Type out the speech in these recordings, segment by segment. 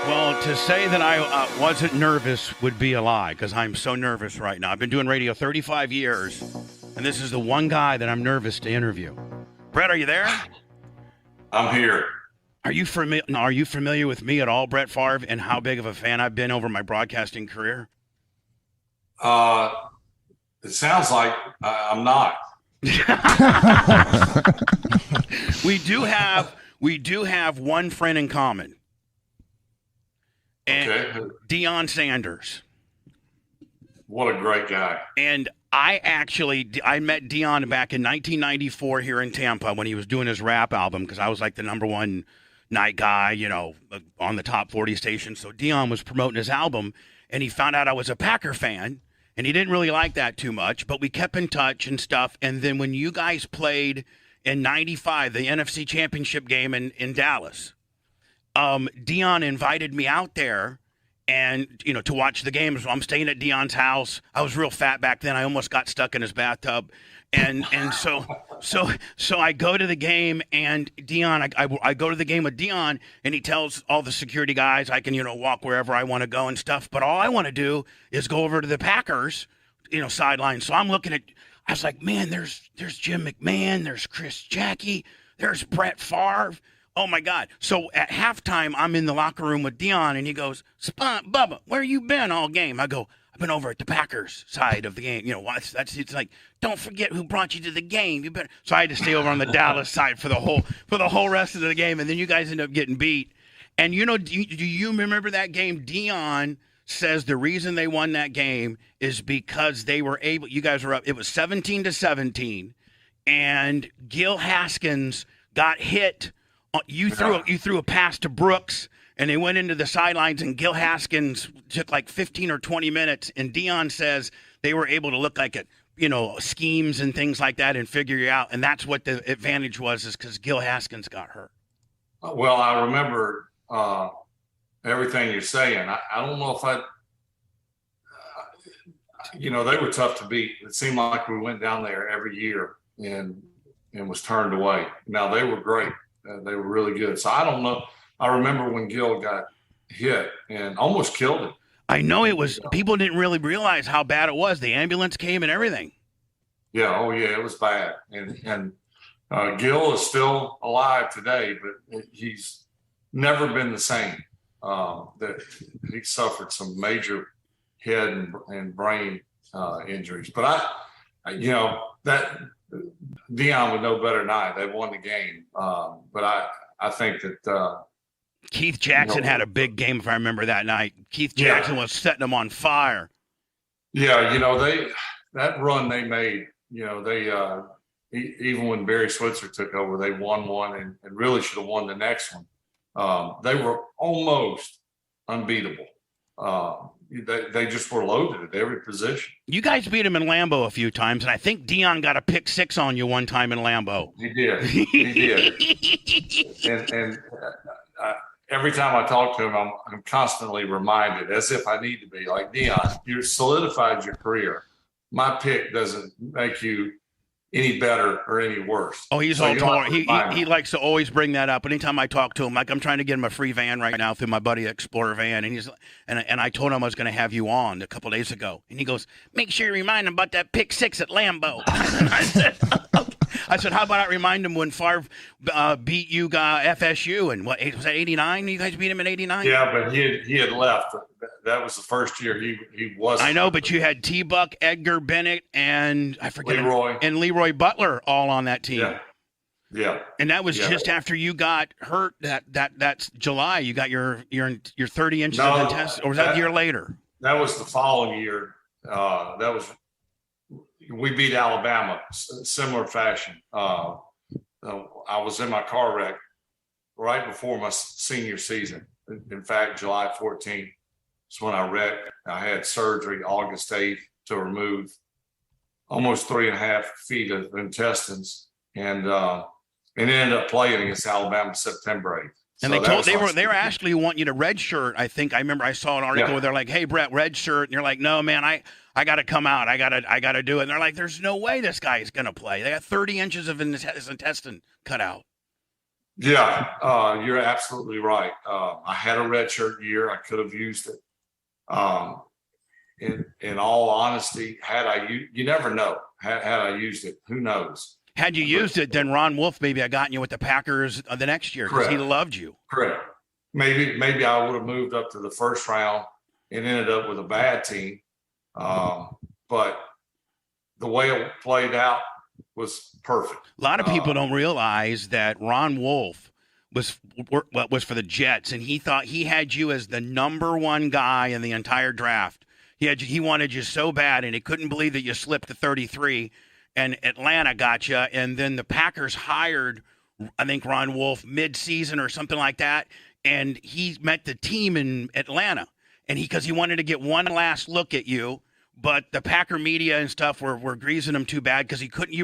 Well, to say that I wasn't nervous would be a lie because I'm so nervous right now. I've been doing radio 35 years, and this is the one guy that I'm nervous to interview. Brett, are you there? I'm here. Are you familiar with me at all, Brett Favre, and how big of a fan I've been over my broadcasting career? It sounds like I'm not. We do have one friend in common. And Okay. Deion Sanders. What a great guy. And I met Deion back in 1994 here in Tampa when he was doing his rap album because I was like the number one night guy, on the top 40 station. So Deion was promoting his album, and he found out I was a Packer fan, and he didn't really like that too much, but we kept in touch and stuff. And then when you guys played in 95, the NFC Championship game in Dallas, Deion invited me out there and, to watch the game. So I'm staying at Deion's house. I was real fat back then. I almost got stuck in his bathtub. And so I go to the game, and Deion, I go to the game with Deion, and he tells all the security guys I can, walk wherever I want to go and stuff. But all I want to do is go over to the Packers, sideline. So I'm looking at, I was like, man, there's Jim McMahon, there's Chris Jackie, there's Brett Favre. Oh, my God. So at halftime, I'm in the locker room with Deion, and he goes, Bubba, where you been all game? I go, I've been over at the Packers side of the game. It's like, don't forget who brought you to the game. You better. So I had to stay over on the Dallas side for the whole rest of the game, and then you guys end up getting beat. And, do you remember that game? Deion says the reason they won that game is because they were able – you guys were up – it was 17-17, and Gil Haskins got hit – you threw a pass to Brooks, and they went into the sidelines, and Gil Haskins took like 15 or 20 minutes, and Deion says they were able to look like it, schemes and things like that and figure you out, and that's what the advantage was, is because Gil Haskins got hurt. Well, I remember everything you're saying. I don't know if they were tough to beat. It seemed like we went down there every year and was turned away. Now, they were great. They were really good. So I don't know. I remember when Gil got hit and almost killed him. I know it was. People didn't really realize how bad it was. The ambulance came and everything. Yeah. Oh, yeah. It was bad. And Gil is still alive today, but he's never been the same. That he suffered some major head and brain injuries. But that. Deion would know better than I. They won the game, but I think that Keith Jackson had a big game, if I remember that night. Keith Jackson was setting them on fire. Yeah, that run they made. They even when Barry Switzer took over, they won one and really should have won the next one. They were almost unbeatable. They just were loaded at every position. You guys beat him in Lambeau a few times, and I think Deion got a pick six on you one time in Lambeau. He did. He did. and every time I talk to him, I'm constantly reminded, as if I need to be, like, Deion, you solidified your career. My pick doesn't make you any better or any worse. Oh, he's all tolerant. He likes to always bring that up. Anytime I talk to him, like, I'm trying to get him a free van right now through my buddy Explorer van, and I told him I was going to have you on a couple days ago, and he goes, "Make sure you remind him about that pick six at Lambeau." I said, "How about I remind him when Favre beat you FSU and what was that 89? You guys beat him in 89?" Yeah, but he had left. That was the first year he wasn't. I know, but you had T-Buck, Edgar Bennett, and I forget Leroy Butler all on that team. Yeah. And that was just after you got hurt. That's July. You got your 30 inches of the test, or was that a year later? That was the following year. We beat Alabama, similar fashion. I was in my car wreck right before my senior season. In fact, July 14th is when I wrecked. I had surgery August 8th to remove almost 3.5 feet of intestines, and ended up playing against Alabama September 8th. And so they were actually wanting you to redshirt. I think I remember I saw an article where they're like, "Hey, Brett, redshirt," and you're like, "No, man, I got to come out. I got to do it." And they're like, "There's no way this guy is going to play. They got 30 inches of his intestine cut out." Yeah, you're absolutely right. I had a redshirt year. I could have used it. Um, in all honesty, you never know. Had I used it, who knows? Had you But used it, then Ron Wolf maybe had gotten you with the Packers the next year because he correct, loved you. correct. Maybe I would have moved up to the first round and ended up with a bad team. But the way it played out was perfect. A lot of people don't realize that Ron Wolf was for the Jets, and he thought he had you as the number one guy in the entire draft. He wanted you so bad, and he couldn't believe that you slipped to 33, and Atlanta got you, and then the Packers hired, I think, Ron Wolf mid-season or something like that, and he met the team in Atlanta, and because he wanted to get one last look at you. But the Packer media and stuff were greasing him too bad because he couldn't. He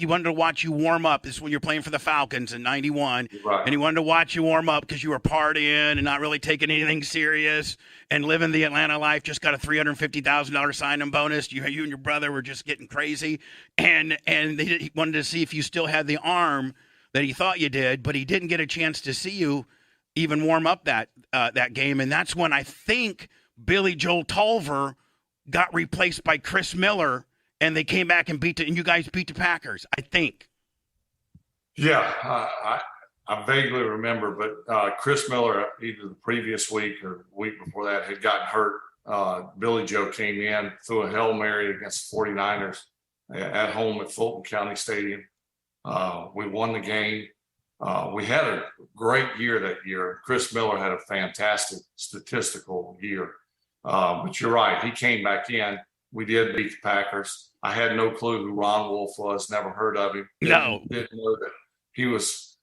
wanted to watch you warm up. This is when you're playing for the Falcons in '91, Right. and he wanted to watch you warm up because you were partying and not really taking anything serious and living the Atlanta life. Just got a $350,000 sign-in bonus. You and your brother were just getting crazy, and he wanted to see if you still had the arm that he thought you did, but he didn't get a chance to see you even warm up that game, and that's when I think Billy Joel Tolver got replaced by Chris Miller, and they came back and you guys beat the Packers, I think. Yeah, I vaguely remember, but Chris Miller, either the previous week or the week before that, had gotten hurt. Billy Joe came in, threw a Hail Mary against the 49ers at home at Fulton County Stadium. We won the game. We had a great year that year. Chris Miller had a fantastic statistical year. But you're right. He came back in. We did beat the Packers. I had no clue who Ron Wolf was. Never heard of him. Didn't know that he was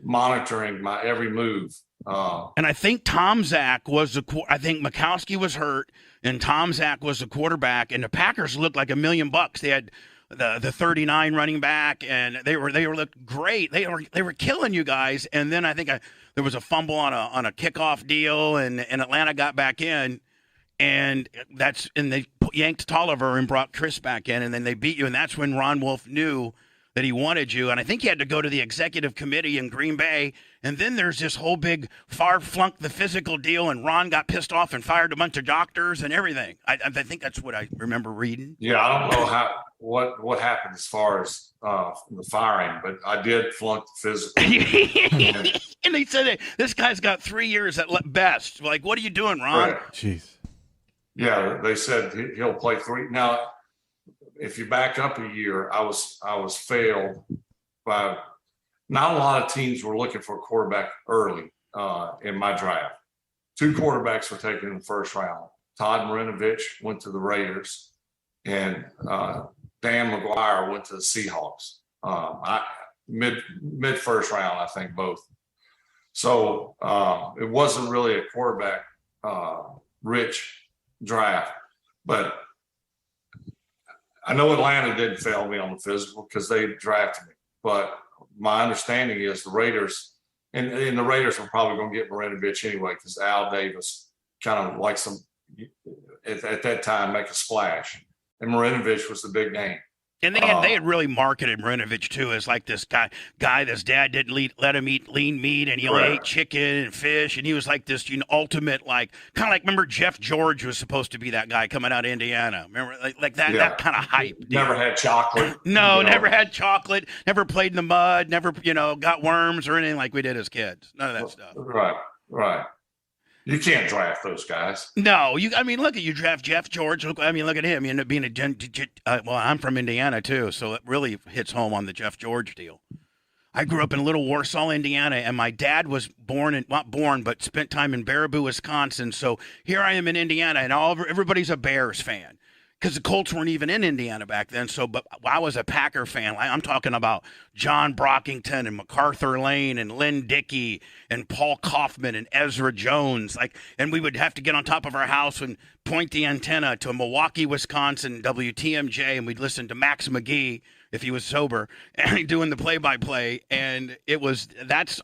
monitoring my every move. And I think Tom Zach was I think Mikowski was hurt, and Tom Zach was the quarterback. And the Packers looked like $1 million. They had the 39 running back, and they looked great. They were killing you guys. And then I think there was a fumble on a kickoff deal, and Atlanta got back in, and they yanked Tolliver and brought Chris back in, and then they beat you, and that's when Ron Wolf knew that he wanted you. And I think he had to go to the executive committee in Green Bay, and then there's this whole big far-flunked the physical deal, and Ron got pissed off and fired a bunch of doctors and everything. I think that's what I remember reading. Yeah, I don't know what happened as far as the firing, but I did flunk the physical. And they said, this guy's got 3 years at best. Like, what are you doing, Ron? Right. Jeez. Yeah, they said he'll play 3. Now, if you back up a year, I was failed by not a lot of teams were looking for a quarterback early in my draft. 2 quarterbacks were taken in the first round. Todd Marinovich went to the Raiders, and Dan McGuire went to the Seahawks. Mid first round, I think both. So it wasn't really a quarterback rich draft, but I know Atlanta didn't fail me on the physical because they drafted me. But my understanding is the Raiders, and the Raiders were probably going to get Marinovich anyway because Al Davis kind of likes them at that time make a splash, and Marinovich was the big name. And they had really marketed Marinovich too as like this guy his dad didn't let him eat lean meat, and he only ate chicken and fish, and he was like this ultimate kind of like, remember Jeff George was supposed to be that guy coming out of Indiana, remember that that kind of hype. Never had chocolate. No, never had chocolate, never played in the mud, never got worms or anything like we did as kids. None of that stuff. Right. You can't draft those guys. No, look at you draft Jeff George. Look at him. You end up being well, I'm from Indiana too, so it really hits home on the Jeff George deal. I grew up in Little Warsaw, Indiana, and my dad was but spent time in Baraboo, Wisconsin. So here I am in Indiana, and everybody's a Bears fan. Because the Colts weren't even in Indiana back then. But I was a Packer fan. I'm talking about John Brockington and MacArthur Lane and Lynn Dickey and Paul Kaufman and Ezra Jones. And we would have to get on top of our house and point the antenna to Milwaukee, Wisconsin, WTMJ, and we'd listen to Max McGee if he was sober and doing the play-by-play. And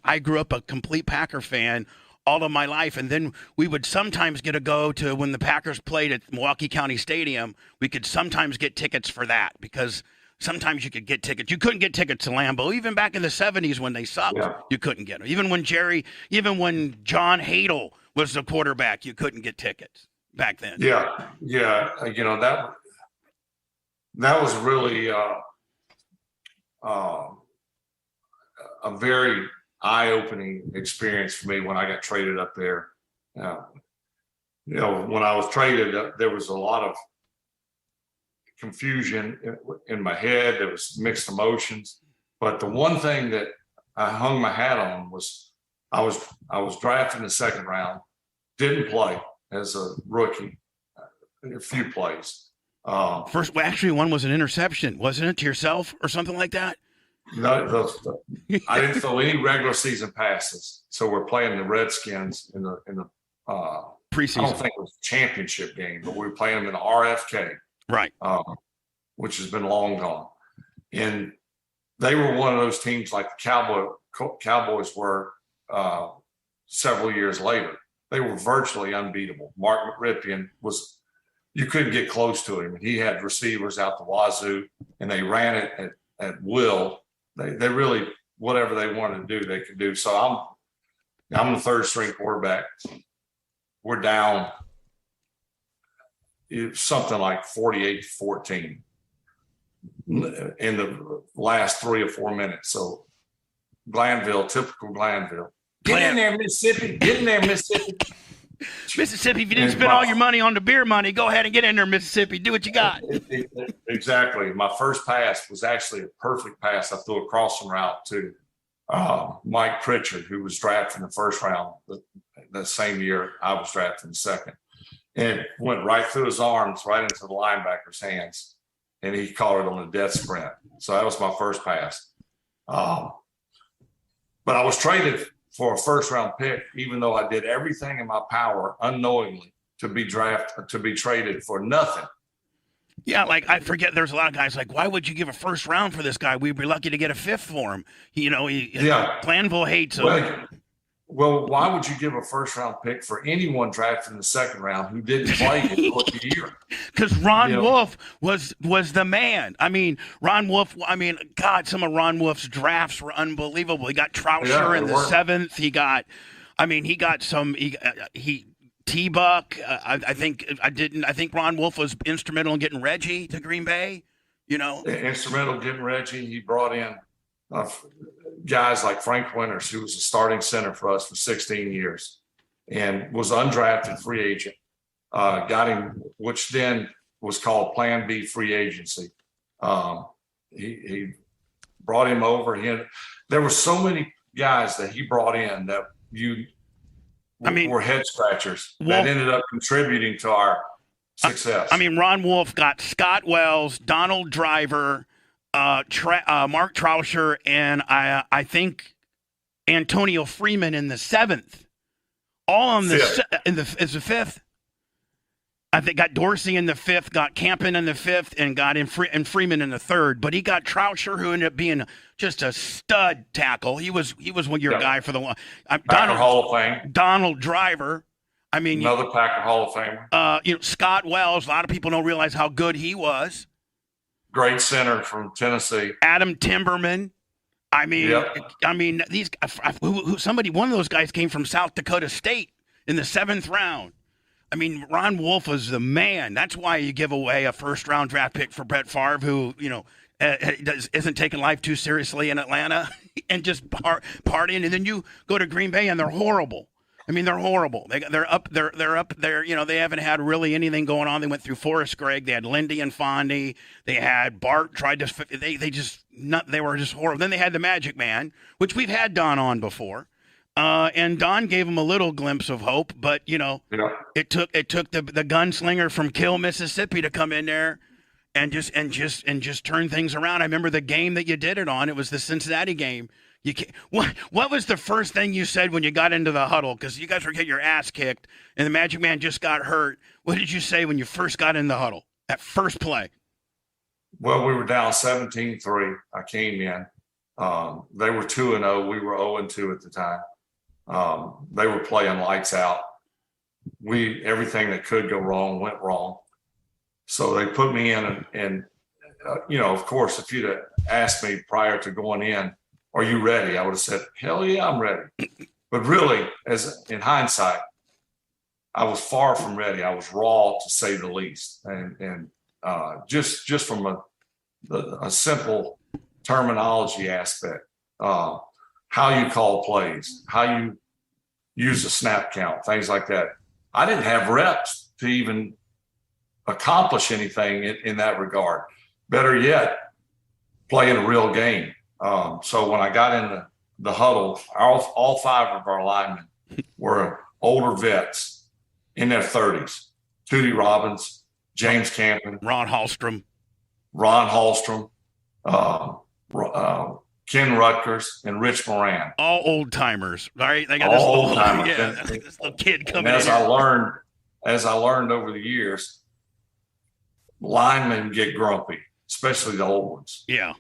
I grew up a complete Packer fan all of my life. And then we would sometimes get to go to when the Packers played at Milwaukee County Stadium. We could sometimes get tickets for that because sometimes you could get tickets. You couldn't get tickets to Lambeau. Even back in the 70s when they sucked, you couldn't get them. Even when John Hadel was the quarterback, you couldn't get tickets back then. Yeah. You know, that was really a very eye-opening experience for me when I got traded up there. You know, when I was traded, there was a lot of confusion in my head. There was mixed emotions, but the one thing that I hung my hat on was I was drafted in the second round, didn't play as a rookie, a few plays. First, actually, one was an interception, wasn't it, to yourself or something like that? No, I didn't throw any regular season passes. So we're playing the Redskins in the preseason. I don't think it was a championship game, but we were playing them in the RFK, right? Which has been long gone. And they were one of those teams like the Cowboys were several years later. They were virtually unbeatable. Mark Ripien you couldn't get close to him. He had receivers out the wazoo, and they ran it at will. They really, whatever they wanted to do, they could do. So I'm the third string quarterback. We're down something like 48-14 in the last 3 or 4 minutes. So Glanville, typical Glanville. Get in there, Mississippi. Get in there, Mississippi. Mississippi, if you didn't spend all your money on the beer money, go ahead and get in there, Mississippi. Do what you got. Exactly. My first pass was actually a perfect pass. I threw a crossing route to Mike Pritchard, who was drafted in the first round the same year I was drafted in the second. And went right through his arms, right into the linebacker's hands. And he caught it on a death sprint. So that was my first pass. But I was traded for a first round pick, even though I did everything in my power unknowingly to be traded for nothing. Yeah, like I forget. There's a lot of guys like, why would you give a first round for this guy? We'd be lucky to get a fifth for him. You know, Glanville hates him. Well, why would you give a first round pick for anyone drafted in the second round who didn't play in the year? Because Ron Wolf was the man. I mean, Ron Wolf. I mean, God, some of Ron Wolf's drafts were unbelievable. He got Trousher in the 7th. He got some. He T-Buck. I think Ron Wolf was instrumental in getting Reggie to Green Bay. You know, instrumental in getting Reggie. He brought in guys like Frank Winters, who was a starting center for us for 16 years and was undrafted free agent. Got him, which then was called Plan B free agency. He brought him over. There were so many guys that he brought in that were head scratchers that ended up contributing to our success. I mean, Ron Wolf got Scott Wells, Donald Driver, Mark Trousher, and I think Antonio Freeman in the 7th. All on the is the 5th. I think got Dorsey in the 5th, got Campen in the 5th, and got Freeman in the 3rd. But he got Trousher, who ended up being just a stud tackle. He was your guy for the Packer Hall of Fame. Donald Driver. I mean, another Packer Hall of Famer. Scott Wells. A lot of people don't realize how good he was. Great center from Tennessee. Adam Timberman. I mean, these one of those guys came from South Dakota State in the 7th round. I mean, Ron Wolf was the man. That's why you give away a first-round draft pick for Brett Favre, who isn't taking life too seriously in Atlanta and just partying, and then you go to Green Bay and they're horrible. I mean, they're horrible. They're up there. You know, they haven't had really anything going on. They went through Forrest Gregg. They had Lindy and Fondy. They had Bart tried to. They were just horrible. Then they had the Magic Man, which we've had Don on before, and Don gave them a little glimpse of hope. But it took the gunslinger from Kill, Mississippi, to come in there and just turn things around. I remember the game that you did it on. It was the Cincinnati game. What was the first thing you said when you got into the huddle? Because you guys were getting your ass kicked, and the Magic Man just got hurt. What did you say when you first got in the huddle, that first play? Well, we were down 17-3. I came in. They were 2-0. We were 0-2 at the time. They were playing lights out. Everything that could go wrong went wrong. So they put me in, and of course, if you'd have asked me prior to going in, are you ready? I would have said, hell yeah, I'm ready. But really, as in hindsight, I was far from ready. I was raw, to say the least. And just from a simple terminology aspect, how you call plays, how you use a snap count, things like that. I didn't have reps to even accomplish anything in that regard. Better yet, playing a real game. So when I got in the huddle, all five of our linemen were older vets in their 30s. Tootie Robbins, James Campen, Ron Hallstrom, Ken Rutgers, and Rich Moran. all old timers, right? They got All this old timers. yeah, this little kid coming And in. as I learned over the years, linemen get grumpy, especially the old ones. Yeah.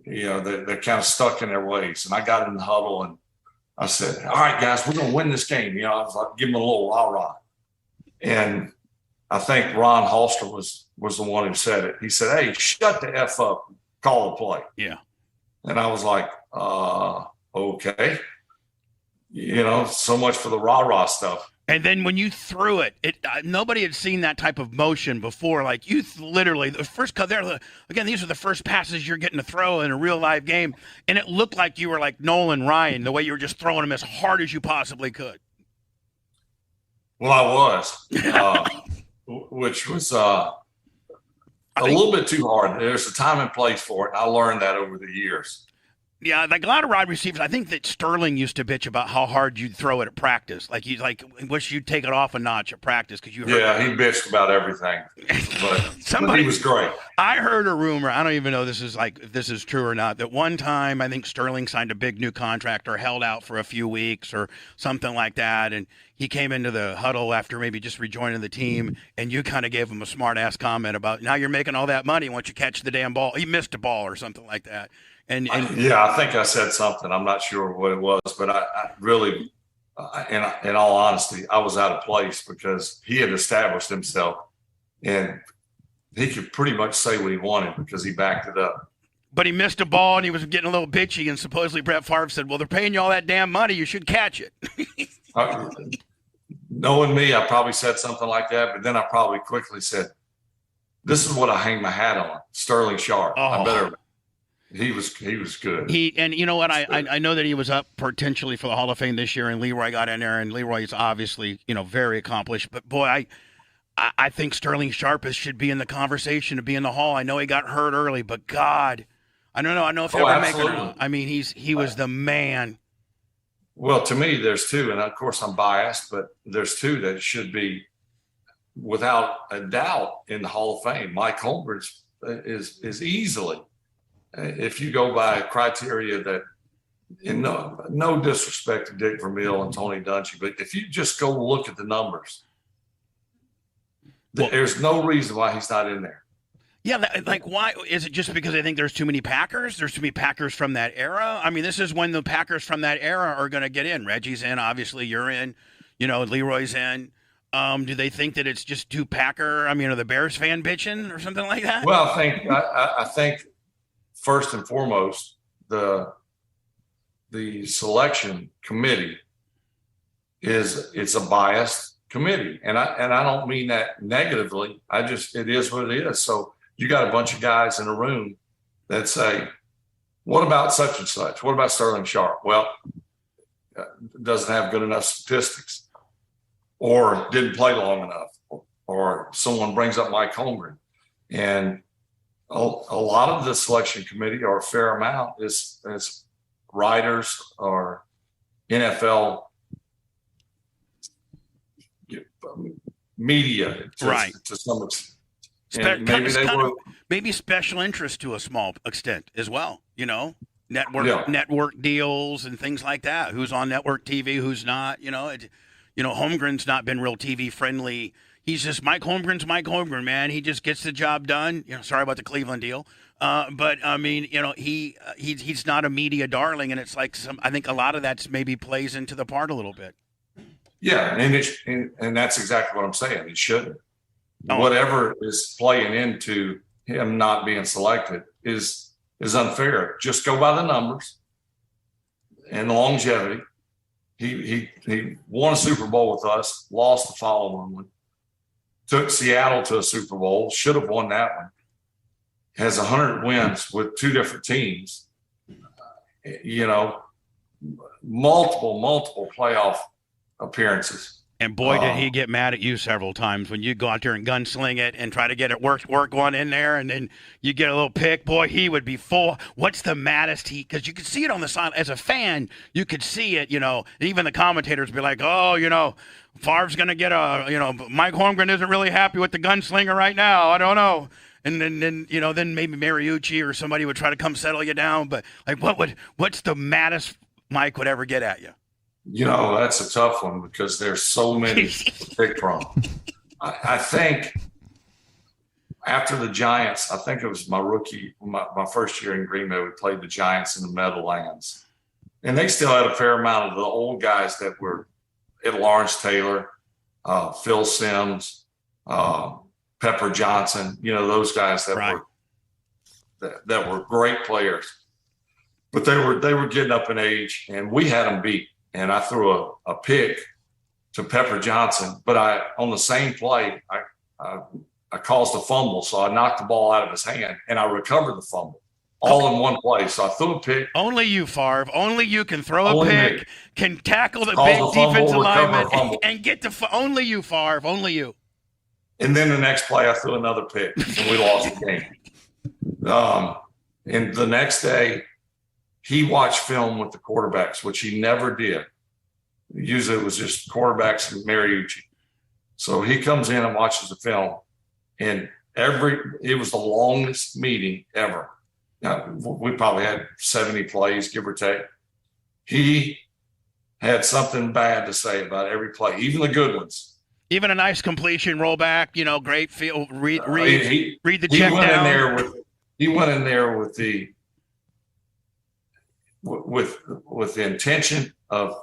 They're kind of stuck in their ways. And I got in the huddle and I said, all right, guys, we're going to win this game. I was like, give them a little rah-rah. And I think Ron Hallstrom was the one who said it. He said, hey, shut the F up, call the play. Yeah. And I was like, okay. So much for the rah-rah stuff. And then when you threw it, nobody had seen that type of motion before. Like you literally, the first cut there, again, these are the first passes you're getting to throw in a real live game. And it looked like you were like Nolan Ryan, the way you were just throwing them as hard as you possibly could. Well, I was, which was a little bit too hard. There's a time and place for it. I learned that over the years. Yeah, like a lot of wide receivers. I think that Sterling used to bitch about how hard you'd throw it at practice. Like you wish you'd take it off a notch at practice because you heard. Yeah, he bitched about everything, but he was great. I heard a rumor. I don't even know if this is true or not. That one time I think Sterling signed a big new contract or held out for a few weeks or something like that, and he came into the huddle after maybe just rejoining the team, and you kind of gave him a smart ass comment about now you're making all that money once you catch the damn ball. He missed a ball or something like that. And yeah, I think I said something. I'm not sure what it was, but I really, in all honesty, I was out of place because he had established himself and he could pretty much say what he wanted because he backed it up. But he missed a ball and he was getting a little bitchy, and supposedly Brett Favre said, well, they're paying you all that damn money. You should catch it. Knowing me, I probably said something like that, but then I probably quickly said, this is what I hang my hat on, Sterling Sharp. Oh. He was good. And you know what? I know that he was up potentially for the Hall of Fame this year, and Leroy got in there, and Leroy is obviously very accomplished. But boy, I think Sterling Sharp should be in the conversation to be in the Hall. I know he got hurt early, but God, I don't know. I know if he'll ever make it. I mean, he was the man. Well, to me, there's two, and of course I'm biased, but there's two that should be without a doubt in the Hall of Fame. Mike Holmgren is easily. If you go by criteria that, in no disrespect to Dick Vermeil and Tony Dungy, but if you just go look at the numbers, there's no reason why he's not in there. Yeah, like why? Is it just because I think there's too many Packers? There's too many Packers from that era? I mean, this is when the Packers from that era are going to get in. Reggie's in, obviously. You're in. Leroy's in. Do they think that it's just too Packer? I mean, are the Bears fan bitching or something like that? Well, I think first and foremost, the selection committee it's a biased committee, and I don't mean that negatively. It is what it is. So you got a bunch of guys in a room that say, "What about such and such? What about Sterling Sharp?" Well, doesn't have good enough statistics, or didn't play long enough, or someone brings up Mike Holmgren, and a lot of the selection committee, or a fair amount, is writers or NFL media right. to some extent. Maybe special interest to a small extent as well. Network deals and things like that. Who's on network TV? Who's not? Holmgren's not been real TV friendly. He's just Mike Holmgren, man. He just gets the job done. Sorry about the Cleveland deal, but I mean, he's not a media darling, and it's like I think a lot of that's maybe plays into the part a little bit. Yeah, and that's exactly what I'm saying. It shouldn't. Whatever is playing into him not being selected is unfair. Just go by the numbers and the longevity. He won a Super Bowl with us, lost the following one, took Seattle to a Super Bowl, should have won that one. Has 100 wins with 2 different teams. Multiple playoff appearances. And boy, did he get mad at you several times when you go out there and gunsling it and try to get it work one in there, and then you get a little pick. Boy, he would be full. What's the maddest because you could see it on the side. As a fan, you could see it, even the commentators be like, oh, Favre's going to get Mike Holmgren isn't really happy with the gunslinger right now. I don't know. And then maybe Mariucci or somebody would try to come settle you down. But like, what's the maddest Mike would ever get at you? That's a tough one because there's so many to pick from. I think after the Giants, I think it was my first year in Green Bay, we played the Giants in the Meadowlands. And they still had a fair amount of the old guys that were at Lawrence Taylor, Phil Simms, Pepper Johnson, those guys that were great players. But they were getting up in age, and we had them beat. And I threw a pick to Pepper Johnson, but on the same play, I caused a fumble. So I knocked the ball out of his hand and I recovered the fumble all in one play. So I threw a pick. Only you, Favre. Only you can throw a pick, can tackle the big defensive lineman and get to only you, Favre. Only you. And then the next play, I threw another pick and we lost the game. And the next day, he watched film with the quarterbacks, which he never did. Usually it was just quarterbacks and Mariucci. So he comes in and watches the film, and it was the longest meeting ever. Now, we probably had 70 plays, give or take. He had something bad to say about every play, even the good ones. Even a nice completion, rollback, great feel, read the check down. He went in there with the intention of,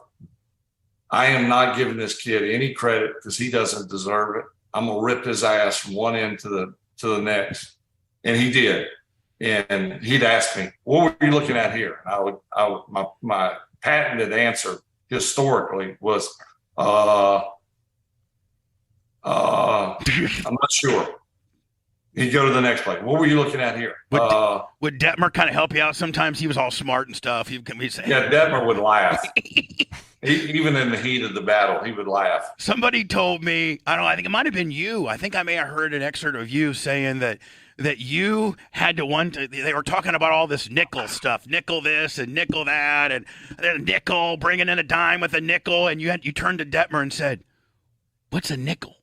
I am not giving this kid any credit because he doesn't deserve it. I'm gonna rip his ass from one end to the next, and he did. And he'd ask me, "What were you looking at here?" And my patented answer historically was, "I'm not sure." He'd go to the next play. What were you looking at here? Would Detmer kind of help you out sometimes? He was all smart and stuff. Yeah, Detmer would laugh. Even in the heat of the battle, he would laugh. Somebody told me, I think it might have been you. I think I may have heard an excerpt of you saying that you had they were talking about all this nickel stuff, nickel this and nickel that, and then a nickel, bringing in a dime with a nickel, and you turned to Detmer and said, "What's a nickel?"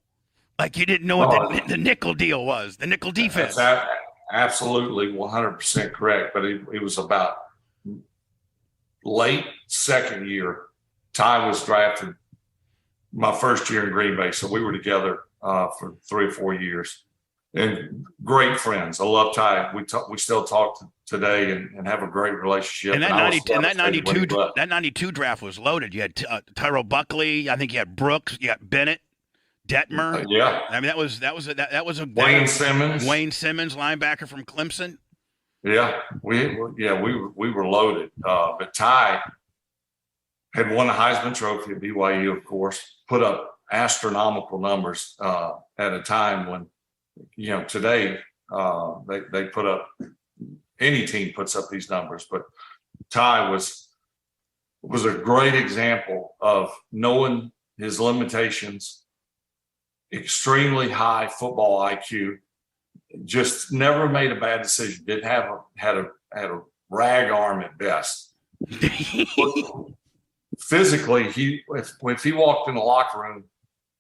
Like you didn't know what the nickel deal was, the nickel defense. That's absolutely 100% correct. But it was about late second year. Ty was drafted my first year in Green Bay. So we were together for 3 or 4 years. And great friends. I love Ty. We still talk today and have a great relationship. And that 92 draft was loaded. You had Tyrell Buckley. I think you had Brooks. You had Bennett. Detmer, yeah. I mean, that was a Wayne Simmons, linebacker from Clemson. Yeah, we were loaded. But Ty had won a Heisman Trophy at BYU, of course, put up astronomical numbers at a time when, today they put up, any team puts up these numbers, but Ty was a great example of knowing his limitations. Extremely high football IQ, just never made a bad decision. Didn't had a rag arm at best. Physically, if he walked in the locker room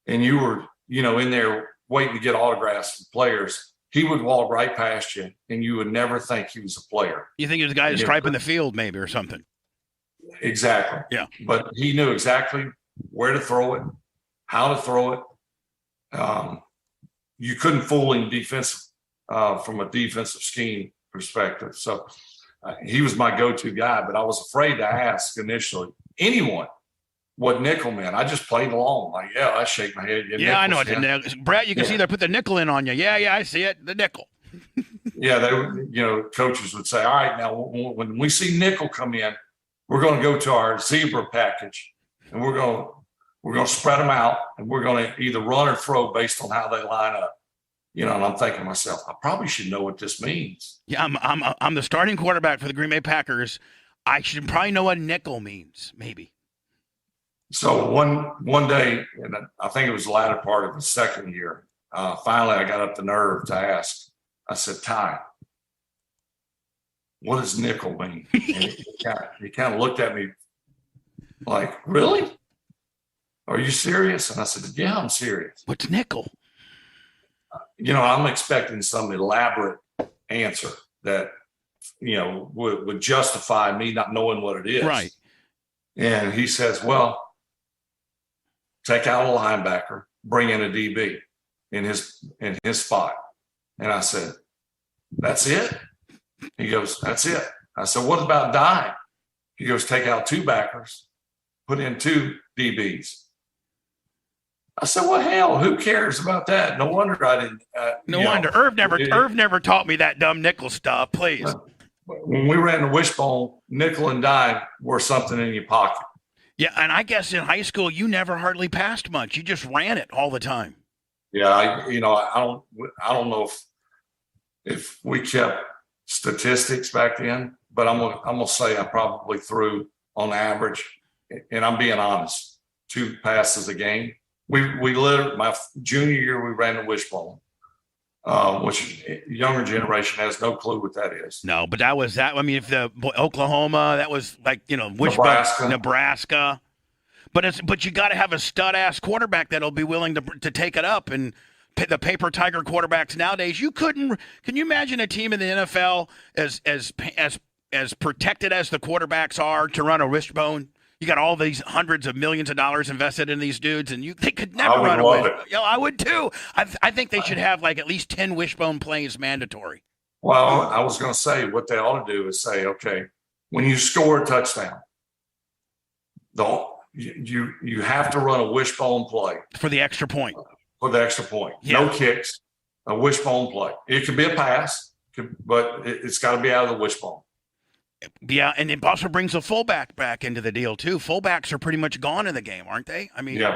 and you were in there waiting to get autographs from players, he would walk right past you and you would never think he was a player. You think he was a guy striping the field maybe or something? Exactly. Yeah. But he knew exactly where to throw it, how to throw it. You couldn't fool him from a defensive scheme perspective. So he was my go-to guy, but I was afraid to ask initially anyone what nickel meant. I just played along. I shake my head. Yeah, I know it. Brett, you can see they put the nickel in on you. Yeah, I see it. The nickel. Yeah, they would, coaches would say, all right, now when we see nickel come in, we're going to go to our zebra package and we're going to spread them out and we're going to either run or throw based on how they line up. And I'm thinking to myself, I probably should know what this means. Yeah, I'm the starting quarterback for the Green Bay Packers. I should probably know what nickel means, maybe. So one day, and I think it was the latter part of the second year, finally I got up the nerve to ask. I said, Ty, what does nickel mean? And he kind of looked at me like, really? Are you serious? And I said, yeah, I'm serious. What's nickel? I'm expecting some elaborate answer that, would justify me not knowing what it is. Right. And he says, well, take out a linebacker, bring in a DB in his spot. And I said, that's it? He goes, that's it. I said, what about dime? He goes, take out 2 backers, put in 2 DBs. I said, well, hell, who cares about that? No wonder I didn't. No wonder. Irv never taught me that dumb nickel stuff, please. When we ran the wishbone, nickel and dime were something in your pocket. Yeah, and I guess in high school, you never hardly passed much. You just ran it all the time. Yeah, I don't know if we kept statistics back then, but I'm gonna say I probably threw on average, and I'm being honest, 2 passes a game. We literally, my junior year, we ran the wishbone, which younger generation has no clue what that is. No, but that was that. I mean, if the Oklahoma, that was like, wishbone, Nebraska. But you got to have a stud ass quarterback that'll be willing to take it up. And the paper tiger quarterbacks nowadays, can you imagine a team in the NFL as protected as the quarterbacks are to run a wishbone? You got all these hundreds of millions of dollars invested in these dudes, and they could never run a wishbone. I would too. I think they should have like at least 10 wishbone plays mandatory. Well, I was going to say what they ought to do is say, okay, when you score a touchdown, you have to run a wishbone play for the extra point. Yeah. No kicks, a wishbone play. It could be a pass, but it's got to be out of the wishbone. Yeah, and it also brings a fullback back into the deal too. Fullbacks are pretty much gone in the game, aren't they? I mean,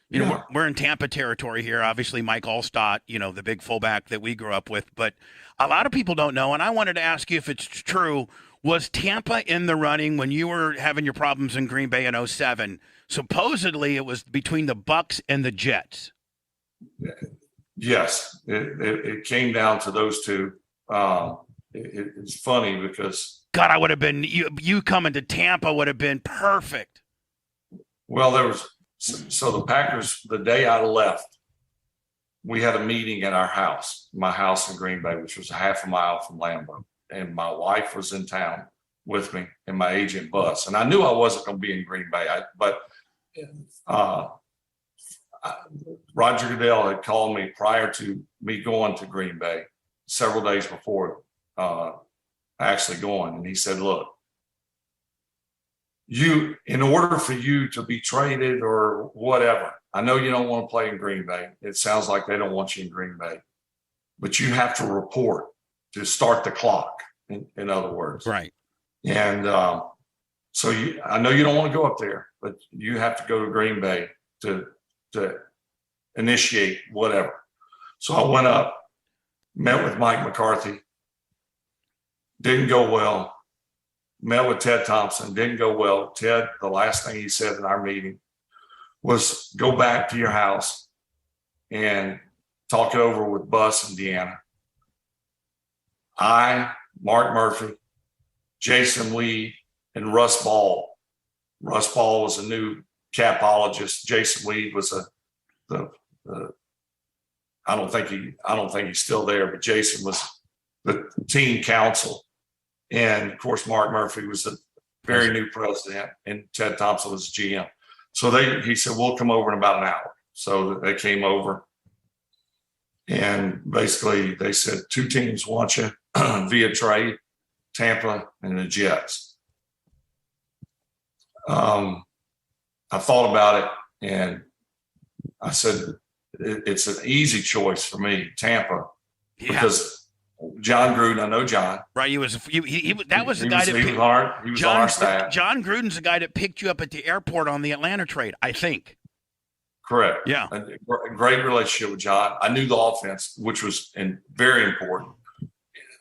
we're in Tampa territory here. Obviously, Mike Allstott, the big fullback that we grew up with. But a lot of people don't know, and I wanted to ask you if it's true. Was Tampa in the running when you were having your problems in Green Bay in 2007? Supposedly, it was between the Bucs and the Jets. Yes, it came down to those two. It's funny because God, I would have been you coming to Tampa would have been perfect. Well, so the Packers, the day I left, we had a meeting at our house, my house in Green Bay, which was a half a mile from Lambeau, and my wife was in town with me and my agent Bus, and I knew I wasn't going to be in Green Bay, but Roger Goodell had called me prior to me going to Green Bay several days before actually going. And he said, look, in order for you to be traded or whatever, I know you don't want to play in Green Bay. It sounds like they don't want you in Green Bay, but you have to report to start the clock, in other words. Right. And so I know you don't want to go up there, but you have to go to Green Bay to initiate whatever. So I went up, met with Mike McCarthy, didn't go well. Met with Ted Thompson, didn't go well. Ted, the last thing he said in our meeting was go back to your house and talk it over with Bus and Deanna. I, Mark Murphy, Jason Weed, and Russ Ball. Russ Ball was a new capologist. Jason Weed was I don't think he's still there, but Jason was the team counsel. And of course, Mark Murphy was a very new president, and Ted Thompson was GM. So he said, we'll come over in about an hour. So they came over, and basically they said 2 teams want you via trade, Tampa and the Jets. I thought about it, and I said, it's an easy choice for me, Tampa, because John Gruden, I know John. Right, that was the guy that he was picked, hard. He was on our staff. John Gruden's the guy that picked you up at the airport on the Atlanta trade, I think. Correct. Yeah. A great relationship with John. I knew the offense, which was very important.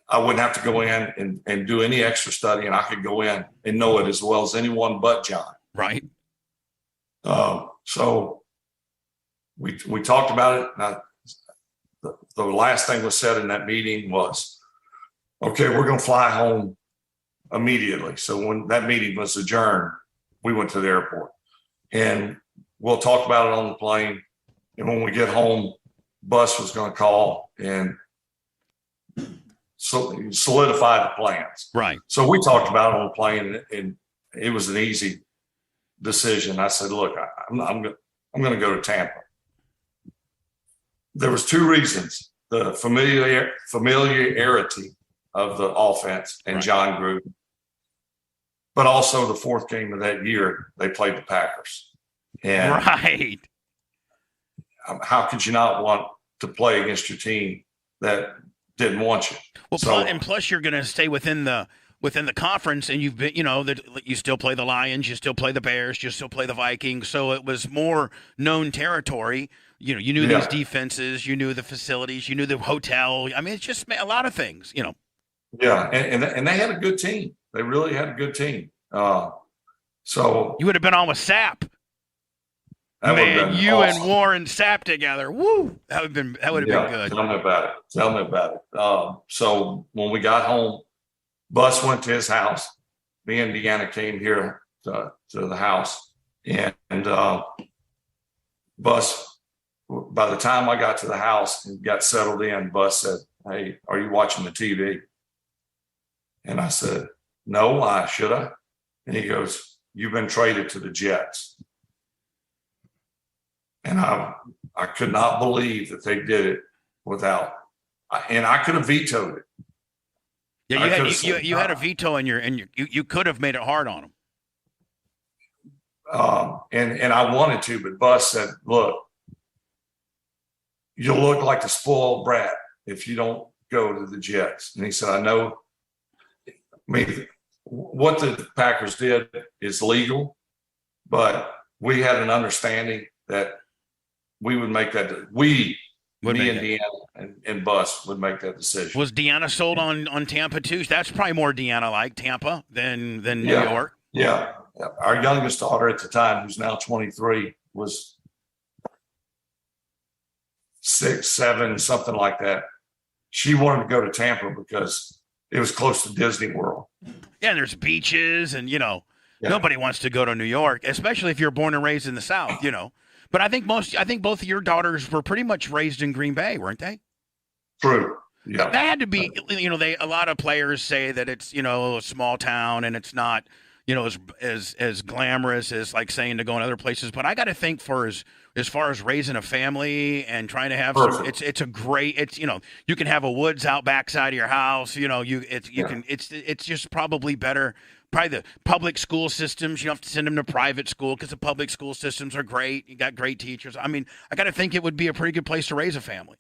I wouldn't have to go in and do any extra study, and I could go in and know it as well as anyone but John. Right. So we talked about it. And the last thing was said in that meeting was, okay, we're going to fly home immediately. So when that meeting was adjourned, we went to the airport, and we'll talk about it on the plane. And when we get home, bus was going to call and solidify the plans. Right. So we talked about it on the plane, and it was an easy decision. I said, look, I'm going to go to Tampa. There was two reasons: the familiarity of the offense and right. John Gruden, but also the fourth game of that year, they played the Packers. And right. How could you not want to play against your team that didn't want you? Well, plus you're going to stay within the conference, and you've been, that you still play the Lions, you still play the Bears, you still play the Vikings. So it was more known territory. You knew these defenses, you knew the facilities, you knew the hotel. I mean, it's just a lot of things, Yeah, and they had a good team. They really had a good team. So you would have been on with Sapp. Man, you awesome. And Warren Sapp together. Woo! That would have been good. Tell me about it. So when we got home, Bus went to his house. Me and Deanna came here to the house, and Bus. By the time I got to the house and got settled in, Bus said, "Hey, are you watching the TV?" And I said, "No, why should I?" And he goes, "You've been traded to the Jets." And I could not believe that they did it without, and I could have vetoed it. Yeah, you had a veto you could have made it hard on them. And I wanted to, but Bus said, "Look, you'll look like the spoiled brat if you don't go to the Jets." And he said, "I know. I mean, what the Packers did is legal, but we had an understanding that we would make that. Me and Deanna and Bus would make that decision." Was Deanna sold on Tampa too? That's probably more Deanna like Tampa than New York. Yeah. Our youngest daughter at the time, who's now 23, was 6, 7, something like that. She wanted to go to Tampa because it was close to Disney World. Yeah, and there's beaches, and nobody wants to go to New York, especially if you're born and raised in the South. But I think both of your daughters were pretty much raised in Green Bay, weren't they? True. Yeah. That had to be, a lot of players say that it's, a small town and it's not, as glamorous as like saying to go in other places. But I got to think as far as raising a family and trying to have it's a great, you can have a woods out backside of your house, it's just probably better. Probably the public school systems, you don't have to send them to private school because the public school systems are great. You got great teachers. I mean, I got to think it would be a pretty good place to raise a family.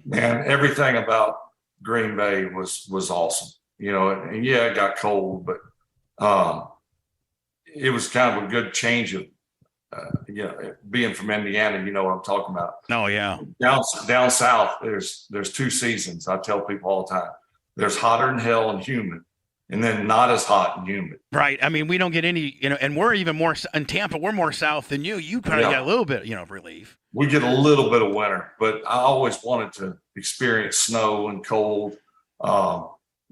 Man, everything about Green Bay was awesome. And it got cold, but it was kind of a good change of, being from Indiana, you know what I'm talking about. Oh yeah. Down south, there's two seasons. I tell people all the time. There's hotter than hell and humid, and then not as hot and humid. Right. I mean, we don't get any, and we're even more in Tampa. We're more south than you. You kind of got a little bit, of relief. We get a little bit of winter, but I always wanted to experience snow and cold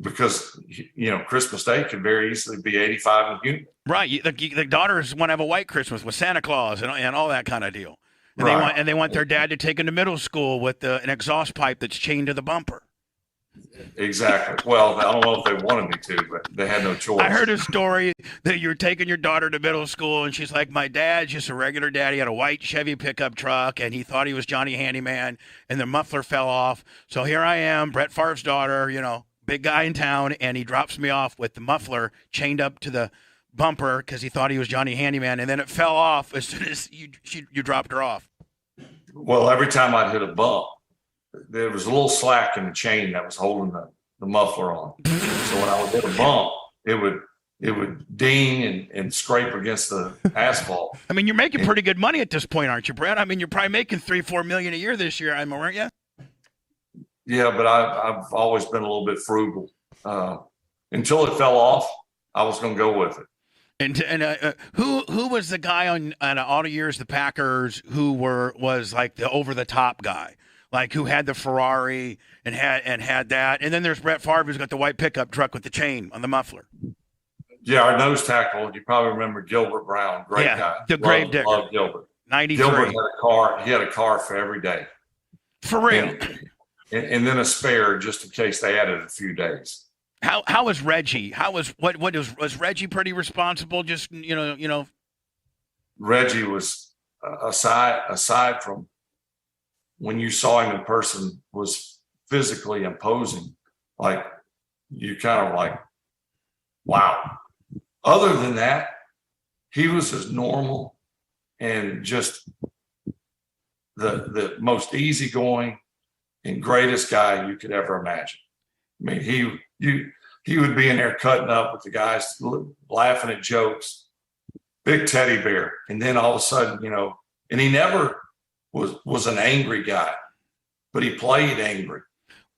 because Christmas Day can very easily be 85 and humid. Right. The daughters want to have a white Christmas with Santa Claus and all that kind of deal. And they want their dad to take them to middle school with an exhaust pipe that's chained to the bumper. Exactly. Well, I don't know if they wanted me to, but they had no choice. I heard a story that you're taking your daughter to middle school, and she's like, "My dad's just a regular dad. He had a white Chevy pickup truck, and he thought he was Johnny Handyman, and the muffler fell off. So here I am, Brett Favre's daughter, big guy in town, and he drops me off with the muffler chained up to the bumper because he thought he was Johnny Handyman, and then it fell off as soon as you dropped her off." Well, every time I'd hit a bump, there was a little slack in the chain that was holding the muffler on. So when I would hit a bump, it would ding and scrape against the asphalt. I mean, you're making pretty good money at this point, aren't you, Brett? I mean, you're probably making $3-4 million a year this year, aren't you? Yeah, but I've always been a little bit frugal. Until it fell off, I was going to go with it. And who was the guy on all the years the Packers who was like the over the top guy, like who had the Ferrari and had that, and then there's Brett Favre who's got the white pickup truck with the chain on the muffler. Yeah, our nose tackle. You probably remember Gilbert Brown, great guy. The gravedigger. Love Gilbert. 93. Gilbert had a car. He had a car for every day. For real. And then a spare just in case they added a few days. How was Reggie? Was Reggie pretty responsible? Just you know. Reggie was aside from when you saw him in person was physically imposing. Like you kind of like, wow. Other than that, he was as normal and just the most easygoing and greatest guy you could ever imagine. I mean, he would be in there cutting up with the guys, laughing at jokes, big teddy bear. And then all of a sudden, and he never was an angry guy, but he played angry.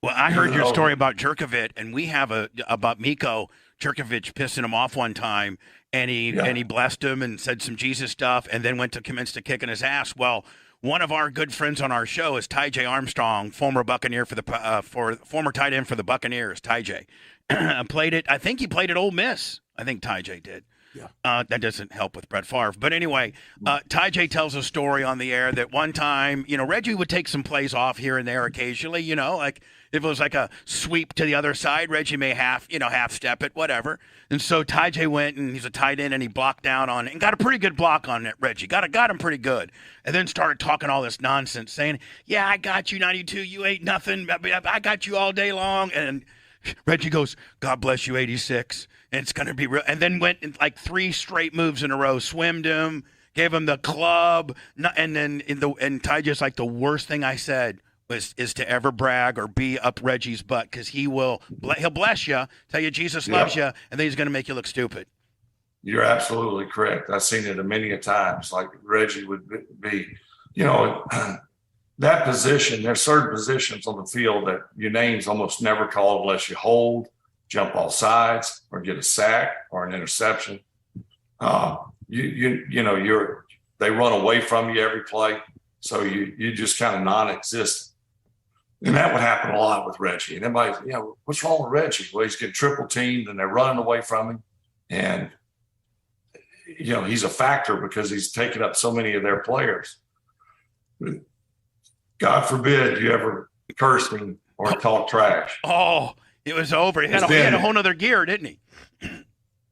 Well, I heard your story about Jerkovic, and we have about Miko Jerkovic pissing him off one time, and he blessed him and said some Jesus stuff, and then commenced to kicking his ass. Well, one of our good friends on our show is Ty J. Armstrong, former Buccaneer former tight end for the Buccaneers. Ty J. played it. I think he played at Ole Miss. I think Ty J did. Yeah. That doesn't help with Brett Favre. But anyway, Ty J tells a story on the air that one time, Reggie would take some plays off here and there occasionally, like if it was like a sweep to the other side, Reggie may half step it, whatever. And so Ty J went, and he's a tight end, and he blocked down on it and got a pretty good block on it, Reggie. Got him pretty good. And then started talking all this nonsense, saying, yeah, I got you, 92. You ain't nothing. I got you all day long. And Reggie goes, God bless you, 86. And it's going to be real. And then went in like 3 straight moves in a row, swimmed him, gave him the club. And then Ty just like the worst thing I said is to ever brag or be up Reggie's butt, because he'll bless you, tell you Jesus loves you, and then he's going to make you look stupid. You're absolutely correct. I've seen it many a times. Like Reggie would be, that position. There's certain positions on the field that your name's almost never called unless you hold, jump off sides, or get a sack or an interception. They run away from you every play, so you just kind of non-existent. And that would happen a lot with Reggie. And everybody's, what's wrong with Reggie? Well, he's getting triple teamed and they're running away from him. And, he's a factor because he's taken up so many of their players. God forbid you ever curse him or talk trash. Oh, it was over. He had a whole nother gear, didn't he?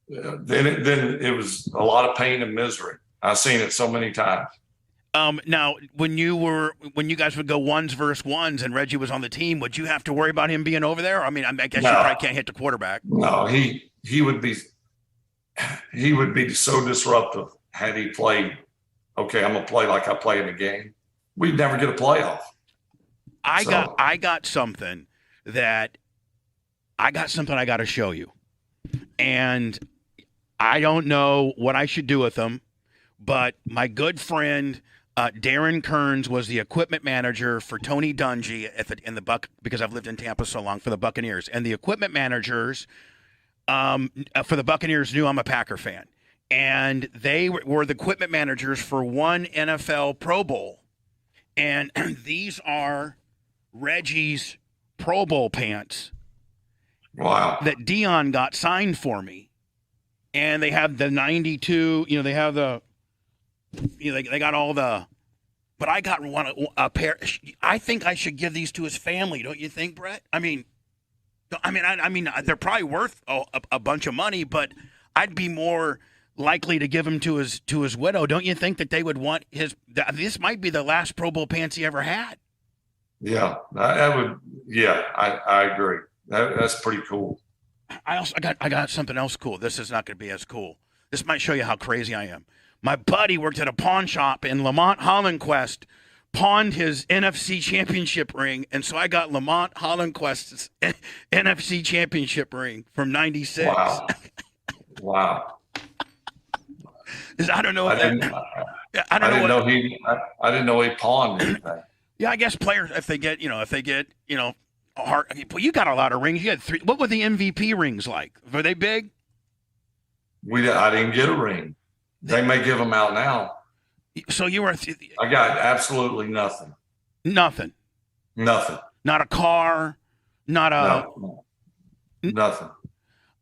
Then it was a lot of pain and misery. I've seen it so many times. Now, when you guys would go ones versus ones and Reggie was on the team, would you have to worry about him being over there? I mean, I guess you probably can't hit the quarterback. No, he would be so disruptive had he played. Okay, I'm gonna play like I play in the game. We'd never get a playoff. I got something I got to show you, and I don't know what I should do with them, but my good friend. Darren Kearns was the equipment manager for Tony Dungy because I've lived in Tampa so long, for the Buccaneers. And the equipment managers for the Buccaneers knew I'm a Packer fan. And they were the equipment managers for one NFL Pro Bowl. And these are Reggie's Pro Bowl pants. Wow. That Dion got signed for me. And they have the 92, they have the... they got all the, but I got a pair. I think I should give these to his family. Don't you think, Brett? I mean, they're probably worth a bunch of money, but I'd be more likely to give them to his widow. Don't you think that they would want this might be the last Pro Bowl pants he ever had? Yeah, I would. Yeah, I agree. That's pretty cool. I got something else cool. This is not going to be as cool. This might show you how crazy I am. My buddy worked at a pawn shop in Lamont Hollandquest pawned his NFC championship ring, and so I got Lamont Hollandquist's NFC championship ring from '96. Wow. Wow. I don't know I if didn't, that. I don't know what. I didn't know he pawned anything. Yeah, I guess players, if they get, hard. Well, you got a lot of rings. You had 3. What were the MVP rings like? Were they big? I didn't get a ring. They may give them out now. So you were. I got absolutely nothing. Nothing. Nothing. Not a car. Not a. No, nothing.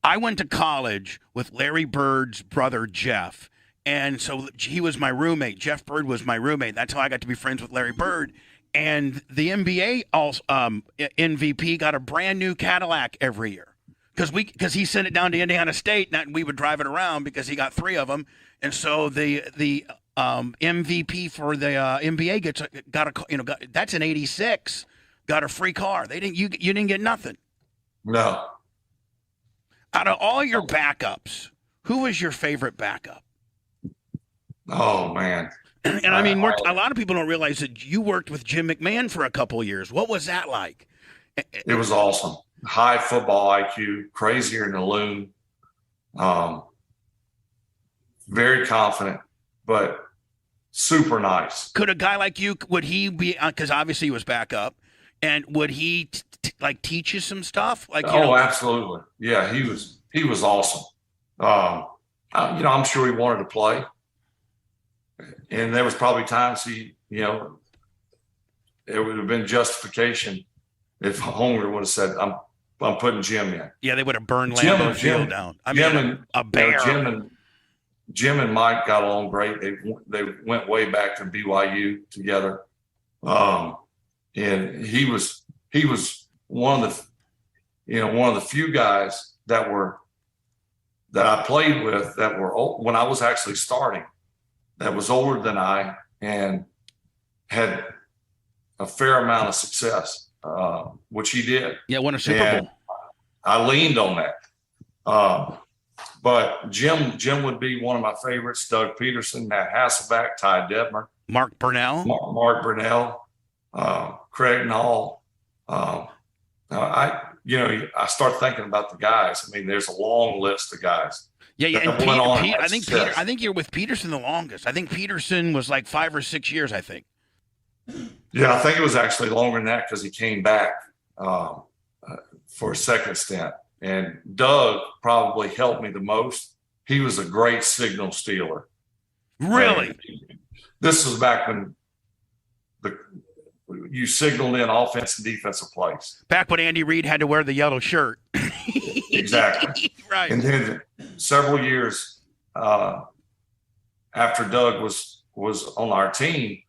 I went to college with Larry Bird's brother Jeff, and so he was my roommate. Jeff Bird was my roommate. That's how I got to be friends with Larry Bird. And the NBA MVP got a brand new Cadillac every year because he sent it down to Indiana State, and we would drive it around because he got 3 of them. And so the MVP for the NBA that's an '86, got a free car. You didn't get nothing. No. Out of all your backups, who was your favorite backup? Oh man. And I mean, a lot of people don't realize that you worked with Jim McMahon for a couple of years. What was that like? It was awesome. High football IQ, crazier than a loon. Very confident, but super nice. Could a guy like you, would he be, because obviously he was backup, and would he teach you some stuff? Absolutely. Yeah, he was awesome. I'm sure he wanted to play. And there was probably times it would have been justification if Homer would have said, I'm putting Jim in. Yeah, they would have burned Lambeau Field down. A bear. Jim and Mike got along great. They went way back to BYU together. And he was one of the few guys that I played with that were old, when I was actually starting, that was older than I and had a fair amount of success, which he did. Yeah, won a Super Bowl. I leaned on that. But Jim would be one of my favorites. Doug Peterson, Matt Hasselback, Ty Detmer, Mark Burnell, Craig Nall. I start thinking about the guys. I mean, there's a long list of guys. Yeah, and I think you're with Peterson the longest. I think Peterson was like 5 or 6 years, I think. Yeah, I think it was actually longer than that because he came back for a second stint. And Doug probably helped me the most. He was a great signal stealer. Really? This was back when you signaled in offense and defensive plays. Back when Andy Reid had to wear the yellow shirt. Exactly. Right. And then several years after Doug was on our team,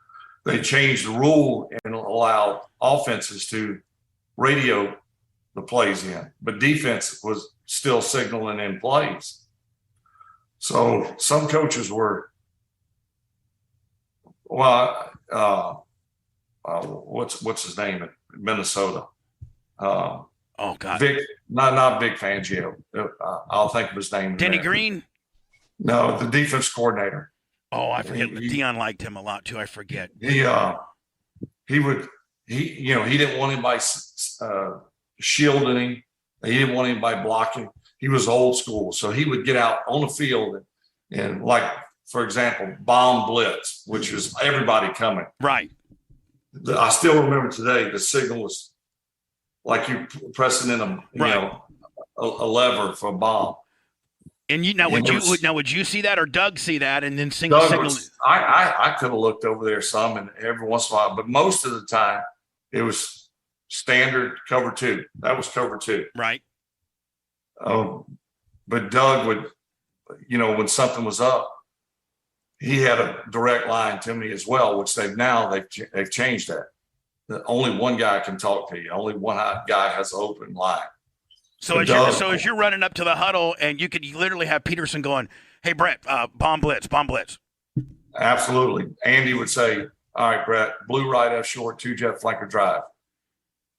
they changed the rule and allowed offenses to radio the plays in, but defense was still signaling in plays. So some coaches were, what's his name at Minnesota? Oh God, Vic, not Vic Fangio. I'll think of his name. Denny Green. No, the defense coordinator. Oh, I forget. Dion liked him a lot too. I forget. He didn't want anybody shielding him. He didn't want anybody blocking. He was old school, so he would get out on the field and like, for example, bomb blitz, which was everybody coming. Right. I still remember today the signal was like you pressing in a lever for a bomb. And would you see that or Doug see that and then signal? I could have looked over there some, and every once in a while, but most of the time it was standard cover 2. That was cover 2. Right. But Doug would, when something was up, he had a direct line to me as well, which they've changed that. Only one guy can talk to you. Only one guy has an open line. So as you're running up to the huddle, and you could literally have Peterson going, "Hey Brett, bomb blitz." Absolutely. Andy would say, "All right, Brett, blue right F short, 2-jet flanker drive."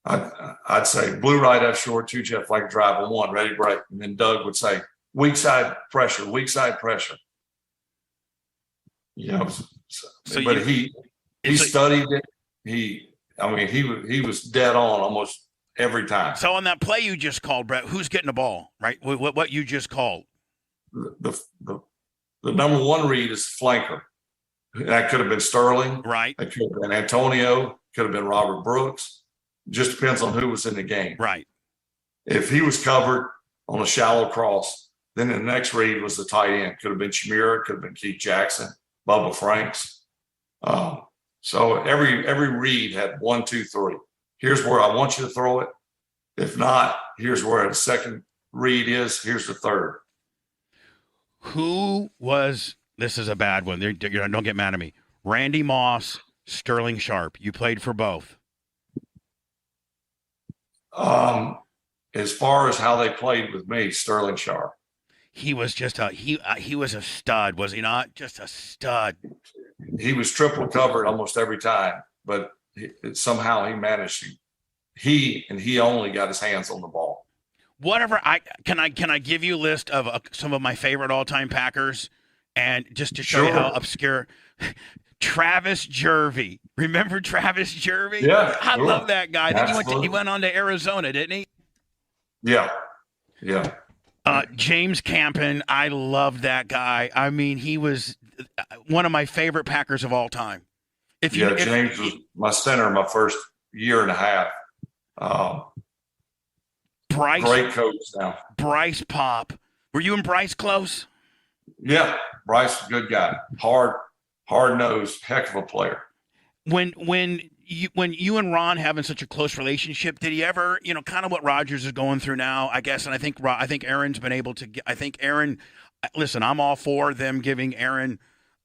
I'd say blue right F short, 2-jet flanker drive on 1, ready break. And then Doug would say, weak side pressure. He studied it. He was dead on almost every time. So on that play you just called, Brett, who's getting the ball, right? What you just called? The number one read is flanker. That could have been Sterling. Right. That could have been Antonio. Could have been Robert Brooks. Just depends on who was in the game. Right. If he was covered on a shallow cross, then the next read was the tight end. Could have been Shamira. Could have been Keith Jackson, Bubba Franks. So every read had 1, 2, 3. Here's where I want you to throw it. If not, here's where the second read is. Here's the third. This is a bad one. Don't get mad at me. Randy Moss, Sterling Sharp. You played for both. As far as how they played with me, Sterling Sharp. He was just he was a stud, was he not? Just a stud. He was triple covered almost every time, but somehow he managed to. He only got his hands on the ball. Whatever. Can I give you a list of some of my favorite all-time Packers, and just to show you how obscure. Travis Jervey. Remember Travis Jervey? Yeah, I love that guy. Absolutely. He went on to Arizona, didn't he? Yeah. James Campen. I loved that guy. I mean, he was one of my favorite Packers of all time. James was my center my first year and a half. Bryce, great coach now. Bryce Pop. Were you and Bryce close? Yeah, Bryce, good guy. Hard-nosed, heck of a player. When you and Ron having such a close relationship, did he ever, kind of what Rodgers is going through now, I guess, and I think Aaron's been able to. I think Aaron. Listen, I'm all for them giving Aaron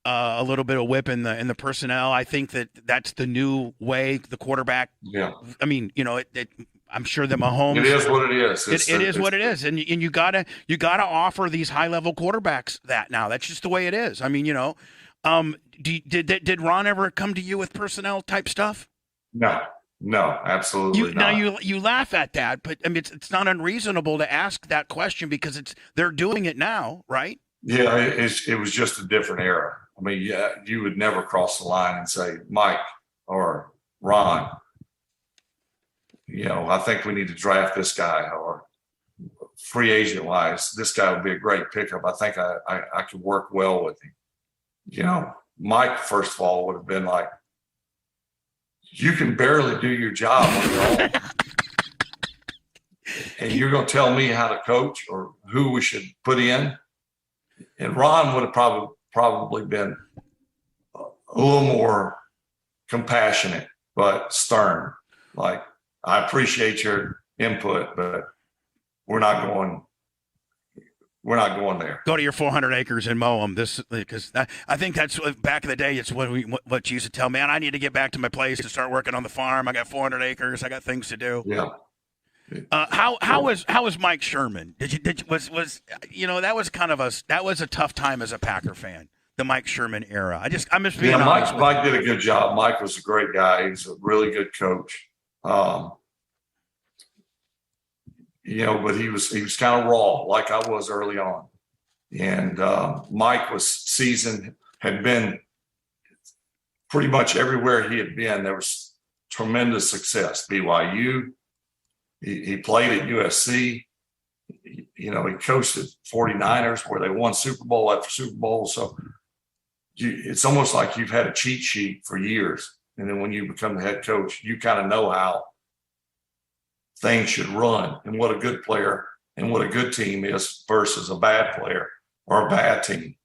a little bit of whip in the personnel. I think that's the new way the quarterback. Yeah. I mean, I'm sure that Mahomes. It is what it is. It is what it is, and you gotta offer these high level quarterbacks that now. That's just the way it is. I mean, did Ron ever come to you with personnel type stuff? No, absolutely not. Now you laugh at that, but I mean it's not unreasonable to ask that question because they're doing it now, right? Yeah, it was just a different era. I mean, you would never cross the line and say, Mike or Ron, I think we need to draft this guy, or free agent wise, this guy would be a great pickup. I think I could work well with him. Mike, first of all, would have been like, you can barely do your job on your own. And you're going to tell me how to coach or who we should put in. And Ron would have probably been a little more compassionate, but stern. Like, I appreciate your input, but we're not going there. Go to your 400 acres and mow them. Because I think that's back in the day. It's what you used to tell, man. I need to get back to my place to start working on the farm. I got 400 acres. I got things to do. Yeah. How was Mike Sherman? That was a tough time as a Packer fan. The Mike Sherman era. I'm just being honest. Mike did a good job. Mike was a great guy. He was a really good coach. But he was kind of raw, like I was early on. And Mike was seasoned, had been pretty much everywhere he had been. There was tremendous success. BYU, he played at USC. He coached at 49ers where they won Super Bowl after Super Bowl. So it's almost like you've had a cheat sheet for years. And then when you become the head coach, you kind of know how things should run and what a good player and what a good team is versus a bad player or a bad team.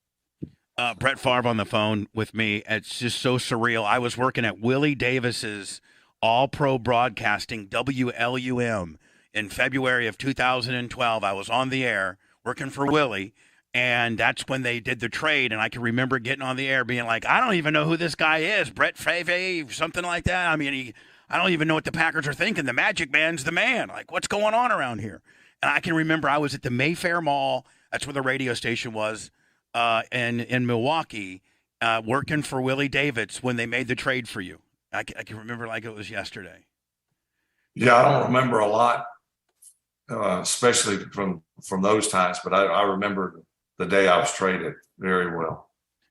Brett Favre on the phone with me. It's just so surreal. I was working at Willie Davis's All-Pro Broadcasting, WLUM, in February of 2012. I was on the air working for Willie, and that's when they did the trade. And I can remember getting on the air being like, I don't even know who this guy is, Brett Favre, something like that. I mean, I don't even know what the Packers are thinking. The Magic Man's the man. Like, what's going on around here? And I can remember I was at the Mayfair Mall. That's where the radio station was, in Milwaukee, working for Willie Davis when they made the trade for you. I can remember like it was yesterday. Yeah, I don't remember a lot, especially from those times, but I remember the day I was traded very well.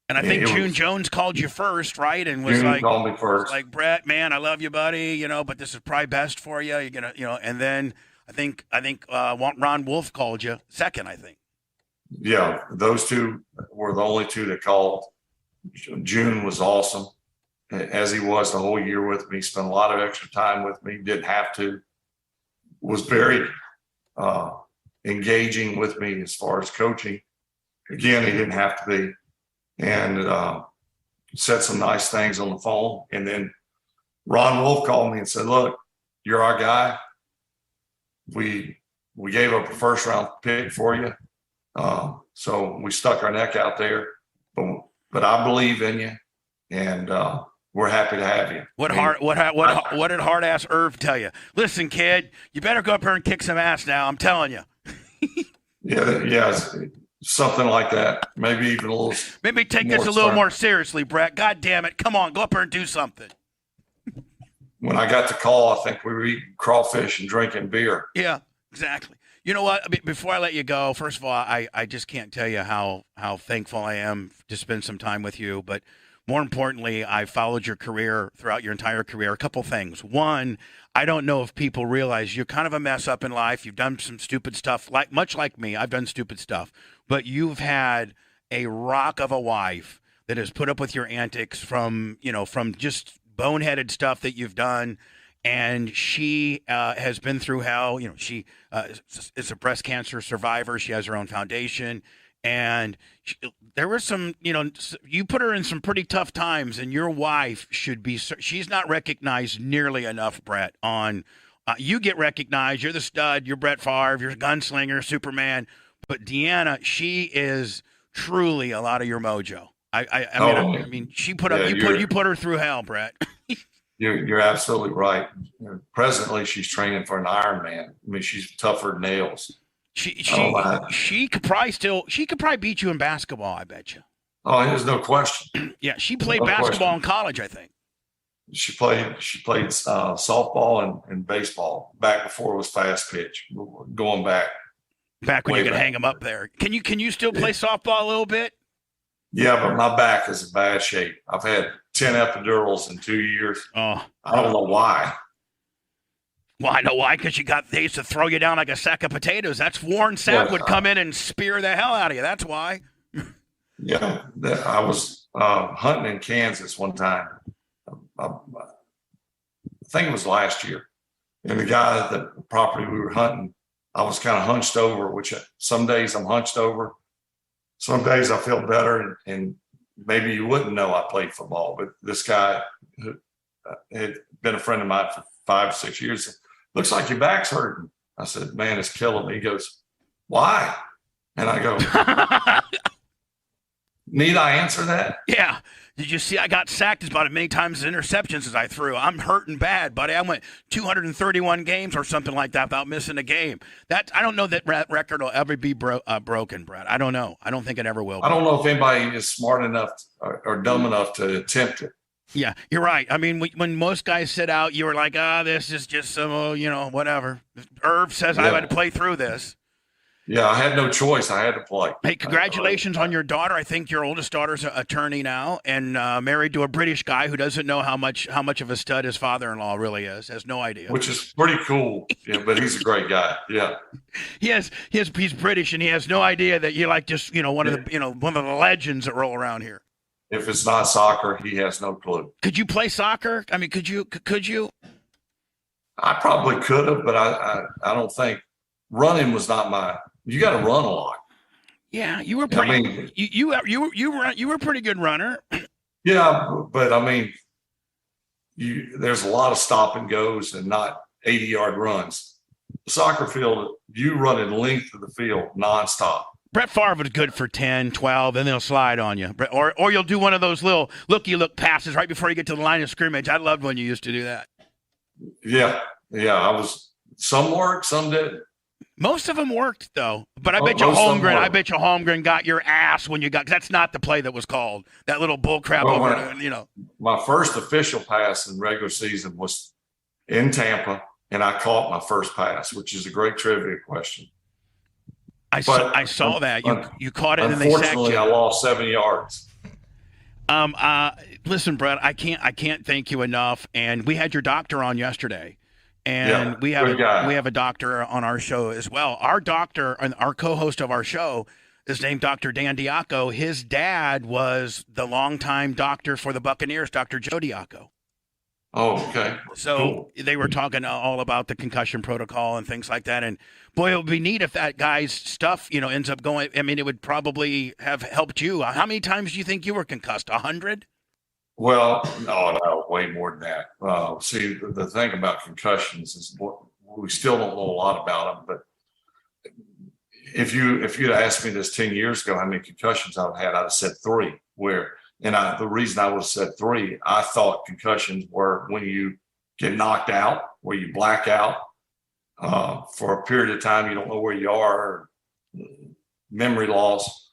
And I think June Jones called you first, right? And was June called me first. Like, Brett, man, I love you, buddy. But this is probably best for you. You're gonna, And then I think Ron Wolf called you second. I think. Yeah, those two were the only two that called. June was awesome, as he was the whole year with me. Spent a lot of extra time with me. Didn't have to. Was very engaging with me as far as coaching. Again, he didn't have to be. And said some nice things on the phone. And then Ron Wolf called me and said, look, you're our guy. We gave up a first round pick for you. So we stuck our neck out there. But I believe in you, and we're happy to have you. What did hard ass Irv tell you? Listen, kid, you better go up here and kick some ass now. I'm telling you. Yeah. Something like that. Maybe even a little. Maybe take this a little more seriously, Brett. God damn it. Come on, go up here and do something. When I got the call, I think we were eating crawfish and drinking beer. Yeah, exactly. You know what? Before I let you go, first of all, I just can't tell you how thankful I am to spend some time with you. But more importantly, I followed your career throughout your entire career. A couple things. One, I don't know if people realize you're kind of a mess up in life. You've done some stupid stuff, much like me. I've done stupid stuff. But you've had a rock of a wife that has put up with your antics from just boneheaded stuff that you've done. And she has been through hell. She is a breast cancer survivor. She has her own foundation. And there was some, you put her in some pretty tough times. And your wife she's not recognized nearly enough, Brett, you get recognized. You're the stud. You're Brett Favre. You're a gunslinger, Superman. But Deanna, she is truly a lot of your mojo. I mean, she put up. You put her through hell, Brett. You're absolutely right. Presently, she's training for an Ironman. I mean, she's tougher than nails. She could probably beat you in basketball. I bet you. Oh, there's no question. Yeah, she played basketball in college, I think. She played softball and baseball back before it was fast pitch. Going back. Back when you could hang them up there. Can you still play softball a little bit? Yeah, but my back is in bad shape. I've had 10 epidurals in 2 years. Oh, I don't know why. Well, I know why, because they used to throw you down like a sack of potatoes. That's Warren Sapp would come in and spear the hell out of you. That's why. Yeah, I was hunting in Kansas one time. I think it was last year. And the guy at the property we were hunting, I was kind of hunched over, which some days I'm hunched over. Some days I feel better, and maybe you wouldn't know I played football, but this guy who had been a friend of mine for 5 or 6 years said, looks like your back's hurting. I said, man, it's killing me. He goes, why? And I go, need I answer that? Yeah. Did you see I got sacked about as many times as interceptions as I threw? I'm hurting bad, buddy. I went 231 games or something like that without missing a game. I don't know that record will ever be broken, Brett. I don't know. I don't think it ever will. I don't know if anybody is smart enough or dumb enough to attempt it. Yeah, you're right. I mean, when most guys sit out, you were like, this is just some, whatever. Irv says I had to play through this. Yeah, I had no choice. I had to play. Hey, congratulations on your daughter. I think your oldest daughter's an attorney now and married to a British guy who doesn't know how much of a stud his father-in-law really is. Has no idea. Which is pretty cool. Yeah, but he's a great guy. Yeah. He's British and he has no idea that you're like just, one of the legends that roll around here. If it's not soccer, he has no clue. Could you play soccer? I mean, could you? I probably could have, but I don't think running was not my. You got to run a lot. Yeah, you were pretty. I mean, you were a pretty good runner. Yeah, but I mean, there's a lot of stop and goes and not 80-yard runs. The soccer field, you run in length of the field nonstop. Brett Favre was good for 10, 12, and they'll slide on you. Or you'll do one of those little looky-look passes right before you get to the line of scrimmage. I loved when you used to do that. Yeah. Some worked, some didn't. Most of them worked, though. But I bet you Holmgren got your ass when you got – that's not the play that was called. That little bullcrap My first official pass in regular season was in Tampa, and I caught my first pass, which is a great trivia question. I saw that. You caught it and they sacked you. Unfortunately, I lost 7 yards. Listen, Brett, I can't thank you enough. And we had your doctor on yesterday, and Yeah, good guy. we have a doctor on our show as well. Our doctor and our co-host of our show is named Dr. Dan Diaco. His dad was the longtime doctor for the Buccaneers, Dr. Joe Diaco. Oh, okay. So Cool. they were talking all about the concussion protocol and things like that. And boy, it would be neat if that guy's stuff, ends up going. I mean, it would probably have helped you. How many times do you think you were concussed? 100? Well, no, way more than that. See, the thing about concussions is we still don't know a lot about them. But if you'd asked me this 10 years ago, how many concussions I've had, I'd have said 3. The reason I would have said 3, I thought concussions were when you get knocked out, where you black out for a period of time, you don't know where you are, memory loss,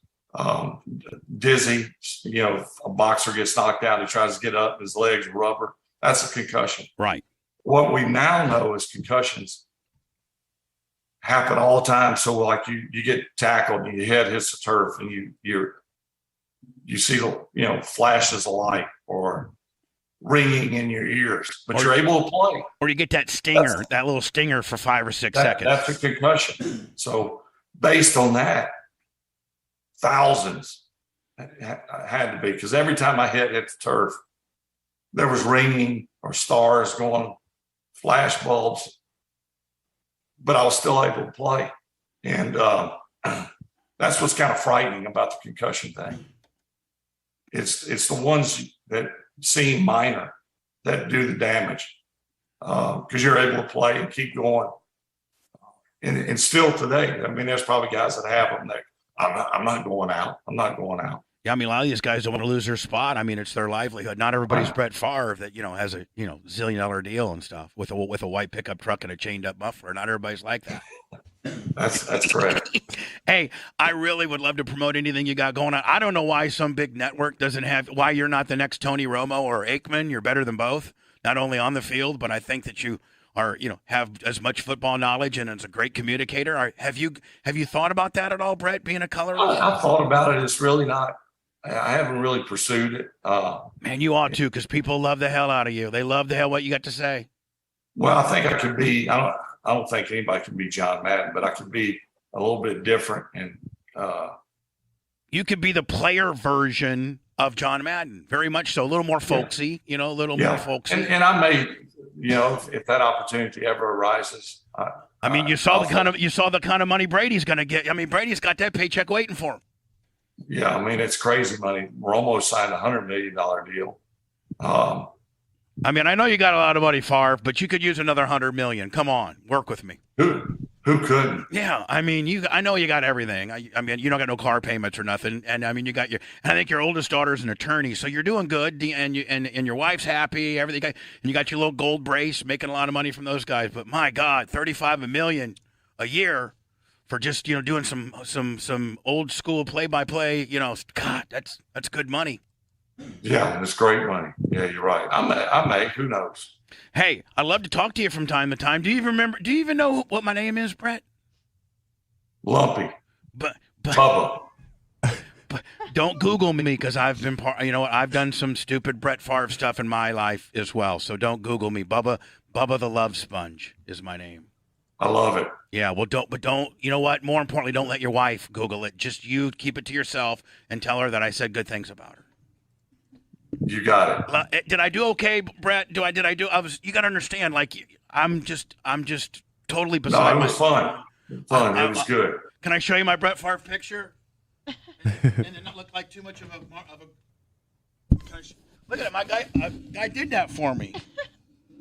dizzy. A boxer gets knocked out, he tries to get up, his legs are rubber. That's a concussion. Right. What we now know is concussions happen all the time. So like you get tackled and your head hits the turf and you see flashes of light or ringing in your ears, but you're able to play. Or you get that stinger, that little stinger for 5 or 6 seconds. That's a concussion. So based on that, thousands had to be, because every time my head hit the turf, there was ringing or stars going, flash bulbs, but I was still able to play. And that's what's kind of frightening about the concussion thing. It's the ones that seem minor that do the damage, because you're able to play and keep going. And still today, I mean, there's probably guys that have them that I'm not going out. I'm not going out. Yeah, I mean, a lot of these guys don't want to lose their spot. I mean, it's their livelihood. Not everybody's Brett Favre that has a $1 zillion deal and stuff with a white pickup truck and a chained up muffler. Not everybody's like that. That's correct. Hey, I really would love to promote anything you got going on. I don't know why some big network doesn't have. Why you're not the next Tony Romo or Aikman. You're better than both. Not only on the field, but I think that you are have as much football knowledge and as a great communicator. Have you thought about that at all, Brett? Being a color? I thought about it. It's really not. I haven't really pursued it. Man, you ought to, because people love the hell out of you. They love the hell what you got to say. Well, I think I could be. I don't think anybody can be John Madden, but I could be a little bit different. And you could be the player version of John Madden, very much so. A little more folksy, a little more folksy. And I may, if that opportunity ever arises. I mean, you saw the kind of money Brady's going to get. I mean, Brady's got that paycheck waiting for him. Yeah, I mean, it's crazy money. We're almost signed a $100 million deal. I mean, I know you got a lot of money, Favre, but you could use another $100 million. Come on, work with me. Who couldn't? Yeah, I mean, I know you got everything. I mean, you don't got no car payments or nothing, and I mean, I think your oldest daughter's an attorney, so you're doing good, and your wife's happy, everything, and you got your little gold brace, making a lot of money from those guys. But my God, $35 million a year for just doing some old school play-by-play. God, that's good money. Yeah, it's great money. Yeah, you're right. I may. Who knows? Hey, I love to talk to you from time to time. Do you even know what my name is, Brett? Lumpy. But Bubba. But don't Google me, because I've been I've done some stupid Brett Favre stuff in my life as well. So don't Google me. Bubba the Love Sponge is my name. I love it. Yeah, well, don't. You know what? More importantly, don't let your wife Google it. Just you keep it to yourself and tell her that I said good things about her. You got it. Did I do okay, Brett? Did I do? You got to understand. Like, I'm just totally beside. No, it was fun. It was good. Can I show you my Brett Favre picture? and not look like too much of a. Look at it, my guy did that for me.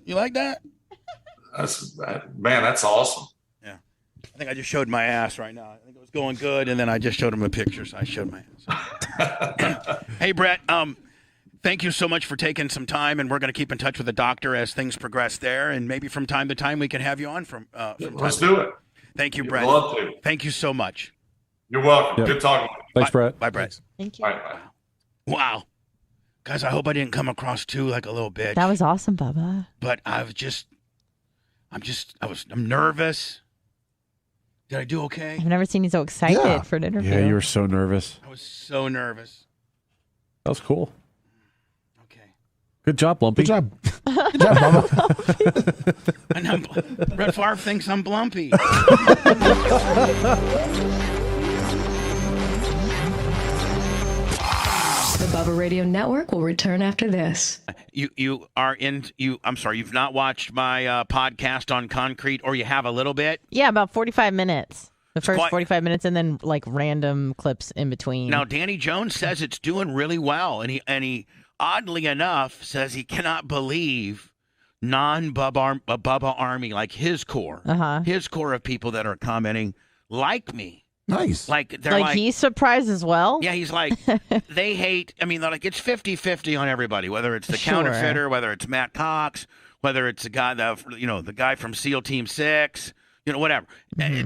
You like that? That's awesome. Yeah, I think I just showed my ass right now. I think it was going good, and then I just showed him a picture, so I showed my ass. Hey, Brett. Thank you so much for taking some time, and we're going to keep in touch with the doctor as things progress there, and maybe from time to time we can have you on from Let's do it. Thank you, Brett. I'd love to. Thank you so much. You're welcome. Yep. Good talking to you. Thanks, Brett. Bye, Brett. Thank you. Bye. Wow. Guys, I hope I didn't come across too like a little bitch. That was awesome, Bubba. But I'm nervous. Did I do okay? I've never seen you so excited Yeah. for an interview. Yeah, you were so nervous. I was so nervous. That was cool. Good job, Lumpy. Good job. Good job, Bubba. And Brett Favre thinks I'm Blumpy. The Bubba Radio Network will return after this. You've not watched my podcast on concrete, or you have a little bit? Yeah, about 45 minutes. The first quite- 45 minutes, and then like random clips in between. Now, Danny Jones says it's doing really well, and he oddly enough says he cannot believe non-Bubba Army, like his core of people that are commenting like me. Nice. Like they're like he's surprised as well. Yeah, he's like, they hate, I mean, they're like, it's 50-50 on everybody, whether it's the Sure. counterfeiter, whether it's Matt Cox, whether it's the guy from SEAL Team 6, whatever.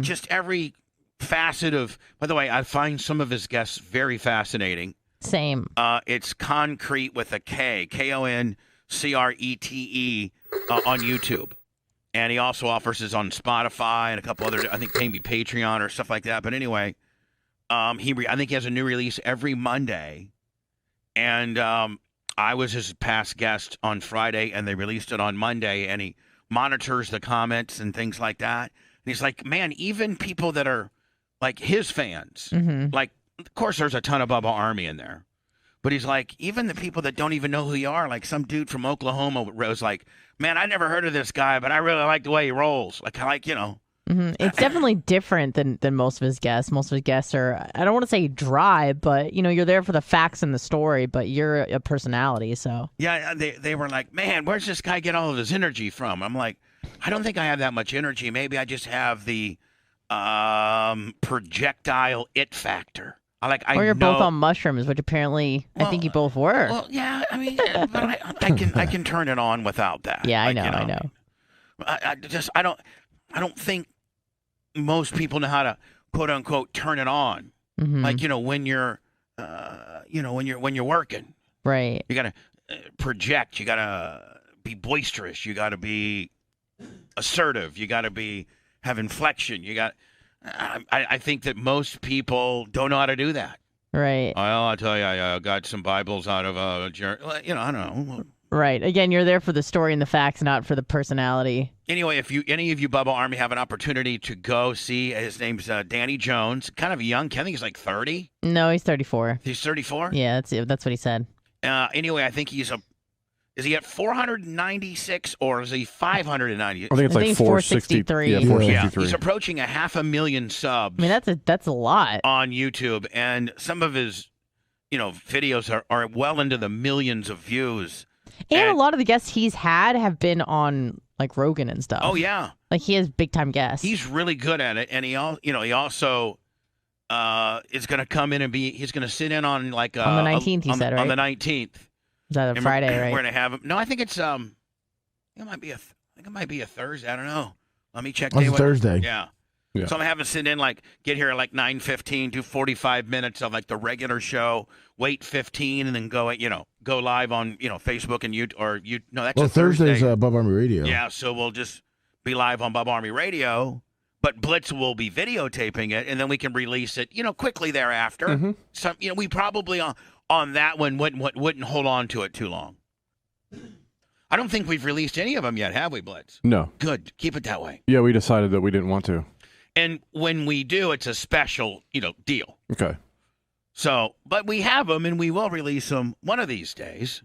Just every facet of, by the way, I find some of his guests very fascinating. Same. It's Concrete with a K, Koncrete on YouTube. And he also offers his on Spotify and a couple other, I think maybe Patreon or stuff like that. But anyway, I think he has a new release every Monday. And I was his past guest on Friday, and they released it on Monday. And he monitors the comments and things like that. And he's like, man, even people that are like his fans, like, of course, there's a ton of Bubba Army in there. But he's like, even the people that don't even know who you are, like some dude from Oklahoma was like, man, I never heard of this guy, but I really like the way he rolls. Like, It's definitely different than most of his guests. Most of his guests are, I don't want to say dry, but, you're there for the facts and the story, but you're a personality, so. Yeah, they were like, man, where's this guy get all of his energy from? I'm like, I don't think I have that much energy. Maybe I just have the projectile it factor. Or you're both on mushrooms, which apparently I think you both were. Well, yeah, I mean, but I can turn it on without that. Yeah, I know. I don't think most people know how to quote unquote turn it on. Like when you're when you're working, right? You gotta project. You gotta be boisterous. You gotta be assertive. You gotta have inflection. You got. I think that most people don't know how to do that. Right. Well, I'll tell you, I got some Bibles out of I don't know. Right. Again, you're there for the story and the facts, not for the personality. Anyway, if any of you Bubba Army have an opportunity to go see, his name's Danny Jones, kind of young. I think he's like 30. No, he's 34. He's 34? Yeah, that's what he said. Anyway, I think is he at 496 or is he 590? I think it's like 463. Yeah, 463. He's approaching 500,000 subs. I mean, that's a lot on YouTube, and some of his, videos are well into the millions of views. And a lot of the guests he's had have been on like Rogan and stuff. Oh yeah, like he has big time guests. He's really good at it, and he also is going to come in and he's going to sit in on like on the 19th. He said, right? On the 19th. Is that a Friday, right? We're gonna have him. No, I think it's it might be a Thursday. I don't know. Let me check. It's Thursday. Yeah. So I'm having to sit in get here at 9:15, do 45 minutes of the regular show, wait 15, and then go live on Facebook and YouTube No, that's Thursday's Bubba Army Radio. Yeah, so we'll just be live on Bubba Army Radio, but Blitz will be videotaping it, and then we can release it quickly thereafter. So we probably on that one wouldn't hold on to it too long. I don't think we've released any of them yet, have we, Blitz? No. Good. Keep it that way. Yeah, we decided that we didn't want to. And when we do, it's a special, deal. Okay. So, but we have them, and we will release them one of these days.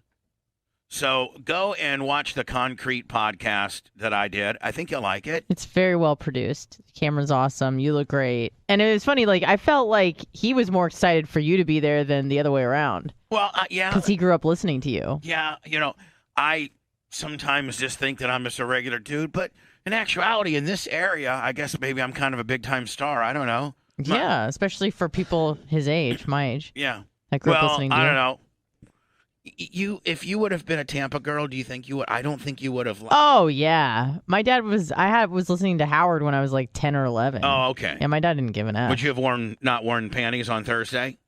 So go and watch the Concrete podcast that I did. I think you'll like it. It's very well produced. Cameron's awesome. You look great. And it was funny, I felt like he was more excited for you to be there than the other way around. Well, yeah. Because he grew up listening to you. Yeah, I sometimes just think that I'm just a regular dude, but in actuality, in this area, I guess maybe I'm kind of a big-time star. I don't know. Yeah, especially for people his age, my age. Yeah. I grew up listening to you. I don't know. If you would have been a Tampa girl, do you think you would? I don't think you would have. Oh yeah, my dad was. was listening to Howard when I was 10 or 11. Oh okay. Yeah, my dad didn't give an F. Would you have not worn panties on Thursday?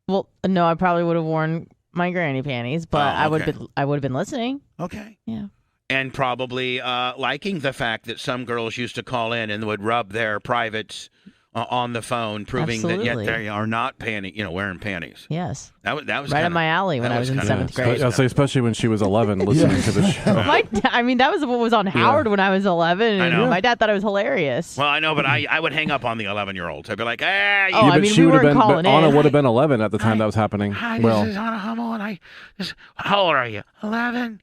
Well, no, I probably would have worn my granny panties, but I would have been listening. Okay. Yeah. And probably liking the fact that some girls used to call in and would rub their privates on the phone, proving that Absolutely. yet they are not wearing panties. Yes. That was Right kinda, up my alley when that I was in kinda- 7th grade. I'll say, especially when she was 11, listening to the show. I mean, that was what was on Howard when I was 11. I And know. my dad thought it was hilarious. Well, I know, but I would hang up on the 11-year-olds. I'd be like, hey, Oh, I but mean, she we would have weren't been. calling Anna in. would have been 11 at the time that was happening. hi, Well, this is Anna Hummel, and how old are you? 11?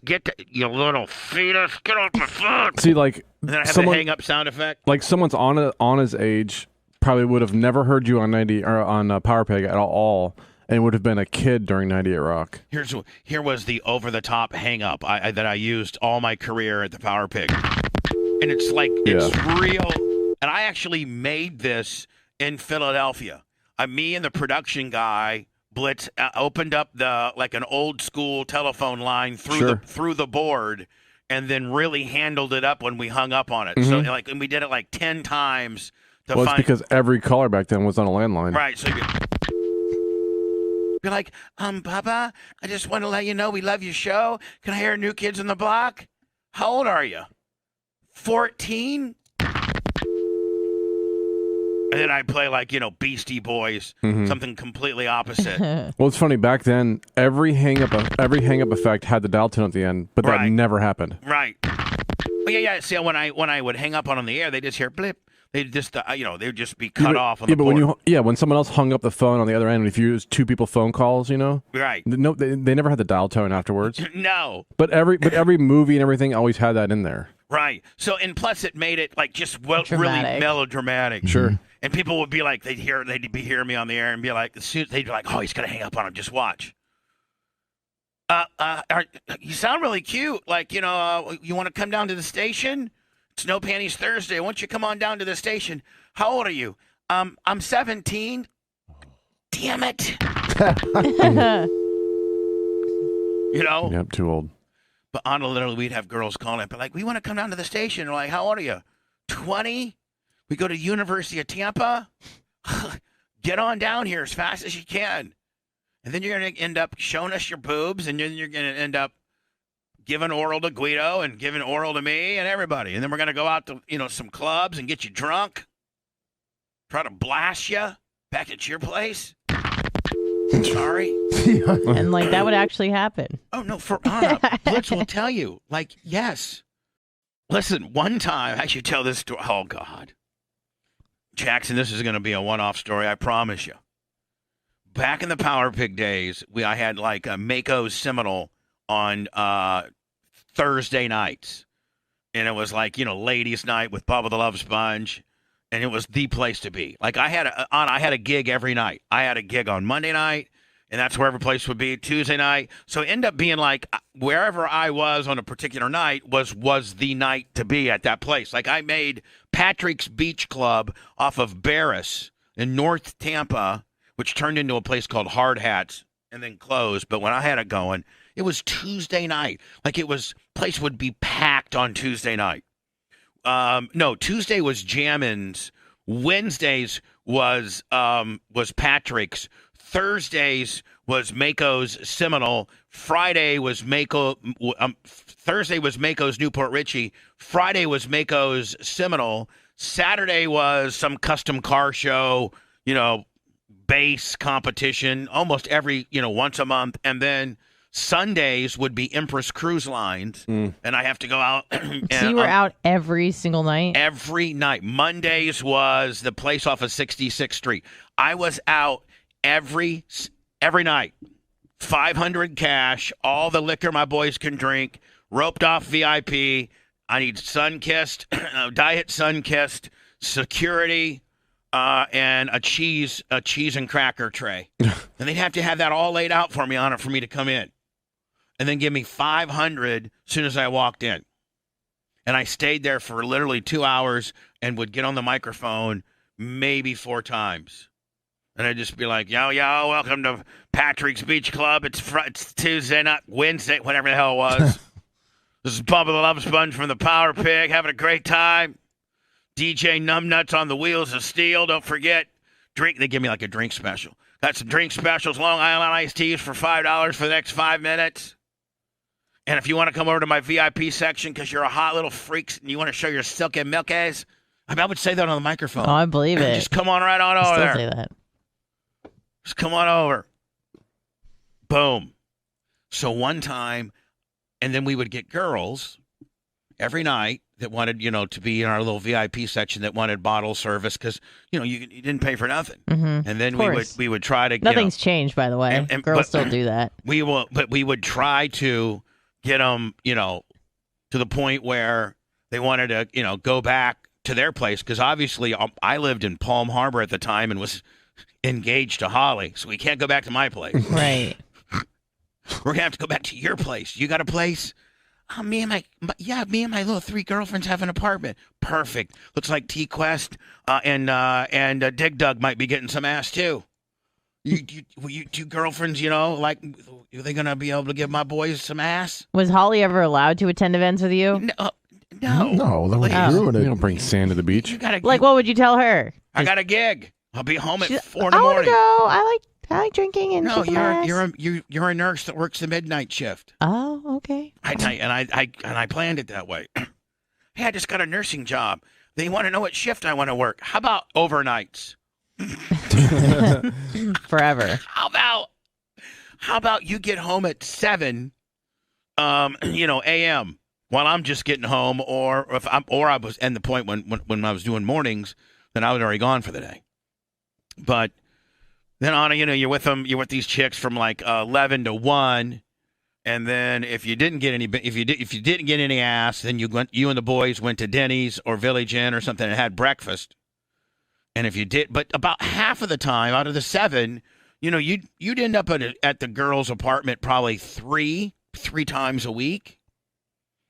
Get to, you little fetus, get off my phone. see, like And then I have someone, the hang up sound effect. like someone's Anna's age probably would have never heard you on 90 or on Power Pig at all, and would have been a kid during 98 Rock. Here was the over-the-top hang-up that I used all my career at the Power Pig. And it's like, it's real. And I actually made this in Philadelphia. Me and the production guy, Blitz, opened up an old-school telephone line through the board, and then really handled it up when we hung up on it. So, and we did it 10 times. Well, it's because every caller back then was on a landline. Right, so you're like, Bubba, I just want to let you know we love your show. Can I hear New Kids on the Block? How old are you? 14? And then I'd play Beastie Boys, something completely opposite. Well, it's funny back then. Every hang up effect had the dial tone at the end, but that never happened. Right. Well, yeah. See, when I would hang up on the air, they just hear blip. They just they would just be cut off on the board. When someone else hung up the phone on the other end, if you used two people phone calls, right? No, they never had the dial tone afterwards. No. But every movie and everything always had that in there. Right. So and plus it made it really Dramatic. melodramatic. Sure. And people would be like, they'd be hearing me on the air and be like, they'd be like, oh, he's gonna hang up on him. Just watch. You sound really cute. You want to come down to the station? It's No Panties Thursday. Why don't you come on down to the station? How old are you? I'm 17. Damn it. Yep, too old. But Anna, literally, we'd have girls calling up, we want to come down to the station. We're like, how old are you? 20? We go to University of Tampa? Get on down here as fast as you can. And then you're going to end up showing us your boobs, and then you're going to end up giving oral to Guido and giving oral to me and everybody. And then we're going to go out to, some clubs and get you drunk. Try to blast you back at your place. Sorry. And that would actually happen. Oh, no, for Anna, Blitz will tell you. Yes. Listen, one time, I should tell this story. Oh, God. Jackson, this is going to be a one-off story, I promise you. Back in the Power Pig days, I had a Mako's Seminole on Thursday nights. And it was ladies' night with Bubba the Love Sponge. And it was the place to be. I had a gig every night. I had a gig on Monday night, and that's where every place would be. Tuesday night. So it ended up being wherever I was on a particular night was the night to be at that place. I made Patrick's Beach Club off of Barris in North Tampa, which turned into a place called Hard Hats and then closed. But when I had it going, it was Tuesday night. Place would be packed on Tuesday night. No, Tuesday was Jammin's. Wednesdays was Patrick's. Thursdays was Mako's Seminole. Friday was Thursday was Mako's Newport Richie. Friday was Mako's Seminole. Saturday was some custom car show, base competition, almost every, once a month. And then Sundays would be Empress Cruise Lines, and I have to go out. So you were out every single night? Every night. Mondays was the place off of 66th Street. I was out every night. 500 cash, all the liquor my boys can drink, roped off VIP. I need sun-kissed, diet sun-kissed, security, and a cheese and cracker tray. And they'd have to have that all laid out for me for me to come in. And then give me 500 as soon as I walked in. And I stayed there for literally 2 hours and would get on the microphone maybe 4 times. And I'd just be like, yo, welcome to Patrick's Beach Club. It's Tuesday, not Wednesday, whatever the hell it was. This is Bubba the Love Sponge from the Power Pig, having a great time. DJ Numbnuts on the Wheels of Steel. Don't forget, they give me a drink special. Got some drink specials, Long Island iced teas for $5 for the next 5 minutes. And if you want to come over to my VIP section because you're a hot little freak and you want to show your silky milkies, I would say that on the microphone. Oh, I believe it. Just come on right on I over still there. say that. Just come on over. Boom. So one time, and then we would get girls every night that wanted, to be in our little VIP section that wanted bottle service because, you didn't pay for nothing. Mm-hmm. And then Of we course. would try to, Nothing's changed, by the way. Girls still do that. But we would try to get them, to the point where they wanted to, go back to their place because obviously I lived in Palm Harbor at the time and was engaged to Holly, so we can't go back to my place. Right. We're gonna have to go back to your place. You got a place? Me and my little 3 girlfriends have an apartment. Perfect. Looks like T-Quest and Dig Dug might be getting some ass too. You 2 girlfriends, are they gonna be able to give my boys some ass? Was Holly ever allowed to attend events with you? No, that would Please. ruin You it. don't bring sand to the beach. You gotta, Like, what would you tell her? I got a gig. I'll be home at She's- 4 in the I want morning. to go. I like drinking and No, kicking ass. you're a nurse that works the midnight shift. Oh, okay. I planned it that way. Hey, I just got a nursing job. They want to know what shift I want to work. How about overnights? Forever. How about you get home at 7 a.m. while I'm just getting home, or I was at the point when I was doing mornings, then I was already gone for the day. But then Anna, you're with them, you're with these chicks from like 11 to 1, and then if you didn't get any ass, then you and the boys went to Denny's or Village Inn or something and had breakfast. And if you did, but about half of the time out of the 7, you'd end up at the girl's apartment probably three times a week.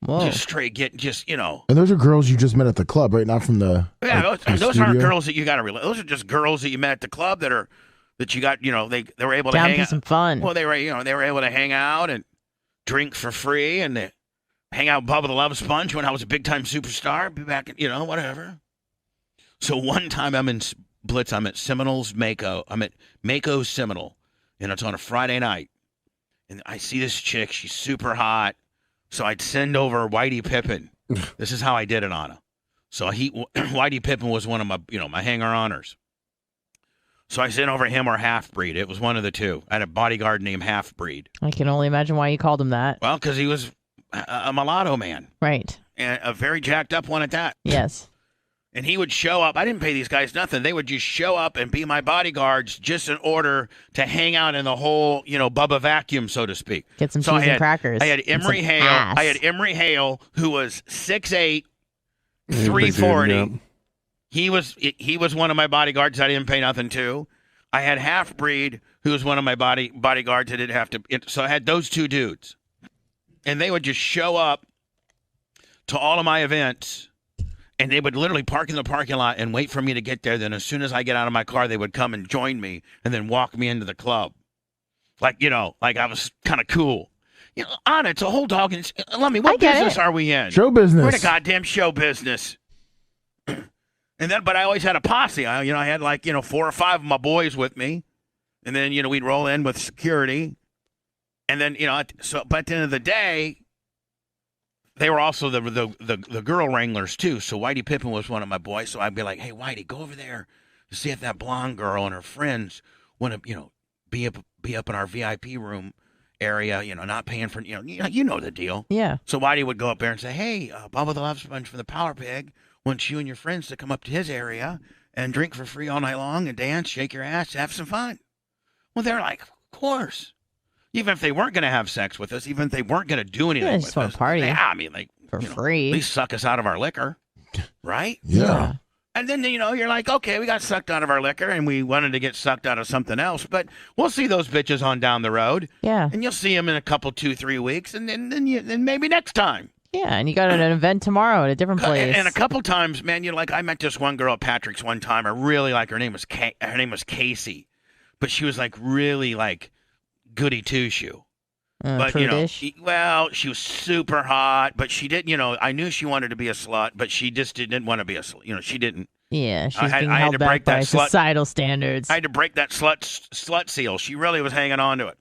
Whoa. Just straight And those are girls you just met at the club, right? Not from the from the those aren't studio? girls that you got to relate. Those are just girls that you met at the club that you got. They were able to Down hang for out. some fun. Well, they were able to hang out and drink for free and they hang out with Bubba the Love Sponge when I was a big time superstar. Be back, whatever. So one time I'm in Blitz. I'm at Seminoles Mako. I'm at Mako Seminole, and it's on a Friday night. And I see this chick. She's super hot. So I'd send over Whitey Pippin. This is how I did it on her. So Whitey Pippin was one of my, my hanger-oners. So I sent over him or Half-Breed. It was one of the two. I had a bodyguard named Half-Breed. I can only imagine why you called him that. Well, because he was a mulatto man. Right. And a very jacked up one at that. Yes. And he would show up. I didn't pay these guys nothing. They would just show up and be my bodyguards just in order to hang out in the whole, Bubba vacuum, so to speak. Get some cheese and crackers. I had and Emery some Hale. ass. I had Emery Hale, who was 6'8", Pretty 340. good, He was one of my bodyguards I didn't pay nothing to. I had Half-Breed, who was one of my bodyguards I didn't have to. So I had those 2 dudes. And they would just show up to all of my events. And they would literally park in the parking lot and wait for me to get there. Then as soon as I get out of my car, they would come and join me and then walk me into the club. Like I was kind of cool. Anna, it's a whole dog. Let me, what business are we in? Show business. We're in a goddamn show business. But I always had a posse. I had 4 or 5 of my boys with me. And then, we'd roll in with security. And then, but at the end of the day, they were also the girl wranglers too. So Whitey Pippin was one of my boys. So I'd be like, "Hey, Whitey, go over there to see if that blonde girl and her friends want to, be up in our VIP room area. Not paying for, you know the deal." Yeah. So Whitey would go up there and say, "Hey, Bubba the Love Sponge from the Power Pig wants you and your friends to come up to his area and drink for free all night long and dance, shake your ass, have some fun." Well, they're like, "Of course." Even if they weren't going to have sex with us, even if they weren't going to do anything with just want us. to party. Yeah, I mean, For free. At least suck us out of our liquor, right? Yeah. And then, you're like, okay, we got sucked out of our liquor and we wanted to get sucked out of something else. But we'll see those bitches on down the road. Yeah. And you'll see them in a couple, 2-3 weeks. And then maybe next time. Yeah, and you got an event tomorrow at a different place. And a couple times, man, I met this one girl at Patrick's one time. I really like her. Her name was Casey. But she was really goody two-shoe. But, prudish. she was super hot, but she didn't, I knew she wanted to be a slut, but she just didn't want to be a slut. She didn't. Yeah, she's I had being to held back break by that slut- societal standards. I had to break that slut seal. She really was hanging on to it.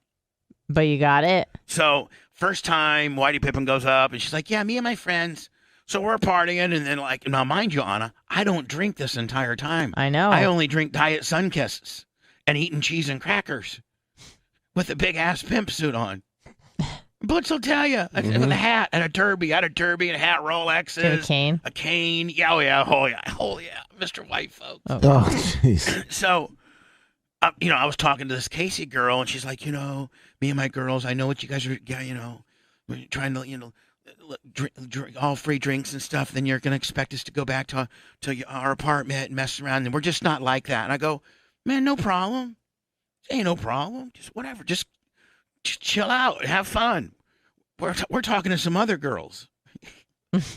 But you got it. So first time Whitey Pippin goes up and she's like, "Yeah, me and my friends." So we're partying, and then like now, mind you, Anna, I don't drink this entire time. I know. I only drink Diet Sunkisses and eating cheese and crackers with a big ass pimp suit on. Blitz will tell you, with a hat and a derby, and a hat, Rolexes, Do a cane. a cane. Yeah, oh yeah, Mr. White folks. Oh. Oh, jeez. So, I was talking to this Casey girl, and she's like, me and my girls, I know what you guys are, we're trying to, drink all free drinks and stuff. Then you're gonna expect us to go back to our apartment and mess around, and we're just not like that. And I go, man, no problem. Ain't no problem. Just whatever. Just chill out, have fun. We're talking to some other girls.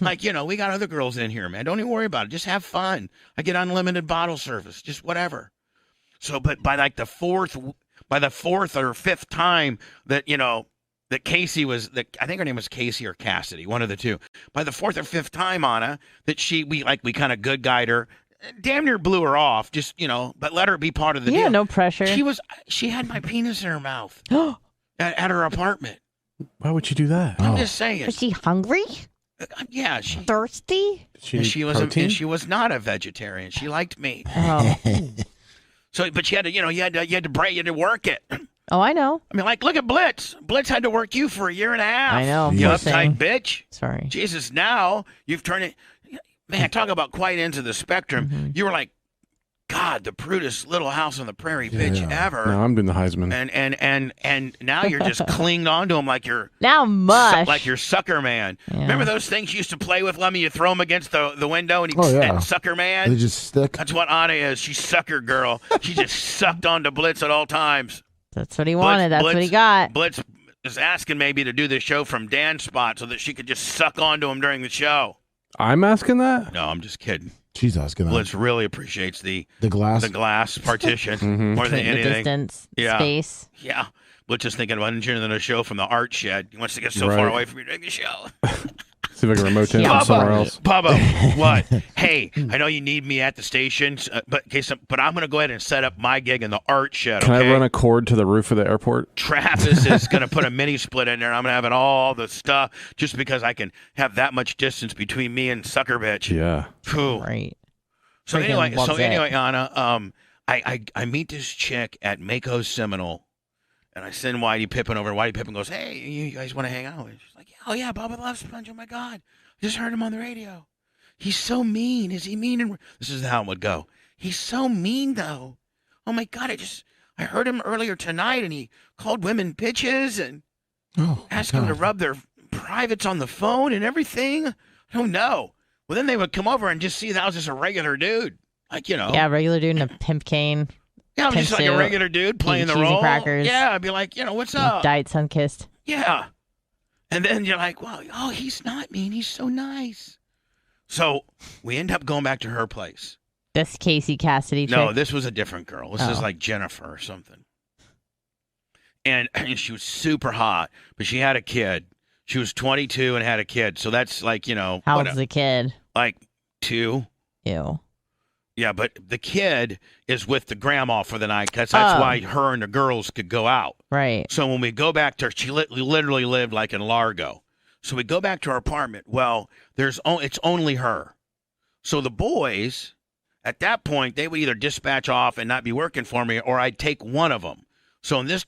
Like, we got other girls in here, man. Don't even worry about it. Just have fun. I get unlimited bottle service. Just whatever. So, but by the fourth or fifth time that, that Casey I think her name was Casey or Cassidy, one of the two. By the fourth or fifth time, Anna, that we kind of good guide her, damn near blew her off, just, but let her be part of the deal. Yeah, no pressure. She had my penis in her mouth. At her apartment. Why would you do that? I'm just saying. Was she hungry? Yeah, Thirsty? She was not a vegetarian. She liked me. Oh. So, but you had to work it. Oh, I know. I mean, like, look at Blitz. Blitz had to work you for a year and a half. I know. You Poor uptight thing. bitch. Sorry. Jesus, now you've turned it. Man, talk about quite ends of the spectrum. Mm-hmm. You were like, God, the prudest little house on the prairie bitch ever. No, I'm doing the Heisman. And now you're just clinging on to him like you're Now mush. like your sucker man. Yeah. Remember those things you used to play with, Lemmy? You throw him against the window and and sucker man. They just stick. That's what Anna is. She's sucker girl. She just sucked onto Blitz at all times. That's what he wanted. That's what he got. Blitz is asking maybe to do the show from Dan's spot so that she could just suck onto him during the show. I'm asking that? No, I'm just kidding. She's asking that. Blitz really appreciates the glass partition more than The anything. distance, Yeah. space. Yeah. Blitz is thinking about engineering a show from the art shed. He wants to get so Right. far away from you during the show. See if I can remote in Yeah. from somewhere else. Bubba, what? Hey, I know you need me at the station, but I'm going to go ahead and set up my gig in the art shed. Can Okay? I run a cord to the roof of the airport? Travis is going to put a mini split in there. And I'm going to have it all the stuff just because I can have that much distance between me and sucker bitch. Yeah. Phew. Right. So Freaking loves it. anyway, Anna, I meet this chick at Mako's Seminole, and I send Whitey Pippin over. Whitey Pippin goes, "Hey, you guys want to hang out?" And she's like, "Oh yeah, Bubba loves Sponge. Oh my God, I just heard him on the radio. He's so mean. Is he mean?" And this is how it would go. He's so mean though. Oh my God, I heard him earlier tonight, and he called women bitches and asked them to rub their privates on the phone and everything. I don't know. Well, then they would come over and just see that I was just a regular dude. Like, Yeah, regular dude in a pimp cane. Yeah, I'm pimp just like a suit, regular dude playing the eating cheese and role. crackers. Yeah, I'd be like, what's up? Diet Sunkissed. Yeah. And then you're like, well, he's not mean. He's so nice. So we end up going back to her place. This Casey Cassidy chick. No, this was a different girl. This is Oh. like Jennifer or something. And she was super hot, but she had a kid. She was 22 and had a kid. So that's like, How old's the kid? like 2. Ew. Yeah, but the kid is with the grandma for the night because that's why her and the girls could go out. Right. So when we go back to her, she literally lived like in Largo. So we go back to our apartment. Well, it's only her. So the boys, at that point, they would either dispatch off and not be working for me, or I'd take one of them. So in this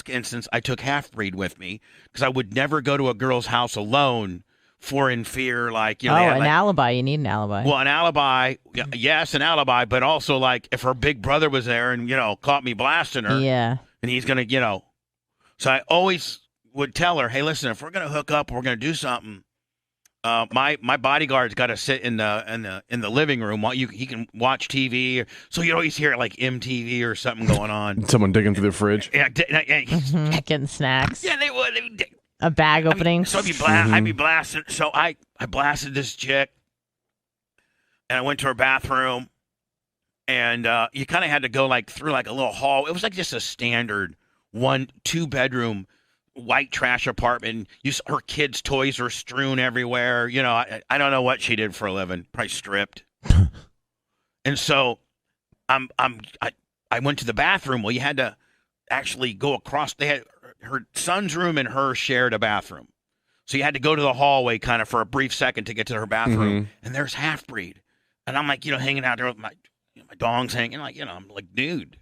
instance, I took Half-Breed with me because I would never go to a girl's house alone in fear, like, they had, an alibi. You need an alibi. Well, an alibi, yes, an alibi, but also like if her big brother was there and caught me blasting her, Yeah. and he's gonna, So I always would tell her, hey, listen, if we're gonna hook up, we're gonna do something. My bodyguard's got to sit in the living room while he can watch TV. So you always hear like MTV or something going on. Someone digging through the fridge. Yeah, Getting snacks. yeah, they would. A bag opening. So I'd be blasting. So I blasted this chick, and I went to her bathroom, and you kind of had to go like through like a little hall. It was like just a standard 1-2 bedroom white trash apartment. Her kids' toys were strewn everywhere. I don't know what she did for a living. Probably stripped. And so I went to the bathroom. Well, you had to actually go across. They had her son's room and her shared a bathroom. So you had to go to the hallway kind of for a brief second to get to her bathroom. And there's Half-Breed. And I'm like, hanging out there with my dong's hanging. Like, I'm like, dude,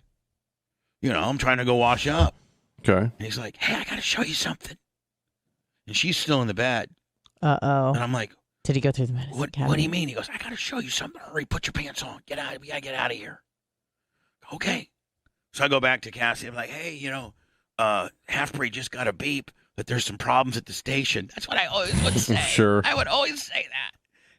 I'm trying to go wash up. Okay. And he's like, hey, I got to show you something. And she's still in the bed. Uh-oh. And I'm like, Did he go through the medicine what do cabinet? you mean? He goes, I got to show you something. Hurry, put your pants on. We got to get out of here. Okay. So I go back to Cassie. I'm like, hey, Half-Breed just got a beep that there's some problems at the station. That's what I always would say. Sure. I would always say that.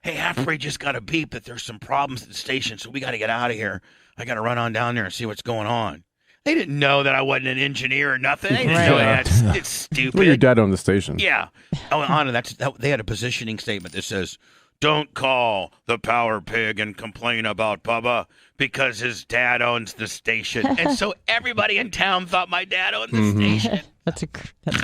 Hey, Half-Breed just got a beep that there's some problems at the station, so we got to get out of here. I got to run on down there and see what's going on. They didn't know that I wasn't an engineer or nothing. They didn't know that. It's stupid. Well, your dad owned the station. Yeah. Oh, Anna, they had a positioning statement that says, don't call the Power Pig and complain about Bubba because his dad owns the station. And so everybody in town thought my dad owned the station. That's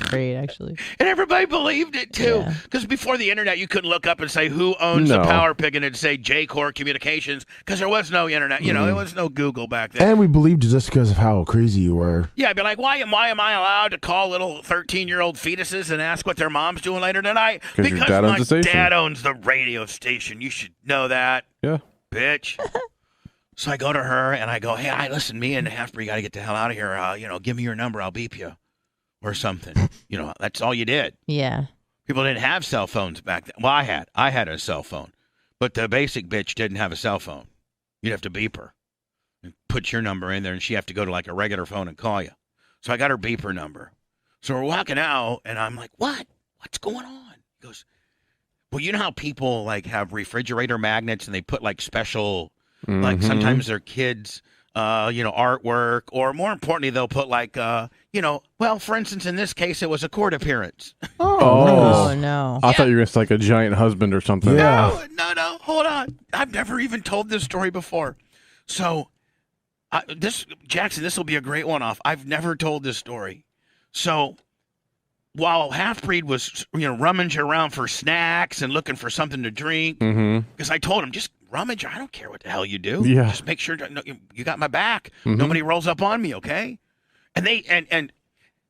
great, actually. And everybody believed it, too. Because before the internet, you couldn't look up and say, who owns the Power Pig? And it'd say J-Core Communications because there was no internet. There was no Google back then. And we believed it just because of how crazy you were. Yeah, I'd be like, why am I allowed to call little 13-year-old fetuses and ask what their mom's doing later tonight? Because your dad owns the station. Dad owns the radio station. You should know that. Yeah. Bitch. So I go to her and I go, hey, listen, me and Half-Breed got to get the hell out of here. Give me your number. I'll beep you. Or something. That's all you did. Yeah. People didn't have cell phones back then. Well, I had a cell phone. But the basic bitch didn't have a cell phone. You'd have to beep her and put your number in there, and she'd have to go to like a regular phone and call you. So I got her beeper number. So we're walking out, and I'm like, what? What's going on? He goes, well, you know how people like have refrigerator magnets and they put like special, like sometimes their kids' artwork, or more importantly, they'll put like, well, for instance, in this case, it was a court appearance. Oh, no. I thought you were just like a giant husband or something. Yeah. No, hold on. I've never even told this story before. So, Jackson, this will be a great one-off. I've never told this story. So, while Half-Breed was, rummaging around for snacks and looking for something to drink, because I told him, just rummage. I don't care what the hell you do. Yeah. Just make sure you got my back. Nobody rolls up on me, okay? And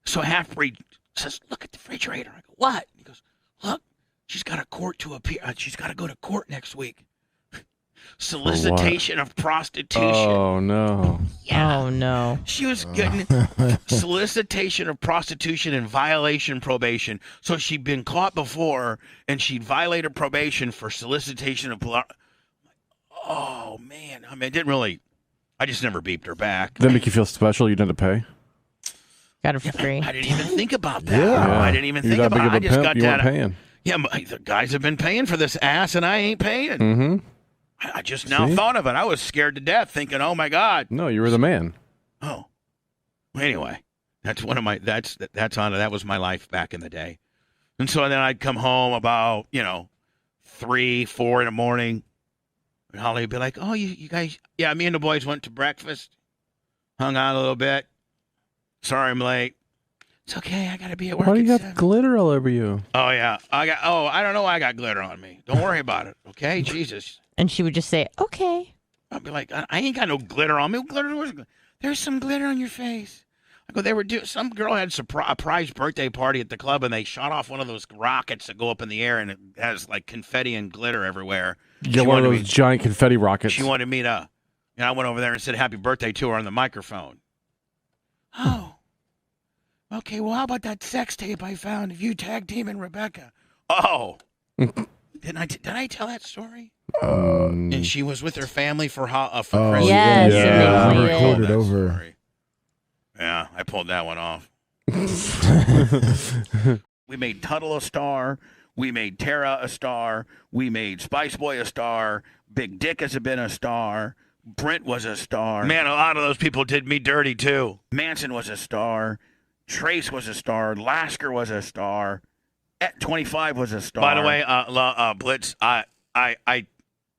so Half-Breed says, look at the refrigerator. I go, what? He goes, look, she's got a court to appear. She's got to go to court next week. Solicitation of prostitution. Oh, no. Yeah. Oh, no. She was getting solicitation of prostitution and violation probation. So she'd been caught before, and she'd violated probation for solicitation of... Oh, man. I mean, it didn't really... I just never beeped her back. Did that make you feel special? You didn't have to pay? Got it for free. I didn't even think about that. Yeah. I didn't even think You're that about it. I big of a just pimp, got you that. weren't paying. Yeah, but the guys have been paying for this ass, and I ain't paying. Mm-hmm. I just now See? thought of it. I was scared to death, thinking, "Oh my God." No, you were the man. Oh, well, anyway, that's one of my. That's on. That was my life back in the day, and so then I'd come home about 3, 4 in the morning, and Holly would be like, "Oh, you guys, yeah, me and the boys went to breakfast, hung out a little bit. Sorry, I'm late. It's okay. I gotta be at work." Why do you at got 7. glitter all over you? Oh yeah, I don't know why I got glitter on me. Don't worry about it, okay? Jesus. And she would just say, okay. I'd be like, I ain't got no glitter on me. There's some glitter on your face. I go, some girl had a prize birthday party at the club, and they shot off one of those rockets that go up in the air, and it has like confetti and glitter everywhere. You got one of those giant confetti rockets. She wanted me to, I went over there and said happy birthday to her on the microphone. Oh, okay. Well, how about that sex tape I found of you tag teaming Rebecca? Oh, did I tell that story? And she was with her family for Christmas. Yes, yeah. and they Recorded played it. over. Yeah, I pulled that one off. We made Tuttle a star. We made Tara a star. We made Spice Boy a star. Big Dick has been a star. Brent was a star. Man, a lot of those people did me dirty, too. Manson was a star. Trace was a star. Lasker was a star. 25 was a star. By the way, Blitz, I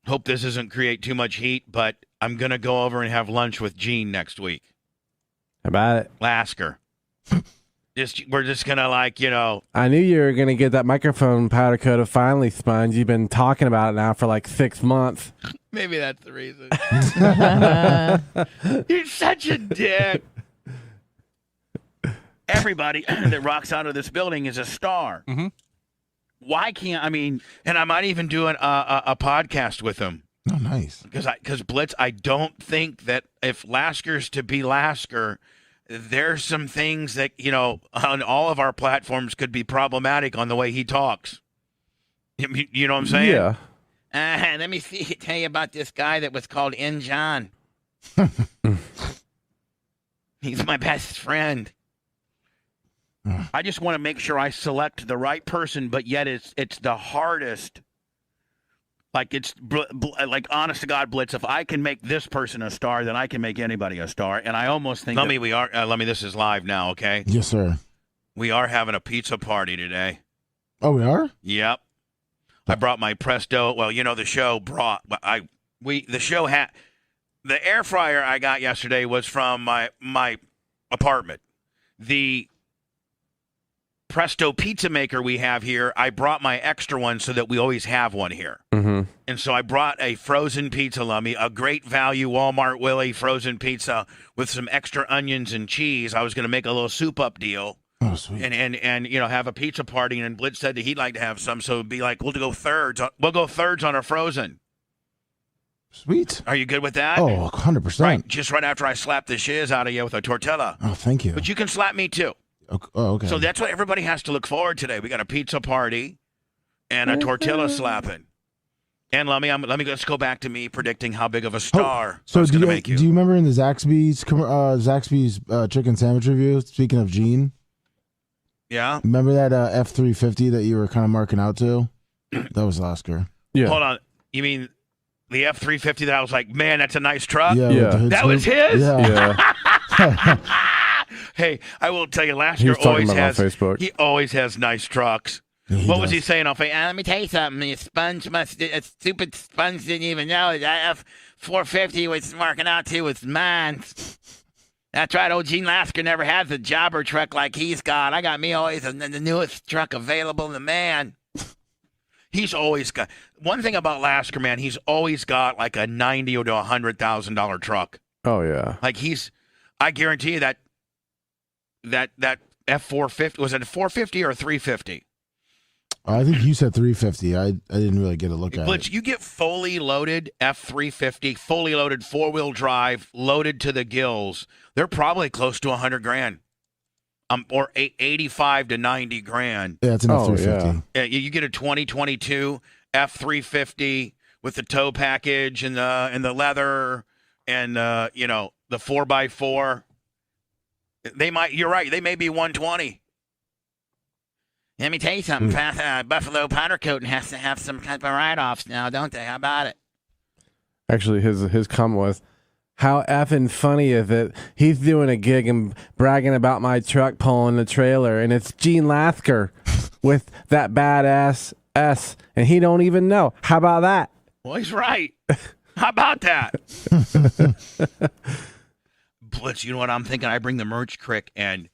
hope this doesn't create too much heat, but I'm going to go over and have lunch with Gene next week. How about it? Lasker. We're just going to I knew you were going to get that microphone powder coat of finally sponge. You've been talking about it now for like 6 months. maybe that's the reason. You're such a dick. Everybody that rocks out of this building is a star. Mhm. Why can't I mean? And I might even do a podcast with him. Oh, nice. Because Blitz, I don't think that if Lasker's to be Lasker, there's some things that on all of our platforms could be problematic on the way he talks. You know what I'm saying? Yeah. Let me tell you about this guy that was called N. John. He's my best friend. I just want to make sure I select the right person, but yet it's the hardest. Like like honest to God, Blitz. If I can make this person a star, then I can make anybody a star. And I almost think. This is live now, okay? Yes, sir. We are having a pizza party today. Oh, we are? Yep. I brought my Presto. Well, the show brought. The show had the air fryer I got yesterday was from my apartment. The Presto pizza maker we have here, I brought my extra one so that we always have one here. Mm-hmm. And so I brought a frozen pizza, Lummy, a great value Walmart Willie frozen pizza with some extra onions and cheese. I was going to make a little soup up deal. Oh, sweet. And have a pizza party. And Blitz said that he'd like to have some, so it'd be like we'll go thirds. We'll go thirds on a frozen. Sweet. Are you good with that? Oh, 100%. Right, just right after I slap the shiz out of you with a tortilla. Oh, thank you. But you can slap me too. Oh, okay. So that's what everybody has to look forward to today. We got a pizza party and a tortilla slapping. And let's go back to me predicting how big of a star So that's do going to you, make you. do you remember in the Zaxby's chicken sandwich review, speaking of Gene, Yeah? remember that F-350 that you were kind of marking out to? That was Oscar. Yeah. Hold on. You mean the F-350 that I was like, man, that's a nice truck? Yeah. Yeah. with the hood That was scoop. his? Yeah. Hey, I will tell you, He Lasker was talking always about has it on Facebook. he always has nice trucks. Yeah, What was does. he saying on Facebook? Let me tell you something. A stupid sponge didn't even know that F-450 was marking out to was mine. That's right. Old Gene Lasker never has a jobber truck like he's got. I got me always the newest truck available. The man. He's always got one thing about Lasker, man. He's always got like a $90,000 to $100,000 truck. Oh yeah. Like I guarantee you that F-450 was it a 450 or a 350? I think you said 350. I didn't really get a look at Blitz, it. you get fully loaded F-350, fully loaded 4-wheel drive, loaded to the gills. They're probably close to $100,000, or 85 to 90 grand. Yeah, it's an Oh, F-350. yeah. You get a 2022 F-350 with the tow package and the leather and the 4x4. You're right. They may be 120. Let me tell you something. Buffalo powder coating has to have some kind of write-offs now, don't they? How about it? Actually, his comment was, "How effing funny is it? He's doing a gig and bragging about my truck pulling the trailer, and it's Gene Lasker with that badass S, and he don't even know. How about that?" Well, he's right. How about that? Blitz, you know what I'm thinking? I bring the merch crick and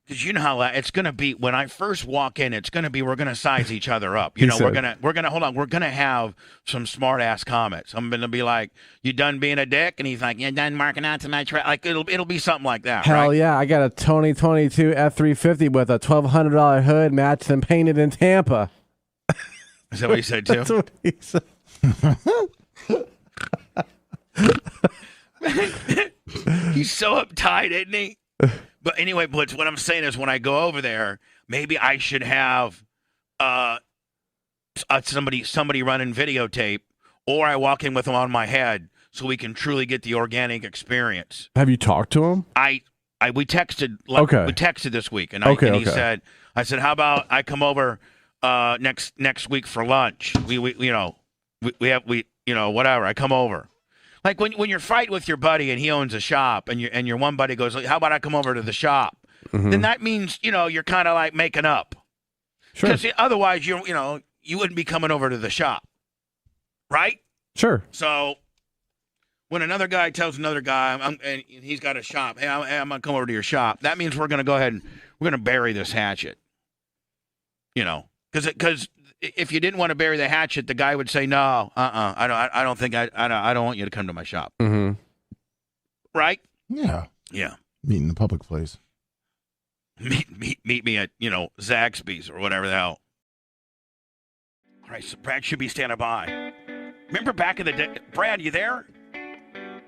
because you know how it's going to be when I first walk in. It's going to be we're going to size each other up. We're gonna hold on. We're gonna have some smart ass comments. I'm going to be like, "You done being a dick?" And he's like, "You done marking out to my truck?" Like it'll be something like that. Hell right? yeah! I got a 2022 F-350 with a $1,200 hood, matched and painted in Tampa. Is that what he said too? That's what he said. He's so uptight, isn't he? But anyway, Blitz, what I'm saying is when I go over there, maybe I should have somebody running videotape, or I walk in with them on my head so we can truly get the organic experience. Have you talked to him? We texted. Okay. We texted this week, and he said, "I said, how about I come over next week for lunch? We whatever. I come over." Like when you're fighting with your buddy and he owns a shop and your one buddy goes, "How about I come over to the shop?" Mm-hmm. Then that means, you're kind of like making up. Sure. Because otherwise you wouldn't be coming over to the shop. Right? Sure. So when another guy tells another guy and he's got a shop, "Hey, I'm going to come over to your shop." That means we're going to go ahead and we're going to bury this hatchet. Because if you didn't want to bury the hatchet, the guy would say, "No, I don't think I don't want you to come to my shop." Mm-hmm. Right? Yeah. Yeah. Meet in the public place. Meet me at Zaxby's or whatever the hell. All right, so Brad should be standing by. Remember back in the day, Brad, you there?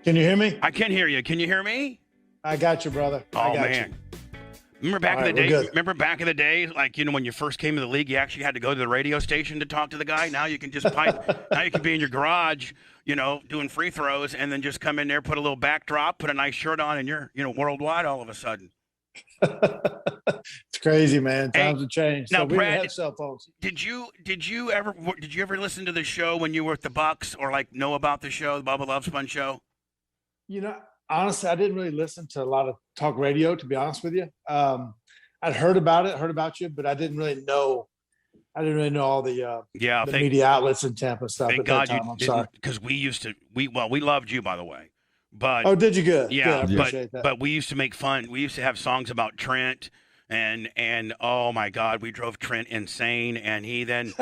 Can you hear me? I can hear you. Can you hear me? I got you, brother. I Oh got man. you. Remember back All in the right, day? we're good. Remember back in the day, like when you first came to the league, you actually had to go to the radio station to talk to the guy. Now you can just now you can be in your garage, doing free throws, and then just come in there, put a little backdrop, put a nice shirt on, and you're worldwide all of a sudden. It's crazy, man. Times have changed. Now, So we Brad, didn't have cell phones. Did you ever listen to the show when you were at the Bucks, or like know about the show, the Bubba Love Spun show? Honestly, I didn't really listen to a lot of talk radio, to be honest with you. I'd heard about you, but I didn't really know all the media outlets in Tampa stuff. Thank at God that time. you I'm sorry. didn't, because we loved you, by the way. But Oh, did you? Good. yeah, Good. I appreciate that. but we used to make fun. We used to have songs about Trent, and oh my God, we drove Trent insane. And he then,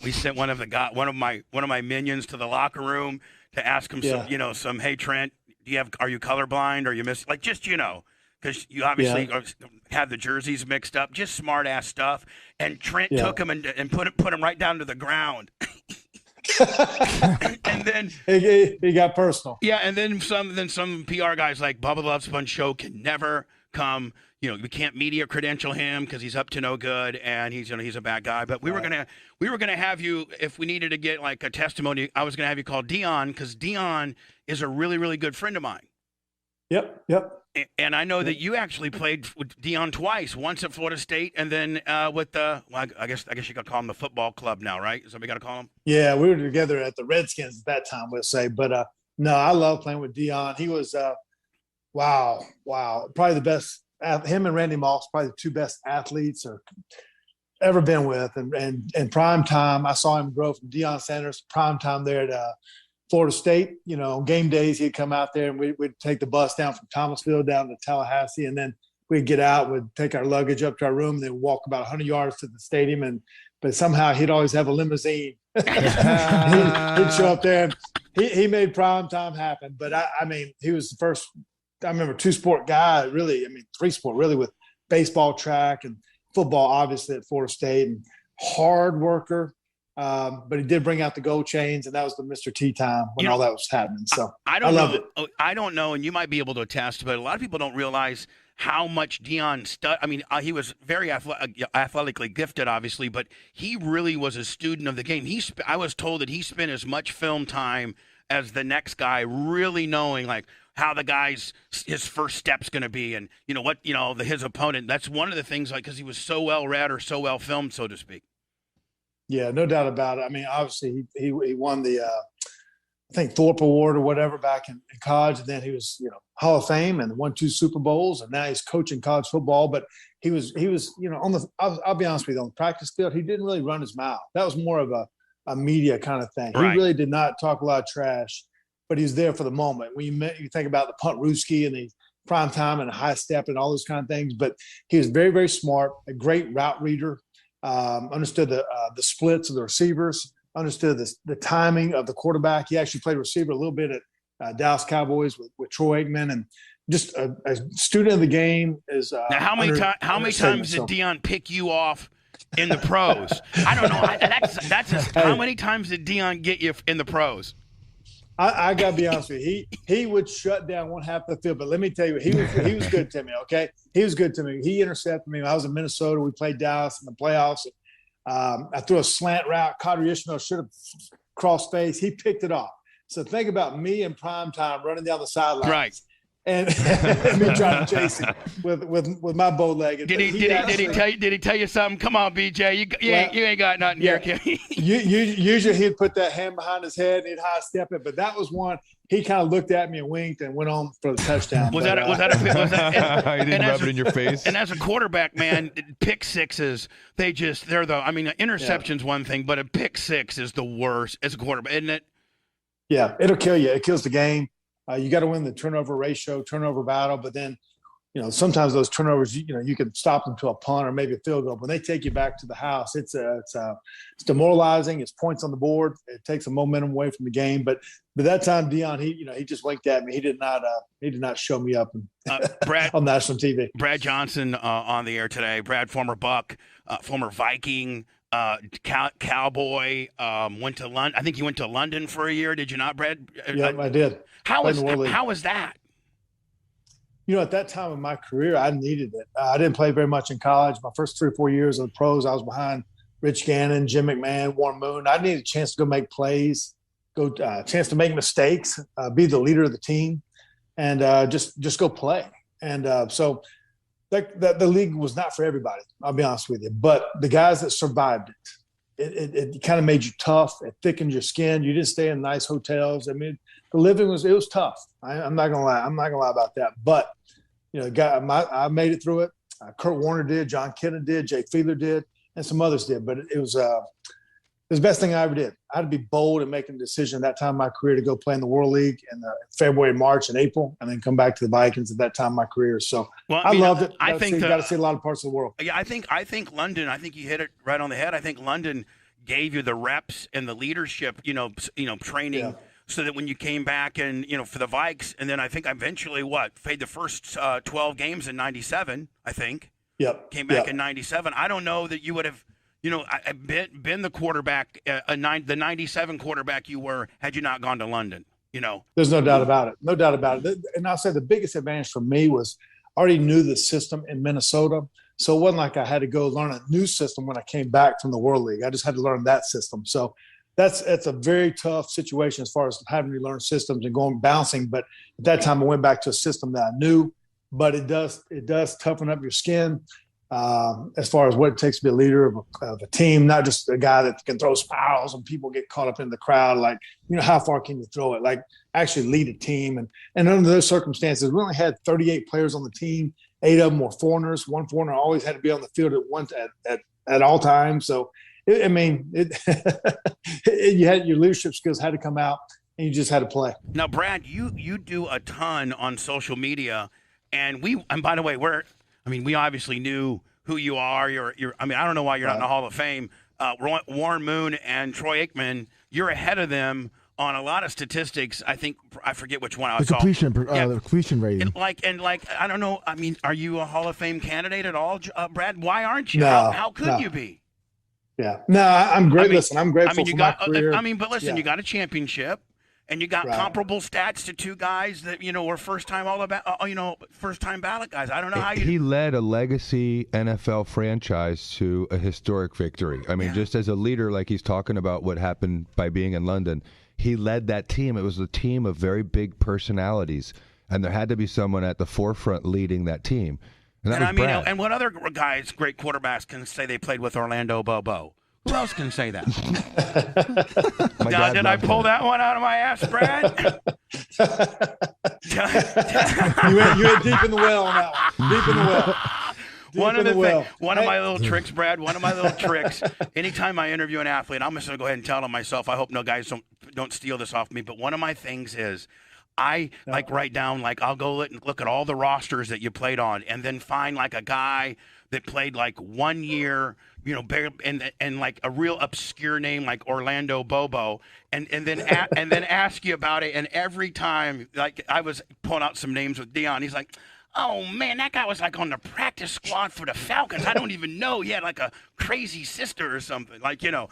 we sent one of my minions to the locker room to ask him some, hey Trent, are you colorblind? Or you miss because you obviously have the jerseys mixed up, just smart ass stuff. And Trent took him and put him right down to the ground. And then he got personal. Yeah, and then some PR guys like Bubba Love Spun show can never come. We can't media credential him because he's up to no good and he's a bad guy. But we were gonna have you, if we needed to get like a testimony. I was gonna have you call Dion, because Dion is a really, really good friend of mine. Yep. And I know that you actually played with Dion twice, once at Florida State, and then with I guess you got to call him the football club now, right? Is that what we got to call him? Yeah, we were together at the Redskins at that time, we'll say. But no, I love playing with Dion. He was wow, probably the best. Him and Randy Moss, probably the two best athletes or ever been with. And prime time, I saw him grow from Deion Sanders to prime time there at Florida State. On game days, he'd come out there and we'd take the bus down from Thomasville down to Tallahassee, and then we'd get out, we'd take our luggage up to our room, then walk about 100 yards to the stadium. But somehow he'd always have a limousine. he'd show up there, and he made prime time happen. But I mean, he was the first. I remember two-sport guy, really. I mean, three-sport, really, with baseball, track, and football, obviously, at Florida State. And hard worker, but he did bring out the gold chains, and that was the Mr. T time when all that was happening. So I loved it. I don't know, and you might be able to attest, but a lot of people don't realize how much Dion he was very athletically gifted, obviously, but he really was a student of the game. I was told that he spent as much film time as the next guy, really knowing like how the guy's his first step's going to be, and his opponent. That's one of the things, like, because he was so well read or so well filmed, so to speak. Yeah, no doubt about it. I mean, obviously he won the I think Thorpe Award or whatever back in college, and then he was Hall of Fame and won 2 Super Bowls, and now he's coaching college football. But he was on the I'll be honest with you, on the practice field, he didn't really run his mouth. That was more of a media kind of thing. Right. He really did not talk a lot of trash, but he was there for the moment. When you think about the punt Ruski and the prime time and high step and all those kind of things, but he was very, very smart, a great route reader, understood the splits of the receivers, understood the timing of the quarterback. He actually played receiver a little bit at Dallas Cowboys with Troy Aikman, and just a student of the game. Now, how many times did Dion pick you off in the pros? I don't know. How many times did Dion get you in the pros? I got to be honest with you. He would shut down one half of the field, but let me tell you, he was good to me. Okay, he was good to me. He intercepted me. I was in Minnesota. We played Dallas in the playoffs. I threw a slant route. Kadri Ishmael should have crossed face. He picked it off. So think about me in prime time running down the sidelines, right? And me trying to chase him with my bow leg. Did he tell you something? Come on, BJ, you ain't got nothing here. Usually he'd put that hand behind his head and he'd high step it, but that was one. He kind of looked at me and winked and went on for the touchdown. He didn't rub it in your face. And as a quarterback, man, pick sixes, interception's one thing, but a pick six is the worst as a quarterback, isn't it? Yeah, it'll kill you. It kills the game. You got to win the turnover ratio, turnover battle, but then, sometimes those turnovers, you can stop them to a punt or maybe a field goal. When they take you back to the house, it's demoralizing. It's points on the board. It takes the momentum away from the game. But that time, Dion, he just winked at me. He did not show me up Brad, on national TV. Brad Johnson on the air today. Brad, former Buck, former Viking. Cowboy, went to London. I think you went to London for a year. Did you not, Brad? Yeah, I did. How Played in the World League. was that? At that time in my career, I needed it. I didn't play very much in college. My first 3 or 4 years of the pros, I was behind Rich Gannon, Jim McMahon, Warren Moon. I needed a chance to go make plays, chance to make mistakes, be the leader of the team, and just go play. And so the league was not for everybody. I'll be honest with you. But the guys that survived it kind of made you tough. It thickened your skin. You didn't stay in nice hotels. I mean, the living was tough. I'm not gonna lie. I'm not gonna lie about that. But I made it through it. Kurt Warner did. John Kidden did. Jay Fiedler did, and some others did. But it was the best thing I ever did. I had to be bold in making a decision at that time in my career to go play in the World League in February, March, and April, and then come back to the Vikings at that time in my career. So I loved it. I think you got to see a lot of parts of the world. Yeah, I think London. I think you hit it right on the head. I think London gave you the reps and the leadership. Training. Yeah. So that when you came back and, for the Vikes, and then I think eventually played the first 12 games in 97, I think. Yep. Came back in 97. I don't know that you would have, been the quarterback, the 97 quarterback you were had you not gone to London, There's no doubt about it. No doubt about it. And I'll say the biggest advantage for me was I already knew the system in Minnesota. So it wasn't like I had to go learn a new system when I came back from the World League. I just had to learn that system. So that's a very tough situation as far as having to learn systems and going bouncing. But at that time, I went back to a system that I knew. But it does toughen up your skin as far as what it takes to be a leader of a team, not just a guy that can throw spirals and people get caught up in the crowd. Like, how far can you throw it? Like, actually lead a team. And under those circumstances, we only had 38 players on the team. 8 of them were foreigners. One foreigner always had to be on the field at all times. So, you had your leadership skills had to come out, and you just had to play. Now, Brad, you do a ton on social media, and by the way, we obviously knew who you are. I don't know why you're not in the Hall of Fame. Warren Moon and Troy Aikman, you're ahead of them on a lot of statistics. I think I forget which one I saw. The completion rating. And I don't know. Are you a Hall of Fame candidate at all, Brad? Why aren't you? No, how could you be? Yeah. No, I'm great. Listen, I'm grateful for my career. But listen, you got a championship, and you got comparable stats to 2 guys that were first-time first-time ballot guys. I don't know how you. He led a legacy NFL franchise to a historic victory. Just as a leader, like he's talking about what happened by being in London, he led that team. It was a team of very big personalities, and there had to be someone at the forefront leading that team. And what other guys, great quarterbacks, can say they played with Orlando Bobo? Who else can say that? Did I pull that one out of my ass, Brad? you went deep in the well on that one. Deep in the well. One of my little tricks, Brad. One of my little tricks. Anytime I interview an athlete, I'm just going to go ahead and tell them myself. I hope no guys don't steal this off me. But one of my things is, I write down, I'll go look at all the rosters that you played on, and then find a guy that played 1 year, and a real obscure name like Orlando Bobo, and then ask you about it. And every time, I was pulling out some names with Dion, he's like, "Oh man, that guy was on the practice squad for the Falcons. I don't even know. He had a crazy sister or something. Tell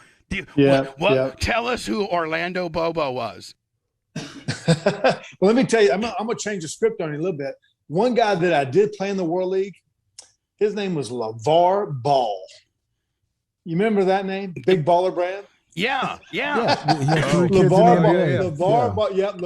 us who Orlando Bobo was." Well, let me tell you, I'm going to change the script on you a little bit. One guy that I did play in the World League, his name was LeVar Ball. You remember that name? Big Baller Brand? Yeah.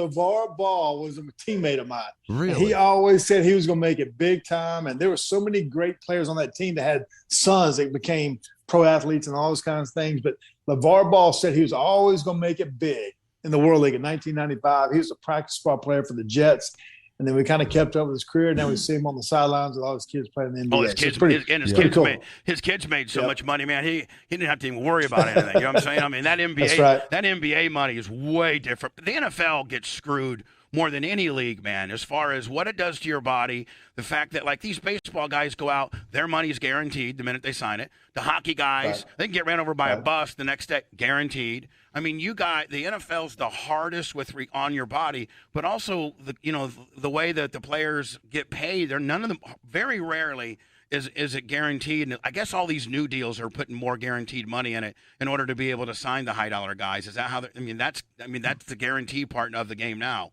LeVar Ball was a teammate of mine. Really? And he always said he was going to make it big time. And there were so many great players on that team that had sons that became pro athletes and all those kinds of things. But LeVar Ball said he was always going to make it big in the World League in 1995. He was a practice squad player for the Jets. And then we kind of kept up with his career. Now we see him on the sidelines with all his kids playing in the NBA. His kids made so much money, man. He didn't have to even worry about anything. You know what I'm saying? That NBA money is way different. The NFL gets screwed more than any league, man, as far as what it does to your body. The fact that these baseball guys go out, their money is guaranteed the minute they sign it. The hockey guys, they can get ran over by a bus the next day, guaranteed. The NFL's the hardest on your body, but also the way that the players get paid. None of them, very rarely Is it guaranteed? And I guess all these new deals are putting more guaranteed money in it in order to be able to sign the high dollar guys. Is that how? That's the guarantee part of the game now.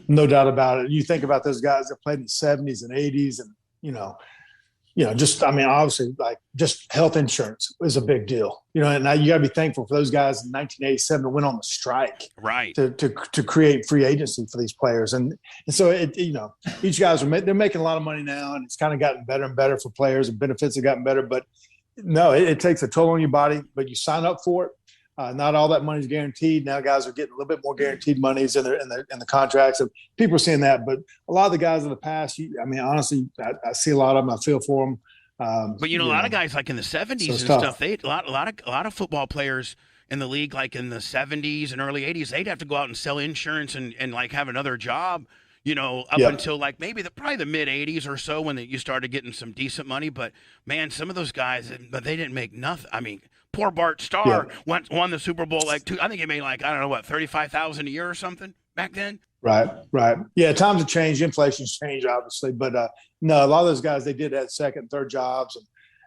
No doubt about it. You think about those guys that played in the 70s and 80s, and obviously, like, just health insurance is a big deal. And now you got to be thankful for those guys in 1987 that went on the strike, right, to create free agency for these players. And so each guys they're making a lot of money now, and it's kind of gotten better and better for players, and benefits have gotten better. But no, it takes a toll on your body, but you sign up for it. Not all that money is guaranteed. Now guys are getting a little bit more guaranteed monies in the contracts, and people are seeing that. But a lot of the guys in the past, honestly, I see a lot of them. I feel for them. But a lot of guys like in the 70s and stuff, a lot of football players in the league, like in the 70s and early 80s, they'd have to go out and sell insurance and like have another job. Until like maybe probably the mid 80s or so when you started getting some decent money. But man, some of those guys, but they didn't make nothing. I mean, poor Bart Starr won the Super Bowl I think he made $35,000 a year or something back then. Right. Yeah, times have changed. Inflation's changed, obviously. But no, a lot of those guys, they did have second, third jobs and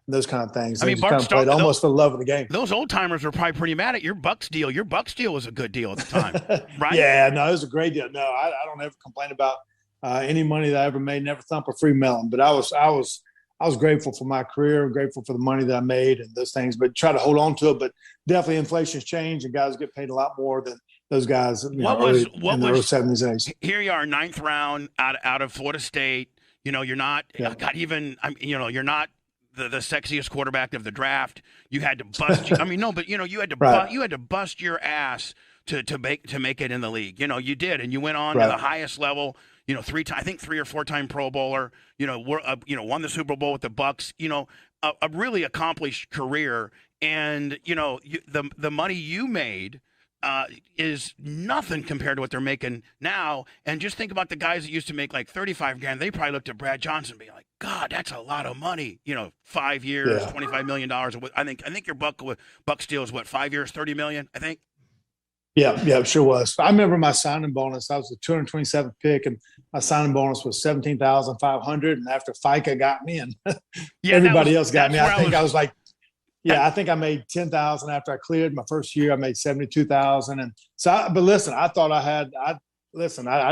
those kind of things. They Bart Starr played almost for the love of the game. Those old timers were probably pretty mad at your Bucks deal. Your Bucks deal was a good deal at the time, right? Yeah, no, it was a great deal. No, I don't ever complain about any money that I ever made. Never thump a free melon. But I was grateful for my career, grateful for the money that I made and those things. But try to hold on to it. But definitely, inflation's changed, and guys get paid a lot more than those guys. In the early 70s and 80s. Here you are, 9th round out of Florida State. You're not you're not the sexiest quarterback of the draft. You had to bust. You had to you had to bust your ass to make it in the league. You did, and you went on to the highest level. 3 or 4 time Pro Bowler. Won the Super Bowl with the Bucks. A really accomplished career, and the money you made is nothing compared to what they're making now. And just think about the guys that used to make like $35,000. They probably looked at Brad Johnson and be like, God, that's a lot of money. 5 years, $25 million. I think your Bucks deal is what, 5 years, $30 million, I think. Yeah, it sure was. I remember my signing bonus. I was the 227th pick, and my signing bonus was $17,500. And after FICA got me, and everybody else got me, I think I made $10,000 after I cleared my first year. I made $72,000, and so. But listen, I thought I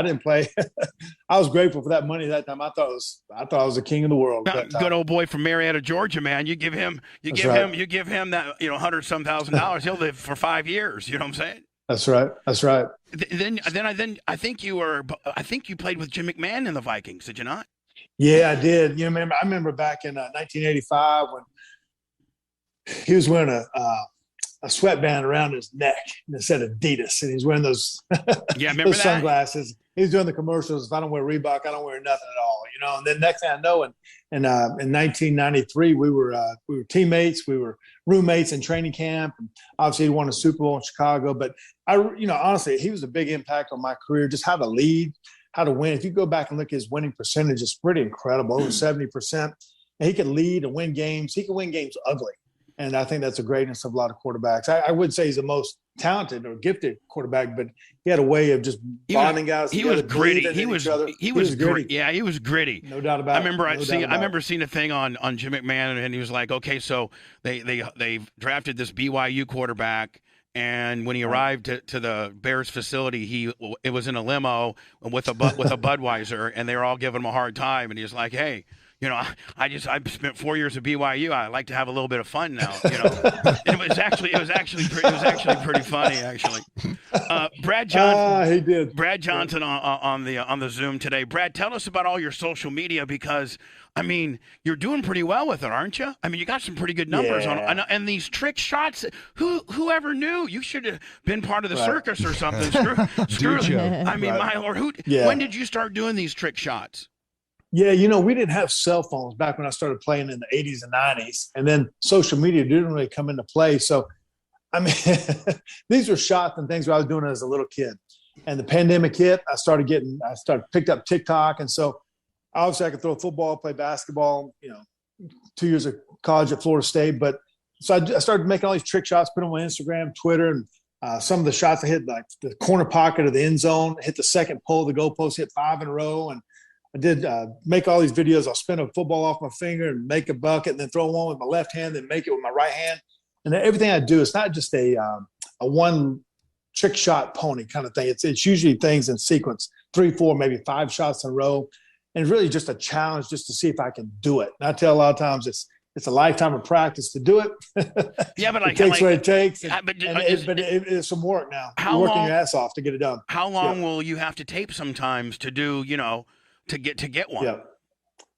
didn't play. I was grateful for that money that time. I thought I was the king of the world. Good old boy from Marietta, Georgia, man. You give him that $100-some thousand. He'll live for 5 years. You know what I'm saying? That's right. Then I think you played with Jim McMahon in the Vikings. Did you not? Yeah, I did. I remember back in 1985 when he was wearing a sweatband around his neck and it said Adidas, and he's wearing those those sunglasses. He's doing the commercials. If I don't wear Reebok, I don't wear nothing at all. And then next thing I know, in 1993, we were teammates. We were roommates in training camp. And obviously, he won a Super Bowl in Chicago. But honestly, he was a big impact on my career. Just how to lead, how to win. If you go back and look at his winning percentage, it's pretty incredible. Over 70%. And he could lead and win games. He can win games ugly. And I think that's a greatness of a lot of quarterbacks. I would say he's the most talented or gifted quarterback, but he had a way of just bonding guys. He was gritty. He was gritty. Yeah, he was gritty. No doubt about it. I remember seeing a thing on Jim McMahon, and he was like, okay, so they drafted this BYU quarterback, and when he arrived to the Bears facility, it was in a limo with a Budweiser, and they were all giving him a hard time, and he was like, hey, I spent 4 years at BYU. I like to have a little bit of fun now. It was actually pretty funny. Actually, Brad Johnson. He did. Brad Johnson on the Zoom today. Brad, tell us about all your social media, because you're doing pretty well with it, aren't you? You got some pretty good numbers and these trick shots. Whoever knew? You should have been part of the circus or something. Screw. My Lord, when did you start doing these trick shots? Yeah, we didn't have cell phones back when I started playing in the 80s and 90s. And then social media didn't really come into play. So, these were shots and things that I was doing as a little kid. And the pandemic hit, I picked up TikTok. And so, obviously, I could throw football, play basketball, 2 years of college at Florida State. But so I started making all these trick shots, put them on Instagram, Twitter, and some of the shots I hit, like the corner pocket of the end zone, hit the second pole of the goalpost, hit 5 in a row. And I did make all these videos. I'll spin a football off my finger and make a bucket, and then throw one with my left hand, then make it with my right hand. And then everything I do, it's not just a one trick shot pony kind of thing. It's usually things in sequence, 3, 4, maybe 5 shots in a row, and really just a challenge just to see if I can do it. And I tell a lot of times it's a lifetime of practice to do it. Yeah, but like, it takes what it takes. But It's some work now. How You're working long- your ass off to get it done. How long will you have to tape sometimes to do, to get one? Yeah.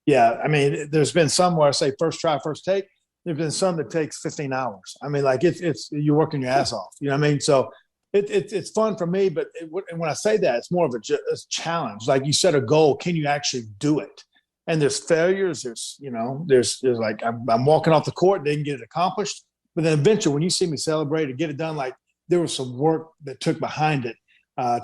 Yeah. I mean, there's been some where I say first try, first take. There's been some that takes 15 hours. I mean, like it's you're working your ass off. You know what I mean? So it's fun for me, but and when I say that, it's more of a challenge. Like you set a goal, can you actually do it? And there's failures. There's like I'm walking off the court, didn't get it accomplished. But then eventually, when you see me celebrate and get it done, like there was some work that took behind it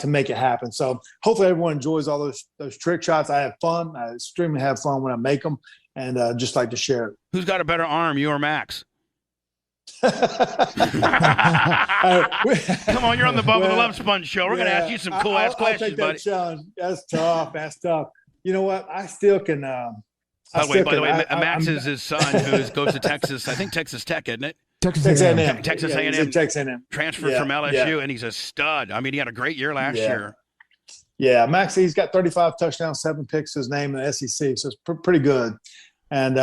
to make it happen. So hopefully everyone enjoys all those trick shots. I have fun. I extremely have fun when I make them, and just like to share it. Who's got a better arm, you or Max? Come on, you're on the Bubba the Love Sponge show. We're going to ask you some cool ass questions, I'll take buddy. that challenge. That's tough. That's tough. You know what? I still can. By the way, Max is his son who goes to Texas. I think Texas Tech, isn't it? Texas A&M. A&M. Texas Yeah, A&M. he's at Texas A&M. Transferred from LSU, and he's a stud. I mean, he had a great year last year. Yeah, Max, he's got 35 touchdowns, 7 picks to his name in the SEC, so it's pretty good. And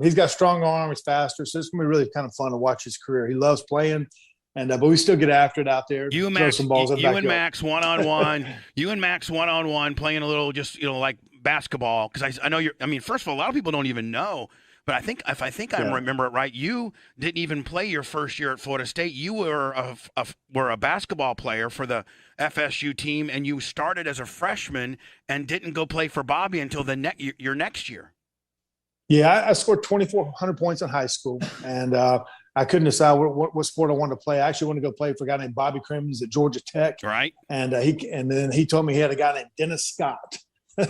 he's got a strong arm. He's faster, so it's going to be really kind of fun to watch his career. He loves playing, and but we still get after it out there. You and throw Max, some balls in the you and backyard. Max one-on-one. You and Max one-on-one playing a little just, like basketball. Because I know you're – I mean, first of all, a lot of people don't even know. But I think I remember it right, you didn't even play your first year at Florida State. You were a basketball player for the FSU team, and you started as a freshman and didn't go play for Bobby until your next year. Yeah, I scored 2,400 points in high school, and I couldn't decide what sport I wanted to play. I actually wanted to go play for a guy named Bobby Crimmins at Georgia Tech. Right. And then he told me he had a guy named Dennis Scott.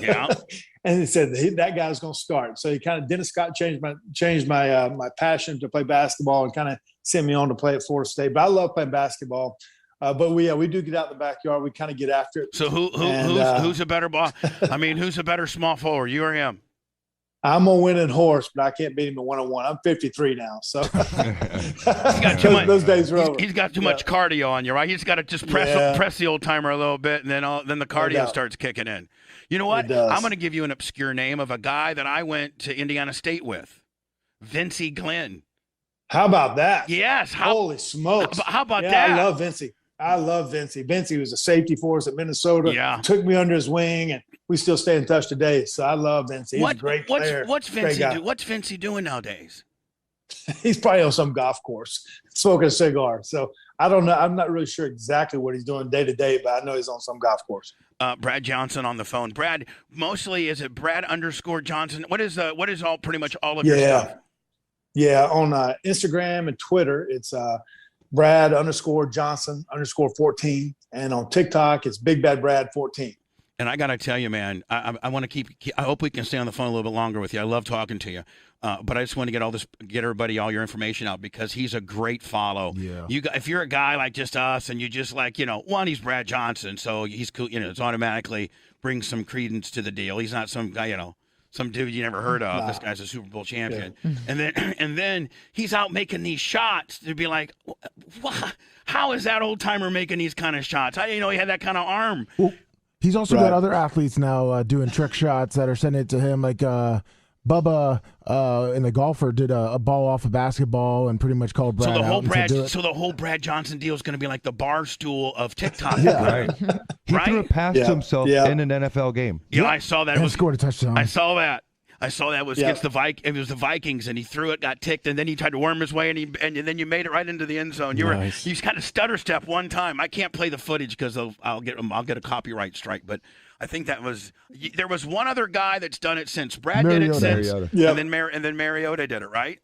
Yeah. And he said that guy was going to start. So Dennis Scott changed my passion to play basketball and kind of sent me on to play at Florida State. But I love playing basketball. But we do get out in the backyard. We kind of get after it. So who's a better ball? I mean, who's a better small forward, you or him? I'm a winning horse, but I can't beat him in one-on-one. I'm 53 now, so those days are over. He's got too much cardio on you, right? He's got to just press the old timer a little bit, and then the cardio starts kicking in. You know what? I'm going to give you an obscure name of a guy that I went to Indiana State with, Vincey Glenn. How about that? Yes. Holy smokes! How about that? I love Vincey. Vincey was a safety for us at Minnesota. Yeah. Took me under his wing, and we still stay in touch today. So I love Vincey. He's a great player. What's Vincey doing nowadays? He's probably on some golf course smoking a cigar. So I don't know. I'm not really sure exactly what he's doing day to day, but I know he's on some golf course. Brad Johnson on the phone. Brad, mostly is it Brad _Johnson? What is pretty much all of your stuff? Yeah, on Instagram and Twitter, it's Brad _Johnson _14, and on TikTok, it's Big Bad Brad 14. And I got to tell you, man, I want to I hope we can stay on the phone a little bit longer with you. I love talking to you. But I just want to get everybody all your information out because he's a great follow. Yeah. If you're a guy like just us and you just like, one, he's Brad Johnson, so he's cool, it's automatically brings some credence to the deal. He's not some guy, some dude you never heard of. Nah. This guy's a Super Bowl champion. Yeah. And then he's out making these shots to be like, how is that old timer making these kind of shots? How do you know he had that kind of arm? Well, he's also got other athletes now doing trick shots that are sending it to him, like Bubba and the golfer did a ball off a basketball and pretty much called Brad out. So the whole Brad Johnson deal is going to be like the bar stool of TikTok. Yeah. Right. He threw it past himself in an NFL game. Yeah, I saw that. And scored a touchdown. I saw that. It was against it was the Vikings, and he threw it, got ticked, and then he tried to worm his way, and then you made it right into the end zone. You kind of stutter step one time. I can't play the footage because I'll get a copyright strike, but I think there was one other guy that's done it since. Brad did it since, and then Mariota did it, right?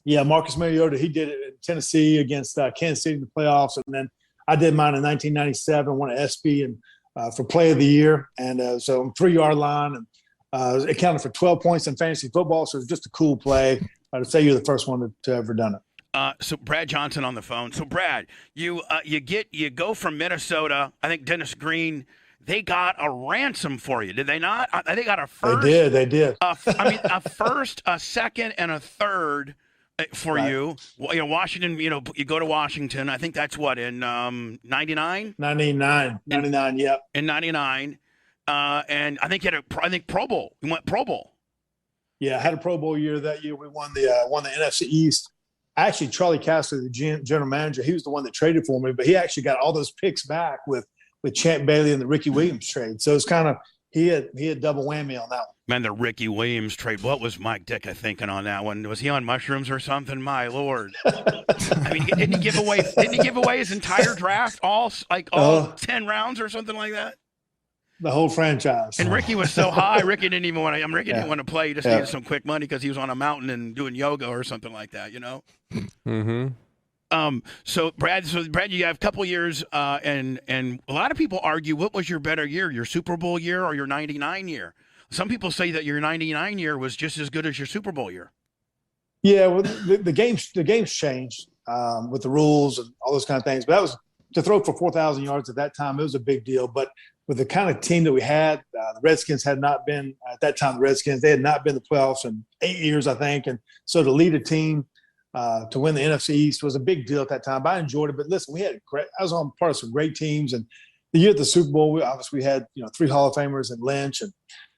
Yeah, Marcus Mariota, he did it in Tennessee against Kansas City in the playoffs, and then I did mine in 1997, won an ESPY and for Play of the Year, and so I'm 3-yard line, and it counted for 12 points in fantasy football, so it was just a cool play. I'd say you're the first one to ever done it. So Brad Johnson on the phone. So Brad, you go from Minnesota. I think Dennis Green they got a ransom for you, did they not? They got a first. They did. A first, a second, and a third for you. Well, Washington. You go to Washington. I think that's what in 99. 99. Yep. In 99, and I think you had Pro Bowl. You went Pro Bowl. Yeah, I had a Pro Bowl year that year. We won the NFC East. Actually, Charlie Castro, the general manager, he was the one that traded for me, but he actually got all those picks back with Champ Bailey and the Ricky Williams trade. So it's kind of he had double whammy on that one. Man, the Ricky Williams trade. What was Mike Ditka thinking on that one? Was he on mushrooms or something? My Lord! I mean, didn't he give away his entire draft, all 10 rounds or something like that? The whole franchise. And Ricky was so high. Ricky didn't even want to. Didn't want to play. He just needed some quick money because he was on a mountain and doing yoga or something like that. Mm-hmm. So Brad, you have a couple years, and a lot of people argue what was your better year, your Super Bowl year or your '99 year. Some people say that your '99 year was just as good as your Super Bowl year. Yeah, well, the games changed with the rules and all those kind of things. But that was to throw for 4,000 yards at that time. It was a big deal. But with the kind of team that we had, the Redskins had not been at that time. The Redskins, they had not been in the playoffs in 8 years, I think. And so to lead a team to win the NFC East was a big deal at that time. But I enjoyed it. But listen, I was on part of some great teams. And the year at the Super Bowl, we had 3 Hall of Famers and Lynch and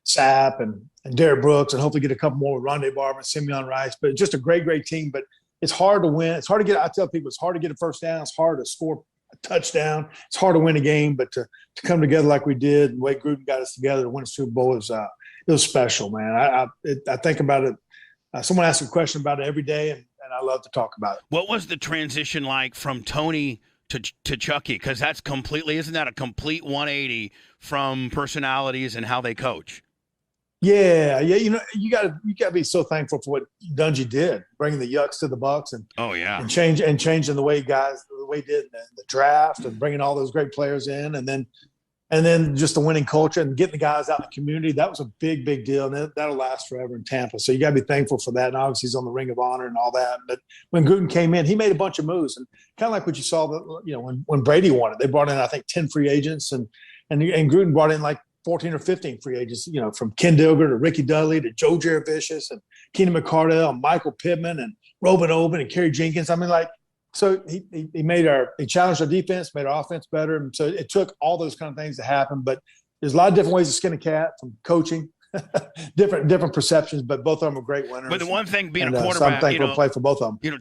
Sapp and Derrick Brooks, and hopefully get a couple more with Rondé Barber and Simeon Rice. But just a great team. But it's hard to win. It's hard to get. I tell people it's hard to get a first down. It's hard to score a touchdown. It's hard to win a game, but to come together like we did, and the way Gruden got us together to win a Super Bowl it was special, man. I think about it. Someone asks a question about it every day, and I love to talk about it. What was the transition like from Tony to Chucky? Because isn't that a complete 180 from personalities and how they coach? Yeah. You got to be so thankful for what Dungy did, bringing the Yucks to the Bucks, and and changing the way he did the draft, and bringing all those great players in, and then just the winning culture and getting the guys out in the community. That was a big deal, and that'll last forever in Tampa. So you got to be thankful for that. And obviously he's on the Ring of Honor and all that. But when Gruden came in, he made a bunch of moves, and kind of like what you saw when Brady won it, they brought in I think 10 free agents, and Gruden brought in like 14 or 15 free agents, from Ken Dilger to Ricky Dudley to Joe Jaravicious and Keenan McCardell and Michael Pittman and Robin Oben and Kerry Jenkins. I mean, so he challenged our defense, made our offense better. And so it took all those kind of things to happen. But there's a lot of different ways to skin a cat, from coaching, different perceptions, but both of them are great winners. But the one thing being a quarterback, so I'm thankful to play for both of them.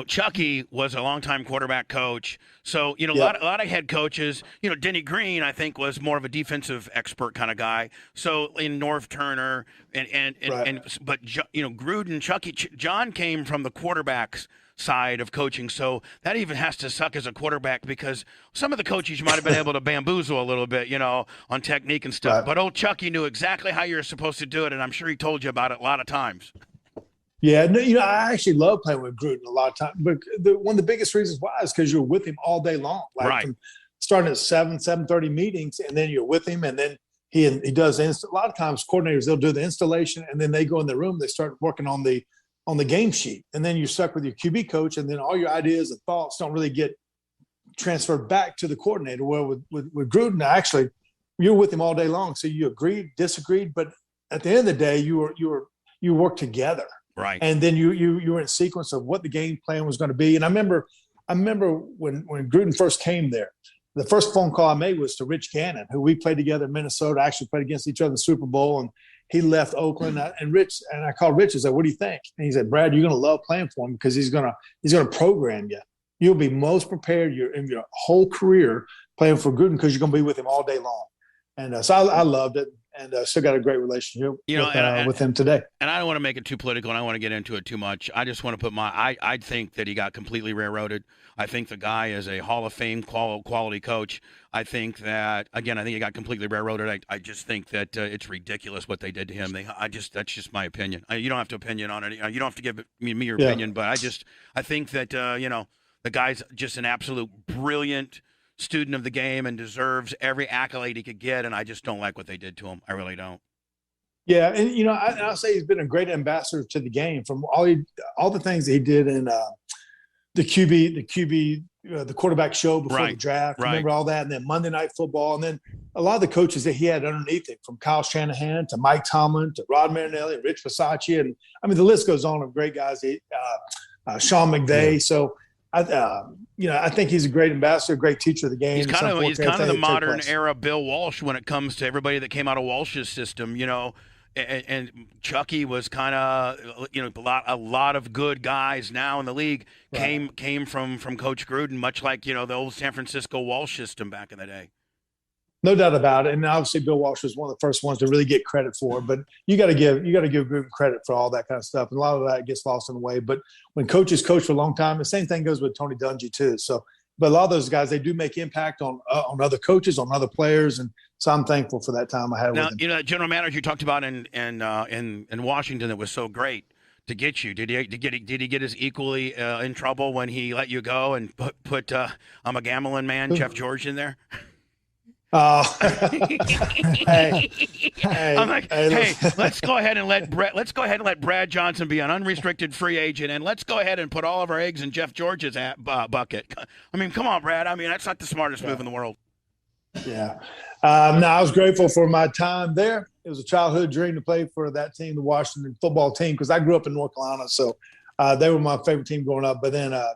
Chucky was a longtime quarterback coach. So, a lot of head coaches, Denny Green, I think, was more of a defensive expert kind of guy. So in North Turner but Gruden, Chucky, John came from the quarterbacks side of coaching, so that even has to suck as a quarterback, because some of the coaches you might have been able to bamboozle a little bit, on technique and stuff. Right. But old Chucky knew exactly how you're supposed to do it, and I'm sure he told you about it a lot of times. Yeah, I actually love playing with Gruden a lot of times. But one of the biggest reasons why is because you're with him all day long. Right. From starting at 7:30 meetings, and then you're with him, and then he does a lot of times coordinators, they'll do the installation, and then they go in the room, they start working on the game sheet, and then you're stuck with your QB coach, and then all your ideas and thoughts don't really get transferred back to the coordinator. Well, with Gruden, actually, you're with him all day long, so you agreed, disagreed, but at the end of the day, you work together, right? And then you were in sequence of what the game plan was going to be. And I remember when Gruden first came there, the first phone call I made was to Rich Gannon, who we played together in Minnesota, actually played against each other in the Super Bowl, and he left Oakland, and I called Rich and said, "What do you think?" And he said, "Brad, you're going to love playing for him, because he's going to program you. You'll be most prepared in your whole career playing for Gruden, because you're going to be with him all day long." And so I loved it, and still got a great relationship with him today. And I don't want to make it too political, and I don't want to get into it too much. I just want to put I think that he got completely railroaded. I think the guy is a Hall of Fame quality coach. I think that, again, he got completely railroaded. I just think that it's ridiculous what they did to him. That's just my opinion. You don't have to opinion on it. You don't have to give me your opinion, but I think that the guy's just an absolute brilliant student of the game and deserves every accolade he could get. And I just don't like what they did to him. I really don't. Yeah, and I'll say he's been a great ambassador to the game, from all the things that he did in the QB, the quarterback show before the draft. Right. Remember all that, and then Monday Night Football, and then a lot of the coaches that he had underneath it, from Kyle Shanahan to Mike Tomlin to Rod Marinelli, Rich Bisaccia, and I mean the list goes on of great guys. Sean McVay. Yeah. So, I think he's a great ambassador, great teacher of the game. He's kind of the modern era Bill Walsh when it comes to everybody that came out of Walsh's system. And Chucky was kind of, a lot of good guys now in the league came from Coach Gruden, much like, the old San Francisco Walsh system back in the day. No doubt about it. And obviously Bill Walsh was one of the first ones to really get credit for it. But you got to give Gruden credit for all that kind of stuff. And a lot of that gets lost in the way. But when coaches coach for a long time, the same thing goes with Tony Dungy too. So, but a lot of those guys, they do make impact on other coaches, on other players, and so I'm thankful for that time I had with him. That general manager you talked about in Washington that was so great to get you. Did he get as equally in trouble when he let you go and put I'm a gambling man, Jeff George in there? Oh, hey, let's go ahead and let Brad Johnson be an unrestricted free agent, and let's go ahead and put all of our eggs in Jeff George's bucket. I mean, come on, Brad. I mean, that's not the smartest move in the world. Yeah. No, I was grateful for my time there. It was a childhood dream to play for that team, the Washington football team, because I grew up in North Carolina, so they were my favorite team growing up. But then I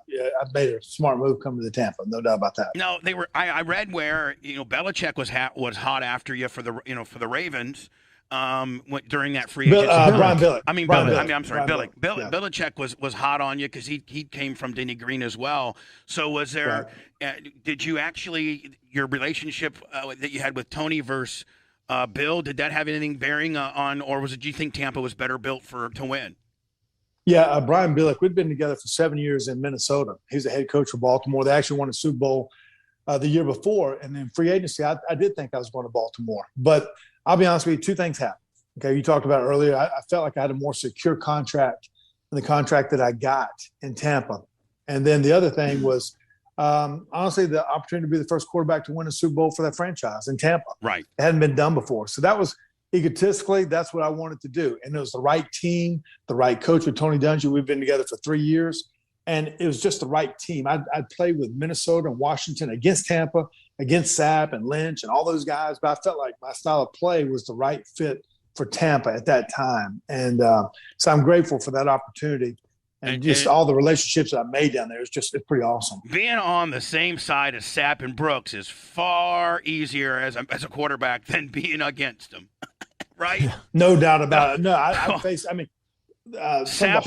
made a smart move coming to Tampa, no doubt about that. No, they were. I read where Belichick was hot after you for the Ravens. During that free agency, Brian Billick. I'm sorry, Billick. Yeah. Belichick was hot on you because he came from Denny Green as well. So was there? Did you actually your relationship that you had with Tony versus Bill? Did that have anything bearing on, or was it? Do you think Tampa was better built to win? Yeah, Brian Billick. We'd been together for 7 years in Minnesota. He was the head coach for Baltimore. They actually won a Super Bowl the year before, and then free agency. I did think I was going to Baltimore, but I'll be honest with you, two things happened. Okay, you talked about it earlier. I felt like I had a more secure contract than the contract that I got in Tampa. And then the other thing was, honestly, the opportunity to be the first quarterback to win a Super Bowl for that franchise in Tampa. Right. It hadn't been done before. So that was egotistically, that's what I wanted to do. And it was the right team, the right coach with Tony Dungy. We've been together for 3 years. And it was just the right team. I'd played with Minnesota and Washington against Tampa, against Sapp and Lynch and all those guys. But I felt like my style of play was the right fit for Tampa at that time. And so I'm grateful for that opportunity. And just all the relationships that I made down there, it's pretty awesome. Being on the same side as Sapp and Brooks is far easier as a quarterback than being against them, right? No doubt about it. No, I faced – I mean – Sapp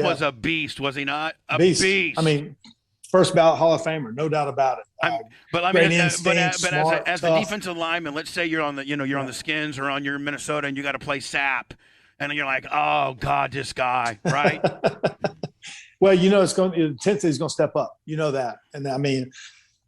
was a beast, was he not? A beast. I mean, first ballot Hall of Famer, no doubt about it. As a defensive lineman, let's say you're on the Skins or on your Minnesota, and you got to play Sapp, and you're like, oh God, this guy, right? Well, intensity is going to step up. You know that, and I mean,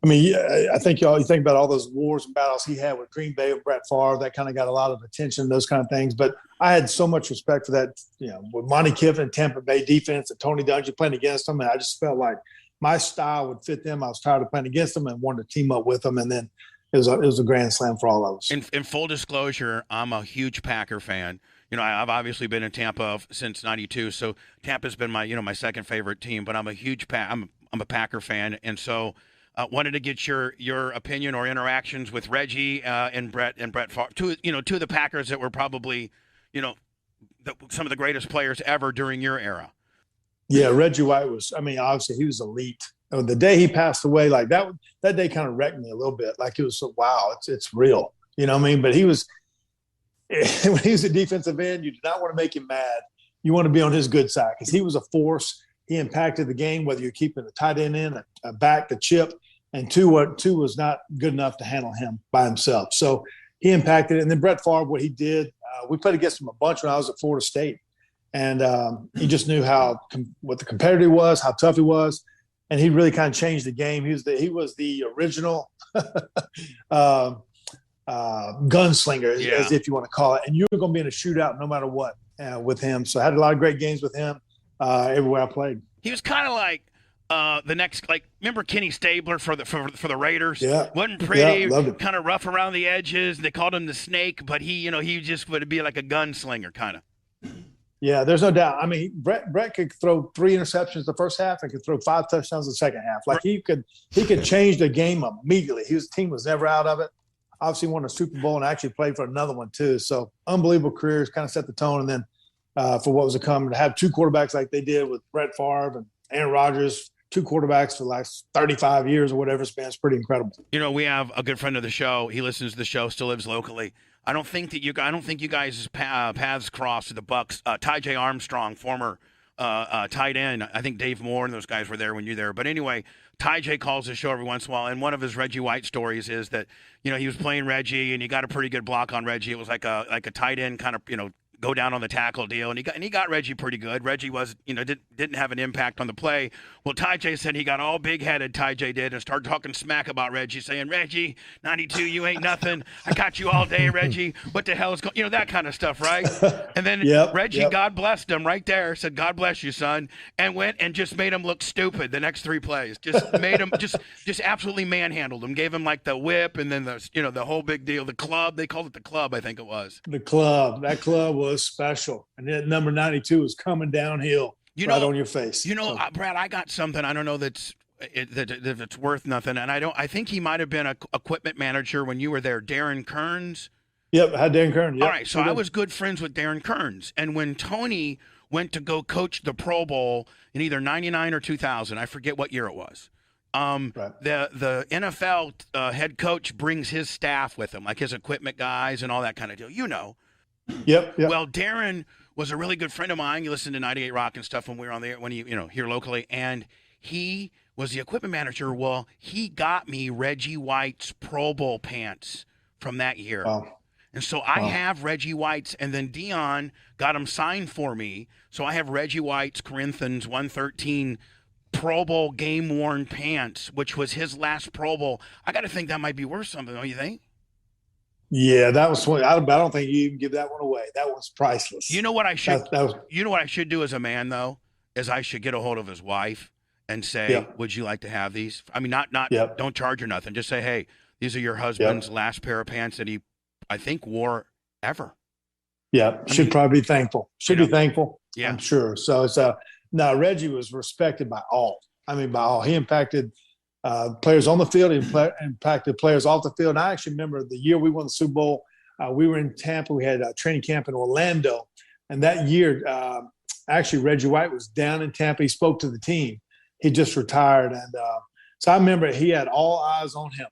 I think you think about all those wars and battles he had with Green Bay, with Brett Favre, that kind of got a lot of attention, those kind of things. But I had so much respect for that, with Monty Kiffin and Tampa Bay defense and Tony Dungy playing against them. And I just felt like my style would fit them. I was tired of playing against them and wanted to team up with them. And then it was a grand slam for all of us. In full disclosure, I'm a huge Packer fan. I've obviously been in Tampa since '92, so Tampa's been my second favorite team. But I'm a huge I'm a Packer fan, and so. Wanted to get your opinion or interactions with Reggie and Brett Favre, two of the Packers that were probably, some of the greatest players ever during your era. Yeah, Reggie White was. Obviously he was elite. The day he passed away, like that day, kind of wrecked me a little bit. Like it was so wow, it's real. You know what I mean? But he was when he was a defensive end, you did not want to make him mad. You want to be on his good side because he was a force. He impacted the game, whether you're keeping a tight end in, a back, the chip, and two was not good enough to handle him by himself. So he impacted it. And then Brett Favre, what he did, we played against him a bunch when I was at Florida State. And he just knew what the competitor was, how tough he was. And he really kind of changed the game. He was the original gunslinger, as if you want to call it. And you were going to be in a shootout no matter what with him. So I had a lot of great games with him. Everywhere I played, he was kind of like the next, remember Kenny Stabler for the Raiders? Yeah, wasn't pretty, kind of rough around the edges. They called him the Snake, but he just would be like a gunslinger, kind of. Yeah, there's no doubt. I mean, Brett could throw 3 interceptions the first half and could throw 5 touchdowns the second half. Like he could change the game immediately. His team was never out of it. obviously won a Super Bowl and actually played for another one too. So unbelievable careers, kind of set the tone. And then for what was to come, to have two quarterbacks like they did with Brett Favre and Aaron Rodgers, two quarterbacks for the last 35 years or whatever span, it's pretty incredible. You know, we have a good friend of the show. He listens to the show, still lives locally. I don't think you guys' paths crossed with the Bucks. Ty J. Armstrong, former tight end. I think Dave Moore and those guys were there when you were there. But anyway, Ty J calls the show every once in a while, and one of his Reggie White stories is that, you know, he was playing Reggie, and he got a pretty good block on Reggie. It was like a tight end kind of, you know, go down on the tackle deal, and he got Reggie pretty good. Reggie was, you know, didn't have an impact on the play. Well, Ty J said he got all big-headed, Ty J did, and started talking smack about Reggie, saying, Reggie, 92, you ain't nothing. I got you all day, Reggie. What the hell is going, you know, that kind of stuff, right? And then Reggie, God blessed him right there, said, God bless you, son, and went and just made him look stupid the next three plays. Just made him, just absolutely manhandled him, gave him like the whip, and then the whole big deal, the club, they called it the club, I think it was. The club, that club was special, and then number 92 is coming downhill, right on your face. You know, Brad, I got something. I don't know that it's worth nothing, and I think he might have been a equipment manager when you were there, Darren Kearns. Yep, I had Darren Kearns. Yep, all right, so I was good friends with Darren Kearns, and when Tony went to go coach the Pro Bowl in either '99 or 2000, I forget what year it was. The NFL head coach brings his staff with him, like his equipment guys and all that kind of deal. You know. Yep. Well, Darren was a really good friend of mine. He listened to 98 Rock and stuff when we were on there, when he, you know, here locally, and he was the equipment manager. Well, he got me Reggie White's Pro Bowl pants from that year. Wow. And so I have Reggie White's, and then Dion got them signed for me. So I have Reggie White's Corinthians 113 Pro Bowl game-worn pants, which was his last Pro Bowl. I got to think that might be worth something, don't you think? Yeah, that was one. I don't think you even give that one away. That one's priceless. You know what I should? You know what I should do as a man, though, is I should get a hold of his wife and say, "Would you like to have these?" I mean, not don't charge her nothing. Just say, "Hey, these are your husband's last pair of pants that he, I think, wore ever." Yeah, should probably be thankful. Should be thankful. Yeah, I'm sure. So it's now Reggie was respected by all. I mean, by all. He impacted players on the field, impacted players off the field. And I actually remember the year we won the Super Bowl, we were in Tampa. We had a training camp in Orlando. And that year, actually, Reggie White was down in Tampa. He spoke to the team. He just retired. And so I remember he had all eyes on him.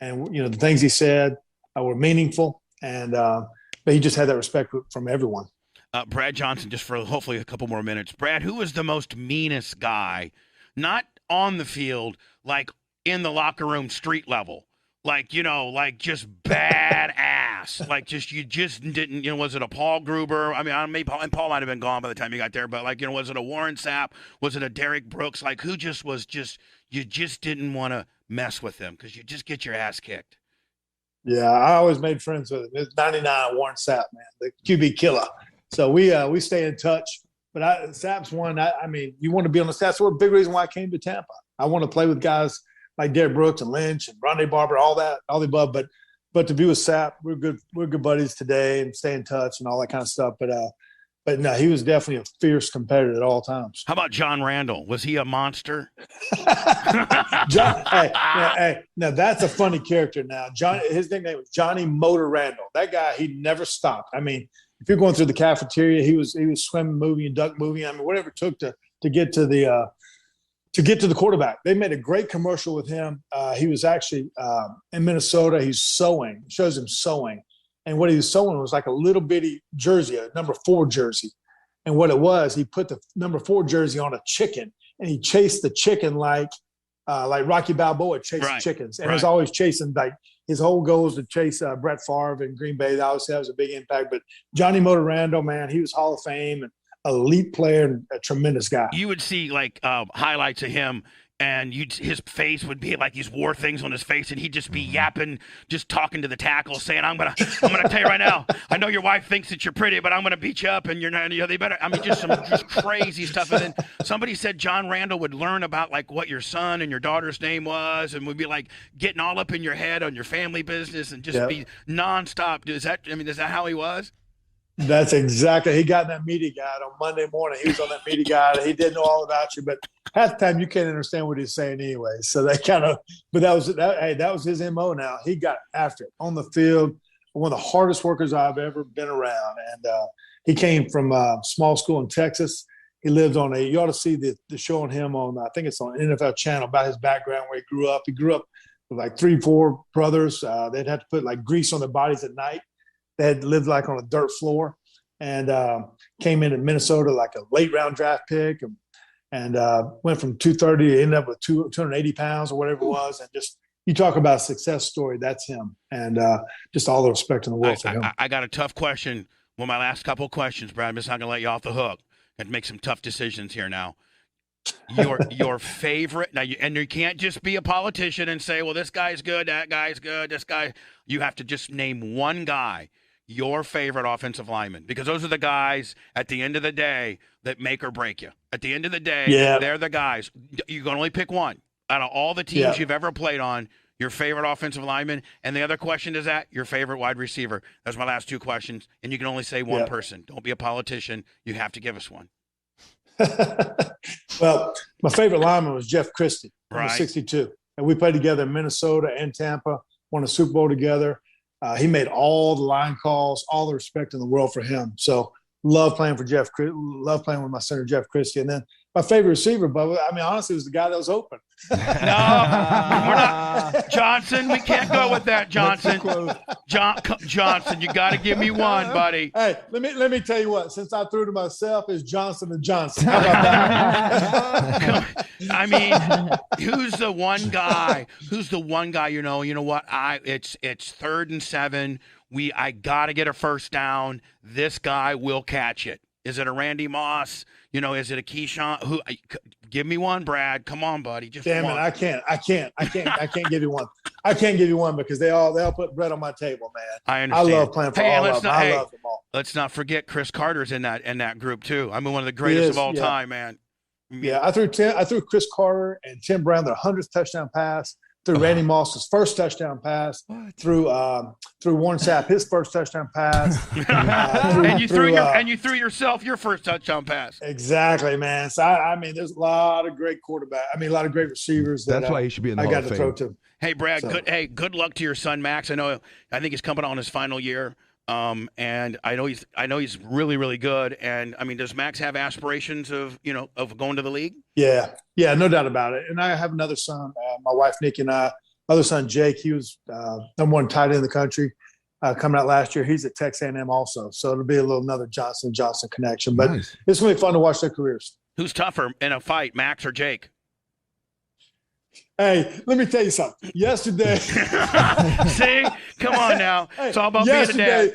And, you know, the things he said were meaningful. And but he just had that respect from everyone. Brad Johnson, just for hopefully a couple more minutes. Brad, who was the most meanest guy? Not on the field, like in the locker room, street level, like, you know, like just badass, like you just didn't, you know, was it a Paul Gruber? I mean, Paul might have been gone by the time you got there, but like, you know, was it a Warren Sapp? Was it a Derek Brooks? Like, who just was you just didn't want to mess with them because you just get your ass kicked. Yeah, I always made friends with him. It's 99 Warren Sapp, man, the QB killer. So we stay in touch. But Sapp's one. I mean, you want to be on the Saps. That's a big reason why I came to Tampa. I want to play with guys like Derek Brooks and Lynch and Rondé Barber, all the above. But to be with Sapp, we're good buddies today and stay in touch and all that kind of stuff. But no, he was definitely a fierce competitor at all times. How about John Randall? Was he a monster? Hey, now that's a funny character. Now, his nickname was Johnny Motor Randall. That guy, he never stopped. I mean, if you're going through the cafeteria, he was swimming, moving, and duck moving. I mean, whatever it took to get to the quarterback. They made a great commercial with him. He was actually in Minnesota. He's sewing. It shows him sewing, and what he was sewing was like a little bitty jersey, a number 4 jersey. And what it was, he put the number 4 jersey on a chicken, and he chased the chicken like Rocky Balboa chased chickens, and was always chasing like. His whole goal was to chase Brett Favre in Green Bay. Obviously, that was a big impact. But Johnny Motor Randall, man, he was Hall of Fame and elite player and a tremendous guy. You would see like highlights of him, and his face would be like he's wore things on his face, and he'd just be yapping, just talking to the tackle, saying, "I'm gonna tell you right now. I know your wife thinks that you're pretty, but I'm gonna beat you up, and you're not. You know, they better." I mean, just crazy stuff. And then somebody said John Randall would learn about like what your son and your daughter's name was, and would be like getting all up in your head on your family business, and just be nonstop. Is that how he was? That's exactly. He got in that media guide on Monday morning. He was on that media guide. He didn't know all about you, but half the time you can't understand what he's saying anyway. So they kind of, but that was his MO. Now he got after it on the field. One of the hardest workers I've ever been around, and he came from a small school in Texas. He lived on you ought to see the show on him on, I think it's on NFL Channel, about his background, where he grew up. He grew up with like 3-4 brothers. They'd have to put like grease on their bodies at night. They had lived like on a dirt floor, and came in Minnesota like a late round draft pick, and went from 230 to ended up with 280 pounds or whatever it was. And just, you talk about a success story, that's him. And just all the respect in the world for him. I got a tough question. Well, my last couple of questions, Brad. I'm just not going to let you off the hook. Got to make some tough decisions here now. Your favorite, now you can't just be a politician and say, well, this guy's good, that guy's good, this guy. You have to just name one guy, your favorite offensive lineman, because those are the guys at the end of the day that make or break you. At the end of the day, they're the guys. You can only pick one out of all the teams you've ever played on. Your favorite offensive lineman, and the other question is that your favorite wide receiver. That's my last two questions, and you can only say one person. Don't be a politician. You have to give us one. Well, my favorite lineman was Jeff Christie, right. 62, and we played together in Minnesota and Tampa. Won a Super Bowl together. He made all the line calls, all the respect in the world for him. So love playing for Jeff. Love playing with my center Jeff Christie, and then my favorite receiver, Bubba, I mean, honestly, was the guy that was open. No, we're not. Johnson, we can't go with that, Johnson. Johnson, you got to give me one, buddy. Hey, let me tell you what. Since I threw to myself, is Johnson and Johnson. How about that? I mean, who's the one guy? You know what? It's 3rd and 7. I got to get a first down. This guy will catch it. Is it a Randy Moss? Is it a Keyshawn? Give me one, Brad. Come on, buddy. Just damn one. it, I can't give you one. I can't give you one because they all put bread on my table, man. I understand. I love playing for all of them. I love them all. Let's not forget Chris Carter's in that group too. I mean, one of the greatest of all time, man. Yeah, I threw Chris Carter and Tim Brown their 100th touchdown pass. Threw Randy Moss's first touchdown pass. Threw Warren Sapp his first touchdown pass. And you threw yourself your first touchdown pass. Exactly, man. So I mean, there's a lot of great quarterbacks. I mean, a lot of great receivers. That's why he should be in the Hall of Fame. I got to throw to. Hey, Brad. So. Good luck to your son Max. I think he's coming on his final year. And I know he's really, really good. And I mean, does Max have aspirations of going to the league? Yeah, no doubt about it. And I have another son, my wife Nikki and I. Other son Jake, he was number 1 tight end in the country coming out last year. He's at Texas A&M also, so it'll be another Johnson connection. But nice. It's gonna be fun to watch their careers. Who's tougher in a fight, Max or Jake? Hey, let me tell you something. Yesterday, see, come on now. It's all about being a dad.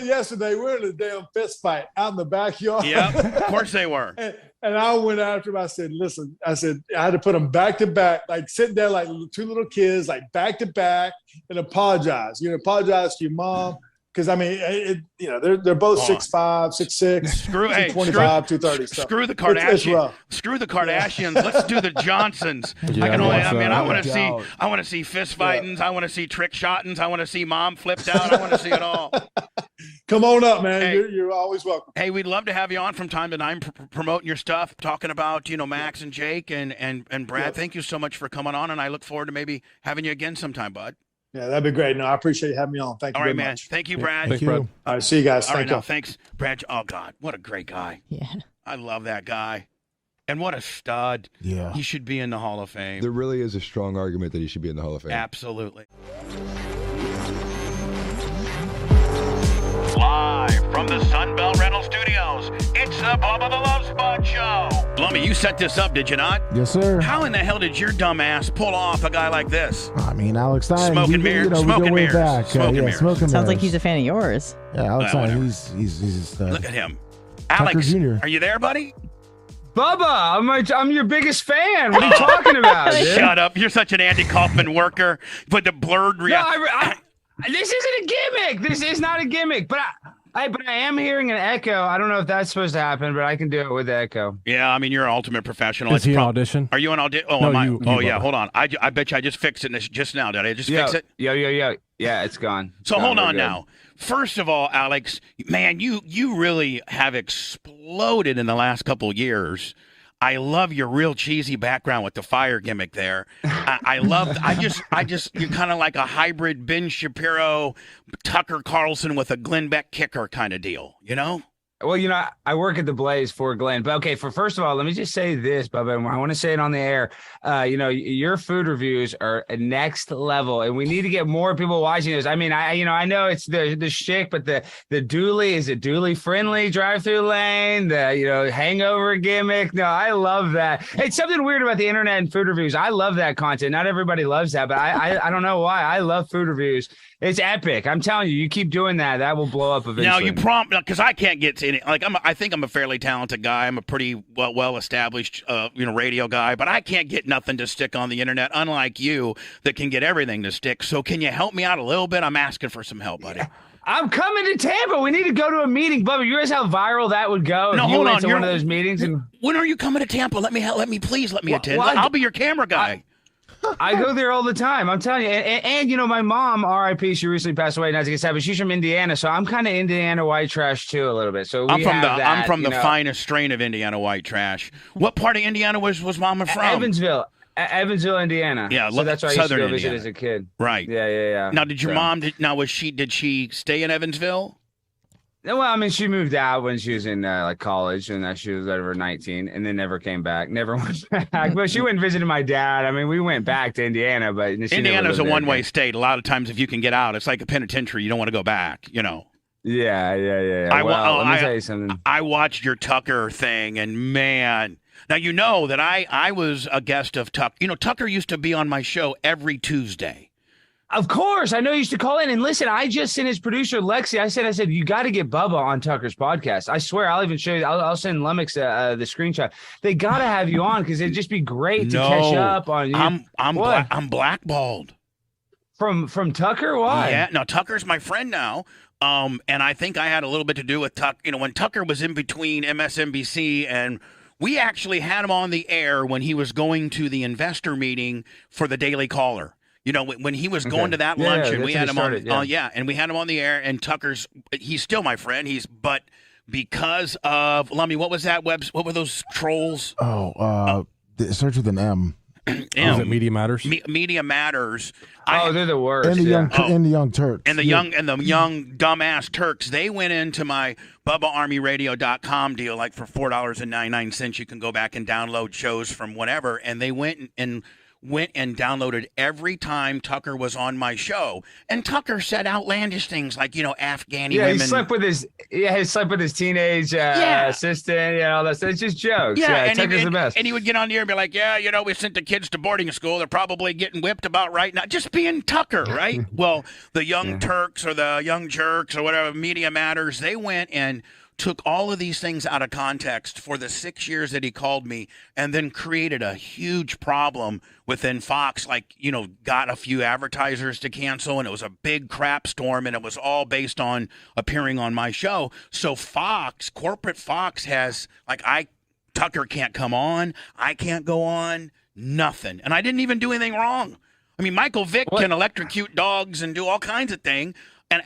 Yesterday, we were in a damn fist fight out in the backyard. Yeah, of course they were. And I went after him. I said, listen, I had to put them back to back, like sitting there like 2 little kids, like back to back, and apologize. Apologize to your mom. Because, I mean, they're both 6'5", 6'6", 225, 230. So screw the Kardashians. Screw the Kardashians. Let's do the Johnsons. Yeah, I want to see fist fightings. Yeah. I want to see trick shottings. I want to see mom flipped out. I want to see it all. Come on up, man. Hey, you're always welcome. Hey, we'd love to have you on from time to time promoting your stuff, talking about, Max and Jake and Brad. Yeah. Thank you so much for coming on, and I look forward to maybe having you again sometime, bud. Yeah, that'd be great. No, I appreciate you having me on. Thank you very much. Thank you, Brad. Thank you, Brad. All right, see you guys. All Thank right, you. Thanks, Brad. Oh, God, what a great guy. Yeah. I love that guy. And what a stud. Yeah. He should be in the Hall of Fame. There really is a strong argument that he should be in the Hall of Fame. Absolutely. Live from the Sunbelt Rental Studios, it's the Bubba the Love Spot Show. Lummy, you set this up, did you not? Yes, sir. How in the hell did your dumb ass pull off a guy like this? I mean, Alex Stein. Smoke and mirrors. Smoke and mirrors. Sounds like he's a fan of yours. Yeah, Alex Stein. He's look at him. Tucker Alex, Jr. Are you there, buddy? Bubba, I'm your biggest fan. What are you talking about, dude? Shut up. You're such an Andy Kaufman worker. But the blurred this isn't a gimmick. This is not a gimmick. But I am hearing an echo. I don't know if that's supposed to happen, but I can do it with the echo. Yeah, I mean, you're an ultimate professional. Is he an audition? Are you an audition? Oh, no, am I? You, yeah, hold on. I bet you I just fixed it just now. Did I just fix it? Yeah. Yeah, it's gone. So Gone. hold We're on good. now. First of all, Alex, man, you really have exploded in the last couple years. I love your real cheesy background with the fire gimmick there. I love. I just. You're kind of like a hybrid Ben Shapiro, Tucker Carlson with a Glenn Beck kicker kind of deal. You know? Well, I work at the Blaze for Glenn. But okay, first of all, let me just say this, Bubba, and I want to say it on the air. Your food reviews are a next level, and we need to get more people watching this. I mean, I know it's the shtick, but the dually, is it dually friendly drive-through lane? The hangover gimmick. No, I love that. It's something weird about the internet and food reviews. I love that content. Not everybody loves that, but I don't know why. I love food reviews. It's epic. I'm telling you, you keep doing that, that will blow up eventually. Now you because I can't get to any. Like I think I'm a fairly talented guy. I'm a pretty well established radio guy, but I can't get nothing to stick on the internet. Unlike you, that can get everything to stick. So can you help me out a little bit? I'm asking for some help, buddy. I'm coming to Tampa. We need to go to a meeting, Bubba. You realize how viral that would go? No, if you hold went on. to one of those meetings. And when are you coming to Tampa? Let me please let me attend. I'll be your camera guy. I go there all the time. I'm telling you. And my mom, RIP, she recently passed away, not to get sad, but she's from Indiana, so I'm kind of Indiana white trash too a little bit. So I'm from the finest strain of Indiana white trash. What part of Indiana was Mama from? Evansville, Indiana. Yeah, so that's why I used to go Indiana. visit as a kid. Right. Yeah. Now, did your mom? Did she stay in Evansville? Well, I mean, she moved out when she was in college, and she was over 19, and then never came back. Never went back. But she went and visited my dad. I mean, we went back to Indiana, but Indiana's a one-way state. A lot of times, if you can get out, it's like a penitentiary. You don't want to go back. You know. Yeah. Let me tell you something. I watched your Tucker thing, and man. Now, you know that I was a guest of Tucker. You know, Tucker used to be on my show every Tuesday. Of course. I know you used to call in. And listen, I just sent his producer, Lexi. I said, you got to get Bubba on Tucker's podcast. I swear, I'll even show you. I'll send Lummox the screenshot. They got to have you on because it'd just be great to catch up on you. I'm blackballed. From Tucker? Why? Yeah. No, Tucker's my friend now. And I think I had a little bit to do with Tucker. You know, when Tucker was in between MSNBC and we actually had him on the air when he was going to the investor meeting for the Daily Caller. You know, when he was going to that luncheon, we had him on. And we had him on the air. And he's still my friend. But because of Lummy, what was that web? What were those trolls? It starts with an M. Is it Media Matters? Media Matters. They're the worst. And the young Turks. And the young dumbass Turks. They went into my BubbaArmyRadio.com deal, like for $4.99. You can go back and download shows from whatever. And they went and downloaded every time Tucker was on my show. And Tucker said outlandish things like, Afghani women. He slept with his teenage assistant, all that stuff. It's just jokes. Yeah, Tucker's the best. And he would get on the air and be like, we sent the kids to boarding school. They're probably getting whipped about right now. Just being Tucker, right? Well, the young Turks or the young jerks or whatever, Media Matters, they went and took all of these things out of context for the 6 years that he called me and then created a huge problem within Fox, got a few advertisers to cancel, and it was a big crap storm, and it was all based on appearing on my show. So corporate Fox has, Tucker can't come on, I can't go on, nothing. And I didn't even do anything wrong. I mean, Michael Vick can electrocute dogs and do all kinds of things. And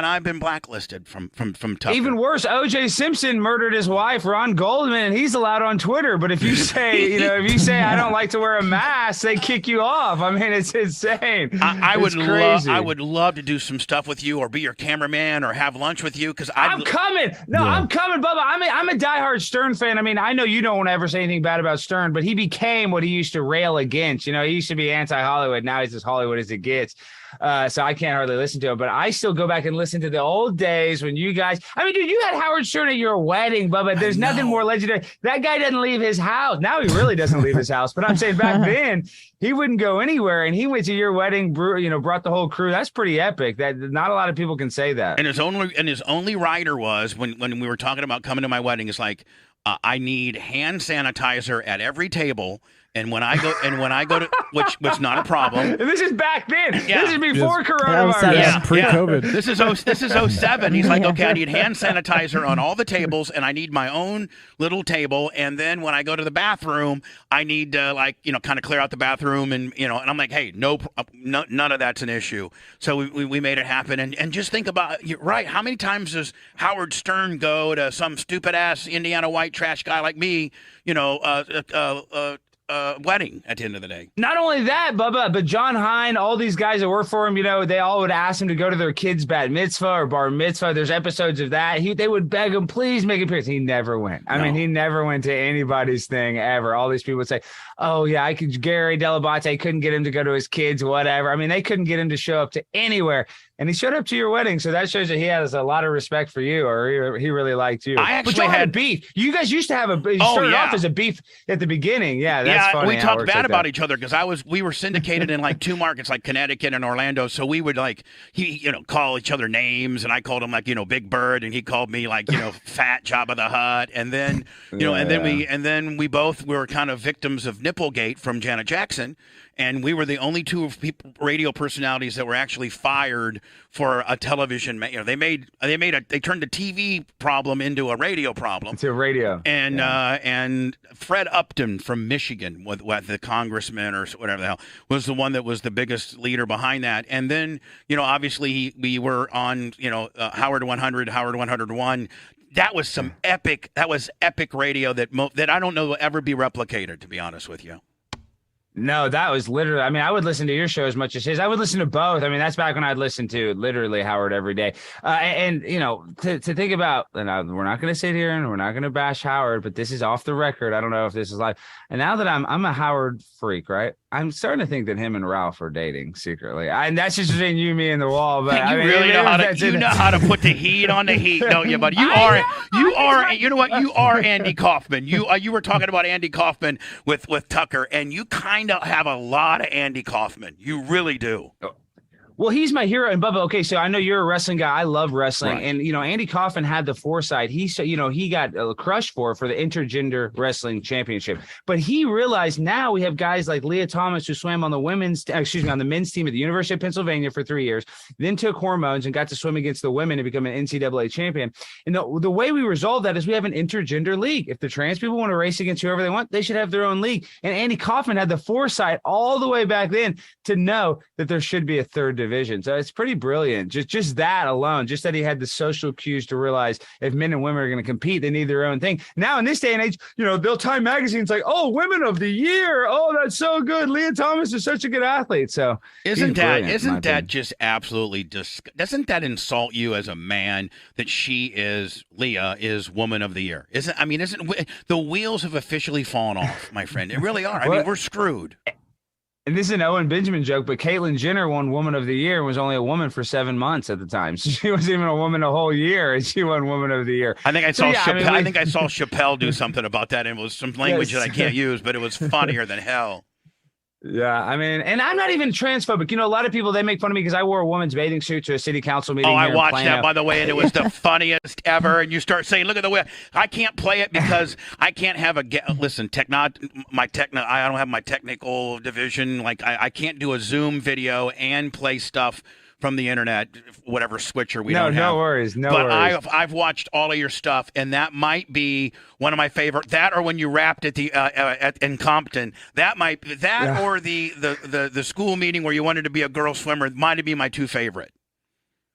I've been blacklisted from Tucker. Even worse, O.J. Simpson murdered his wife, Ron Goldman, and he's allowed on Twitter. But if you say, I don't like to wear a mask, they kick you off. I mean, it's insane. I would love to do some stuff with you, or be your cameraman, or have lunch with you. Because I'm coming. No, I'm coming, Bubba. I'm a diehard Stern fan. I mean, I know you don't want to ever say anything bad about Stern, but he became what he used to rail against. He used to be anti-Hollywood. Now he's as Hollywood as it gets. So I can't hardly listen to him, but I still go back and listen to the old days when you guys, dude, you had Howard Stern at your wedding, Bubba. There's nothing more legendary. That guy doesn't leave his house. Now he really doesn't leave his house, but I'm saying back then he wouldn't go anywhere, and he went to your wedding, brought the whole crew. That's pretty epic. That not a lot of people can say that. And his only rider was when we were talking about coming to my wedding, it's like, I need hand sanitizer at every table, And when I go to which was not a problem. And this is back then. Yeah. This is before Yes. coronavirus. Yeah. Pre-COVID. This is 07. He's like, okay, I need hand sanitizer on all the tables, and I need my own little table. And then when I go to the bathroom, I need to kind of clear out the bathroom, and and I'm like, hey, no, none of that's an issue. So we made it happen. And just think about, you're right. How many times does Howard Stern go to some stupid ass Indiana white trash guy like me? Wedding at the end of the day. Not only that, Bubba, but John Hine, all these guys that work for him, they all would ask him to go to their kid's bat mitzvah or bar mitzvah. There's episodes of that. They would beg him, please make an appearance. He never went. I mean, he never went to anybody's thing ever. All these people would say, oh, yeah, Gary Delabate couldn't get him to go to his kids, whatever. I mean, they couldn't get him to show up to anywhere. And he showed up to your wedding. So that shows that he has a lot of respect for you, or he really liked you. I actually had a beef. You guys used to have started off as a beef at the beginning. Yeah, that's funny. We talked bad about each other because we were syndicated in like 2 markets, like Connecticut and Orlando. So we would call each other names, and I called him Big Bird, and he called me Fat Jabba the Hutt, and then and then we both were kind of victims of Nipplegate from Janet Jackson. And we were the only 2 radio personalities that were actually fired for a television. They turned the TV problem into a radio problem. It's a radio. And Fred Upton from Michigan, with the congressman or whatever the hell, was the one that was the biggest leader behind that. And then obviously we were on Howard 100, Howard 101. That was some epic. That was epic radio that I don't know will ever be replicated, to be honest with you. No, that was literally, I would listen to your show as much as his. I would listen to both. That's back when I'd listen to literally Howard every day. To think about, and we're not going to sit here and we're not going to bash Howard, but this is off the record. I don't know if this is live. And now that I'm a Howard freak, right? I'm starting to think that him and Ralph are dating secretly. And that's just between you, me, and the wall. But you really know how to put the heat on the heat, don't you? But you know what? You are Andy Kaufman. You were talking about Andy Kaufman with Tucker, and you kind of have a lot of Andy Kaufman. You really do. Well, he's my hero. And Bubba, okay, so I know you're a wrestling guy. I love wrestling. Right. And, Andy Kaufman had the foresight. He got crushed for the intergender wrestling championship. But he realized now we have guys like Leah Thomas, who swam on the men's team at the University of Pennsylvania for 3 years, then took hormones and got to swim against the women and become an NCAA champion. And the way we resolve that is we have an intergender league. If the trans people want to race against whoever they want, they should have their own league. And Andy Kaufman had the foresight all the way back then to know that there should be a third division. So it's pretty brilliant. Just that alone, just that he had the social cues to realize if men and women are going to compete, they need their own thing. Now in this day and age, they'll Time Magazine's like, oh, Women of the Year. Oh, that's so good. Leah Thomas is such a good athlete. So isn't that just absolutely doesn't that insult you as a man that Leah is Woman of the Year? Isn't the wheels have officially fallen off, my friend? They really are. We're screwed. And this is an Owen Benjamin joke, but Caitlyn Jenner won Woman of the Year and was only a woman for 7 months at the time. So she wasn't even a woman a whole year, and she won Woman of the Year. I think I saw Chappelle do something about that, and it was some language that I can't use, but it was funnier than hell. Yeah, and I'm not even transphobic. A lot of people, they make fun of me because I wore a woman's bathing suit to a city council meeting. Oh, I watched that, by the way, and it was the funniest ever. And you start saying, look at the way I can't play it because I can't have I don't have my technical division. I can't do a Zoom video and play stuff from the internet, whatever switcher we don't have. No worries. But I've watched all of your stuff, and that might be one of my favorite. That or when you rapped at the in Compton. Or the school meeting where you wanted to be a girl swimmer might be my 2 favorite.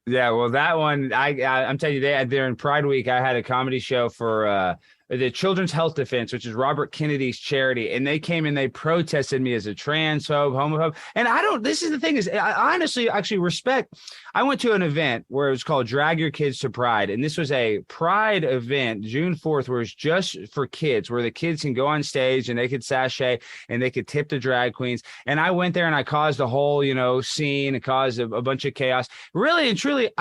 Yeah, well, that one I'm telling you, there in Pride Week, I had a comedy show for the Children's Health Defense, which is Robert Kennedy's charity. And they came and they protested me as a transphobe, homophobe. And this is the thing is, I honestly actually respect. I went to an event where it was called Drag Your Kids to Pride. And this was a Pride event, June 4th, where it's just for kids, where the kids can go on stage and they could sashay and they could tip the drag queens. And I went there and I caused a whole, scene and caused a bunch of chaos. Really and truly,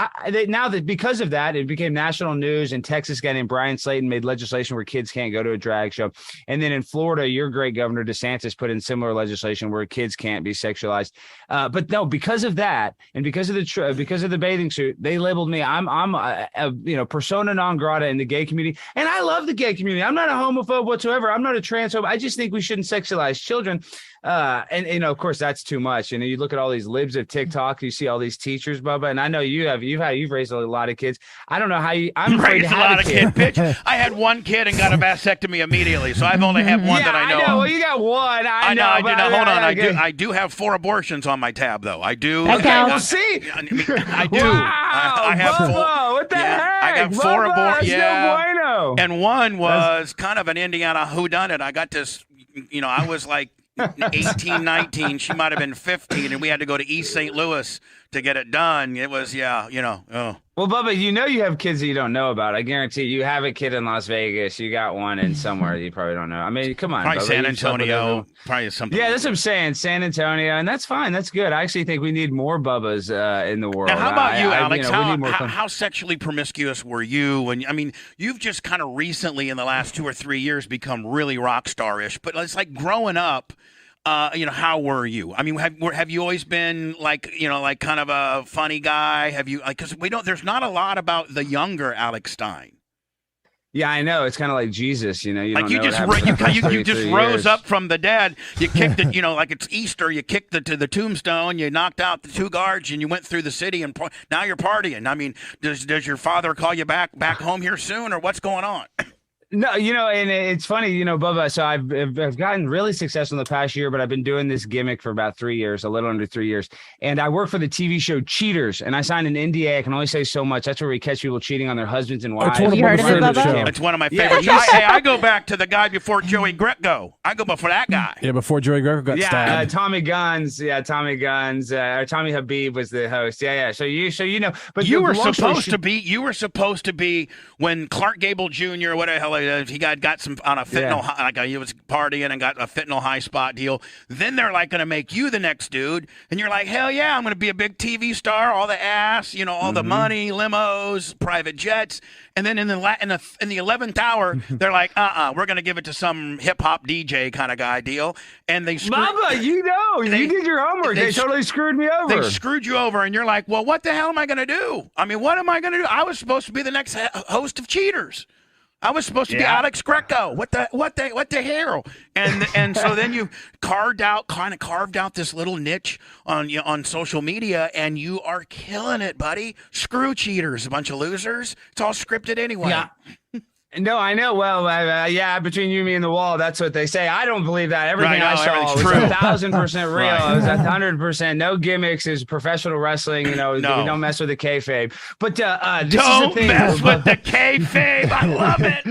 now that because of that, it became national news, and Texas guy named Brian Slayton made legislation where kids can't go to a drag show. And then in Florida, your great Governor DeSantis put in similar legislation where kids can't be sexualized. But no, because of that, and because of the bathing suit, they labeled me. I'm a persona non grata in the gay community, and I love the gay community. I'm not a homophobe whatsoever. I'm not a transphobe. I just think we shouldn't sexualize children. And of course, that's too much. You look at all these libs of TikTok, you see all these teachers, Bubba, and I know you've raised a lot of kids. I don't know how I'm afraid to have a kid. Bitch. I had one kid and got a vasectomy immediately, so I've only had one that I know. I know. Well, you got one. I know. Hold on. I do have 4 abortions on my tab, though. I do. That counts. Well, see, I do. Wow, I have Bubba, what the heck? I got 4 abortions. Yeah. No bueno. And one was kind of an Indiana whodunit. I got this. I was like 18, 19. She might have been 15, and we had to go to East St. Louis to get it done. It was, oh. Well, Bubba, you have kids that you don't know about. I guarantee you have a kid in Las Vegas. You got one in somewhere you probably don't know. I mean, come on. Probably Bubba, San Antonio. Probably something. Yeah, that's what I'm saying. San Antonio. And that's fine. That's good. I actually think we need more Bubbas in the world. Now, how about you, Alex? We need more how sexually promiscuous were you? And you've just kind of recently in the last 2 or 3 years become really rock star-ish. But it's like growing up, how were you? I mean, have you always been like kind of a funny guy? Have you because there's not a lot about the younger Alex Stein. Yeah, I know. It's kind of like Jesus, you just rose up from the dead. You kicked it, like it's Easter. You kicked to the tombstone. You knocked out the 2 guards, and you went through the city, and now you're partying. I mean, does your father call you back home here soon, or what's going on? No, and it's funny, Bubba. So I've gotten really successful in the past year, but I've been doing this gimmick for about 3 years, a little under 3 years. And I work for the TV show Cheaters, and I signed an NDA. I can only say so much. That's where we catch people cheating on their husbands and wives. Have you heard of it, Bubba? It's one of my favorite shows. I go back to the guy before Joey Greco. I go before that guy. Yeah, before Joey Greco got stabbed. Tommy Guns. Yeah, Tommy Guns. Tommy Habib was the host. Yeah. So but you were supposed to be when Clark Gable Jr. what the hell he got some on a fentanyl he was partying and got a fentanyl high spot deal. Then they're like going to make you the next dude, and you're like, hell yeah, I'm going to be a big TV star, all the ass, all the money, limos, private jets. And then in the 11th hour, they're like, we're going to give it to some hip hop DJ kind of guy deal. And they Mama, you did your homework. They totally screwed me over. They screwed you over, and you're like, well, what the hell am I going to do? I mean, what am I going to do? I was supposed to be the next host of Cheaters. I was supposed to be Alex Greco. What the hell? And so then you carved out this little niche on social media, and you are killing it, buddy. Screw Cheaters, a bunch of losers. It's all scripted anyway. Yeah. No, I know. Well, between you, me, and the wall, that's what they say. I don't believe that. Everything I saw was 1,000% real. Right. It was 100%. No gimmicks. Is professional wrestling. We don't mess with the kayfabe. But this don't is the thing. Mess with the kayfabe. I love it.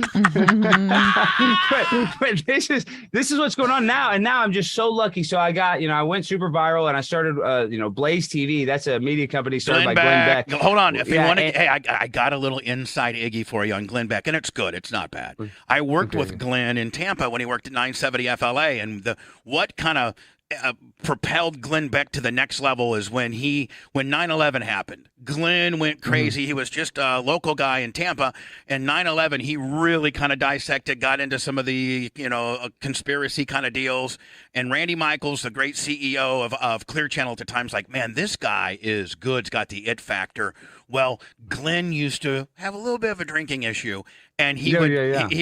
but this is what's going on now. And now I'm just so lucky. So I got I went super viral, and I started Blaze TV. That's a media company started by Glenn Beck. Hold on, if you want to, I got a little inside Iggy for you on Glenn Beck, and it's good. It's not bad. I worked with Glenn in Tampa when he worked at 970 FLA, and what kind of propelled Glenn Beck to the next level is when 9/11 happened. Glenn went crazy. He was just a local guy in Tampa, and 9/11 he really kind of dissected, got into some of the conspiracy kind of deals. And Randy Michaels, the great CEO of Clear Channel at the time, was like, man, this guy is good. He's got the it factor. Well, Glenn used to have a little bit of a drinking issue, and he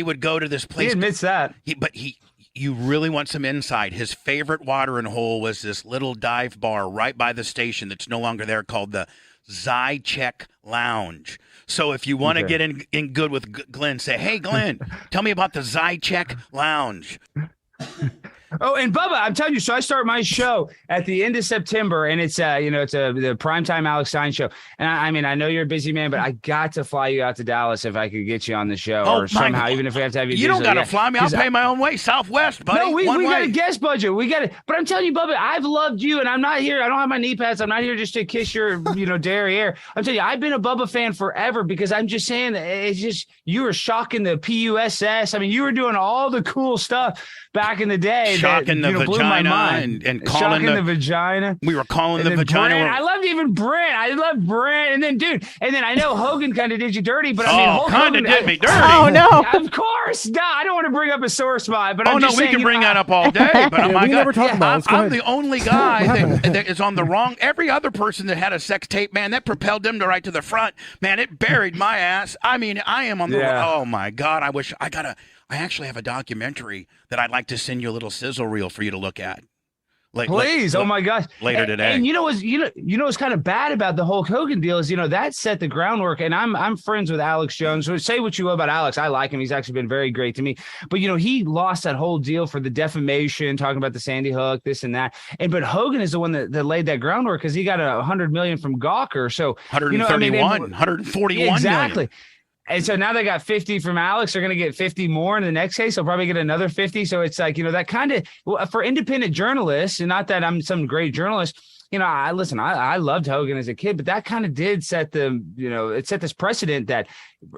would go to this place. He admits that. You really want some insight. His favorite watering hole was this little dive bar right by the station that's no longer there called the Zycheck Lounge. So if you want to get in good with Glenn, say, hey, Glenn, tell me about the Zycheck Lounge. Oh, and Bubba, I'm telling you, so I start my show at the end of September, and it's the primetime Alex Stein show. And I know you're a busy man, but I got to fly you out to Dallas if I could get you on the show or somehow, even if we have to have you. You don't got to fly me. I'll pay my own way, Southwest, buddy. No, we got a guest budget. We got it. But I'm telling you, Bubba, I've loved you, and I'm not here. I don't have my knee pads. I'm not here just to kiss your, derriere. I'm telling you, I've been a Bubba fan forever because I'm just saying that it's just you were shocking the PUSS. I mean, you were doing all the cool stuff back in the day shocking the blew my vagina mind. and calling Shocking the vagina. We were calling And the then vagina. Brent, I loved even Brent. I loved Brent. And then, dude, and then I know Hogan kind of did you dirty, but I mean, Hulk kind of Hogan, did me dirty. Oh no! Of course, no, I don't want to bring up a sore spot, but Oh I'm no, just we saying, can bring that up all day. But Yeah, my we God, never talk about it. Let's go I'm ahead. the only guy that is on the wrong. Every other person that had a sex tape, man, that propelled them to right to the front. Man, it buried my ass. I mean, I am on the. Yeah. Oh my God, I actually have a documentary that I'd like to send you a little sizzle reel for you to look at. Please, oh my gosh! Later today. And you know what's kind of bad about the Hulk Hogan deal is that set the groundwork. And I'm friends with Alex Jones. So say what you will about Alex, I like him. He's actually been very great to me. But he lost that whole deal for the defamation, talking about the Sandy Hook, this and that. But Hogan is the one that laid that groundwork because he got $100 million from Gawker. So 131, 141 exactly. million. And so now they got 50 from Alex. They're going to get 50 more in the next case. They'll probably get another 50. So it's like, that kind of, for independent journalists, and not that I'm some great journalist, I loved Hogan as a kid, but that kind of did set it set this precedent that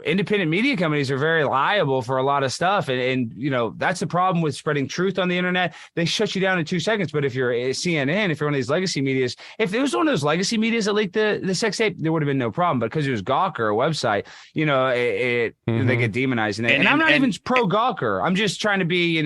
independent media companies are very liable for a lot of stuff. And that's the problem with spreading truth on the internet. They shut you down in 2 seconds. But if you're CNN, if you're one of these legacy medias, if it was one of those legacy medias that leaked the sex tape, there would have been no problem. But because it was Gawker, a website, they get demonized. And I'm not even pro Gawker. I'm just trying to be,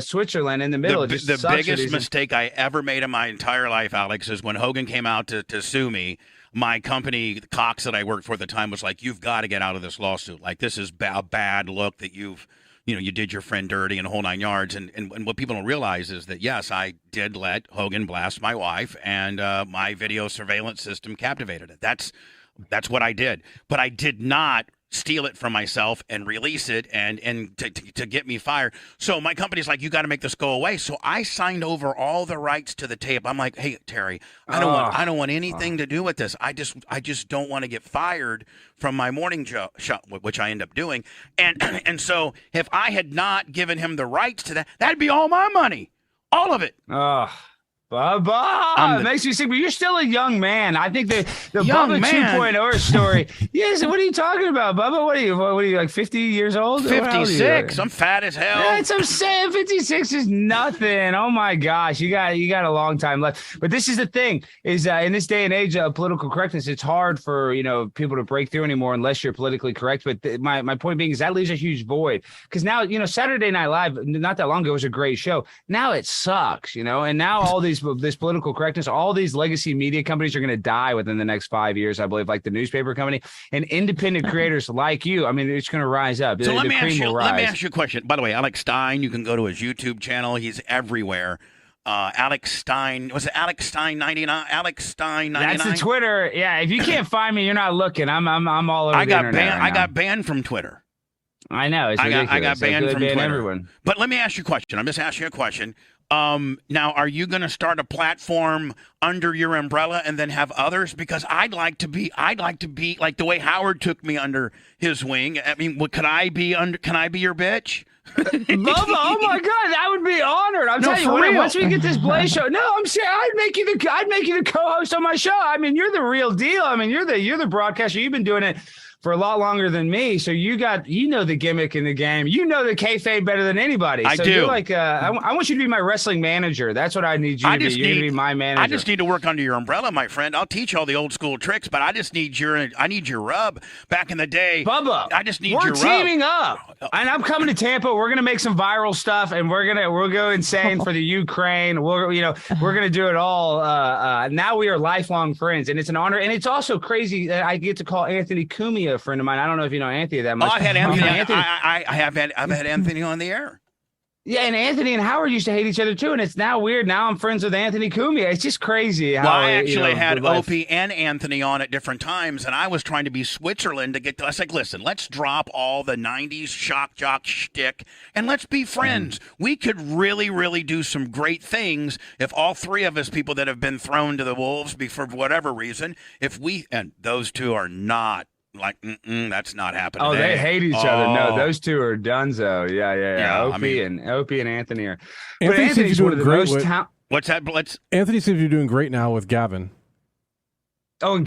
Switzerland in the middle. The biggest mistake I ever made in my entire life, Alex, is when Hogan came out to sue me. My company, Cox, that I worked for at the time, was like, "You've got to get out of this lawsuit. Like, this is a bad look that you did your friend dirty and the whole 9 yards." And what people don't realize is that, yes, I did let Hogan blast my wife, and my video surveillance system captivated it. That's what I did. But I did not steal it from myself and release it and to get me fired. So my company's like, "You got to make this go away." So I signed over all the rights to the tape. I'm like, "Hey, Terry, I don't want anything to do with this. I just don't want to get fired from my morning show," which I end up doing. And so if I had not given him the rights to that, that'd be all my money, all of it. Bubba, it makes me sick, but you're still a young man. I think the Bubba 2.0 story. Yes, what are you talking about, Bubba? What are you like 50 years old? 56. I'm fat as hell. That's what I'm saying. 56 is nothing. Oh my gosh, you got a long time left. But this is the thing: is in this day and age of political correctness, it's hard for people to break through anymore unless you're politically correct. But my point being is that leaves a huge void because now Saturday Night Live not that long ago was a great show. Now it sucks, and now all this political correctness, all these legacy media companies are going to die within the next 5 years, I believe, like the newspaper company, and independent creators like you. I mean, it's going to rise up. So let me ask you a question. By the way, Alex Stein, you can go to his YouTube channel. He's everywhere. Alex Stein, was it Alex Stein 99? Alex Stein 99. That's the Twitter. Yeah, if you can't find me, you're not looking. I'm all over the internet right now. I got banned from Twitter. I know. It's ridiculous. I got banned from Twitter. Everyone. But let me ask you a question. I'm just asking you a question. Now, are you going to start a platform under your umbrella and then have others? Because I'd like to be like the way Howard took me under his wing. I mean, can I be your bitch? Bubba, oh my God, that would be honored. I'm telling you, once we get this Blaze show, I'm saying I'd make you the co-host on my show. I mean, you're the real deal. I mean, you're the broadcaster. You've been doing it for a lot longer than me, so you know the gimmick in the game. You know the kayfabe better than anybody. I do. You're like, I want you to be my wrestling manager. That's what I need you to be. You're going to be my manager. I just need to work under your umbrella, my friend. I'll teach you all the old school tricks, but I just need your rub. Back in the day, Bubba, I just need your rub. We're teaming up, and I'm coming to Tampa. We're going to make some viral stuff, and we'll go insane for the Ukraine. We're going to do it all. Now we are lifelong friends, and it's an honor, and it's also crazy that I get to call Anthony Cumia a friend of mine. I don't know if you know Anthony that much. I've had Anthony. I've had Anthony on the air. Yeah, and Anthony and Howard used to hate each other too, and it's now weird. Now I'm friends with Anthony Cumia. It's just crazy. Well, I actually had Opie and Anthony on at different times, and I was trying to be Switzerland to get to. I was like, listen, let's drop all the '90s shock jock shtick, and let's be friends. We could really, really do some great things if all three of us, people that have been thrown to the wolves for whatever reason, and those two are not. Like, that's not happening. Oh, they hate each other. No, those two are donezo. Yeah. Opie and Anthony are. Anthony's one of the most What's that? Anthony seems to be doing great now with Gavin. Oh, and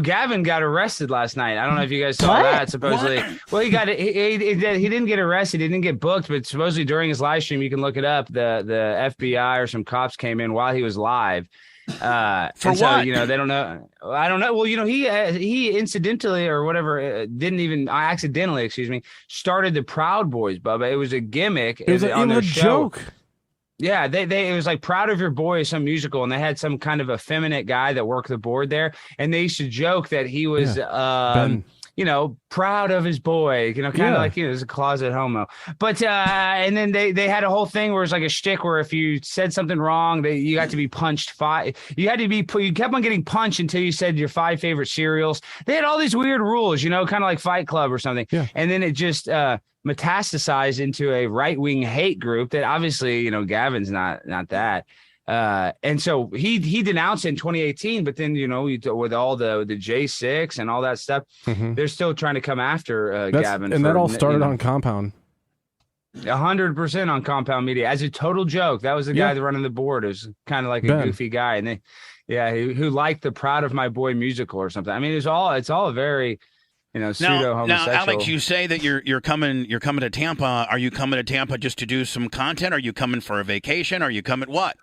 Gavin got arrested last night. I don't know if you guys saw that. Supposedly, well, he didn't get arrested. He didn't get booked, but supposedly during his live stream, you can look it up. The FBI or some cops came in while he was live. For what? So, they don't know. I don't know. Well, he incidentally or whatever accidentally, excuse me, started the Proud Boys, Bubba. It was a gimmick. It was a joke. Yeah, it was like Proud of Your Boy, some musical, and they had some kind of effeminate guy that worked the board there, and they used to joke that he was proud of his boy, kind of like he was a closet homo. But and then they had a whole thing where it's like a shtick where if you said something wrong, you got to be punched you kept on getting punched until you said your 5 favorite cereals. They had all these weird rules, kind of like Fight Club or something. Yeah. And then it just metastasized into a right-wing hate group that obviously, Gavin's not that. And so he denounced it in 2018, but then, with all the J6 and all that stuff, they're still trying to come after Gavin. And that all started on Compound. 100% on Compound Media as a total joke. That was the guy that running the board. It was kind of like a goofy guy. And who liked the Proud of My Boy musical or something. I mean, it's all a very, pseudo homosexual. Now, Alex, you say that you're coming to Tampa. Are you coming to Tampa just to do some content? Are you coming for a vacation? Are you coming what?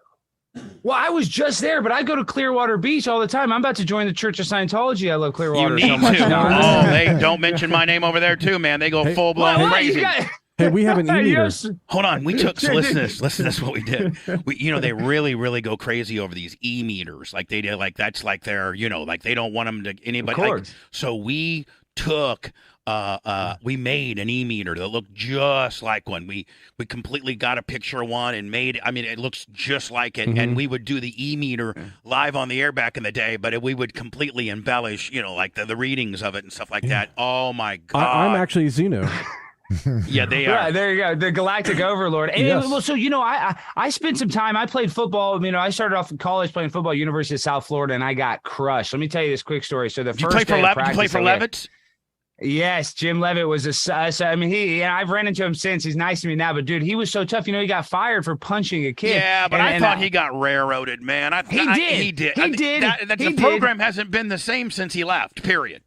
Well, I was just there, but I go to Clearwater Beach all the time. I'm about to join the Church of Scientology. I love Clearwater so much. They don't mention my name over there too, man. They go full blown crazy. Hey, we have an e-meter. Hold on, we took. So listen to this. Listen, that's what we did. They really, really go crazy over these e-meters. Like they did. Like that's like they're, like they don't want them to anybody. Of course. So we took. We made an e-meter that looked just like one. We completely got a picture of one and made. I mean, it looks just like it. And we would do the e-meter live on the air back in the day, but we would completely embellish, like the readings of it and stuff like that. Oh my God! I'm actually Zeno. Yeah, they are. Right, there you go. The Galactic Overlord. And well, so, I spent some time. I played football. I started off in college playing football at University of South Florida, and I got crushed. Let me tell you this quick story. So the first day of practice, you play for Levitt? Yes, Jim Levitt was I've ran into him since. He's nice to me now, but dude, he was so tough. He got fired for punching a kid. Yeah, but I thought he got railroaded, man. He did. The program hasn't been the same since he left, period.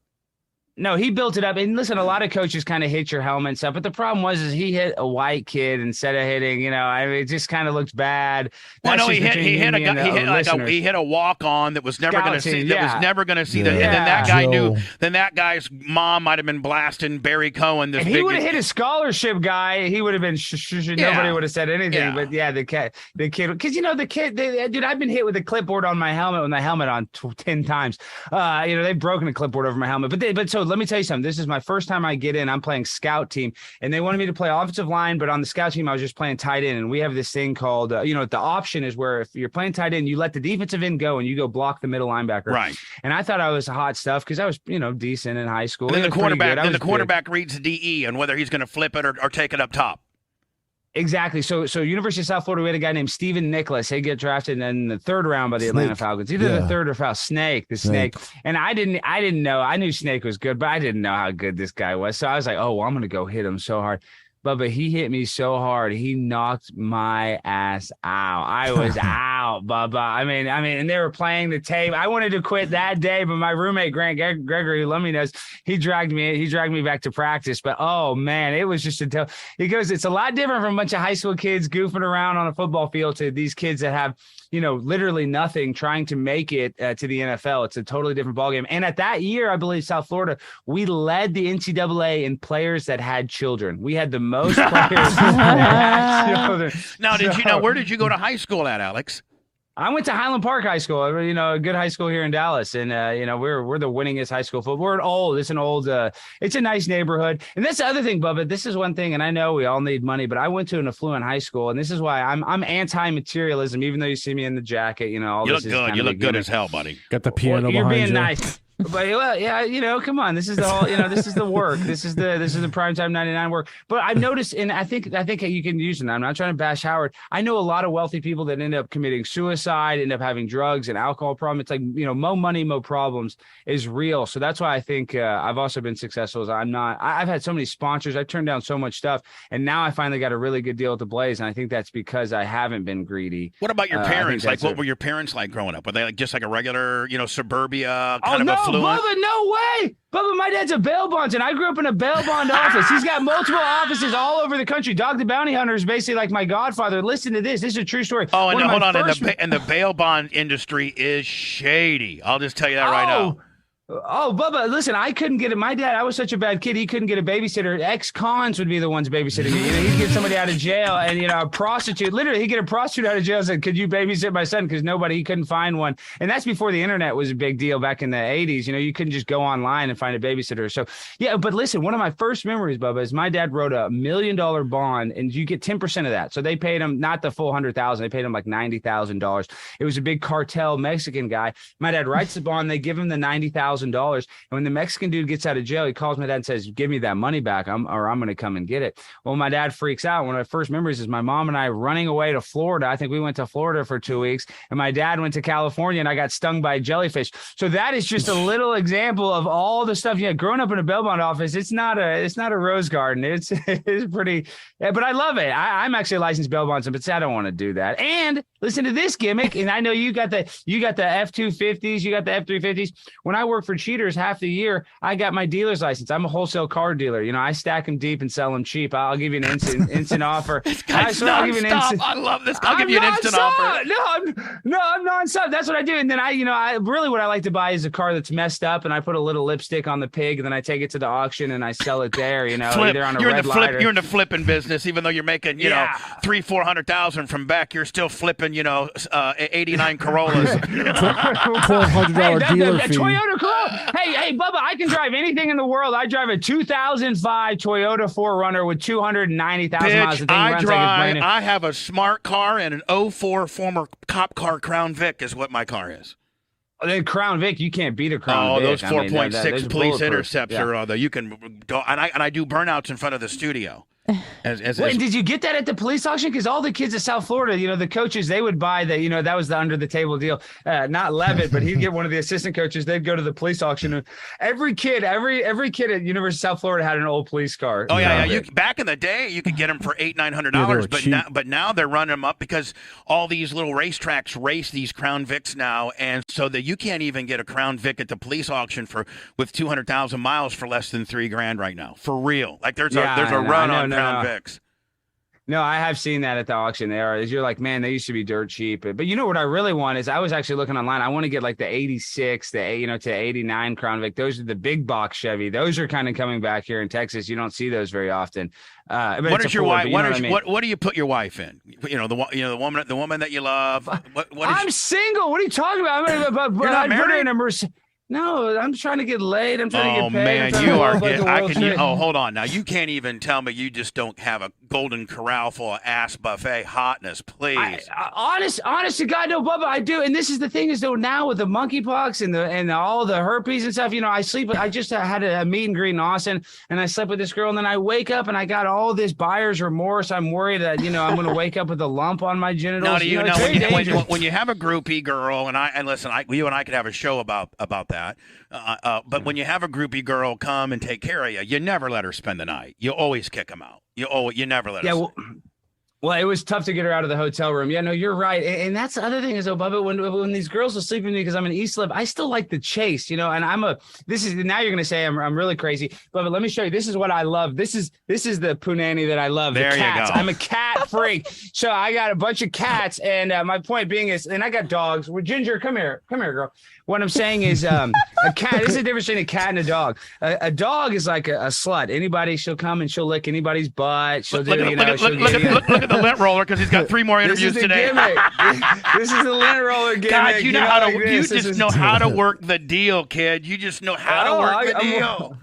No, he built it up. And listen, a lot of coaches kind of hit your helmet and stuff. But the problem was he hit a white kid instead of hitting, it just kind of looked bad. Well, no, he hit a walk on that was never going to see. That was never going to see that. And then that guy knew. Then that guy's mom might have been blasting Barry Cohen. If he would have hit a scholarship guy, he would have been. Nobody would have said anything. Yeah. But the kid, because the kid, dude, I've been hit with a clipboard on my helmet with my helmet on 10 times. They've broken a clipboard over my helmet. But so let me tell you something. This is my first time I get in. I'm playing scout team, and they wanted me to play offensive line, but on the scout team, I was just playing tight end. And we have this thing called, the option is where if you're playing tight end, you let the defensive end go and you go block the middle linebacker. Right. And I thought I was hot stuff because I was, decent in high school. And then the quarterback reads the DE and whether he's going to flip it or take it up top. Exactly. So University of South Florida, we had a guy named Steven Nicholas. He get drafted in the 3rd round by the Atlanta Falcons. Either the 3rd or 4th. Snake. And I didn't know. I knew Snake was good, but I didn't know how good this guy was. So I was like, oh, well, I'm going to go hit him so hard. But he hit me so hard. He knocked my ass out. I was out, Bubba. I mean, and they were playing the tape. I wanted to quit that day, but my roommate Grant Gregory, who let me knows, he dragged me back to practice. But oh man, it was just he goes, it's a lot different from a bunch of high school kids goofing around on a football field to these kids that have, literally nothing trying to make it to the NFL. It's a totally different ballgame. And at that year, I believe South Florida, we led the NCAA in players that had children. We had the most players that had children. Now, where did you go to high school at, Alex? I went to Highland Park High School, a good high school here in Dallas. And, we're the winningest high school football. It's a nice neighborhood. And that's the other thing, Bubba. This is one thing. And I know we all need money, but I went to an affluent high school. And this is why I'm anti-materialism, even though you see me in the jacket, all you this look good. You look good as hell, buddy. Got the piano behind you. You're being nice. But well, yeah, come on. This is the whole, this is the work. This is the primetime 99 work. But I've noticed, and I think you can use it. I'm not trying to bash Howard. I know a lot of wealthy people that end up committing suicide, end up having drugs and alcohol problem. It's like, mo money, mo problems is real. So that's why I think I've also been successful. As I've had so many sponsors. I've turned down so much stuff, and now I finally got a really good deal at the Blaze. And I think that's because I haven't been greedy. What about your parents? What were your parents like growing up? Were they just like a regular, suburbia kind of affluent? Bubba, no way. Bubba, my dad's a bail bondsman. I grew up in a bail bond office. He's got multiple offices all over the country. Dog the Bounty Hunter is basically like my godfather. Listen to this. This is a true story. Oh, and hold on. And the bail bond industry is shady. I'll just tell you that right now. Oh, Bubba, listen, I couldn't get it. My dad, I was such a bad kid. He couldn't get a babysitter. Ex-cons would be the ones babysitting me. He'd get somebody out of jail and, a prostitute. Literally, he'd get a prostitute out of jail and said, could you babysit my son? Because he couldn't find one. And that's before the internet was a big deal back in the 80s. You couldn't just go online and find a babysitter. So, yeah, but listen, one of my first memories, Bubba, is my dad wrote $1 million bond, and you get 10% of that. So they paid him not the full $100,000. They paid him like $90,000. It was a big cartel Mexican guy. My dad writes the bond. They give him the $90,000. And when the Mexican dude gets out of jail, he calls my dad and says, give me that money back, I'm going to come and get it. Well, my dad freaks out. One of my first memories is my mom and I running away to Florida. I think we went to Florida for 2 weeks, and my dad went to California, and I got stung by a jellyfish. So that is just a little example of all the stuff. Growing up in a bail bond office, it's not a rose garden. It's pretty, but I love it. I'm actually a licensed bail bondsman, but I don't want to do that. And listen to this gimmick. And I know you got the F-250s, you got the F-350s. When I worked for Cheaters half the year, I got my dealer's license. I'm a wholesale car dealer. I stack them deep and sell them cheap. I'll give you an instant offer. I'll give you I love this. I'll give you an instant offer. No, I'm nonstop. That's what I do. And then I really what I like to buy is a car that's messed up, and I put a little lipstick on the pig, and then I take it to the auction and I sell it there. Either on a you're red light. You're in the flipping business, even though you're making $300,000-400,000 from back. You're still flipping 89 Corollas. $1,200 dealer fee. Toyota Corolla. Hey, Bubba, I can drive anything in the world. I drive a 2005 Toyota 4Runner with 290,000 miles. I have a smart car and an 04 former cop car Crown Vic is what my car is. Then Crown Vic, you can't beat a Crown Vic. Those 4.6 police intercepts are you can go, and I do burnouts in front of the studio. Did you get that at the police auction? Because all the kids at South Florida, the coaches, they would buy that was the under the table deal. Not Levitt, but he'd get one of the assistant coaches. They'd go to the police auction. And every kid at University of South Florida had an old police car. Oh yeah. Back in the day, you could get them for $800-900, but now they're running them up because all these little racetracks race these Crown Vics now, and so that you can't even get a Crown Vic at the police auction with 200,000 miles for less than $3,000 right now. For real, like there's a run on Crown Vics. No, I have seen that at the auction. You're like, man, they used to be dirt cheap. But what I really want is, I was actually looking online. I want to get like the 86, to 89 Crown Vic. Those are the big box Chevy. Those are kind of coming back here in Texas. You don't see those very often. What is your wife? What do you put your wife in? The woman that you love. I'm single. What are you talking about? You're not married? No, I'm trying to get laid. I'm trying to get paid. Man, you are getting. Hold on. Now you can't even tell me you just don't have a Golden Corral full of ass buffet hotness, please. Honest to God, no, Bubba, I do. And this is the thing is, though, now with the monkeypox and all the herpes and stuff, I sleep. I just had a meet and greet in Austin, and I slept with this girl, and then I wake up and I got all this buyer's remorse. I'm worried that I'm going to wake up with a lump on my genitals. No, when you have a groupie girl, and listen, you and I could have a show about that. But when you have a groupie girl come and take care of you, you never let her spend the night. You always kick them out. You never let her. Well, it was tough to get her out of the hotel room. Yeah, no, you're right. And that's the other thing is, Bubba, when these girls will sleep with me because I'm an East Lip, I still like the chase, and now you're going to say I'm really crazy, but let me show you. This is what I love. This is the punani that I love. There the cats. You go. I'm a cat freak. So I got a bunch of cats, and my point being is, and I got dogs. Well, Ginger, come here, girl. What I'm saying is a cat. This is the difference between a cat and a dog. A dog is like a slut. She'll come and she'll lick anybody's butt. She'll look at the lint roller because he's got 3 more interviews today. This is the lint roller gimmick. God, you know how to work the deal, kid. You just know how to work the deal.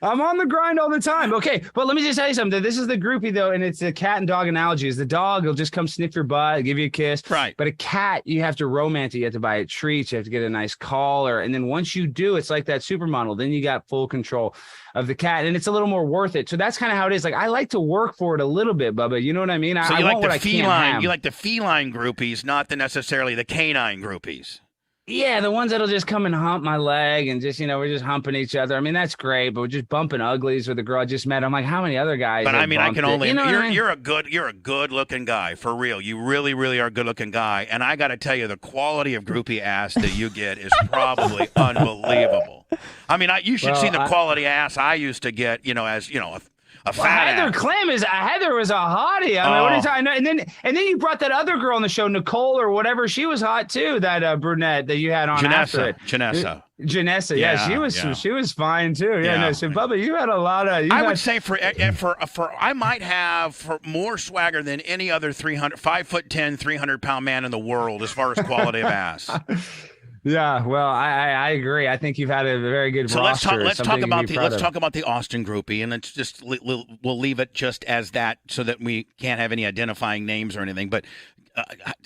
I'm on the grind all the time. Okay, but let me just tell you something. This is the groupie, though, and it's a cat and dog analogy. Is the dog will just come sniff your butt, give you a kiss. Right. But a cat, you have to romance it. You have to buy it treats. You have to get a nice collar. And then once you do, it's like that supermodel. Then you got full control of the cat, and it's a little more worth it. So that's kind of how it is. Like, I like to work for it a little bit, Bubba. You know what I mean? So I you want like what the I can't feline? have. You like the feline groupies, not necessarily the canine groupies. Yeah, the ones that'll just come and hump my leg and just, we're just humping each other. I mean, that's great, but we're just bumping uglies with a girl I just met. I'm like, how many other guys? But I mean, I can only. You're a a good looking guy for real. You really, really are a good looking guy. And I got to tell you, the quality of groupie ass that you get is probably unbelievable. I mean, you should see the quality ass I used to get. A fat Heather was a hottie. I mean, what are you talking? And then you brought that other girl on the show, Nicole or whatever. She was hot too. That brunette that you had on after it. Janessa. Yeah, she was fine too. Yeah. No, so Bubba, you had a lot of. I would say for I might have for more swagger than any other 5'10", 300-pound man in the world as far as quality of ass. Yeah, well, I agree. I think you've had a very good roster. Let's talk about the Austin groupie, and let's just we'll leave it just as that, so that we can't have any identifying names or anything. But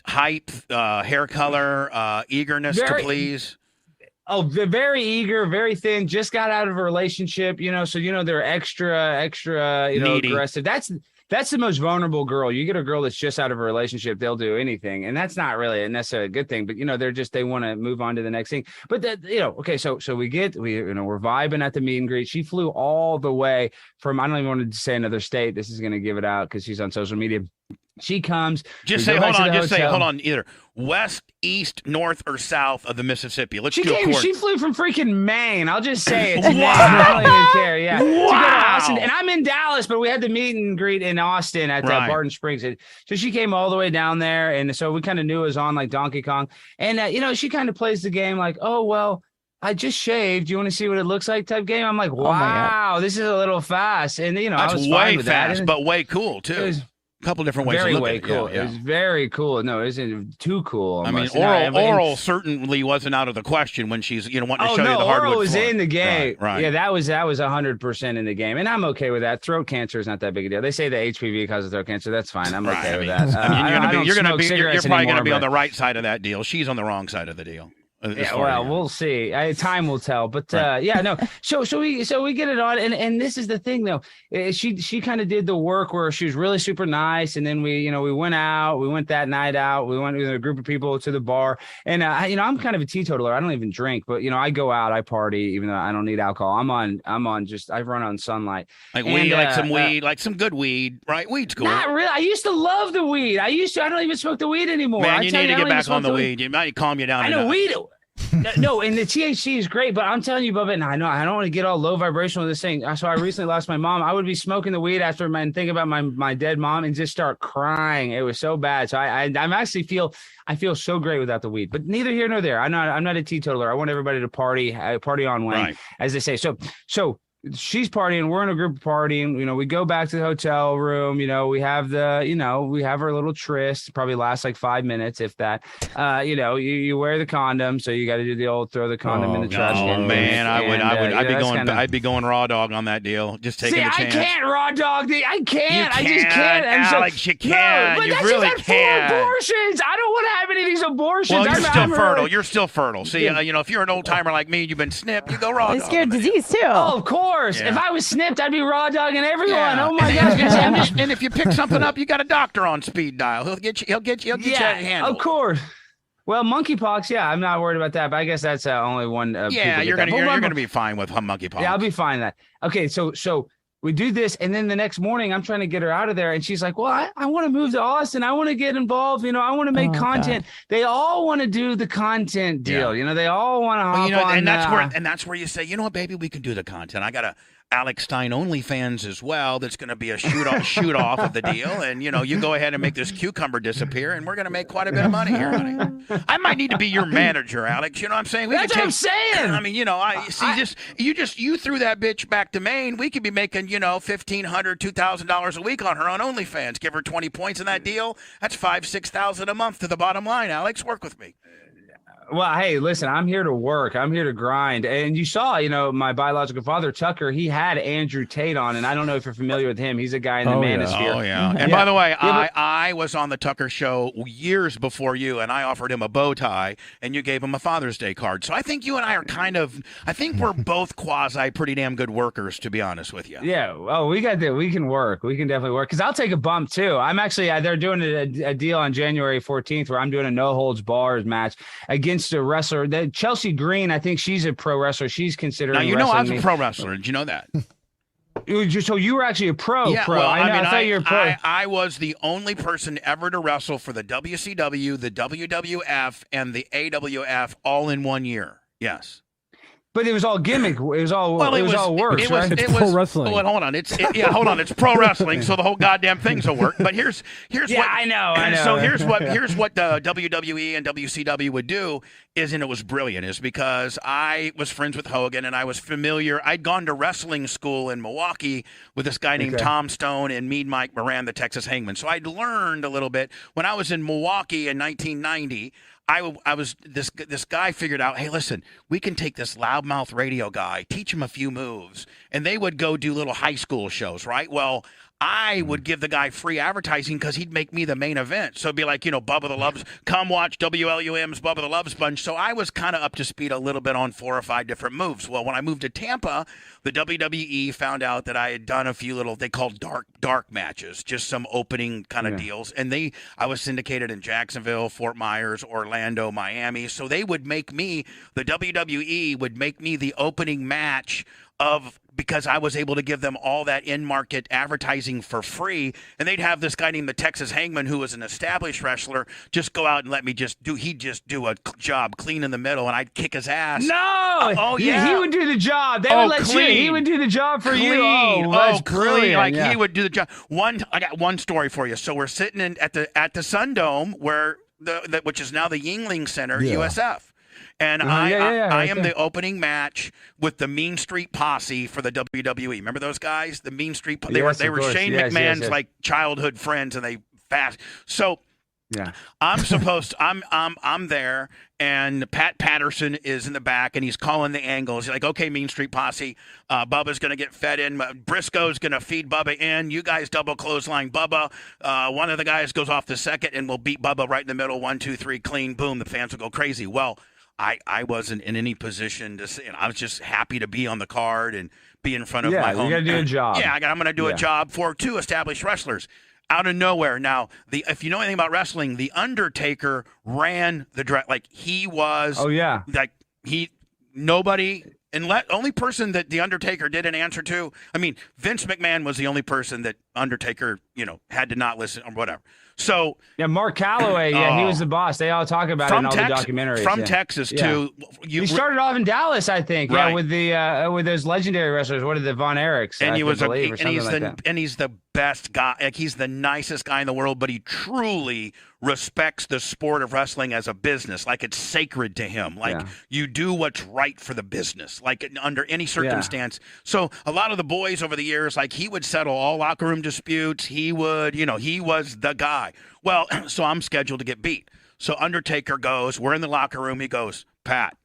height, hair color, eagerness to please. Oh, they're very eager, very thin. Just got out of a relationship, so they're extra, needy. Aggressive. That's the most vulnerable girl. You get a girl that's just out of a relationship, they'll do anything. And that's not really necessarily a good thing, but they want to move on to the next thing. But okay, so we're vibing at the meet and greet. She flew all the way from, I don't even want to say another state. This is going to give it out because she's on social media. She comes. Hold on. Either west, east, north, or south of the Mississippi. She flew from freaking Maine. I'll just say it. Wow. I don't even care. Yeah. Wow. To go to Austin. And I'm in Dallas, but we had the meet and greet in Austin at Barton Springs. So she came all the way down there. And so we kind of knew it was on like Donkey Kong. And, she kind of plays the game like, oh, well, I just shaved. You want to see what it looks like type game? I'm like, wow, this is a little fast. And, that's I was way fine with fast, that. but way cool, too. A couple different ways to look at it. Cool. Yeah. It was very cool. No, it isn't too cool. Almost. I mean, oral certainly wasn't out of the question when she's wanting to show you the hardwood oral was floor. in the game. Right. Yeah, that was 100% in the game, and I'm okay with that. Throat cancer is not that big a deal. They say the HPV causes throat cancer. That's fine. I'm okay with that. You're probably going to be on the right side of that deal. She's on the wrong side of the deal. Yeah, well, we'll see. Time will tell. But So we get it on, and this is the thing though. She kind of did the work where she was really super nice, and then we went out. We went that night out. We went with a group of people to the bar, and I'm kind of a teetotaler. I don't even drink, but I go out, I party, even though I don't need alcohol. I run on sunlight. Like weed, some weed, like some good weed, right? Weed's cool. Not really. I used to love the weed. I don't even smoke the weed anymore. Man, you need to get back on the weed. You might calm you down. I know weed. No, and the THC is great, but I'm telling you, Bubba, and I know I don't want to get all low vibrational with this thing. So I recently lost my mom. I would be smoking the weed after and think about my dead mom and just start crying. It was so bad. So I feel so great without the weed, but neither here nor there. I'm not a teetotaler. I want everybody to party on Wayne, as they say. So she's partying. We're in a group partying. We go back to the hotel room. We have we have our little tryst. Probably lasts like 5 minutes, if that. You wear the condom, so you got to do the old throw the condom in the trash can. Oh man, I'd be going raw dog on that deal. Just taking a chance. I can't raw dog. I can't. I just can't. Alex, you can. No, you really can. 4 abortions. I don't want to have any of these abortions. Well, you're still fertile. You're still fertile. See, if you're an old timer like me, you've been snipped. You go raw dog. It's scared disease too. Oh, of course. Yeah. If I was snipped, I'd be raw dogging everyone. Yeah. Oh my gosh! And if you pick something up, you got a doctor on speed dial. He'll get you handled. Of course. Well, monkeypox, I'm not worried about that, but I guess that's only one. You're gonna be fine with monkeypox. Yeah, I'll be fine with that. Okay, so we do this, and then the next morning, I'm trying to get her out of there, and she's like, "Well, I want to move to Austin. I want to get involved. I want to make content." God. They all want to do the content deal. Yeah. They all want to hop on. And that's where you say, you know what, baby, we can do the content. I got a Alex Stein OnlyFans as well. That's going to be a shoot off of the deal, and you go ahead and make this cucumber disappear, and we're going to make quite a bit of money here, honey. I might need to be your manager, Alex. You know what I'm saying? That's what I'm saying. I mean, you threw that bitch back to Maine. We could be making $1,500, $2,000 a week on her on OnlyFans. Give her 20 points in that deal. That's $5,000-$6,000 a month to the bottom line. Alex, work with me. Well, hey, listen, I'm here to work. I'm here to grind. And you saw, my biological father, Tucker, he had Andrew Tate on. And I don't know if you're familiar with him. He's a guy in the manosphere. Oh, yeah. And by the way, I was on the Tucker show years before you, and I offered him a bow tie, and you gave him a Father's Day card. So I think you and I are I think we're both quasi pretty damn good workers, to be honest with you. Yeah. Oh, we can work. We can definitely work. Because I'll take a bump, too. I'm actually, they're doing a deal on January 14th where I'm doing a no-holds-barred match against a wrestler. Chelsea Green, I think she's a pro wrestler. She's considering. Now, I was a pro wrestler. Did you know that? So you were actually a pro. Yeah, pro. well, I thought you were a pro. I was the only person ever to wrestle for the WCW, the WWF, and the AWF all in 1 year. Yes. But it was all gimmick. It was all work. Right? It's pro wrestling. Well, hold on. Hold on. It's pro wrestling, so the whole goddamn thing's a work. But here's what I know. So here's what the WWE and WCW would do and it was brilliant, is because I was friends with Hogan and I was familiar. I'd gone to wrestling school in Milwaukee with this guy named Tom Stone and Mead Mike Moran, the Texas Hangman. So I'd learned a little bit when I was in Milwaukee in 1990. I was this guy figured out, hey, listen, we can take this loudmouth radio guy, teach him a few moves, and they would go do little high school shows, right? Well, I would give the guy free advertising because he'd make me the main event. So it'd be like, Bubba the Loves, come watch WLUM's Bubba the Love Sponge. So I was kind of up to speed a little bit on 4 or 5 different moves. Well, when I moved to Tampa, the WWE found out that I had done a few little, they called dark matches, just some opening kind of deals. And I was syndicated in Jacksonville, Fort Myers, Orlando, Miami. So they would make me, the WWE would make me the opening match because I was able to give them all that in-market advertising for free, and they'd have this guy named the Texas Hangman, who was an established wrestler, just go out and let me he'd just do a job clean in the middle, and I'd kick his ass. No! He would do the job. They would let clean. He would do the job for you. That's brilliant. He would do the job. I got one story for you. So we're sitting at the Sun Dome, where which is now the Yingling Center, USF. And I am the opening match with the Mean Street Posse for the WWE. Remember those guys? The Mean Street. They were Shane McMahon's like childhood friends, and they fast. So I'm there, and Pat Patterson is in the back, and he's calling the angles. He's like, okay, Mean Street Posse, Bubba's going to get fed in. Briscoe's going to feed Bubba in. You guys double clothesline Bubba. One of the guys goes off the second, and we'll beat Bubba right in the middle. 1, 2, 3, clean, boom. The fans will go crazy. Well, I wasn't in any position to say, I was just happy to be on the card and be in front of my home. You got to do a job. Yeah, I'm going to do a job for 2 established wrestlers. Out of nowhere. Now, if you know anything about wrestling, the Undertaker ran the draft. Like, he was. Oh, yeah. Like, nobody. Only person that the Undertaker didn't answer to. I mean, Vince McMahon was the only person that Undertaker, had to not listen or whatever. So Mark Calloway, he was the boss. They all talk about it in all the documentaries. From Texas too. He started off in Dallas, I think. Right. Yeah, with those legendary wrestlers. What are the Von Erichs? And he's the best guy. Like, he's the nicest guy in the world, but he truly respects the sport of wrestling as a business. Like, it's sacred to him. Like, you do what's right for the business, like under any circumstance. So a lot of the boys over the years, like, he would settle all locker room disputes. He would, he was the guy. Well, so I'm scheduled to get beat. So Undertaker goes, we're in the locker room. He goes, Pat,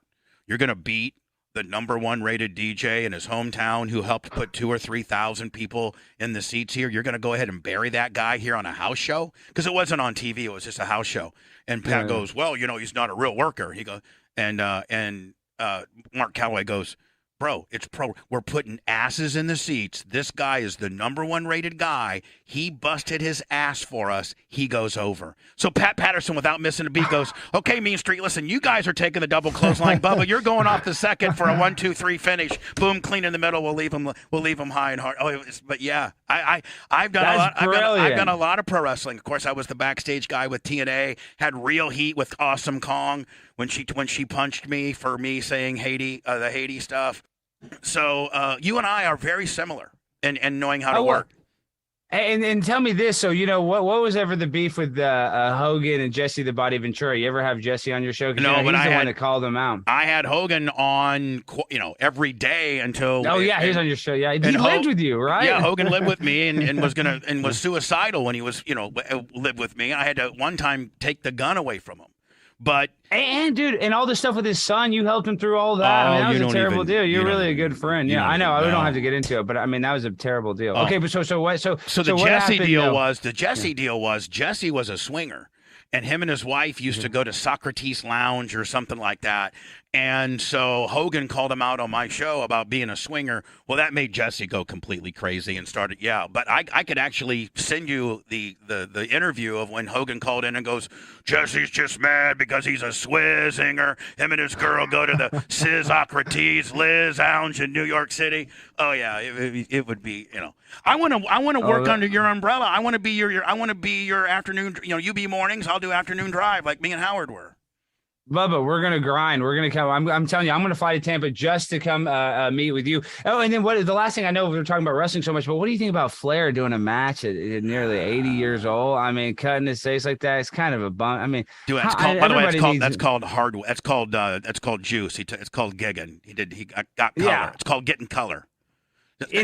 you're going to beat the #1 rated DJ in his hometown who helped put 2,000 or 3,000 people in the seats here. You're going to go ahead and bury that guy here on a house show? Because it wasn't on TV. It was just a house show. And Pat goes, well, he's not a real worker. He goes, and Mark Calloway goes, bro, it's pro. We're putting asses in the seats. This guy is the #1 rated guy. He busted his ass for us. He goes over. So Pat Patterson, without missing a beat, goes, okay, Mean Street, listen, you guys are taking the double clothesline. Bubba, you're going off the second for a 1, 2, 3 finish. Boom, clean in the middle. We'll leave him high and hard. But yeah, I've done a lot. I've done a lot of pro wrestling. Of course, I was the backstage guy with TNA. Had real heat with Awesome Kong when she punched me for me saying Haiti, the Haiti stuff. So you and I are very similar in knowing how to work. And tell me this. So, what was ever the beef with Hogan and Jesse the Body Ventura? You ever have Jesse on your show? No, but he's the one that called him out. I had Hogan on, every day until. Oh yeah, he was on your show. Yeah, he lived with you, right? Yeah, Hogan lived with me and was suicidal when he was, lived with me. I had to one time take the gun away from him. But and dude, and all the stuff with his son, you helped him through all that. I mean, that was a terrible deal. You're really a good friend. Yeah, I know. We don't have to get into it, but I mean, that was a terrible deal. Okay, but so what? So the Jesse deal was Jesse was a swinger. And him and his wife used to go to Socrates Lounge or something like that. And so Hogan called him out on my show about being a swinger. Well, that made Jesse go completely crazy and started, But I could actually send you the interview of when Hogan called in and goes, Jesse's just mad because he's a swinger. Him and his girl go to the Socrates Liz Lounge in New York City. Oh yeah, it would be, I want to work under your umbrella. I want to be your afternoon. You be mornings. I'll do afternoon drive like me and Howard were. Bubba, we're gonna grind. We're gonna come. I'm telling you, I'm gonna fly to Tampa just to come meet with you. Oh, and then the last thing I know, we were talking about wrestling so much, but what do you think about Flair doing a match at nearly 80 years old? I mean, cutting his face like that, it's kind of a bum. I mean, dude, by the way, that's called hard. That's called juice. It's called gigging. He got color. Yeah. It's called getting color.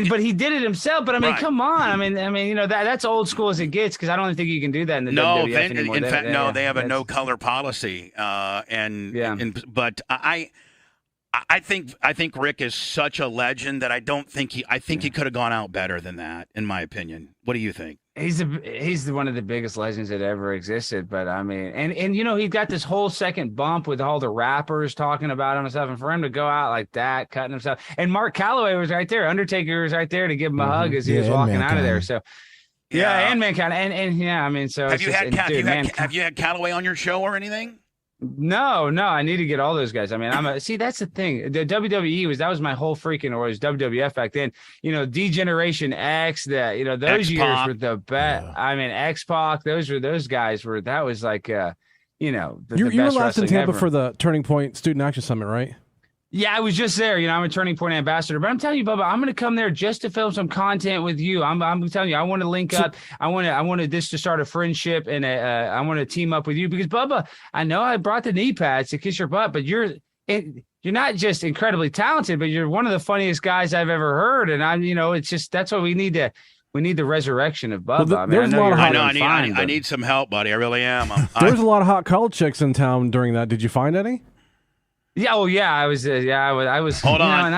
But he did it himself. But I mean, come on. I mean, that's old school as it gets because I don't think you can do that in the WWF anymore. In fact, they have a no color policy. But I think Rick is such a legend that I think he could have gone out better than that, in my opinion. What do you think? He's one of the biggest legends that ever existed. But I mean, and he got this whole second bump with all the rappers talking about him and stuff. And for him to go out like that, cutting himself, and Mark Calloway was right there, Undertaker was right there to give him a hug as he was walking out of there. So and Mankind, and I mean, so have you had Calloway on your show or anything? No, I need to get all those guys. I mean, that's the thing. The WWE that was my whole freaking, or was WWF back then. D-Generation X, those X-Pac. years were the best. Yeah. I mean, X-Pac, those guys were. That was like, you were last in Tampa ever. For the Turning Point Student Action Summit, right? Yeah, I was just there. I'm a Turning Point ambassador, but I'm telling you, Bubba, I'm going to come there just to film some content with you. I'm telling you, I want to link up. I want this to start a friendship, and I want to team up with you because, Bubba, I know I brought the knee pads to kiss your butt, but you're not just incredibly talented, but you're one of the funniest guys I've ever heard. And it's just that's what we need to. We need the resurrection of Bubba. Well, I need some help, buddy. I really am. There's a lot of hot college chicks in town during that. Did you find any? Yeah, I was. I was. Hold on.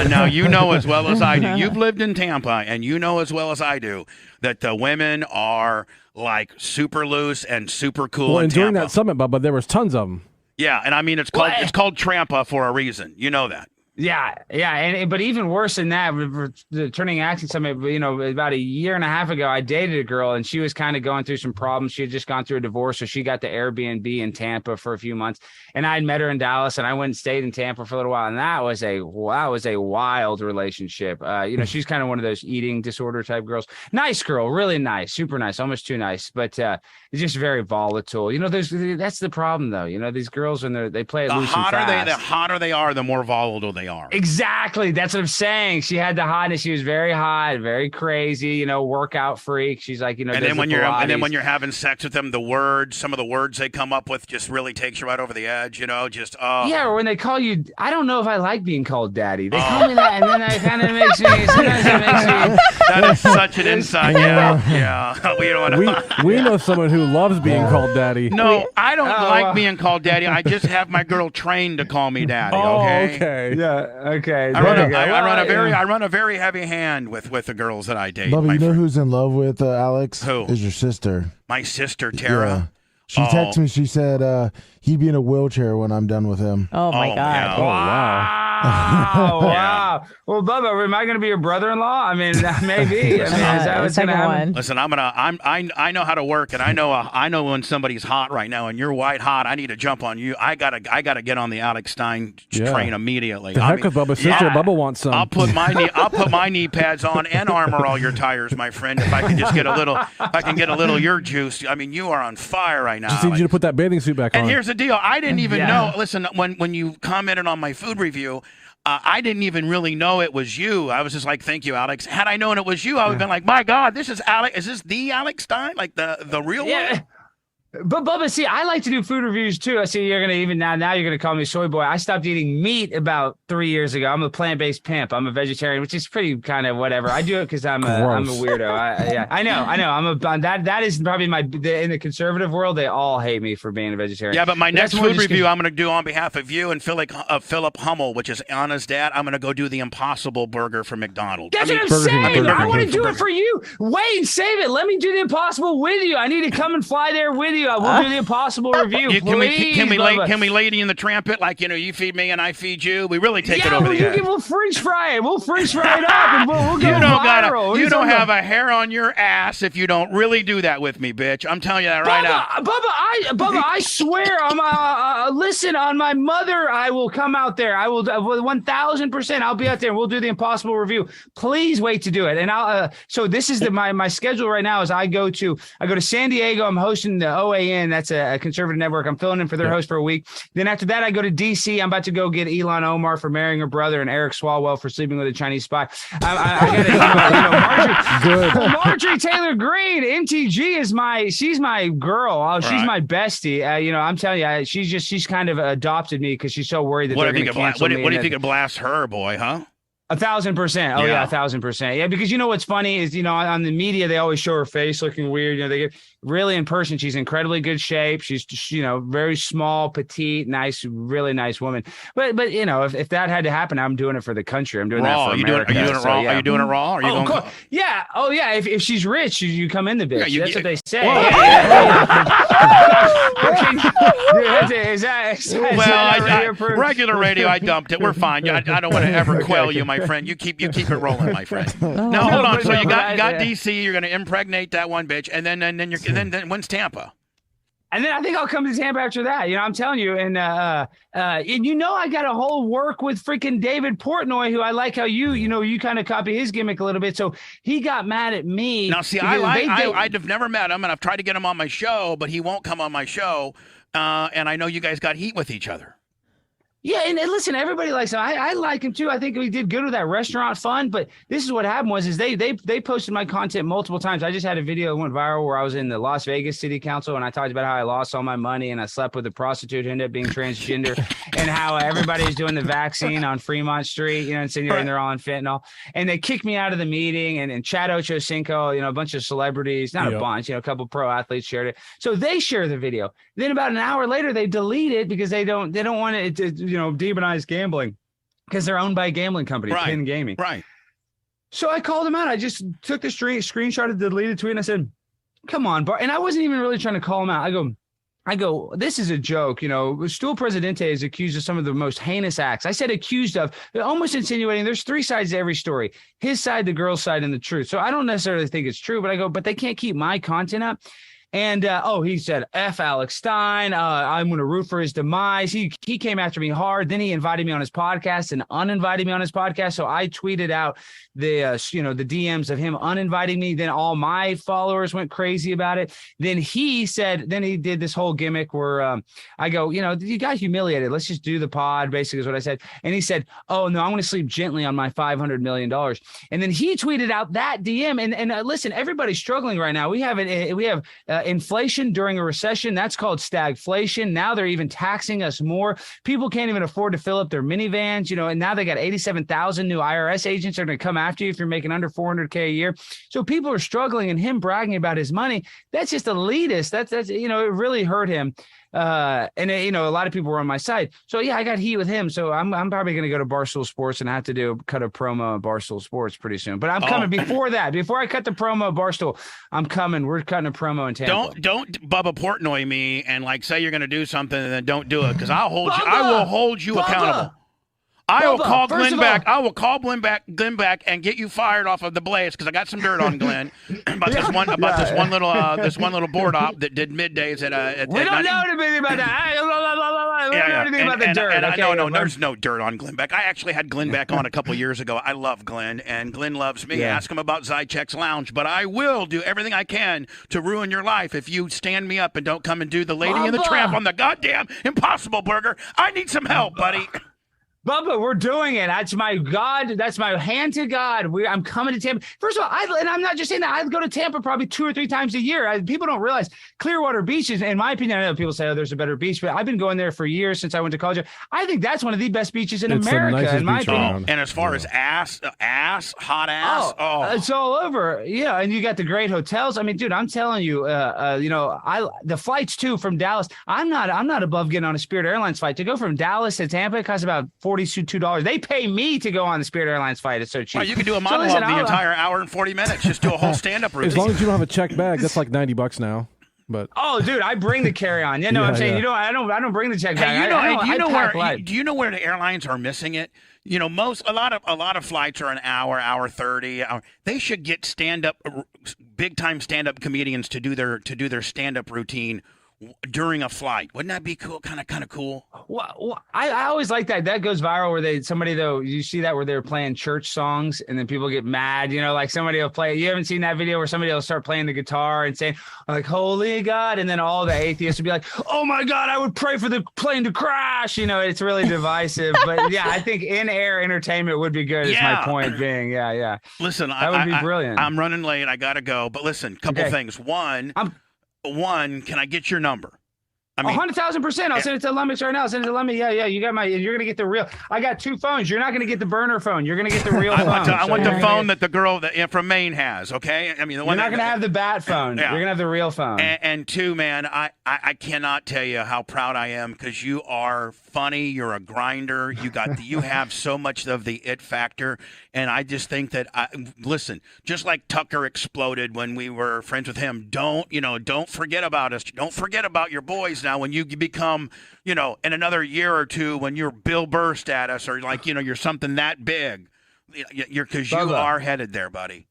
Now you know as well as I do. You've lived in Tampa, and you know as well as I do that the women are like super loose and super cool. Well, and during that summit, Bubba, there was tons of them. Yeah, and I mean it's called Trampa for a reason. You know that. Yeah, but even worse than that, the Turning Action Summit, about a year and a half ago, I dated a girl, and she was kind of going through some problems. She had just gone through a divorce, so she got the Airbnb in Tampa for a few months, and I'd met her in Dallas, and I went and stayed in Tampa for a little while, and that was a wild relationship. She's kind of one of those eating disorder type girls. Nice girl, really nice, super nice, almost too nice, but it's just very volatile. That's the problem, though. These girls, when they play it loose and fast. The hotter they are, the more volatile they are. Exactly. That's what I'm saying. She had the hotness. She was very hot, very crazy, workout freak. She's like, and then when you're having sex with them, some of the words they come up with just really takes you right over the edge, Yeah, or when they call you, I don't know if I like being called daddy. They call me that, and then it kind of makes me, that is such an insight. Yeah. We know someone who loves being called daddy. No, I don't like being called daddy. I just have my girl trained to call me daddy. Okay. Yeah. Okay. I run a very heavy hand with the girls that I date. Bubba, you know who's in love with Alex? Who? Is your sister. My sister, Tara. Yeah. She texted me. She said he'd be in a wheelchair when I'm done with him. Oh, my God. Yeah. Oh, wow. Wow. Well, Bubba, am I going to be your brother-in-law? I mean, maybe. Is that what's going to happen? Listen, I know how to work, and I know when somebody's hot right now, and you're white hot. I need to jump on you. I gotta get on the Alex Stein train immediately. The heck with Bubba's sister. Bubba wants some. I'll put my knee pads on and armor all your tires, my friend. If I can just get a little your juice. I mean, you are on fire right now. Just need you to put that bathing suit back on. And here's the deal. I didn't even know. Listen, when you commented on my food review. I didn't even really know it was you. I was just like, thank you, Alex. Had I known it was you, I would have been like, my God, this is Alex. Is this the Alex Stein? Like the real one? But Bubba, see, I like to do food reviews too. I see you're gonna even now you're gonna call me soy boy. I stopped eating meat about 3 years ago. I'm a plant-based pimp. I'm a vegetarian, which is pretty kind of whatever. I do it because I'm a weirdo. I know. That is probably in the conservative world. They all hate me for being a vegetarian. Yeah, but my next food review I'm gonna do on behalf of you and Philip Hummel, which is Anna's dad. I'm gonna go do the Impossible Burger for McDonald's. That's what I'm saying. I want to do it for you. Wait, save it. Let me do the Impossible with you. I need to come and fly there with you. We'll do the Impossible review. Can we Lady in the Trampet? Like, you feed me and I feed you. We really take it over the edge. We'll French fry it. We'll French fry it up and we'll go viral. You don't have a hair on your ass if you don't really do that with me, bitch. I'm telling you that right now. Bubba, I swear, listen, on my mother, I will come out there. I will 1,000%. I'll be out there and we'll do the Impossible review. Please wait to do it. And so this is my schedule right now is I go to San Diego. I'm hosting the OAN. That's a conservative network. I'm filling in for their host for a week. Then after that, I go to DC. I'm about to go get Elon Omar for marrying her brother and Eric Swalwell for sleeping with a Chinese spy. Marjorie Taylor Greene, MTG she's my girl. She's my bestie. I'm telling you, she's kind of adopted me because she's so worried that they're going to cancel me. What if you could blast her, boy, huh? 1,000%. Oh yeah, 1,000%. Yeah, because what's funny is on the media they always show her face looking weird. They get really in person. She's in incredibly good shape. She's very small, petite, nice, really nice woman. But if that had to happen, I'm doing it for the country. I'm doing raw. that for America. Are you doing it raw? Yeah. Are you doing it raw? Are you going? Yeah. Oh yeah. If she's rich, you come in the bitch. Yeah, that's what they say. Regular radio, I dumped it. We're fine. I don't want to ever quell you, my friend. You keep it rolling, my friend. Now hold on. So you got DC. You're going to impregnate that one bitch, and then when's Tampa? And then I think I'll come to Tampa after that. I'm telling you. And I got a whole work with freaking David Portnoy, who I like how you kind of copy his gimmick a little bit. So he got mad at me. Now, see, I've never met him, and I've tried to get him on my show, but he won't come on my show. And I know you guys got heat with each other. Yeah, and listen, everybody likes him. I like him too. I think we did good with that restaurant fund. But this is what happened is they posted my content multiple times. I just had a video that went viral where I was in the Las Vegas City Council and I talked about how I lost all my money and I slept with a prostitute who ended up being transgender and how everybody's doing the vaccine on Fremont Street, and saying they're all on fentanyl. And they kicked me out of the meeting. And Chad Ochocinco, a bunch of celebrities, not a bunch, a couple pro athletes shared it. So they share the video. Then about an hour later, they delete it because they don't want it to demonize gambling because they're owned by a gambling company, Penn Gaming. Right. So I called him out. I just took the screenshot of the deleted tweet and I said, come on, Bart. And I wasn't even really trying to call him out. I go, this is a joke. Stool Presidente is accused of some of the most heinous acts. I said accused of, almost insinuating there's three sides to every story. His side, the girl's side, and the truth. So I don't necessarily think it's true, but I go, but they can't keep my content up. And, he said, F Alex Stein, I'm going to root for his demise. He came after me hard. Then he invited me on his podcast and uninvited me on his podcast. So I tweeted out the DMs of him uninviting me. Then all my followers went crazy about it. Then he did this whole gimmick where I go, you got humiliated. Let's just do the pod, basically is what I said. And he said, oh, no, I'm going to sleep gently on my $500 million. And then he tweeted out that DM. And listen, everybody's struggling right now. We have inflation during a recession. That's called stagflation. Now they're even taxing us more. People can't even afford to fill up their minivans, and now they got 87,000 new IRS agents that are going to come after you if you're making under $400K a year. So people are struggling, and him bragging about his money, that's just elitist. That's it really hurt him. A lot of people were on my side. So yeah, I got heat with him. So I'm probably going to go to Barstool Sports and have to cut a promo on Barstool Sports pretty soon. But I'm coming before that. Before I cut the promo of Barstool, I'm coming. We're cutting a promo in Tampa. Don't Bubba Portnoy me and say you're going to do something and then don't do it because I will hold you accountable. I will call Glenn back. I will call Glenn back and get you fired off of the Blaze because I got some dirt on Glenn about this one little board op that did middays at. We don't know anything about that. We don't know anything about the dirt. No, there's no dirt on Glenn Beck. I actually had Glenn Beck on a couple years ago. I love Glenn, and Glenn loves me. Yeah. Ask him about Zychek's Lounge, but I will do everything I can to ruin your life if you stand me up and don't come and do the Lady and the Tramp on the goddamn Impossible Burger. I need some help, buddy. Bubba, we're doing it. That's my God. That's my hand to God. I'm coming to Tampa. First of all, and I'm not just saying that. I go to Tampa probably 2 or 3 times a year. People don't realize Clearwater Beach is, in my opinion, I know people say, oh, there's a better beach, but I've been going there for years since I went to college. I think that's one of the best beaches in America, in my opinion. And as far as hot ass, it's all over. Yeah, and you got the great hotels. I mean, dude, I'm telling you, the flights too from Dallas. I'm not above getting on a Spirit Airlines flight to go from Dallas to Tampa. It costs about $42. They pay me to go on the Spirit Airlines flight. It's so cheap. Well, you can do a monologue the entire hour and 40 minutes. Just do a whole stand-up routine. As long as you don't have a checked bag, that's like $90 now. But dude, I bring the carry-on. What I'm saying. I don't bring the check bag. Do you know where the airlines are missing it? You know, a lot of flights are an hour 30. They should get big time stand-up comedians to do their stand-up routine during a flight. Wouldn't that be cool? Kind of cool. Well, I always like that. That goes viral where you see that where they're playing church songs and then people get mad. Like somebody will play. You haven't seen that video where somebody will start playing the guitar and saying like "Holy God," and then all the atheists would be like, "Oh my God, I would pray for the plane to crash." It's really divisive. But yeah, I think in-air entertainment would be good. Is my point being. Yeah. Listen, that would be brilliant. I'm running late. I gotta go. But listen, couple things. One, can I get your number? 100,000%. I'll send it to Lummis right now. Send it to Lummis. Yeah. You got you're going to get the real. I got 2 phones. You're not going to get the burner phone. You're going to get the real phone. I want the phone that the girl from Maine has, okay? I mean, the one you're not going to have the bat phone. Yeah. You're going to have the real phone. And 2, man, I cannot tell you how proud I am because you are funny. You're a grinder. You have so much of the it factor. And I just think that, listen, just like Tucker exploded when we were friends with him, don't forget about us. Don't forget about your boys now when you become, in another year or 2 when you're Bill Burr status or like, you're something that big. Because you are headed there, buddy.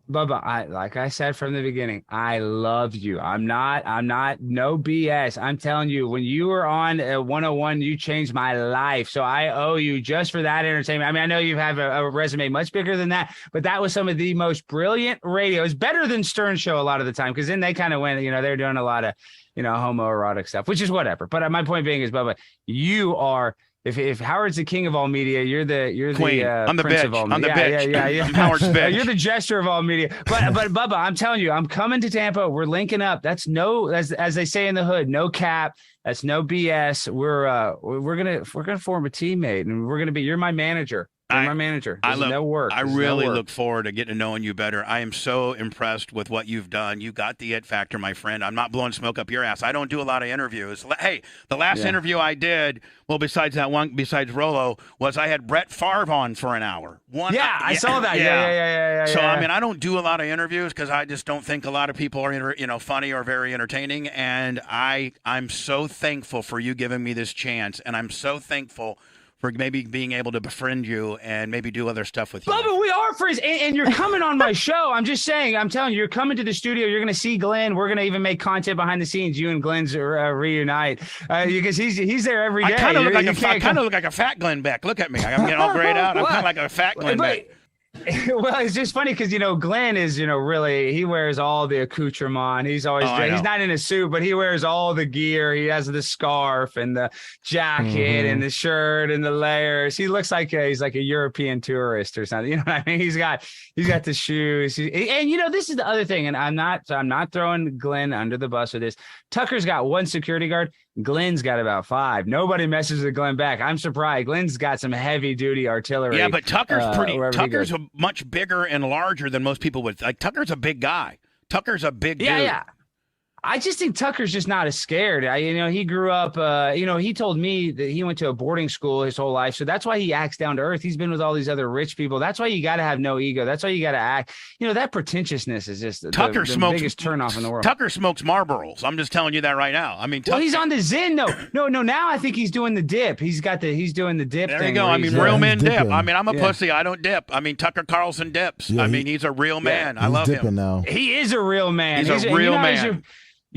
Bubba, like I said from the beginning, I love you. I'm not no BS. I'm telling you, when you were on 101, you changed my life. So I owe you just for that entertainment. I mean, I know you have a resume much bigger than that, but that was some of the most brilliant radio. It's better than Stern Show a lot of the time because then they kind of went, they're doing a lot of, homoerotic stuff, which is whatever. But my point being is, Bubba, you are. If Howard's the king of all media, you're the queen. I'm the prince bitch. of all media. I'm the bitch. Yeah. I'm Howard's bitch. You're the jester of all media. But Bubba, I'm telling you, I'm coming to Tampa. We're linking up. That's as they say in the hood, no cap. That's no BS. We're gonna form a teammate, and you're my manager. You're my manager. I really look forward to getting to knowing you better. I am so impressed with what you've done. You got the it factor, my friend. I'm not blowing smoke up your ass. I don't do a lot of interviews. Hey, the last interview I did, besides Rolo, was I had Brett Favre on for an hour. I saw that. Yeah. So I mean, I don't do a lot of interviews because I just don't think a lot of people are funny or very entertaining. And I'm so thankful for you giving me this chance, and I'm so thankful for maybe being able to befriend you and maybe do other stuff with you. Bubba, we are friends, and you're coming on my show. I'm just saying, I'm telling you, you're coming to the studio. You're going to see Glenn. We're going to even make content behind the scenes. You and Glenn's reunite because he's there every day. I kind of look like a fat Glenn Beck. Look at me. I'm getting all grayed out. I'm kind of like a fat Glenn Beck. Well, it's just funny because Glenn is really, he wears all the accoutrement. He's always he's not in a suit, but he wears all the gear. He has the scarf and the jacket and the shirt and the layers. He looks like he's like a European tourist or something. You know what I mean? He's got the shoes. And this is the other thing, and I'm not throwing Glenn under the bus with this. Tucker's got 1 security guard. Glenn's got about 5. Nobody messes with Glenn back. I'm surprised. Glenn's got some heavy duty artillery. Yeah, but Tucker's much bigger and larger than most people would. Like Tucker's a big guy. Tucker's a big dude. Yeah. I just think Tucker's just not as scared. He grew up, he told me that he went to a boarding school his whole life. So that's why he acts down to earth. He's been with all these other rich people. That's why you got to have no ego. That's why you got to act. That pretentiousness is just the biggest turnoff in the world. Tucker smokes Marlboros. I'm just telling you that right now. I mean, he's on the Zen. No. Now I think he's doing the dip. He's doing the dip. There thing you go. I mean, real men dip. I mean, I'm a Yeah. pussy. I don't dip. I mean, Tucker Carlson dips. Yeah, he's a real man. I love dipping him. Now. He is a real man. He's a real man.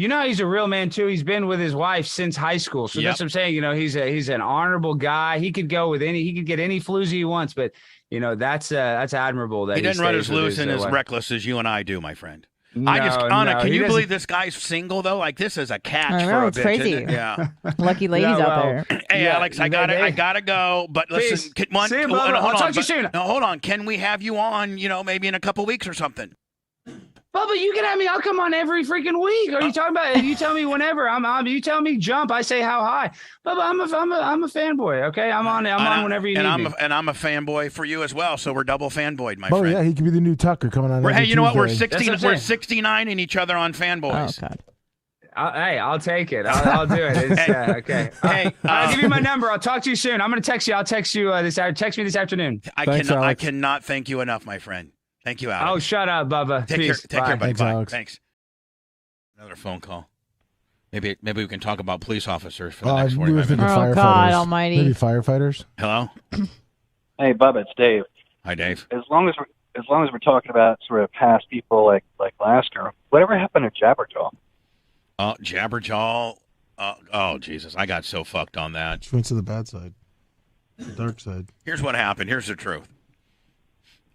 He's a real man too. He's been with his wife since high school. So that's what I'm saying. He's an honorable guy. He could go with he could get any floozy he wants, but that's admirable that he doesn't run as loose and as reckless as you and I do, my friend. Anna, can he you doesn't- believe this guy's single though? Like this is a catch I for know, a it's bitch, crazy. isn't it? Yeah. Lucky ladies Yeah, out well, there. Hey, Yeah, Alex, I they- gotta go. But listen, Peace. See you, Bubba. no, hold I'll talk on, to you soon. No, hold on. Can we have you on? Maybe in a couple weeks or something. Bubba, you can have me. I'll come on every freaking week. Are you talking about? If you tell me whenever, you tell me jump. I say how high. Bubba, I'm a fanboy. Okay, I'm on whenever you need me. And I'm a fanboy for you as well. So we're double fanboyed, my Oh friend. yeah, he could be the new Tucker coming on. Hey, every you know what? We're Tuesday. 60. That's what I'm We're saying. 69 in each other on fanboys. Oh God. I'll take it. I'll do it. It's, okay. Hey, I'll give you my number. I'll talk to you soon. I'm gonna text you. I'll text you text me this afternoon. Thanks, I Alex. cannot thank you enough, my friend. Thank you, Alex. Oh, shut up, Bubba. Take Peace. care, Bye. buddy. Thanks, Bye. Alex. Thanks. Another phone call. Maybe we can talk about police officers for the Oh, next we were 45 thinking minutes. Oh, firefighters. God almighty. Maybe firefighters. Hello. Hey, Bubba, it's Dave. Hi, Dave. As long as we're talking about sort of past people like Lasker, whatever happened to Jabberjaw? Oh, Jabberjaw. Oh, Jesus. I got so fucked on that. She went to the bad side, the dark side. Here's what happened. Here's the truth.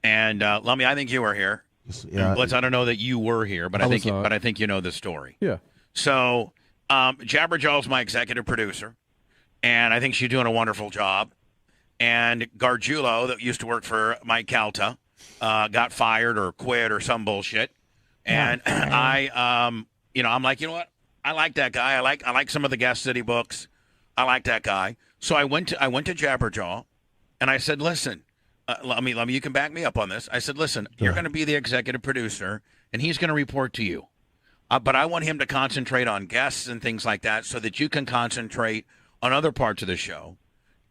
And Lummy, I think you were here. Yeah, Blitz, I don't know that you were here, but I I was think not. but I think you know the story. Yeah. So Jabberjaw's my executive producer, and I think she's doing a wonderful job. And Gargiulo, that used to work for Mike Calta, got fired or quit or some bullshit. And I'm like, you know what? I like that guy. I like some of the guest city books. I like that guy. So I went to Jabberjaw, and I said, listen, let me, you can back me up on this. I said, listen, you're going to be the executive producer, and he's going to report to you. But I want him to concentrate on guests and things like that, so that you can concentrate on other parts of the show,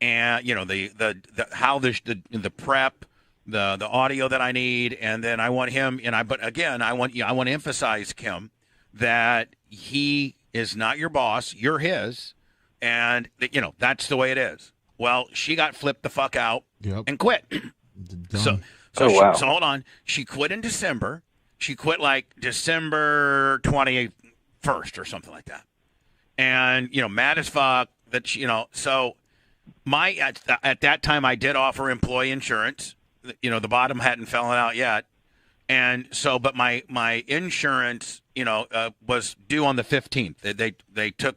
and the how the prep, the audio that I need, and then I want him. But again, I want to emphasize, Kim, that he is not your boss. You're his, and that's the way it is. Well, she got flipped the fuck out and quit. So hold on. She quit in December. She quit like December 21st or something like that. And mad as fuck that so at that time I did offer employee insurance. The bottom hadn't fallen out yet. And so, but my insurance, was due on the 15th. They took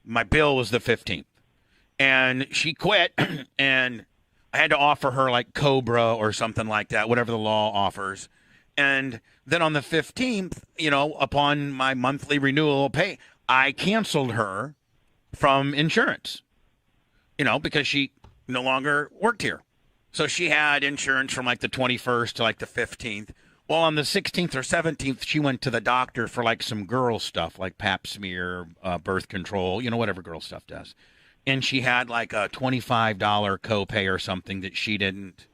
my bill was the 15th, and she quit, and I had to offer her like Cobra or something like that, whatever the law offers. And then on the 15th, upon my monthly renewal pay, I canceled her from insurance, because she no longer worked here. So she had insurance from like the 21st to like the 15th. Well, on the 16th or 17th, she went to the doctor for like some girl stuff, like pap smear, birth control, whatever girl stuff does. And she had like a $25 copay or something that she didn't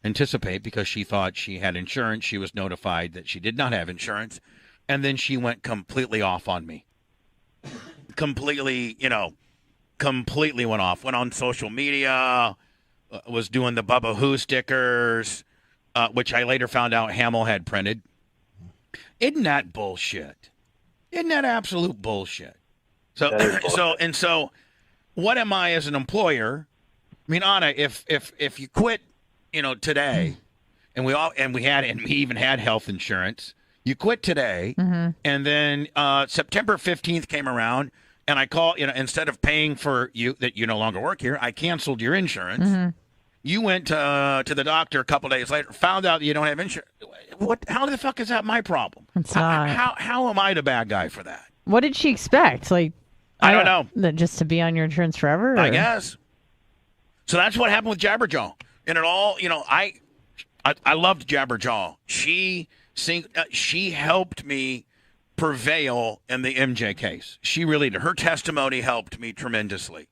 anticipate because she thought she had insurance. She was notified that she did not have insurance. And then she went completely off on me. Completely went off. Went on social media, was doing the Bubba Who stickers, which I later found out Hamill had printed. Isn't that bullshit? Isn't that absolute bullshit? So, what am I as an employer? I mean, Anna, if you quit, today, and we even had health insurance. You quit today, and then September 15th came around, and I call, instead of paying for you that you no longer work here, I canceled your insurance. You went to the doctor a couple days later, found out that you don't have insurance. What? How the fuck is that my problem? It's not. How am I the bad guy for that? What did she expect? Like, I don't know. That just to be on your insurance forever? I guess. So that's what happened with Jabberjaw. And it all, I loved Jabberjaw. She helped me prevail in the MJ case. She really did. Her testimony helped me tremendously.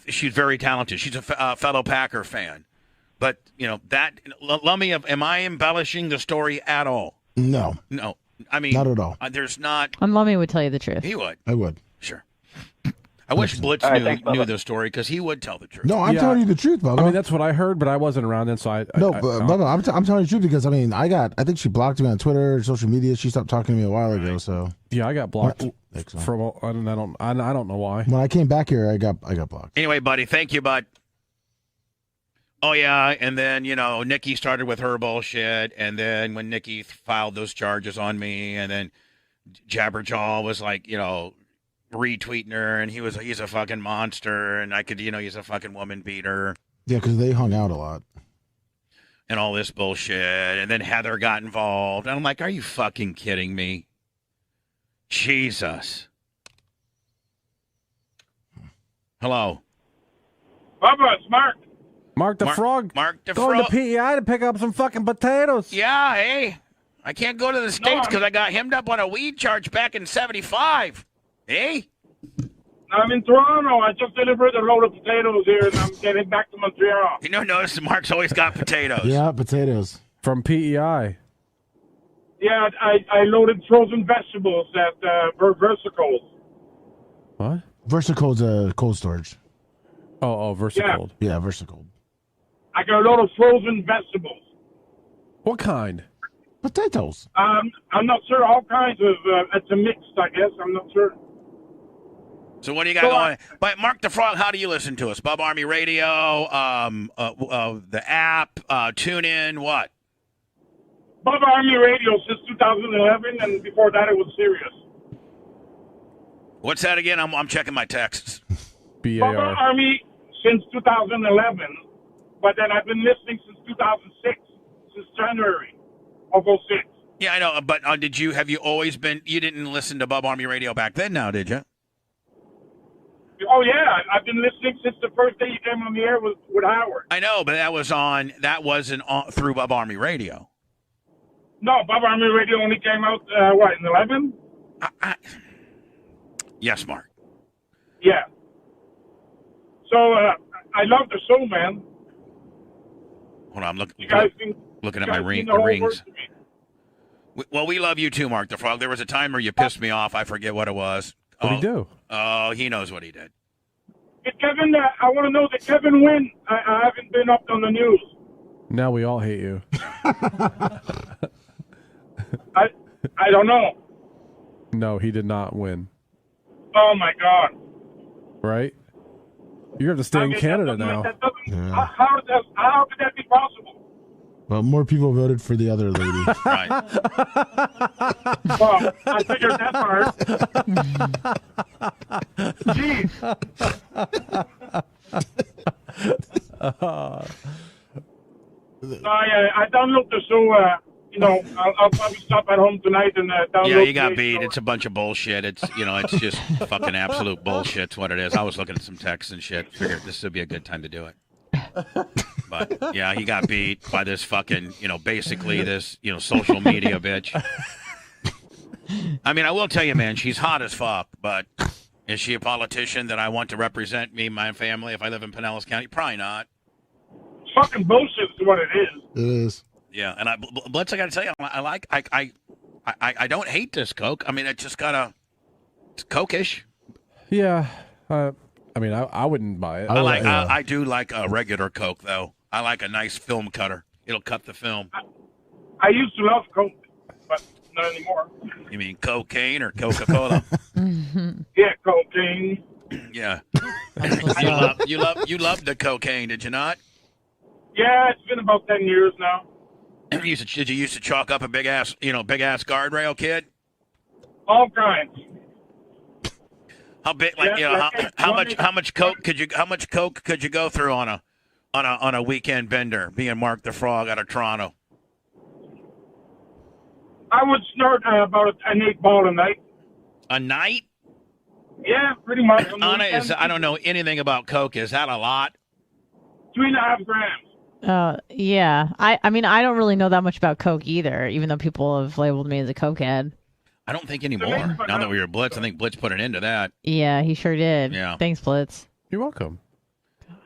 She's very talented. She's a fellow Packer fan. But, Lummy, am I embellishing the story at all? No. No. I mean, not at all. There's not. And Lummy would tell you the truth. He would. I would. Sure. I wish Blitz knew the story because he would tell the truth. No, I'm telling you the truth, Bubba. I mean, that's what I heard, but I wasn't around then, so Bubba, I'm telling you the truth because I think she blocked me on Twitter, social media. She stopped talking to me a while ago. So yeah, I got blocked for I don't know why. When I came back here, I got blocked. Anyway, buddy, thank you, bud. Oh yeah, and then Nikki started with her bullshit, and then when Nikki filed those charges on me, and then Jabberjaw was like, retweeting her, and he's a fucking monster, and I could, he's a fucking woman beater, Yeah, because they hung out a lot. and all this bullshit, and then Heather got involved, and I'm like, are you fucking kidding me? Jesus. Hello. Bubba, it's Mark. Mark the Frog. Mark the Going Frog. to PEI to pick up some fucking potatoes. Yeah, hey. I can't go to the States because I got hemmed up on a weed charge back in 75. Hey? I'm in Toronto. I just delivered a load of potatoes here, and I'm getting back to Montreal. Notice Mark's always got potatoes. Yeah, potatoes. From PEI. Yeah, I loaded frozen vegetables at Versicold. What? Versicold's cold storage. Oh, Versicold. Yeah, Versicold. I got a load of frozen vegetables. What kind? Potatoes. I'm not sure. All kinds of. It's a mix, I guess. I'm not sure. So what do you got going? But Mark the Frog, how do you listen to us? Bubba Army Radio, the app, tune in, what? Bubba Army Radio since 2011, and before that it was Sirius. What's that again? I'm checking my texts. Bubba BAR. Army since 2011, but then I've been listening since 2006, since January of 06. Yeah, I know, but have you always been, you didn't listen to Bubba Army Radio back then now, did you? Oh yeah, I've been listening since the first day you came on the air with Howard. I know, but that wasn't through Bubba Army Radio. No, Bubba Army Radio only came out, in 11? Yes, Mark. Yeah. So, I love the show, man. Hold on, I'm You guys think, looking at you my guys ring, mean the whole rings. world to me. Well, we love you too, Mark the Frog. There was a time where you pissed me off. I forget what it was. What'd he do? Oh, he knows what he did. Did Kevin, I want to know, did Kevin win? I haven't been up on the news. Now we all hate you. I don't know. No, he did not win. Oh, my God. Right? You have to stay in Canada now. How could that be possible? Well, more people voted for the other lady. Right. Well, I figured that part. Jeez. I download the show. I'll probably stop at home tonight and download. Yeah, you got beat. It's a bunch of bullshit. It's it's just fucking absolute bullshit. It's what it is. I was looking at some texts and shit. Figured this would be a good time to do it. But yeah, he got beat by this fucking, basically this, social media bitch. I mean, I will tell you, man, she's hot as fuck, but is she a politician that I want to represent me, my family, if I live in Pinellas County? Probably not. Fucking bullshit is what it is. It is. Yeah, and Blitz, I got to tell you, I don't hate this Coke. I mean, it's Coke-ish. Yeah. I wouldn't buy it. I do like a regular Coke, though. I like a nice film cutter. It'll cut the film. I used to love Coke, but not anymore. You mean cocaine or Coca-Cola? Yeah, cocaine. Yeah. you loved the cocaine, did you not? Yeah, it's been about 10 years now. Did you used to chalk up a big ass guardrail, kid? All kinds. How big? How much coke could you go through on a weekend bender? Being Mark the Frog out of Toronto. I would snort about an 8-ball a night. A night? Yeah, pretty much. Anna I don't know anything about coke. Is that a lot? 3.5 grams. Yeah. I mean, I don't really know that much about Coke either, even though people have labeled me as a cokehead. I don't think anymore. Now that we were Blitz, I think Blitz put an end to that. Yeah, he sure did. Yeah. Thanks, Blitz. You're welcome.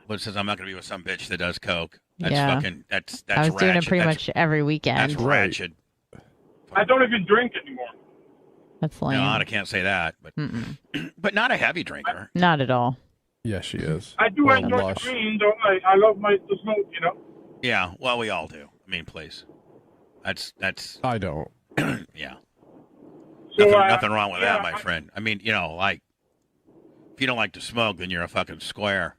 Blitz says I'm not going to be with some bitch that does coke. That's Yeah. fucking. That's I was ratchet. doing it pretty much every weekend. That's ratchet. I don't even drink anymore. That's lame. No, I can't say that, but but not a heavy drinker. Not at all. Yes, she is. I do Well, enjoy lush. the green, though. I love the smoke, Yeah, well, we all do. I mean, please. That's. I don't. Yeah. So, Nothing wrong with yeah, that, my friend. I mean, like, if you don't like to smoke, then you're a fucking square.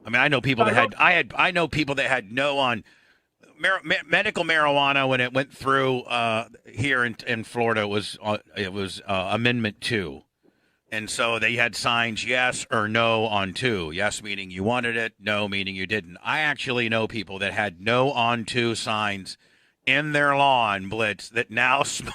I mean, I know people that I know people that had no on medical marijuana when it went through here in Florida. It was Amendment 2. And so they had signs yes or no on 2. Yes meaning you wanted it, no meaning you didn't. I actually know people that had no on 2 signs in their lawn, Blitz, that now smoke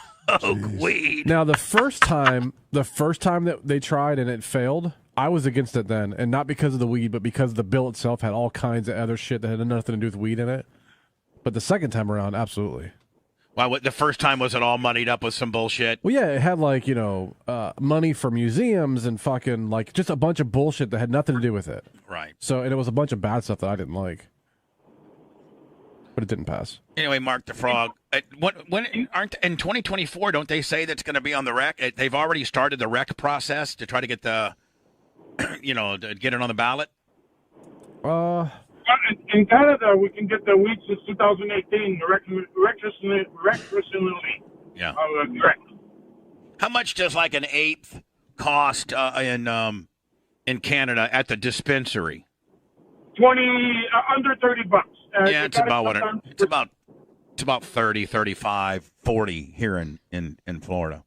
weed. Now the first time that they tried and it failed, I was against it then, and not because of the weed, but because the bill itself had all kinds of other shit that had nothing to do with weed in it. But the second time around, absolutely. Why? What? The first time was it all muddied up with some bullshit? Well, yeah, it had like money for museums and fucking like just a bunch of bullshit that had nothing to do with it. Right. So, and it was a bunch of bad stuff that I didn't like, but it didn't pass. Anyway, Mark the Frog. When aren't in 2024? Don't they say that's going to be on the rec? They've already started the rec process to try to get the, to get it on the ballot. In Canada, we can get the weed since 2018 recreationally. Yeah. Correct. How much does like an eighth cost in Canada at the dispensary? Under $30. Yeah, it's about what it's about 30, 35, 40 here in Florida.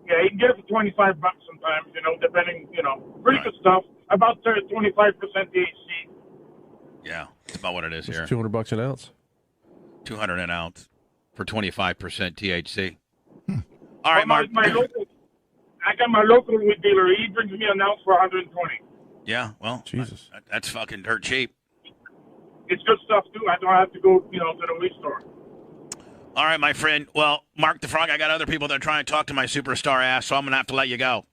Yeah, you can get it for $25 sometimes. Depending. Pretty good stuff. About 25% THC. Yeah, that's about what it is here. $200 an ounce. $200 an ounce for 25% THC. All right, Mark. I got my local weed dealer. He brings me an ounce for 120. Yeah, well, Jesus, that's fucking dirt cheap. It's good stuff too. I don't have to go, to the weed store. All right, my friend. Well, Mark the Frog, I got other people that are trying to talk to my superstar ass, so I'm gonna have to let you go.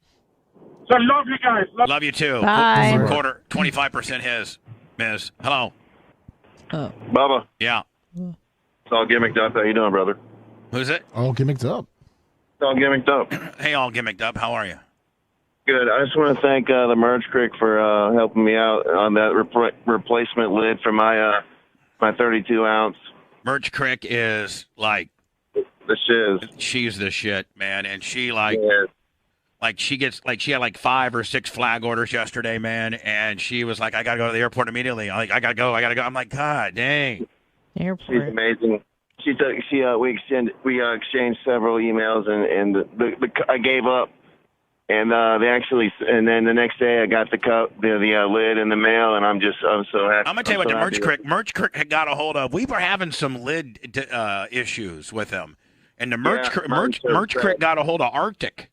So love you guys. Love you too. Bye. Quarter, 25% his. Ms. Hello. Oh. Bubba. Yeah. It's all gimmicked up. How you doing, brother? Who's it? All gimmicked up. It's all gimmicked up. Hey, all gimmicked up. How are you? Good. I just want to thank the Merge Creek for helping me out on that replacement lid for my 32 ounce. Merch Crick is like the shiz. She's the shit, man, and she she had like 5 or 6 flag orders yesterday, man, and she was like, I gotta go to the airport immediately. I gotta go. I'm like, God dang. Airport. She's amazing. We exchanged several emails and I gave up. And and then the next day I got the lid in the mail, and I'm so happy. I'm gonna tell you what the Merch Crick had got a hold of. We were having some lid issues with them, and the Merch Crick got a hold of Arctic.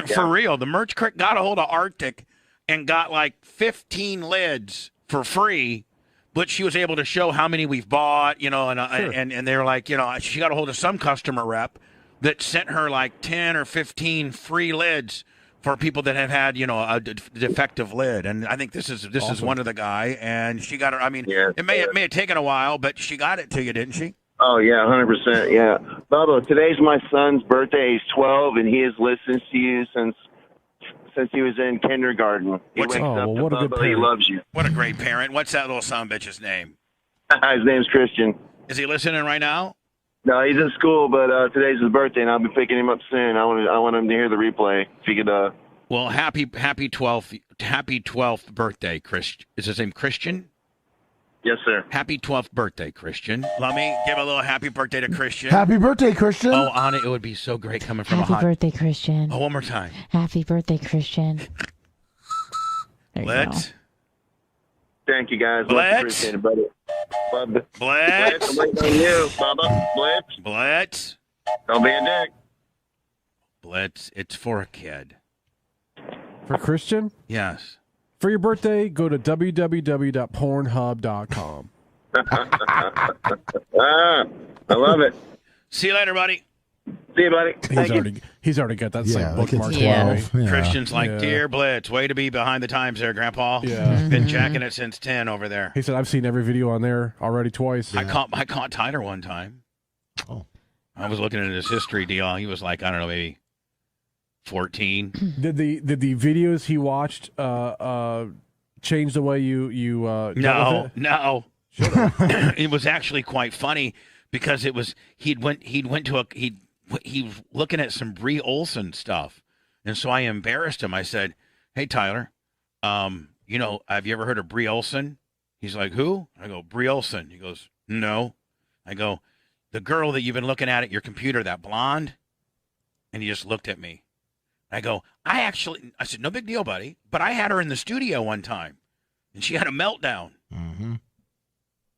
For real, the Merch Crick got a hold of Arctic and got like 15 lids for free, but she was able to show how many we've bought, and they were like, she got a hold of some customer rep that sent her like 10 or 15 free lids for people that have had, a defective lid. And I think this is one of the guy, and she got her. I mean, it may have taken a while, but she got it to you, didn't she? Oh, yeah, 100%, yeah. Bubba, today's my son's birthday. He's 12, and he has listened to you since he was in kindergarten. He wakes up what a good Bubba, he parent. loves you. What a great parent. What's that little son bitch's name? His name's Christian. Is he listening right now? No, he's in school, but today's his birthday, and I'll be picking him up soon. I want him to hear the replay. If you could. Well, happy 12th birthday, Christian. Is his name Christian? Yes, sir. Happy 12th birthday, Christian. Let me give a little happy birthday to Christian. Happy birthday, Christian. Oh, Anna, it would be so great coming from Happy birthday, Christian. Oh, one more time. Happy birthday, Christian. There you go. Thank you, guys. Blitz. Much appreciated, buddy. Blitz. Blitz. I'm waiting on you, Bubba. Blitz. Blitz. Don't be a dick. Blitz, it's for a kid. For Christian? Yes. For your birthday, go to www.pornhub.com. I love it. See you later, buddy. See you, buddy. He's already got that same bookmark. Yeah. Christian's like, Dear Blitz, way to be behind the times there, Grandpa. Yeah. Been jacking it since 10 over there. He said, I've seen every video on there already twice. I caught Tyler one time. Oh. I was looking at his history deal. He was like, I don't know, maybe 14. Did the videos he watched change the way you dealt with it? No. It was actually quite funny because it was he was looking at some Brie Olson stuff, and so I embarrassed him. I said, "Hey Tyler, have you ever heard of Brie Olson? He's like, who? I go, Brie Olson. He goes, no. I go, the girl that you've been looking at your computer, that blonde? And he just looked at me. I go, I said, no big deal, buddy. But I had her in the studio one time, and she had a meltdown. Mm-hmm.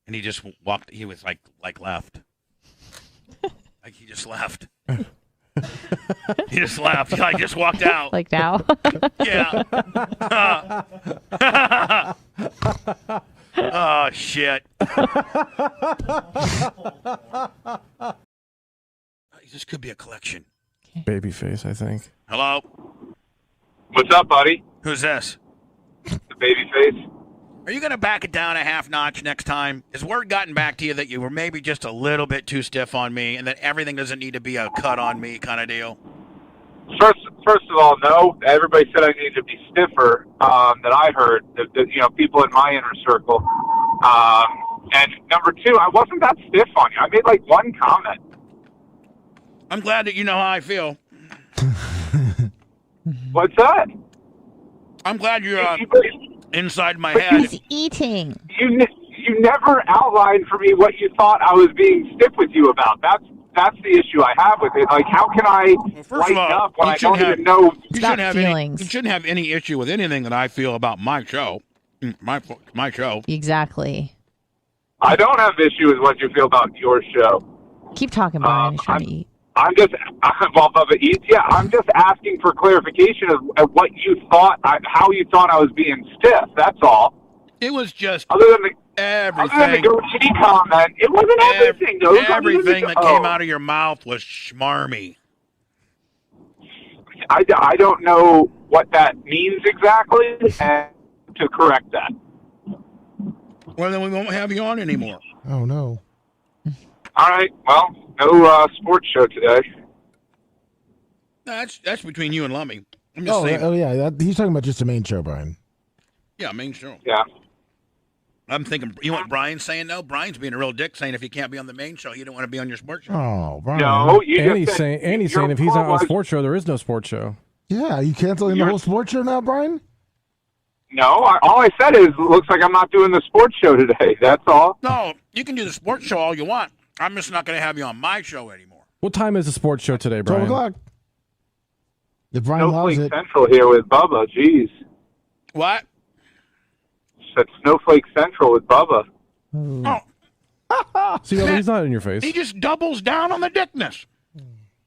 And he just walked. He was like left. Like he just left. He just left. He just walked out. Like now? Yeah. Oh, shit. This could be a collection. Babyface, I think. Hello? What's up, buddy? Who's this? The Babyface. Are you going to back it down a half notch next time? Has word gotten back to you that you were maybe just a little bit too stiff on me and that everything doesn't need to be a cut on me kind of deal? First of all, no. Everybody said I needed to be stiffer. That I heard. That people in my inner circle. And number two, I wasn't that stiff on you. I made like one comment. I'm glad that you know how I feel. What's that? I'm glad you're inside my head. He's eating. You never outlined for me what you thought I was being stiff with you about. That's the issue I have with it. Like, how can I lighten up when I don't even know? You shouldn't have any issue with anything that I feel about my show. My show. Exactly. I don't have issue with what you feel about your show. Keep talking, Brian. He's trying to eat. I'm just, well, Bubba eats. Yeah, I'm just asking for clarification of what you thought, how you thought I was being stiff. That's all. It was just other than the everything. goatee comment. It wasn't everything. Though. Everything that came out of your mouth was schmarmy. I don't know what that means exactly, and to correct that. Well, then we won't have you on anymore. Oh no. All right. Well, no sports show today. That's between you and Lummy. I'm just saying. Oh yeah, he's talking about just the main show, Brian. Yeah, main show. Yeah. I'm thinking, you know what Brian's saying, though? Brian's being a real dick, saying if he can't be on the main show, he don't want to be on your sports show. Oh, Brian. No, Andy's saying if he's not on a sports show, there is no sports show. Yeah, you canceling the whole sports show now, Brian? No, all I said is, looks like I'm not doing the sports show today. That's all. No, you can do the sports show all you want. I'm just not going to have you on my show anymore. What time is the sports show today, Brian? 12 o'clock. If Brian loves Snowflake it. Central here with Bubba. Jeez. What? Said Snowflake Central with Bubba. Oh. See, he's not in your face. He just doubles down on the dickness.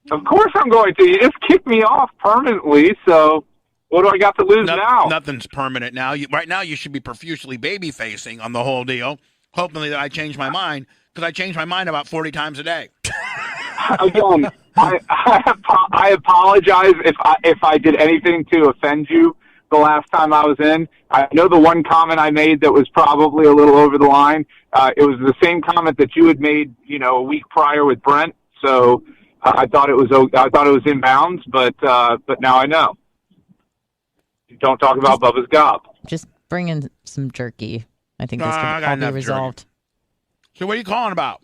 Of course I'm going to. You just kicked me off permanently, so what do I got to lose now? Nothing's permanent now. Right now, you should be profusely baby-facing on the whole deal, hoping that I change my mind, because I change my mind about 40 times a day. Again, I apologize if I did anything to offend you the last time I was in. I know the one comment I made that was probably a little over the line. It was the same comment that you had made, a week prior with Brent. So I thought it was in bounds, but now I know. Don't talk about Bubba's gob. Just bring in some jerky. I think this could all be resolved. Jerky. So what are you calling about?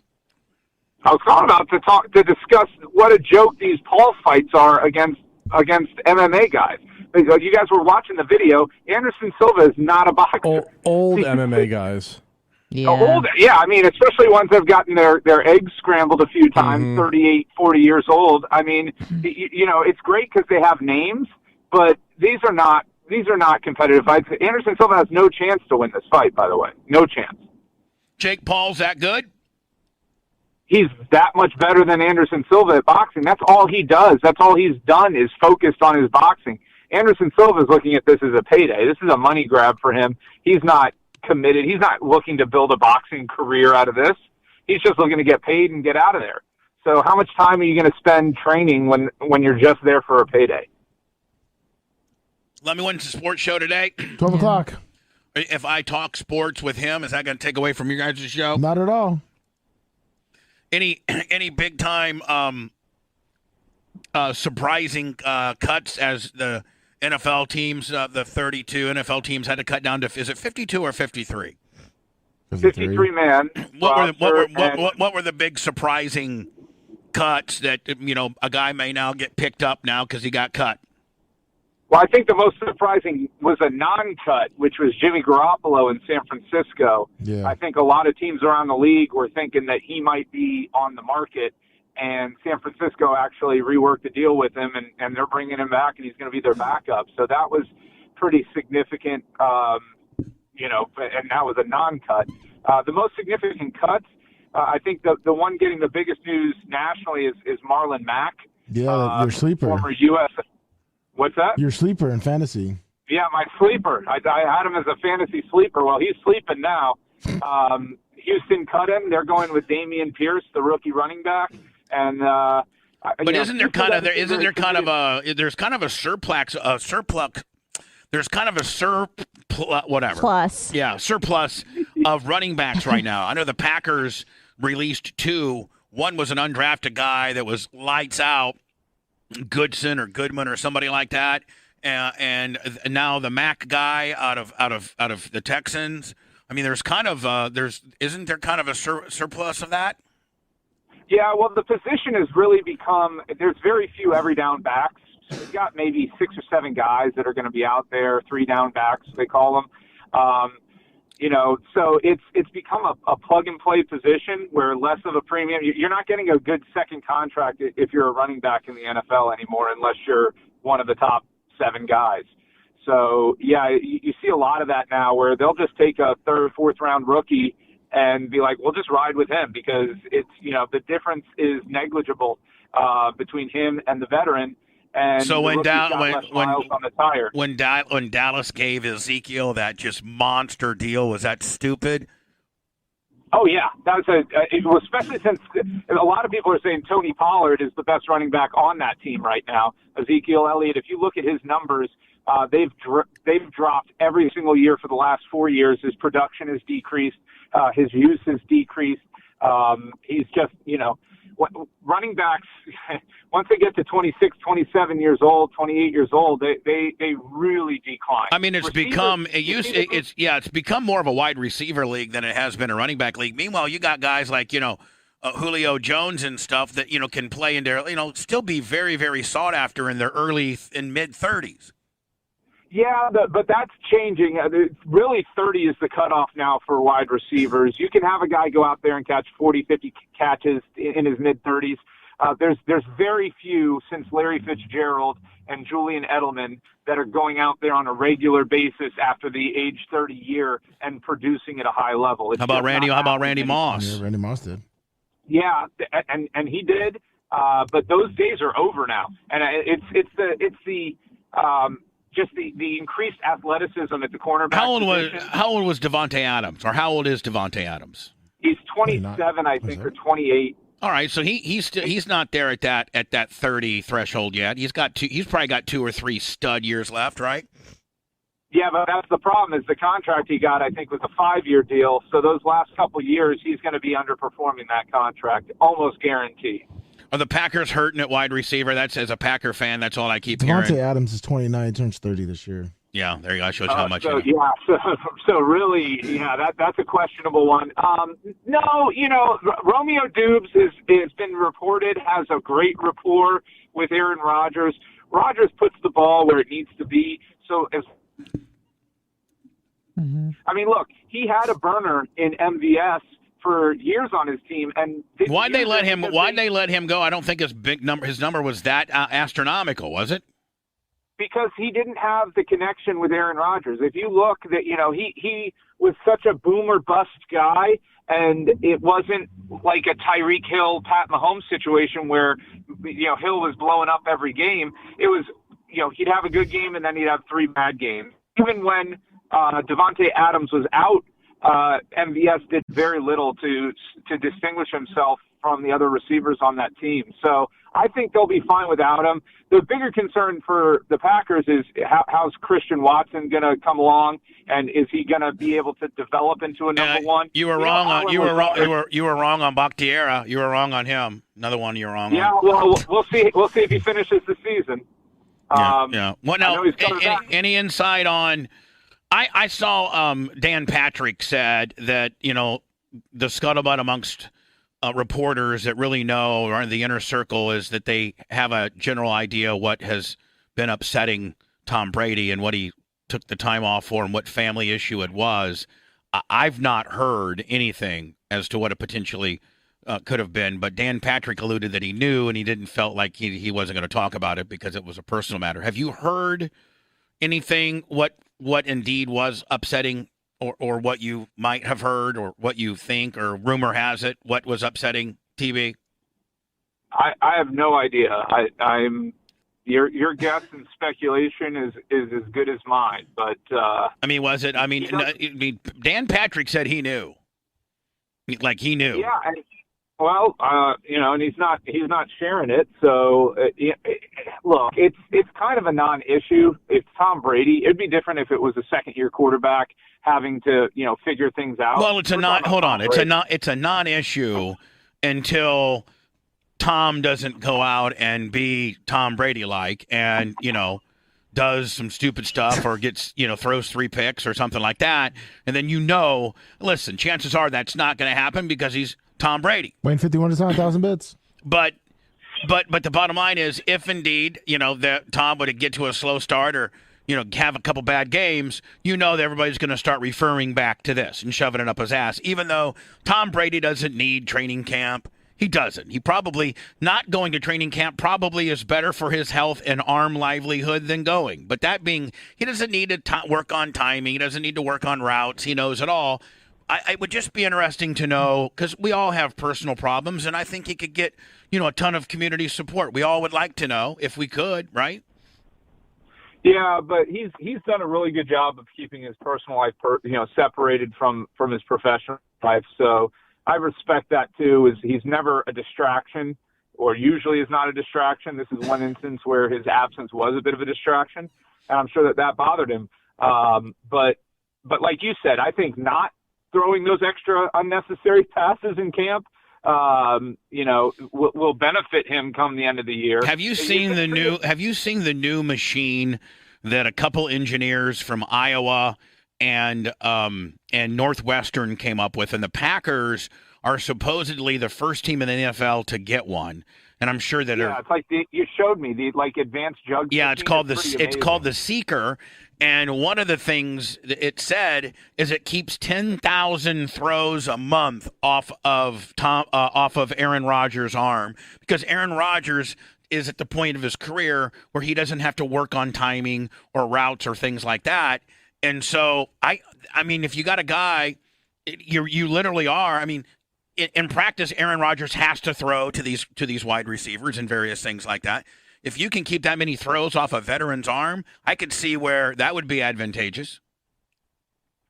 I was calling about to discuss what a joke these Paul fights are against MMA guys. You guys were watching the video. Anderson Silva is not a boxer. Old MMA guys. Yeah. I mean, especially ones that have gotten their eggs scrambled a few times, 38, 40 years old. I mean, it's great because they have names, but these are not competitive fights. Anderson Silva has no chance to win this fight, by the way. No chance. Jake Paul's that good? He's that much better than Anderson Silva at boxing. That's all he does. That's all he's done is focused on his boxing. Anderson Silva is looking at this as a payday. This is a money grab for him. He's not committed. He's not looking to build a boxing career out of this. He's just looking to get paid and get out of there. So how much time are you going to spend training when you're just there for a payday? Let me win the sports show today. 12 o'clock. If I talk sports with him, is that going to take away from your guys' show? Not at all. Any big time surprising cuts as the NFL teams, the 32 NFL teams had to cut down to, is it 52 or 53? 53 man. What were the big surprising cuts that a guy may now get picked up now because he got cut? Well, I think the most surprising was a non-cut, which was Jimmy Garoppolo in San Francisco. Yeah. I think a lot of teams around the league were thinking that he might be on the market, and San Francisco actually reworked the deal with him, and they're bringing him back, and he's going to be their backup. So that was pretty significant, and that was a non-cut. The most significant cuts, I think the one getting the biggest news nationally is Marlon Mack. Yeah, your sleeper. Former U.S. What's that? Your sleeper in fantasy. Yeah, my sleeper. I had him as a fantasy sleeper. Well, he's sleeping now. Houston cut him. They're going with Dameon Pierce, the rookie running back. And but isn't there kind of there's kind of a surplus of running backs right now. I know the Packers released 2. One was an undrafted guy that was lights out, Goodson or Goodman or somebody like that, and now the Mac guy out of the Texans. I mean, there's kind of isn't there kind of a surplus of that? Yeah, well, the position has really become, there's very few every down backs. So you've got maybe 6 or 7 guys that are going to be out there, 3 down backs, they call them. So it's become a plug-and-play position where less of a premium. You're not getting a good second contract if you're a running back in the NFL anymore unless you're one of the top 7 guys. So, yeah, you see a lot of that now where they'll just take a 3rd, 4th-round rookie and be like, we'll just ride with him because it's, the difference is negligible between him and the veteran. And so when when Dallas gave Ezekiel that just monster deal, was that stupid? Oh yeah, that was especially since a lot of people are saying Tony Pollard is the best running back on that team right now. Ezekiel Elliott, if you look at his numbers, they've dropped every single year for the last 4 years. His production has decreased, his use has decreased. He's just running backs, once they get to 26, 27 years old, 28 years old, they really decline. I mean, it's become more of a wide receiver league than it has been a running back league. Meanwhile, you got guys like, Julio Jones and stuff that, can play in their, still be very, very sought after in their early and mid 30s. Yeah, but that's changing. Really, 30 is the cutoff now for wide receivers. You can have a guy go out there and catch 40, 50 catches in his mid-30s. There's very few since Larry Fitzgerald and Julian Edelman that are going out there on a regular basis after the age 30 year and producing at a high level. How about Randy Moss? Yeah, Randy Moss did. Yeah, and he did. But those days are over now, and it's the increased athleticism at the cornerback. How old was Devontae Adams, or how old is Devontae Adams? He's 27, I think, or 28. All right, so he's not there at that 30 threshold yet. He's probably got 2 or 3 stud years left, right? Yeah, but that's the problem. Is the contract he got, I think, was a 5-year deal. So those last couple years, he's going to be underperforming that contract, almost guaranteed. Are the Packers hurting at wide receiver? That's, as a Packer fan, that's all I keep hearing. Devontae Adams is 29, turns 30 this year. Yeah, there you go. Shows how much. So really, that's a questionable one. No, Romeo Dubes has been reported has a great rapport with Aaron Rodgers. Rodgers puts the ball where it needs to be. So I mean, look, he had a burner in MVS for years on his team, and why'd they let him go? I don't think his number was that astronomical, was it? Because he didn't have the connection with Aaron Rodgers. If you look, that he was such a boomer bust guy, and it wasn't like a Tyreek Hill, Pat Mahomes situation where Hill was blowing up every game. It was he'd have a good game and then he'd have 3 bad games. Even when Devontae Adams was out, MVS did very little to distinguish himself from the other receivers on that team. So I think they'll be fine without him. The bigger concern for the Packers is how's Christian Watson going to come along, and is he going to be able to develop into a number one? You were wrong on Bakhtiari. You were wrong on him. Another one you're wrong on. Yeah, well, we'll see. We'll see if he finishes the season. Yeah. Well, now, any insight on? I saw Dan Patrick said that the scuttlebutt amongst reporters that really know or in the inner circle is that they have a general idea what has been upsetting Tom Brady and what he took the time off for and what family issue it was. I've not heard anything as to what it potentially could have been, but Dan Patrick alluded that he knew and he didn't felt like he wasn't going to talk about it because it was a personal matter. Have you heard anything what indeed was upsetting or what you might have heard or what you think or rumor has it what was upsetting TB? I have no idea. I'm your guess and speculation is as good as mine. But I mean, was it? I mean, Dan Patrick said he knew, like he knew. Yeah. Well, and he's not sharing it. So look, it's kind of a non-issue. It's Tom Brady. It'd be different if it was a second-year quarterback having to figure things out. Well, it's a non-issue until Tom doesn't go out and be Tom Brady like and, does some stupid stuff or gets, throws 3 picks or something like that. And then, listen, chances are that's not going to happen because he's Tom Brady. Wayne 51 is on 1,000 bits. But the bottom line is if indeed, that Tom would get to a slow start or, have a couple bad games, that everybody's going to start referring back to this and shoving it up his ass, even though Tom Brady doesn't need training camp. He doesn't. He probably not going to training camp probably is better for his health and arm livelihood than going. But that being, he doesn't need to work on timing. He doesn't need to work on routes. He knows it all. It would just be interesting to know because we all have personal problems, and I think he could get, a ton of community support. We all would like to know if we could, right? Yeah, but he's done a really good job of keeping his personal life, separated from his professional life. So I respect that too. He's never a distraction, or usually is not a distraction. This is one instance where his absence was a bit of a distraction, and I'm sure that bothered him. But like you said, I think not throwing those extra unnecessary passes in camp, will benefit him come the end of the year. Have you seen the new machine that a couple engineers from Iowa and Northwestern came up with, and the Packers are supposedly the first team in the NFL to get one. And I'm sure that it's like you showed me the advanced jug. Yeah, it's called the Seeker. And one of the things that it said is it keeps 10,000 throws a month off of Aaron Rodgers' arm, because Aaron Rodgers is at the point of his career where he doesn't have to work on timing or routes or things like that. And so I mean, if you got a guy, you literally are. I mean, in practice, Aaron Rodgers has to throw to these wide receivers and various things like that. If you can keep that many throws off a veteran's arm, I could see where that would be advantageous.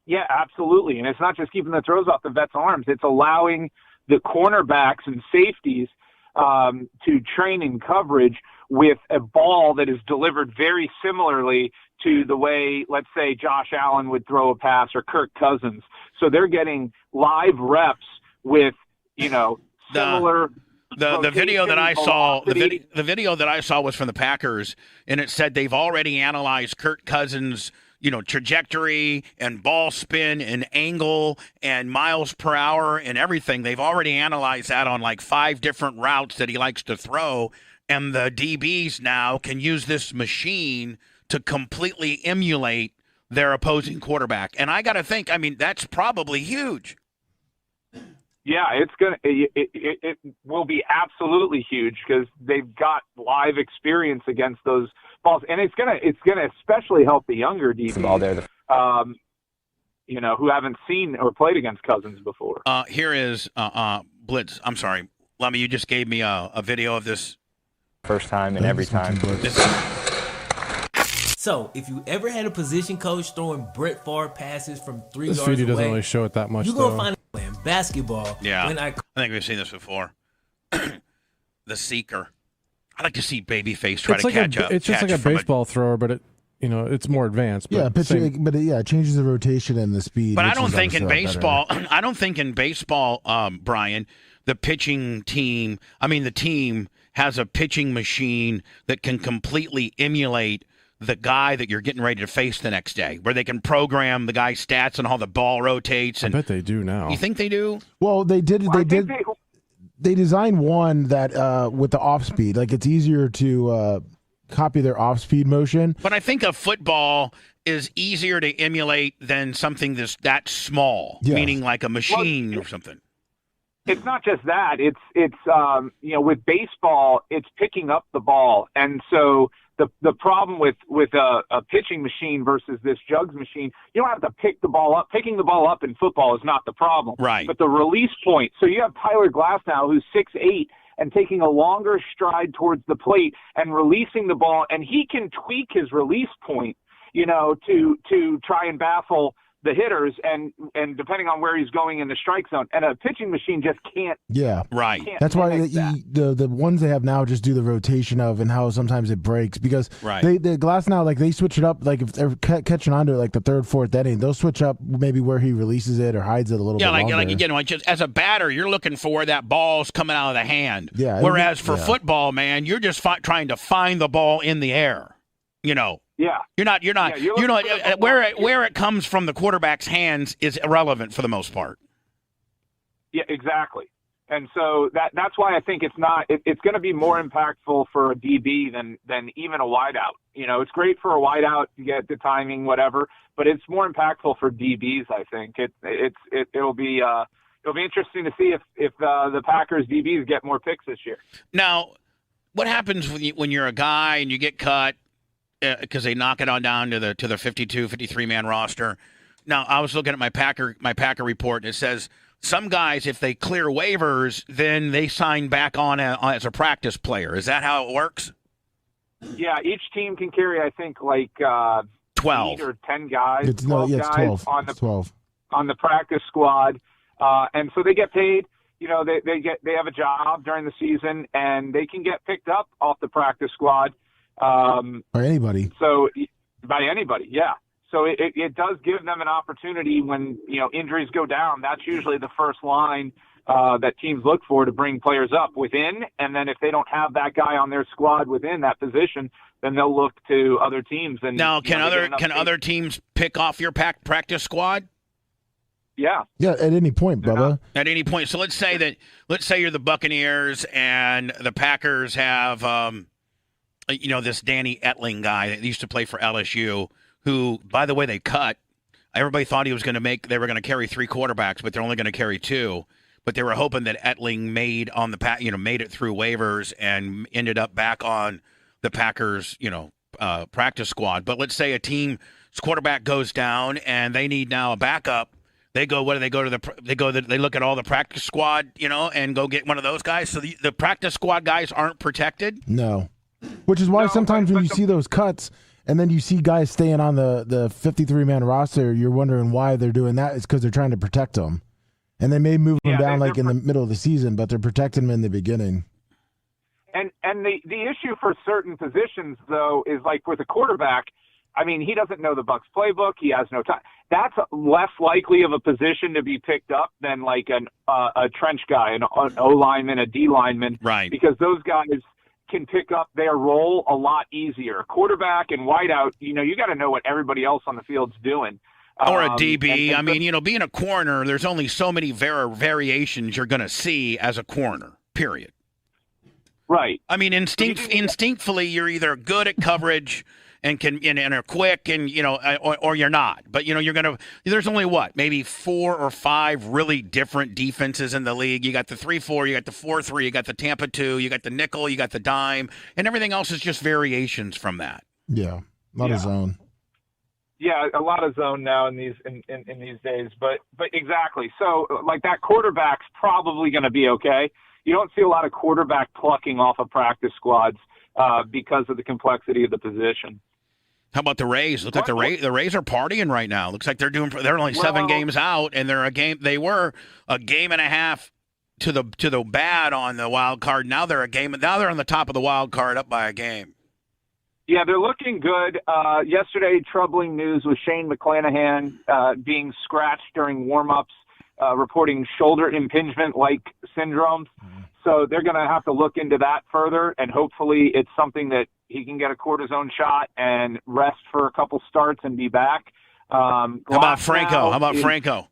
Yeah, absolutely. And it's not just keeping the throws off the vet's arms. It's allowing the cornerbacks and safeties to train in coverage with a ball that is delivered very similarly to the way, let's say, Josh Allen would throw a pass or Kirk Cousins. So they're getting live reps with, similar. The video that I saw, the video that I saw was from the Packers, and it said they've already analyzed Kirk Cousins' trajectory and ball spin and angle and miles per hour and everything. They've already analyzed that on like 5 different routes that he likes to throw, and the DBs now can use this machine to completely emulate their opposing quarterback. And I got to think, that's probably huge. Yeah, it will be absolutely huge because they've got live experience against those balls, and it's gonna especially help the younger DBs, who haven't seen or played against Cousins before. Here is Blitz. I'm sorry, Lummy, you just gave me a video of this. First time and every time. So, if you ever had a position coach throwing Brett Favre passes from 3 yards away, this video doesn't really show it that much. You're gonna find it playing basketball. Yeah, I think we've seen this before. The Seeker. I like to see Babyface try to catch up. It's just like a baseball thrower, but it's more advanced. But it changes the rotation and the speed. But I don't think in baseball. I don't think in baseball, Brian, the pitching team. The team has a pitching machine that can completely emulate the guy that you're getting ready to face the next day, where they can program the guy's stats and how the ball rotates. And I bet they do now. You think they do? Well, they did. They designed one that with the off speed, like it's easier to copy their off-speed motion. But I think a football is easier to emulate than something that small, meaning like a machine or something. It's not just that. It's with baseball, it's picking up the ball, and so the problem with a pitching machine versus this jugs machine, you don't have to pick the ball up. Picking the ball up in football is not the problem, right? But the release point. So you have Tyler Glasnow, who's 6'8", and taking a longer stride towards the plate and releasing the ball, and he can tweak his release point, to try and baffle the hitters and depending on where he's going in the strike zone. And a pitching machine just can't. Yeah. Right. That's why the ones they have now just do the rotation of and how sometimes it breaks because the glass now, like they switch it up. Like if they're catching on to like the third, fourth inning, they'll switch up maybe where he releases it or hides it a little bit longer. Like again, just as a batter, you're looking for where that ball's coming out of the hand. Yeah. Whereas for football, man, you're just trying to find the ball in the air. Yeah. You're not where it comes from the quarterback's hands is irrelevant for the most part. Yeah, exactly. And so that's why I think it's going to be more impactful for a DB than even a wideout. It's great for a wideout to get the timing, whatever, but it's more impactful for DBs. I think it'll be interesting to see if the Packers DBs get more picks this year. Now, what happens when you're a guy and you get cut? Because they knock it on down to the 52, 53-man roster. Now, I was looking at my Packer report, and it says some guys, if they clear waivers, then they sign back on as a practice player. Is that how it works? Yeah, each team can carry, I think, like 12 8 or 10 guys. It's 12 guys 12. on the 12 on the practice squad, and so they get paid. They have a job during the season, and they can get picked up off the practice squad. Or anybody. So by anybody, yeah. So it does give them an opportunity when, injuries go down. That's usually the first line that teams look for to bring players up within. And then if they don't have that guy on their squad within that position, then they'll look to other teams. And now, can other teams pick off your practice squad? Yeah. Yeah, at any point, Bubba. At any point. So let's say you're the Buccaneers and the Packers have this Danny Etling guy that used to play for LSU, who, by the way, they cut. Everybody thought they were going to carry 3 quarterbacks, but they're only going to carry 2. But they were hoping that Etling made it through waivers and ended up back on the Packers, practice squad. But let's say a team's quarterback goes down and they need now a backup. They go. What do they go to they look at all the practice squad, and go get one of those guys. So the practice squad guys aren't protected. No. Which is why sometimes when you see those cuts and then you see guys staying on the 53-man roster, you're wondering why they're doing that. It's because they're trying to protect them. And they may move them down in the middle of the season, but they're protecting them in the beginning. And the issue for certain positions, though, is like with a quarterback, I mean, he doesn't know the Bucs playbook. He has no time. That's less likely of a position to be picked up than like a trench guy, an O lineman, a D lineman. Right. Because those guys can pick up their role a lot easier. Quarterback and wideout, you got to know what everybody else on the field's doing. Or a DB. Being a corner, there's only so many variations you're going to see as a corner, period. Right. I mean, instinctively, you're either good at coverage and are quick and, or you're not. But, there's only maybe 4 or 5 really different defenses in the league. You got the 3-4, you got the 4-3, you got the Tampa 2, you got the nickel, you got the dime, and everything else is just variations from that. Yeah. A lot of zone. Yeah, a lot of zone now in these days, but exactly. So like that quarterback's probably going to be okay. You don't see a lot of quarterback plucking off of practice squads because of the complexity of the position. How about the Rays? Looks like the Rays are partying right now. Looks like they're only 7 games out, and they were a game and a half to the bad on the wild card. Now they're on the top of the wild card, up by a game. Yeah, they're looking good. Yesterday, troubling news with Shane McClanahan being scratched during warm-ups, reporting shoulder impingement-like syndromes. So they're going to have to look into that further, and hopefully it's something that he can get a cortisone shot and rest for a couple starts and be back. How about Franco?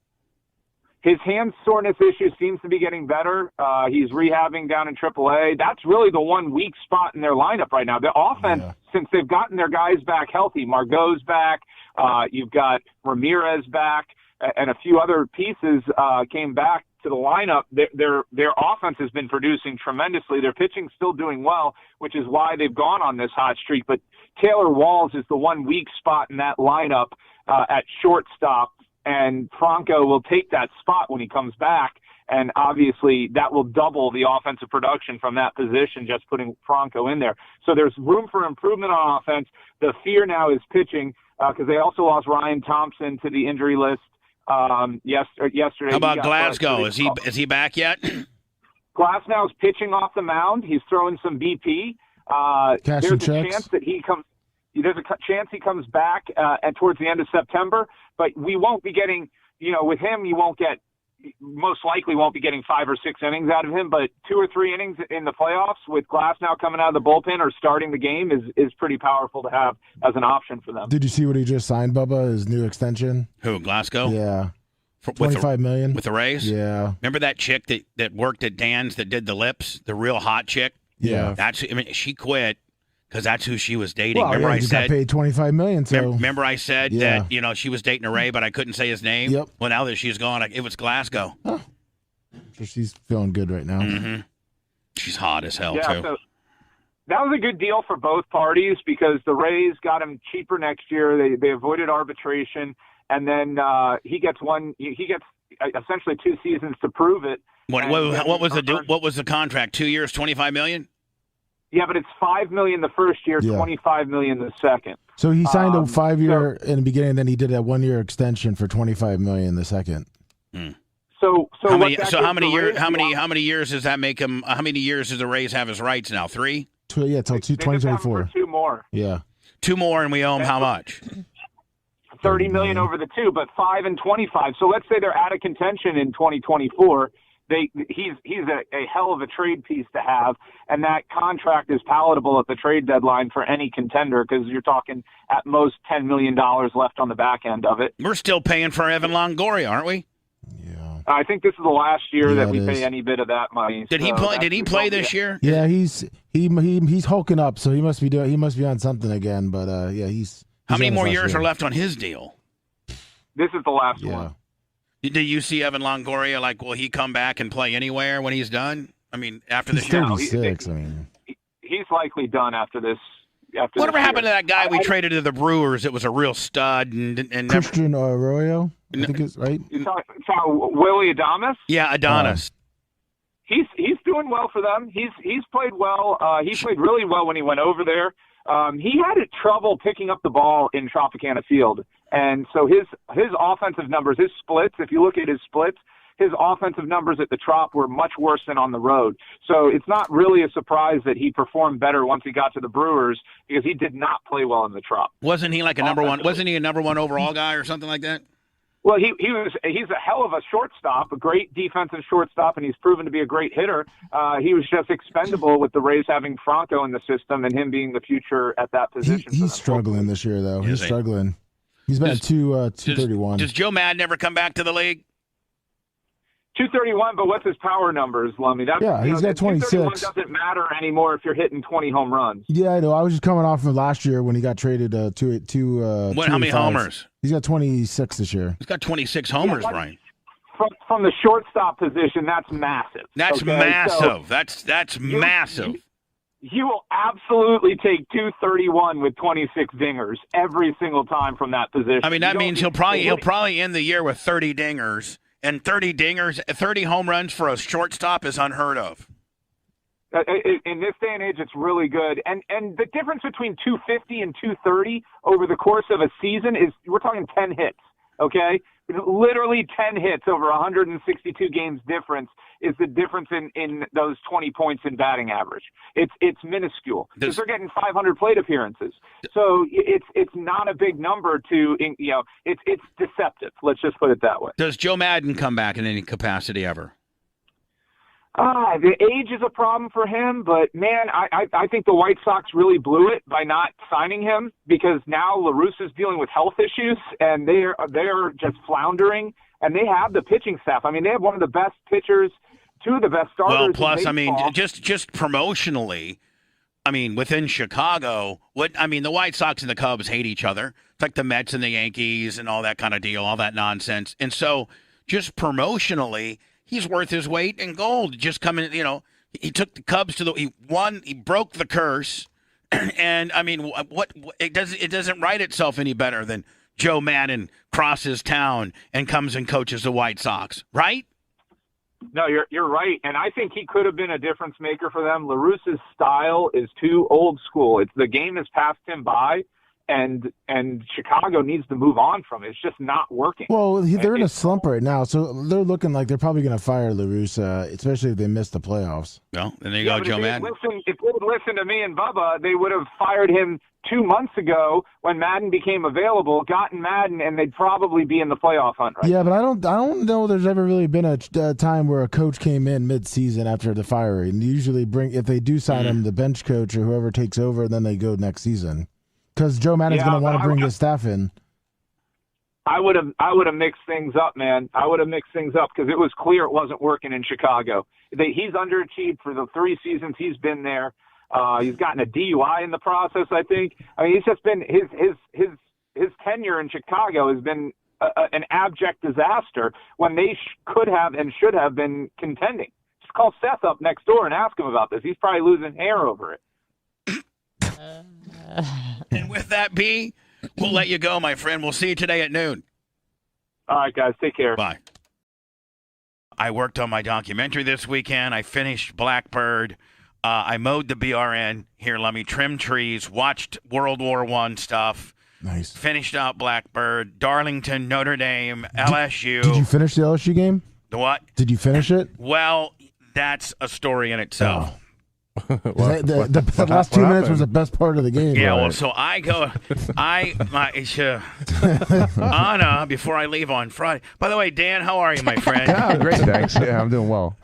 His hand soreness issue seems to be getting better. He's rehabbing down in AAA. That's really the one weak spot in their lineup right now. The offense, since they've gotten their guys back healthy, Margot's back, you've got Ramirez back, and a few other pieces came back to the lineup. Their offense has been producing tremendously. Their pitching's still doing well, which is why they've gone on this hot streak. But Taylor Walls is the one weak spot in that lineup at shortstop. And Franco will take that spot when he comes back. And obviously that will double the offensive production from that position, just putting Franco in there. So there's room for improvement on offense. The fear now is pitching because they also lost Ryan Thompson to the injury list yesterday. How about Glasgow? Is he back yet? Glasnow's pitching off the mound. He's throwing some BP. There's a chance that he comes. There's a chance he comes back towards the end of September, but we won't be getting, with him, most likely won't be getting 5 or 6 innings out of him, but 2 or 3 innings in the playoffs with Glasnow coming out of the bullpen or starting the game is pretty powerful to have as an option for them. Did you see what he just signed, Bubba? His new extension? Who, Glasgow? Yeah. $25 million. With the Rays? Yeah. Remember that chick that worked at Dan's that did the lips, the real hot chick? Yeah. She quit. Because that's who she was dating. Well, remember yeah, I he said got paid $25 million. So remember I said that she was dating a Ray, but I couldn't say his name. Yep. Well, now that she's gone, it was Glasgow. Huh. So she's feeling good right now. Mm-hmm. She's hot as hell too. So that was a good deal for both parties because the Rays got him cheaper next year. They avoided arbitration, and then he gets essentially 2 seasons to prove it. What was the contract? 2 years, $25 million. Yeah, but it's $5 million the first year, $25 million the second. So he signed a 5-year in the beginning, then he did a 1-year extension for $25 million the second. So how many years does that make him? How many years does the Rays have his rights now? 3? Yeah, till 2024. 2 more. Yeah. 2 more, and we owe him how much? $30 million over the 2, but 5 and 25. So let's say they're out of contention in 2024. He's a hell of a trade piece to have, and that contract is palatable at the trade deadline for any contender because you're talking at most $10 million left on the back end of it. We're still paying for Evan Longoria, aren't we? Yeah. I think this is the last year that we pay any bit of that money. Did he play? Did he play this year? Yeah, he's hulking up, so he must be on something again. But he's how many more years are left on his deal? This is the last one. Do you see Evan Longoria, will he come back and play anywhere when he's done? I mean, after this year? 36, he's likely done after this. Whatever happened to that guy we traded to the Brewers? It was a real stud. And Christian Arroyo, I think it's right. You talking Willie Adames? Yeah, Adonis. He's doing well for them. He's played well. He played really well when he went over there. He had trouble picking up the ball in Tropicana Field. And so his offensive numbers, his splits, if you look at his splits, his offensive numbers at the Trop were much worse than on the road. So it's not really a surprise that he performed better once he got to the Brewers because he did not play well in the Trop. Wasn't he like a number one? Wasn't he a number 1 overall guy or something like that? Well, he's a hell of a shortstop, a great defensive shortstop, and he's proven to be a great hitter. He was just expendable with the Rays having Franco in the system and him being the future at that position. He's struggling this year, though. He's struggling. He's been at 231. Does Joe Madden ever come back to the league? 231, but what's his power numbers, Lummy? He's got 26. 231 doesn't matter anymore if you're hitting 20 home runs. Yeah, I know. I was just coming off of last year when he got traded How many homers? He's got 26 this year. He's got 26 homers, Brian. From the shortstop position, that's massive. That's massive. That's massive. You will absolutely take 231 with 26 dingers every single time from that position. I mean, that means he'll probably end the year with 30 dingers. And 30 home runs for a shortstop is unheard of. In this day and age, it's really good. And the difference between 250 and 230 over the course of a season is we're talking 10 hits, okay? Literally 10 hits over 162 games difference is the difference in those 20 points in batting average. It's minuscule because they're getting 500 plate appearances. So it's not a big number it's deceptive. Let's just put it that way. Does Joe Madden come back in any capacity ever? The age is a problem for him, but man, I think the White Sox really blew it by not signing him because now La Russa's dealing with health issues and they're just floundering. and they have the pitching staff. I mean, they have one of the best pitchers, two of the best starters. Well, plus, in I mean, baseball. just promotionally, I mean, within Chicago, the White Sox and the Cubs hate each other. It's like the Mets and the Yankees and all that kind of deal, all that nonsense. And so, just promotionally, he's worth his weight in gold. Just coming, he took the Cubs he broke the curse. And I mean, it doesn't write itself any better than Joe Madden crosses town and comes and coaches the White Sox, right? No, you're right, and I think he could have been a difference maker for them. La Russa's style is too old school. The game has passed him by, and Chicago needs to move on from it. It's just not working. Well, they're in a slump right now, so they're looking like they're probably going to fire La Russa, especially if they miss the playoffs. Well, then there you go, Joe Madden. If they would listen to me and Bubba, they would have fired him 2 months ago when Madden became available, gotten Madden, and they'd probably be in the playoff hunt right Yeah, but I don't know there's ever really been a time where a coach came in mid-season after the firing. They usually if they do sign him, the bench coach or whoever takes over, and then they go next season. Because Joe Madden's going to want to bring his staff in. I would have mixed things up, man. I would have mixed things up because it was clear it wasn't working in Chicago. He's underachieved for the 3 seasons he's been there. He's gotten a DUI in the process, I think. I mean, he's just been his tenure in Chicago has been an abject disaster when they could have and should have been contending. Just call Seth up next door and ask him about this. He's probably losing hair over it. And with that, B, we'll let you go, my friend. We'll see you today at noon. All right, guys. Take care. Bye. I worked on my documentary this weekend. I finished Blackbird. I mowed the BRN. Here, let me trim trees. Watched World War I stuff. Nice. Finished out Blackbird. Darlington, Notre Dame, LSU. Did you finish the LSU game? The what? Did you finish it? Well, that's a story in itself. Oh. The last 2 minutes was the best part of the game. Yeah, well, so I go, Anna, before I leave on Friday. By the way, Dan, how are you, my friend? Yeah, great, thanks. Yeah, I'm doing well.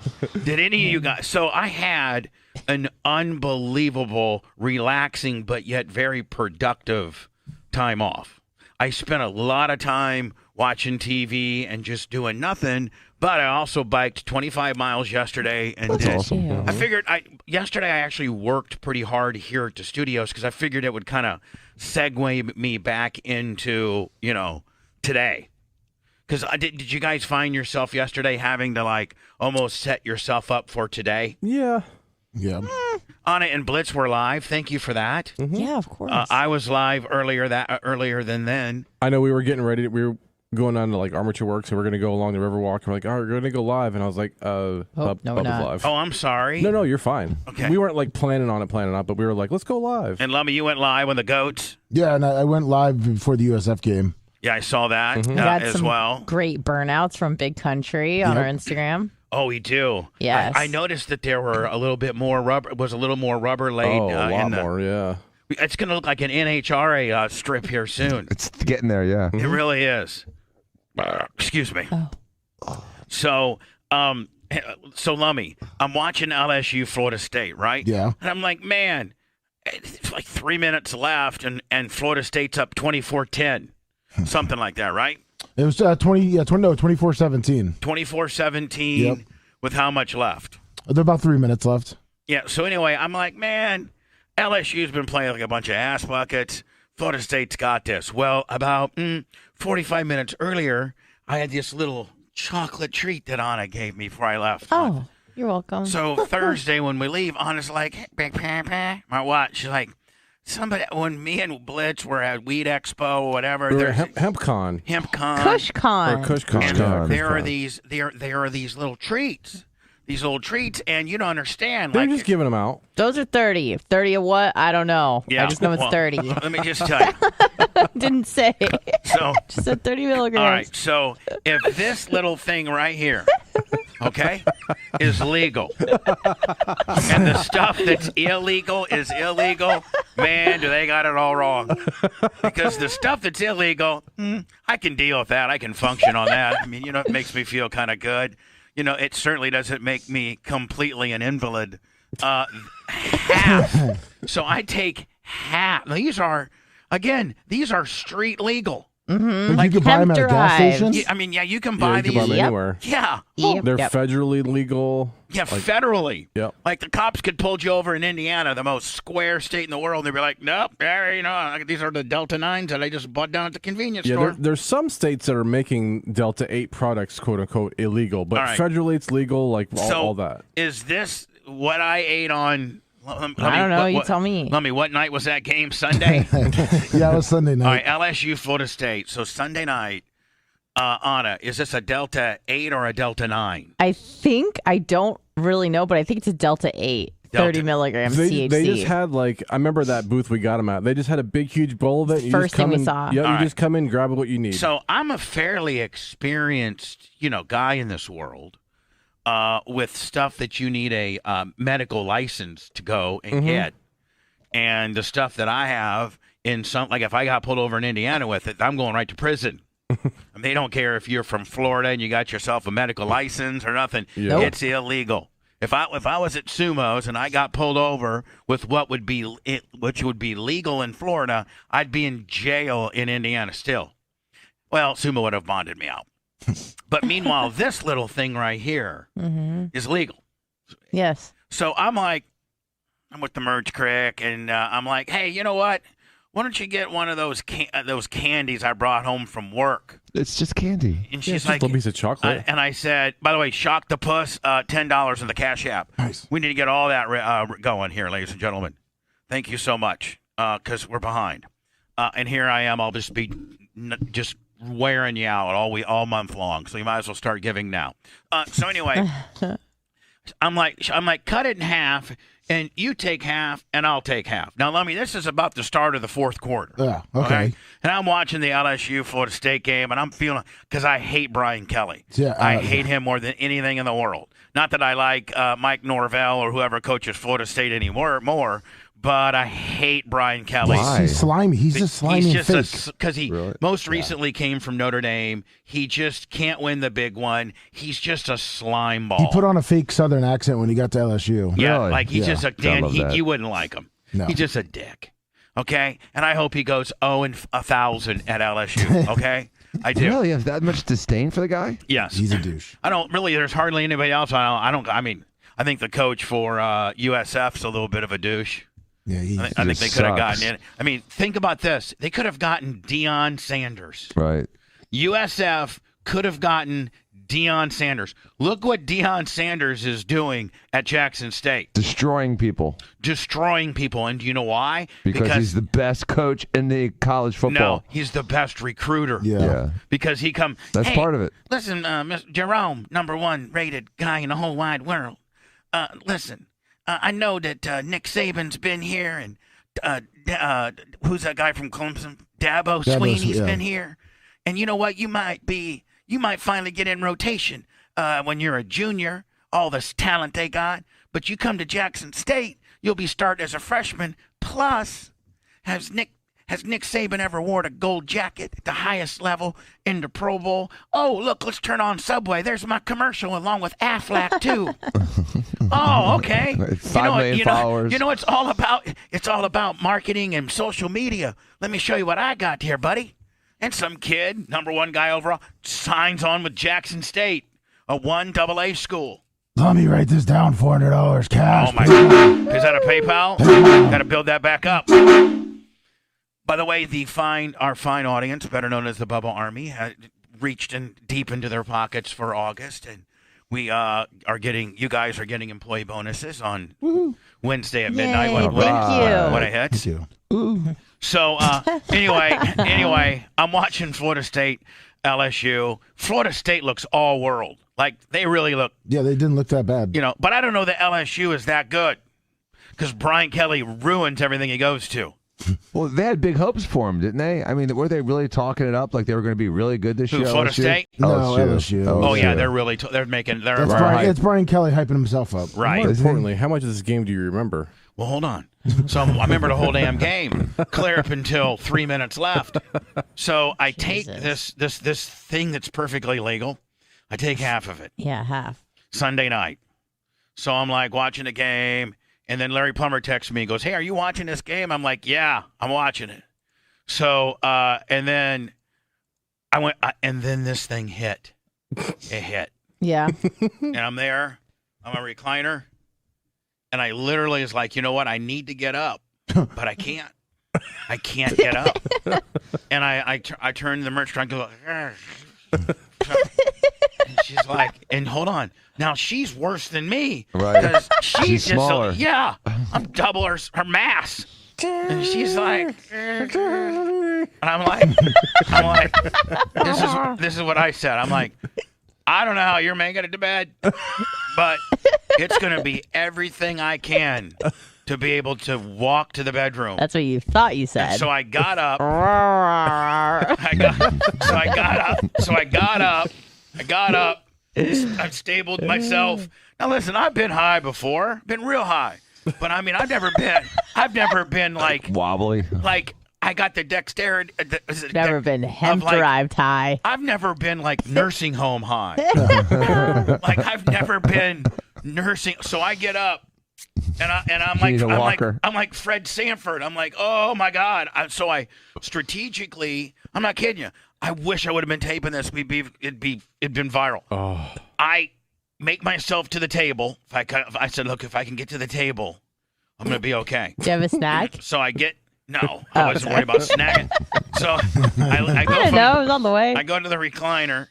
Did any of you guys? So I had an unbelievable, relaxing, but yet very productive time off. I spent a lot of time watching TV and just doing nothing. But I also biked 25 miles yesterday, and That's awesome. I figured yesterday I actually worked pretty hard here at the studios because I figured it would kind of segue me back into today. Because did you guys find yourself yesterday having to almost set yourself up for today? Yeah. Anna and Blitz were live. Thank you for that. Mm-hmm. Yeah, of course. I was live earlier than then. I know we were getting ready. We were going on to Armature Works, and we're going to go along the Riverwalk. And we're like, we're going to go live. And I was like, no, Bubba's we're not. live. Oh, I'm sorry. No, you're fine. Okay. We weren't planning on it, but we were like, let's go live. And Lummy, you went live with the goats. Yeah, and I went live before the USF game. Yeah, I saw that We got as some well. great burnouts from Big Country on our Instagram. Oh, we do. Yes. I noticed that there were a little bit more rubber. Was a little more rubber laid. Oh, a lot more. Yeah. It's going to look like an NHRA strip here soon. It's getting there, yeah. It really is. Excuse me. So, Lummy, I'm watching LSU Florida State, right? Yeah. And I'm like, man, it's like 3 minutes left, and Florida State's up 24-10, something like that, right? It was 24-17. 24-17 Yep. with how much left? There are about 3 minutes left. Yeah, so anyway, I'm like, man, LSU's been playing like a bunch of ass buckets. Florida State's got this. Well, about 45 minutes earlier, I had this little chocolate treat that Anna gave me before I left. Oh, you're welcome. So Thursday when we leave, Anna's like, my what? She's like, when me and Blitz were at Weed Expo or whatever, We were there's at HempCon. KushCon. Or KushCon. And Yeah, there are KushCon. there are these little treats. These little treats, and you don't understand. They're just giving them out. Those are 30. 30 of what? I don't know. Yeah, I just know it's well, 30. Let me just tell you. Didn't say. So Just said 30 milligrams. all right, so if this little thing right here, okay, is legal, and the stuff that's illegal is illegal, man, do they got it all wrong. Because the stuff that's illegal, I can deal with that. I can function on that. I mean, it makes me feel kind of good. It certainly doesn't make me completely an invalid. Half. So I take half. These are street legal. Mm-hmm. Like you could buy them at a gas station? Yeah, I mean, yeah, you can buy you these. can buy them anywhere. Yeah. They're federally legal. Yeah, federally. Yep. Like the cops could pull you over in Indiana, the most square state in the world, and they'd be like, nope, these are the Delta 9s that I just bought down at the convenience store. There's some states that are making Delta 8 products, quote unquote, illegal, but All right. federally it's legal, like So, all that. Is this what I ate on? I don't know. You tell me. Let me. What night was that game? Sunday. Yeah, it was Sunday night. All right, LSU, Florida State. So Sunday night, Anna, is this a Delta 8 or a Delta 9? I don't really know, but I think it's a Delta 8. 30 milligrams THC. They just had I remember that booth we got them at. They just had a big, huge bowl of it. First thing we saw. Yeah, All you right. just come in, grab what you need. So I'm a fairly experienced, guy in this world, with stuff that you need a medical license to go and get, and the stuff that I have in if I got pulled over in Indiana with it, I'm going right to prison. And they don't care if you're from Florida and you got yourself a medical license or nothing. Yeah. Nope. It's illegal. If I was at Sumo's and I got pulled over with which would be legal in Florida, I'd be in jail in Indiana still. Well, Sumo would have bonded me out. But meanwhile, this little thing right here is legal. Yes. So I'm with the Merge Crick, and I'm like, hey, you know what? Why don't you get one of those candies I brought home from work? It's just candy. And Yeah, she's it's just like, a little piece of chocolate. and I said, by the way, Shock the Puss, $10 in the Cash App. Nice. We need to get all that going here, ladies and gentlemen. Thank you so much, because we're behind. And here I am. I'll just be just wearing you out all month long. So you might as well start giving now. So anyway, I'm like, cut it in half, and you take half, and I'll take half. Now, let me. This is about the start of the fourth quarter. Yeah, okay. And I'm watching the LSU Florida State game, and I'm feeling because I hate Brian Kelly. Yeah, I hate him more than anything in the world. Not that I like Mike Norvell or whoever coaches Florida State anymore, but I hate Brian Kelly. Why? He's slimy. He's just slimy He's and just fake. because he most recently came from Notre Dame. He just can't win the big one. He's just a slime ball. He put on a fake Southern accent when he got to LSU. Yeah, Really? like he's just a Dan. love that. You wouldn't like him. No. He's just a dick. Okay, and I hope he goes 0-1,000 at LSU. Okay, I do. Really? You have that much disdain for the guy? Yes, He's a douche. I don't really. There's hardly anybody else. I mean, I think the coach for USF's a little bit of a douche. Yeah, I think they could have sucks. gotten in. I mean, think about this. They could have gotten Deion Sanders. Right. USF could have gotten Deion Sanders. Look what Deion Sanders is doing at Jackson State. Destroying people. Destroying people. And do you know why? Because he's the best coach in the college football. No, he's the best recruiter. Yeah. Because he come. That's hey, part of it. Listen, Mr. Jerome, #1 rated guy in the whole wide world. Listen, I know that Nick Saban's been here, and who's that guy from Clemson? Dabo Swinney's been here. And you know what? You might finally get in rotation when you're a junior. All this talent they got, but you come to Jackson State, you'll be starting as a freshman. Plus, has Nick Saban ever worn a gold jacket at the highest level in the Pro Bowl? Oh, look, let's turn on Subway. There's my commercial along with Aflac too. Oh, okay. 5 million followers. You know it's all about marketing and social media. Let me show you what I got here, buddy. And some kid, #1 guy overall, signs on with Jackson State, a 1AA school. Let me write this down. $400 cash. Oh my God! Is that a PayPal? Got to build that back up. By the way, our fine audience, better known as the Bubba Army, had reached in deep into their pockets for August, and we you guys are getting employee bonuses on Wednesday at midnight. Yay, thank you. What a hit! Thank you. So anyway, I'm watching Florida State, LSU. Florida State looks all world. Like they really look. Yeah, they didn't look that bad. But I don't know that LSU is that good because Brian Kelly ruins everything he goes to. Well, they had big hopes for him, didn't they? I mean, were they really talking it up like they were going to be really good this year? Florida State? No, LSU. Oh yeah, they're really they're making they're It's Brian Kelly hyping himself up. Right. More importantly, how much of this game do you remember? Well, hold on. So I remember the whole damn game, clear up until 3 minutes left. So I take this thing that's perfectly legal. I take half of it. Yeah, half. Sunday night. So I'm like watching the game, and then Larry Plummer texts me and goes, "Hey, are you watching this game?" I'm like, "Yeah, I'm watching it." So and then I went, and then this thing hit. It hit. Yeah. And I'm there. I'm a recliner. And I literally was like, you know what? I need to get up, but I can't. I can't get up. And I turn to the merch truck and go, and she's like, and hold on. Now she's worse than me. Right. Because she's just, smaller. yeah, I'm double her mass. And she's like, and I'm like, this is what I said. I'm like, I don't know how you're making it to bed, but it's going to be everything I can to be able to walk to the bedroom. That's what you thought you said. And so I got up. I got up. I stabled myself. Now listen, I've been high before, been real high, but I mean, I've never been like wobbly. Like I got the dexterity. Never been hemp-derived high. I've never been like nursing home high. Like I've never been nursing. So I get up, and I'm like Fred Sanford. I'm like, oh my God. So I strategically, I'm not kidding you. I wish I would have been taping this. It'd been viral. Oh. I make myself to the table. I said, look, if I can get to the table, I'm gonna be okay. Do you have a snack? So I get. No, I wasn't worried about snagging. So I go. I didn't know it was on the way. I go to the recliner,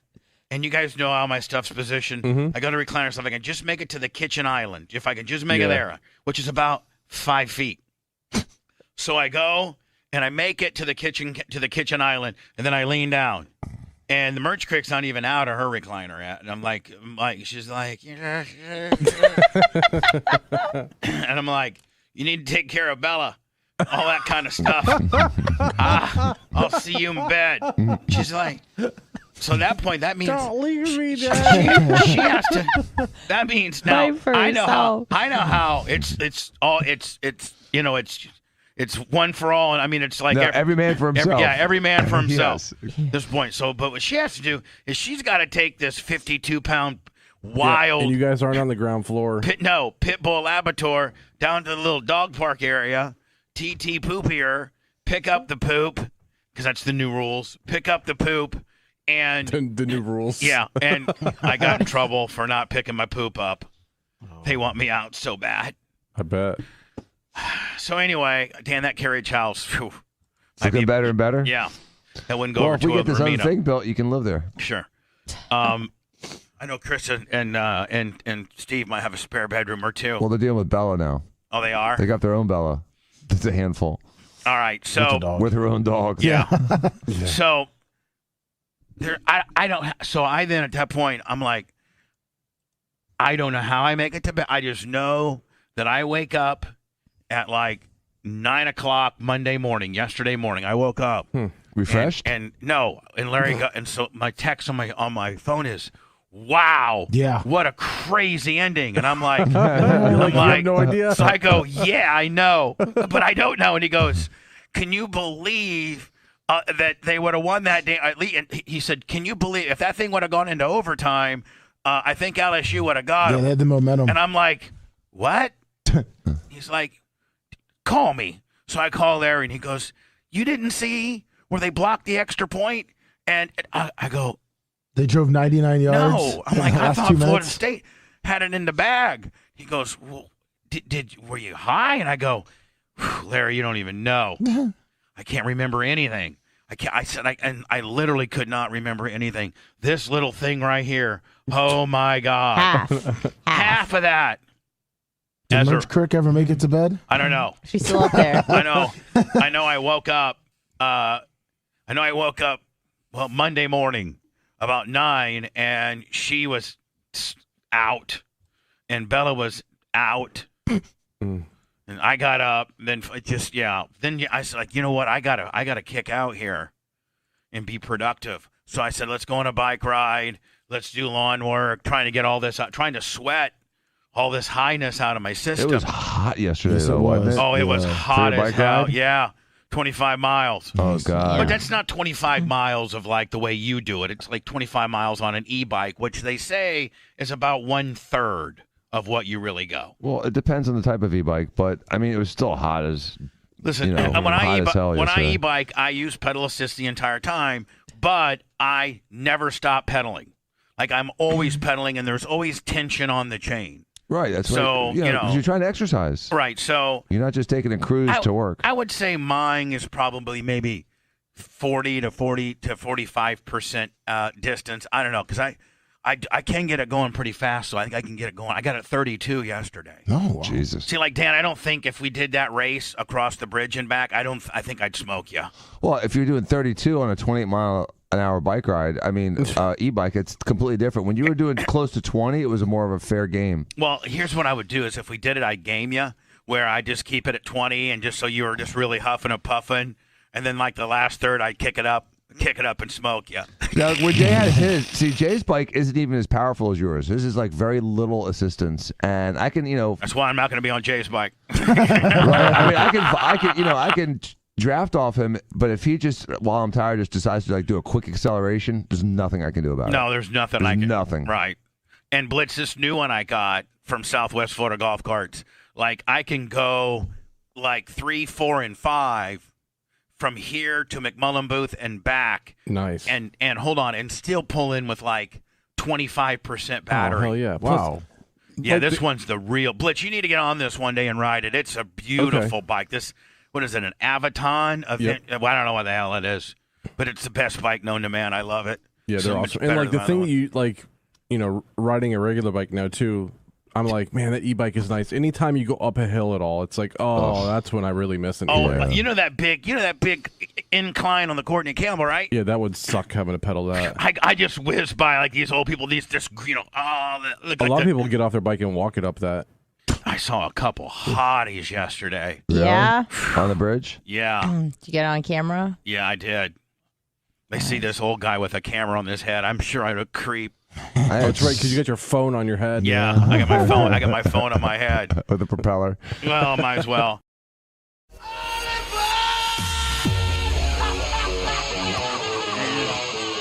and you guys know how my stuff's positioned. Mm-hmm. I go to the recliner, so if I can just make it to the kitchen island, if I can just make it there, which is about 5 feet. So I go and I make it to the kitchen island, and then I lean down, and the merch crick's not even out of her recliner yet, and I'm like, she's like, and I'm like, you need to take care of Bella. All that kind of stuff. I'll see you in bed. She's like, so at that point, that means don't leave me she has to. That means now I know how it's one for all, and I mean it's like every man for himself. Every man for himself. Yes. At this point. So, but what she has to do is she's got to take this 52-pound wild. And you guys aren't on the ground floor. Pit bull Labrador down to the little dog park area. TT poopier, pick up the poop, because that's the new rules. Pick up the poop, and the new rules. Yeah, and I got in trouble for not picking my poop up. They want me out so bad. I bet. So anyway, Dan, that carriage house, whew, It's looking better and better. Yeah, that wouldn't go Well, over if to we get this other Vermina. thing built, you can live there. Sure. I know Chris and Steve might have a spare bedroom or two. Well, they're dealing with Bella now. Oh, they are? They got their own Bella. It's a handful. All right, so with her own dog. Yeah. So I don't. So I then at that point I'm like, I don't know how I make it to bed. I just know that I wake up at like 9 o'clock Monday morning. Yesterday morning, I woke up refreshed, and Larry got, and so my text on my phone is, wow, yeah, what a crazy ending. And I'm like, you have no idea. So I go, yeah, I know, but I don't know. And he goes, can you believe that they would have won that day? And he said, can you believe if that thing would have gone into overtime, I think LSU would have got they had the momentum. And I'm like, what? He's like, call me. So I call Larry, and he goes, you didn't see where they blocked the extra point? And I go, they drove 99 yards. No, I'm like, I thought Florida State had it in the bag. He goes, well, were you high? And I go, Larry, you don't even know. I can't remember anything. I literally could not remember anything. This little thing right here. Oh my God. Half of that. Did Merch Crick ever make it to bed? I don't know. She's still up there. I know. I woke up. Well, Monday morning. About 9, and she was out, and Bella was out, and I got up. Then Then I said, like, you know what? I gotta kick out here, and be productive. So I said, let's go on a bike ride. Let's do lawn work. Trying to get all this out. Trying to sweat all this highness out of my system. It was hot yesterday, Yes, it though, wasn't was. it? Oh, it was hot For your as bike hell. ride? Yeah. 25 miles. Oh, God. But that's not 25 miles of like the way you do it. It's like 25 miles on an e-bike, which they say is about 1/3 of what you really go. Well, it depends on the type of e-bike, but I mean, it was still hot as. Listen, you know, when hot I as hell when I yesterday. e-bike, I use pedal assist the entire time. but I never stop pedaling. Like I'm always pedaling, and there's always tension on the chain. Right. That's so right. Yeah, 'cause you're trying to exercise. Right. So you're not just taking a cruise to work. I would say mine is probably maybe 40 to 45% distance. I don't know, because I can get it going pretty fast, so I think I can get it going. I got it 32 yesterday. Oh, wow. Jesus. See, like Dan, I don't think if we did that race across the bridge and back, I think I'd smoke you. Well, if you're doing 32 on a 28-mile-an-hour bike ride, I mean, e-bike, it's completely different. When you were doing close to 20, it was more of a fair game. Well, here's what I would do: is if we did it, I'd game you, where I just keep it at 20, and just so you were just really huffing and puffing, and then like the last third, I'd kick it up and smoke you. Now, when Jay had his, see, Jay's bike isn't even as powerful as yours. His is like very little assistance, and I can, That's why I'm not going to be on Jay's bike. right? I mean, I can draft off him, but if he just, while I'm tired, just decides to like do a quick acceleration, there's nothing I can do about it. No, there's nothing I can. Nothing. Right. And Blitz, this new one I got from Southwest Florida Golf Carts, like I can go like 3, 4, and 5 from here to McMullen Booth and back. Nice. And hold on, and still pull in with like 25% battery. Oh, hell yeah. Wow. Yeah, this one's the real Blitz. You need to get on this one day and ride it. It's a beautiful bike. This, what is it, an Avaton? Well, I don't know what the hell it is, but it's the best bike known to man. I love it. Yeah, So they're much awesome. And better like the than thing other you like, riding a regular bike now too. I'm like, man, that e-bike is nice. Anytime you go up a hill at all, it's like, that's when I really miss it. Oh, you know that big incline on the Courtney Campbell, right? Yeah, that would suck having to pedal that. I just whiz by like these old people. Look A like lot of people get off their bike and walk it up that. I saw a couple hotties yesterday. Yeah. On the bridge? Yeah. Did you get it on camera? Yeah, I did. They see this old guy with a camera on his head. I'm sure I'd a creep. That's right, because you got your phone on your head. Yeah, I got my phone. I got my phone on my head. With the propeller. Well, might as well. All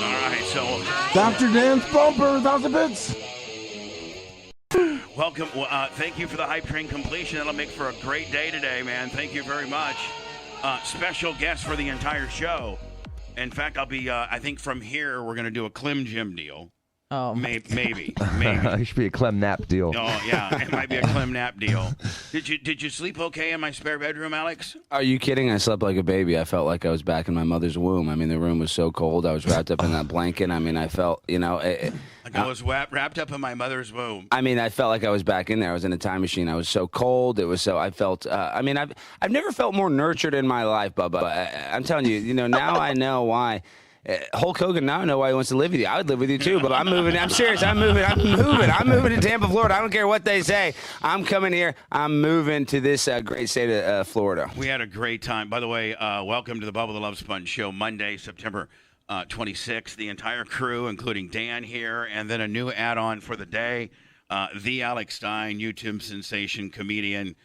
right, so Dr. Dan's bumper, 1,000 bits. welcome. Thank you for the hype train completion. That'll make for a great day today, man. Thank you very much. Special guest for the entire show. In fact, I'll be. I think from here we're going to do a Clem Jim deal. Oh, maybe. It should be a Clem Nap deal. Oh yeah, it might be a Clem Nap deal. Did you sleep okay in my spare bedroom, Alex? Are you kidding? I slept like a baby. I felt like I was back in my mother's womb. I mean, the room was so cold. I was wrapped up in that blanket. I mean, I felt, like I was wrapped up in my mother's womb. I mean, I felt like I was back in there. I was in a time machine. I was so cold. It was so. I felt. I mean, I've never felt more nurtured in my life, Bubba. I'm telling you. Now I know why. Hulk Hogan, now I know why he wants to live with you. I would live with you too, but I'm moving. I'm serious. I'm moving to Tampa, Florida. I don't care what they say. I'm coming here. I'm moving to this great state of Florida. We had a great time. By the way, welcome to the Bubba the Love Sponge Show, Monday, September 26th. The entire crew, including Dan here, and then a new add-on for the day, the Alex Stein, YouTube sensation, comedian,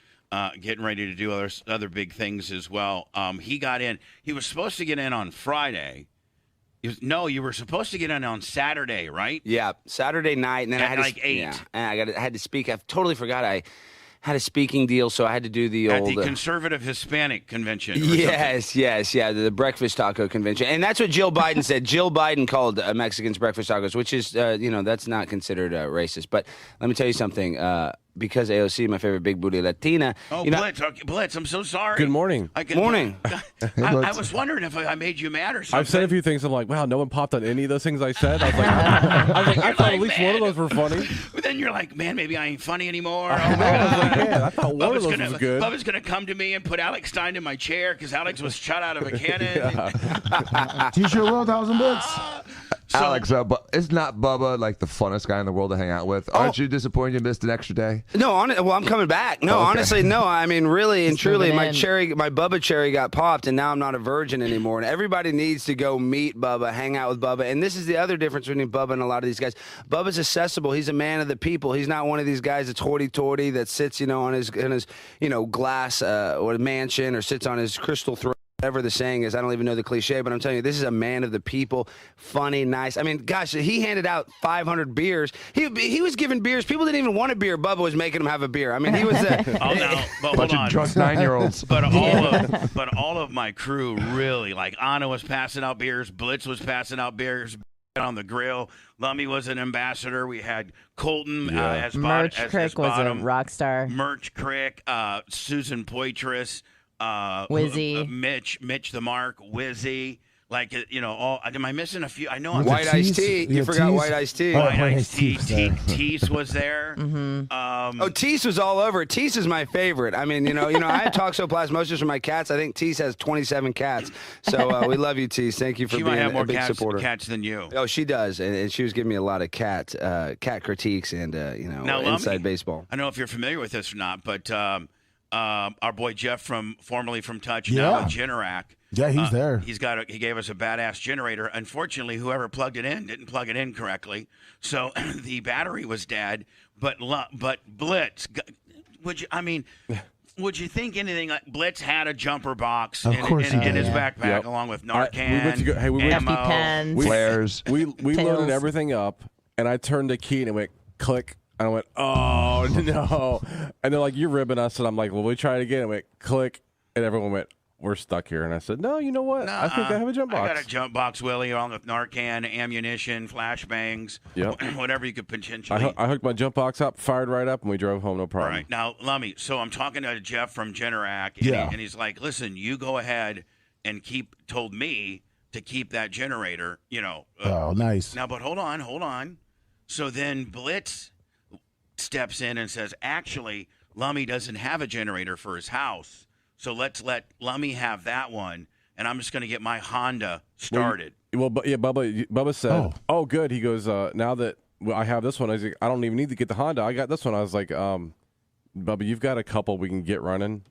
getting ready to do other big things as well. He got in. He was supposed to get in on Friday. No, you were supposed to get in on Saturday, right? Yeah, Saturday night, and then I had like 8. Yeah, and I had to speak. I totally forgot I had a speaking deal, so I had to do the at old the Conservative Hispanic Convention. Yes, yeah, the breakfast taco convention, and that's what Jill Biden said. Jill Biden called Mexicans breakfast tacos, which is that's not considered racist. But let me tell you something. Because AOC, my favorite big booty Latina. Oh, Blitz, I'm so sorry. Good morning. Morning. I was wondering if I made you mad or something. I've said a few things. I'm like, wow, no one popped on any of those things I said. I was like, I thought at least one of those were funny. But then you're like, man, maybe I ain't funny anymore. I thought one of those was good. Bubba's going to come to me and put Alex Stein in my chair because Alex was shot out of a cannon. T-shirt world, 1,000 bits. Alex, but is not Bubba like the funnest guy in the world to hang out with? Aren't you disappointed you missed an extra day? No, I'm coming back. No, okay. Honestly, no. I mean, really and truly, my Bubba cherry got popped, and now I'm not a virgin anymore. And everybody needs to go meet Bubba, hang out with Bubba. And this is the other difference between Bubba and a lot of these guys. Bubba's accessible. He's a man of the people. He's not one of these guys that's hoity-toity that sits, on his glass or mansion or sits on his crystal throne. whatever the saying is. I don't even know the cliche, but I'm telling you, this is a man of the people, funny, nice. I mean, gosh, he handed out 500 beers. He was giving beers. People didn't even want a beer. Bubba was making them have a beer. I mean, he was but bunch of drunk 9-year-olds. But all of my crew really, like Anna was passing out beers, Blitz was passing out beers on the grill. Lummy was an ambassador. We had Colton as Merch Crick was bottom. a rock star. Merch Crick, Susan Poitras, Wizzy, Mitch the Mark, Wizzy. Like, all. Am I missing a few? I know. White Iced Tea. You forgot White Iced Tea. White Iced Tea. Tease was there. Mm-hmm. Tease was all over. Tease is my favorite. I mean, I have toxoplasmosis for my cats. I think Tease has 27 cats. So we love you, Tease. Thank you for being a big supporter. Cats than you. Oh, she does, and she was giving me a lot of cat critiques and now, inside baseball. I don't know if you're familiar with this or not, but our boy Jeff formerly from Touch, now with Generac. Yeah, he's there. He gave us a badass generator. Unfortunately, whoever plugged it in didn't plug it in correctly, so the battery was dead. But Blitz, would you think anything like Blitz had a jumper box in his backpack along with Narcan, EpiPens, flares. We loaded everything up, and I turned the key and it went click. And I went, oh no! And they're like, "You're ribbing us," and I'm like, "Well, we try it again." And it went click, and everyone went, "We're stuck here." And I said, "No, you know what? I think I have a jump box." I got a jump box, Willie, along with Narcan, ammunition, flashbangs, whatever you could potentially. I hooked my jump box up, fired right up, and we drove home, no problem. All right, now, Lummy. So I'm talking to Jeff from Generac, and he's like, "Listen, you go ahead and told me to keep that generator, oh, nice. Now, but hold on. So then Blitz steps in and says, actually, Lummy doesn't have a generator for his house, so let's let Lummy have that one, and I'm just going to get my Honda started. Bubba said, oh, good. He goes, now that I have this one, I was like, I don't even need to get the Honda. I got this one. I was like, Bubba, you've got a couple we can get running.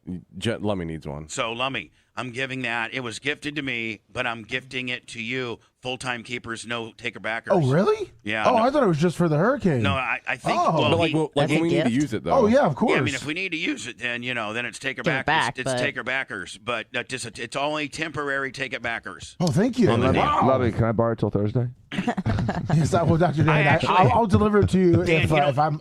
Lummy needs one. So, Lummy, I'm giving that. It was gifted to me, but I'm gifting it to you. Full-time keepers, no taker-backers. Oh, really? Yeah. Oh, I thought it was just for the hurricane. No, I think. But when we need to use it, though. Oh, yeah, of course. Yeah, I mean, if we need to use it, then then it's taker-backers. It's taker-backers, but it's only temporary take-it-backers. Oh, thank you. Lovey, can I borrow it till Thursday? Yes, well, Dr. Dan, I'll deliver it to you Dan,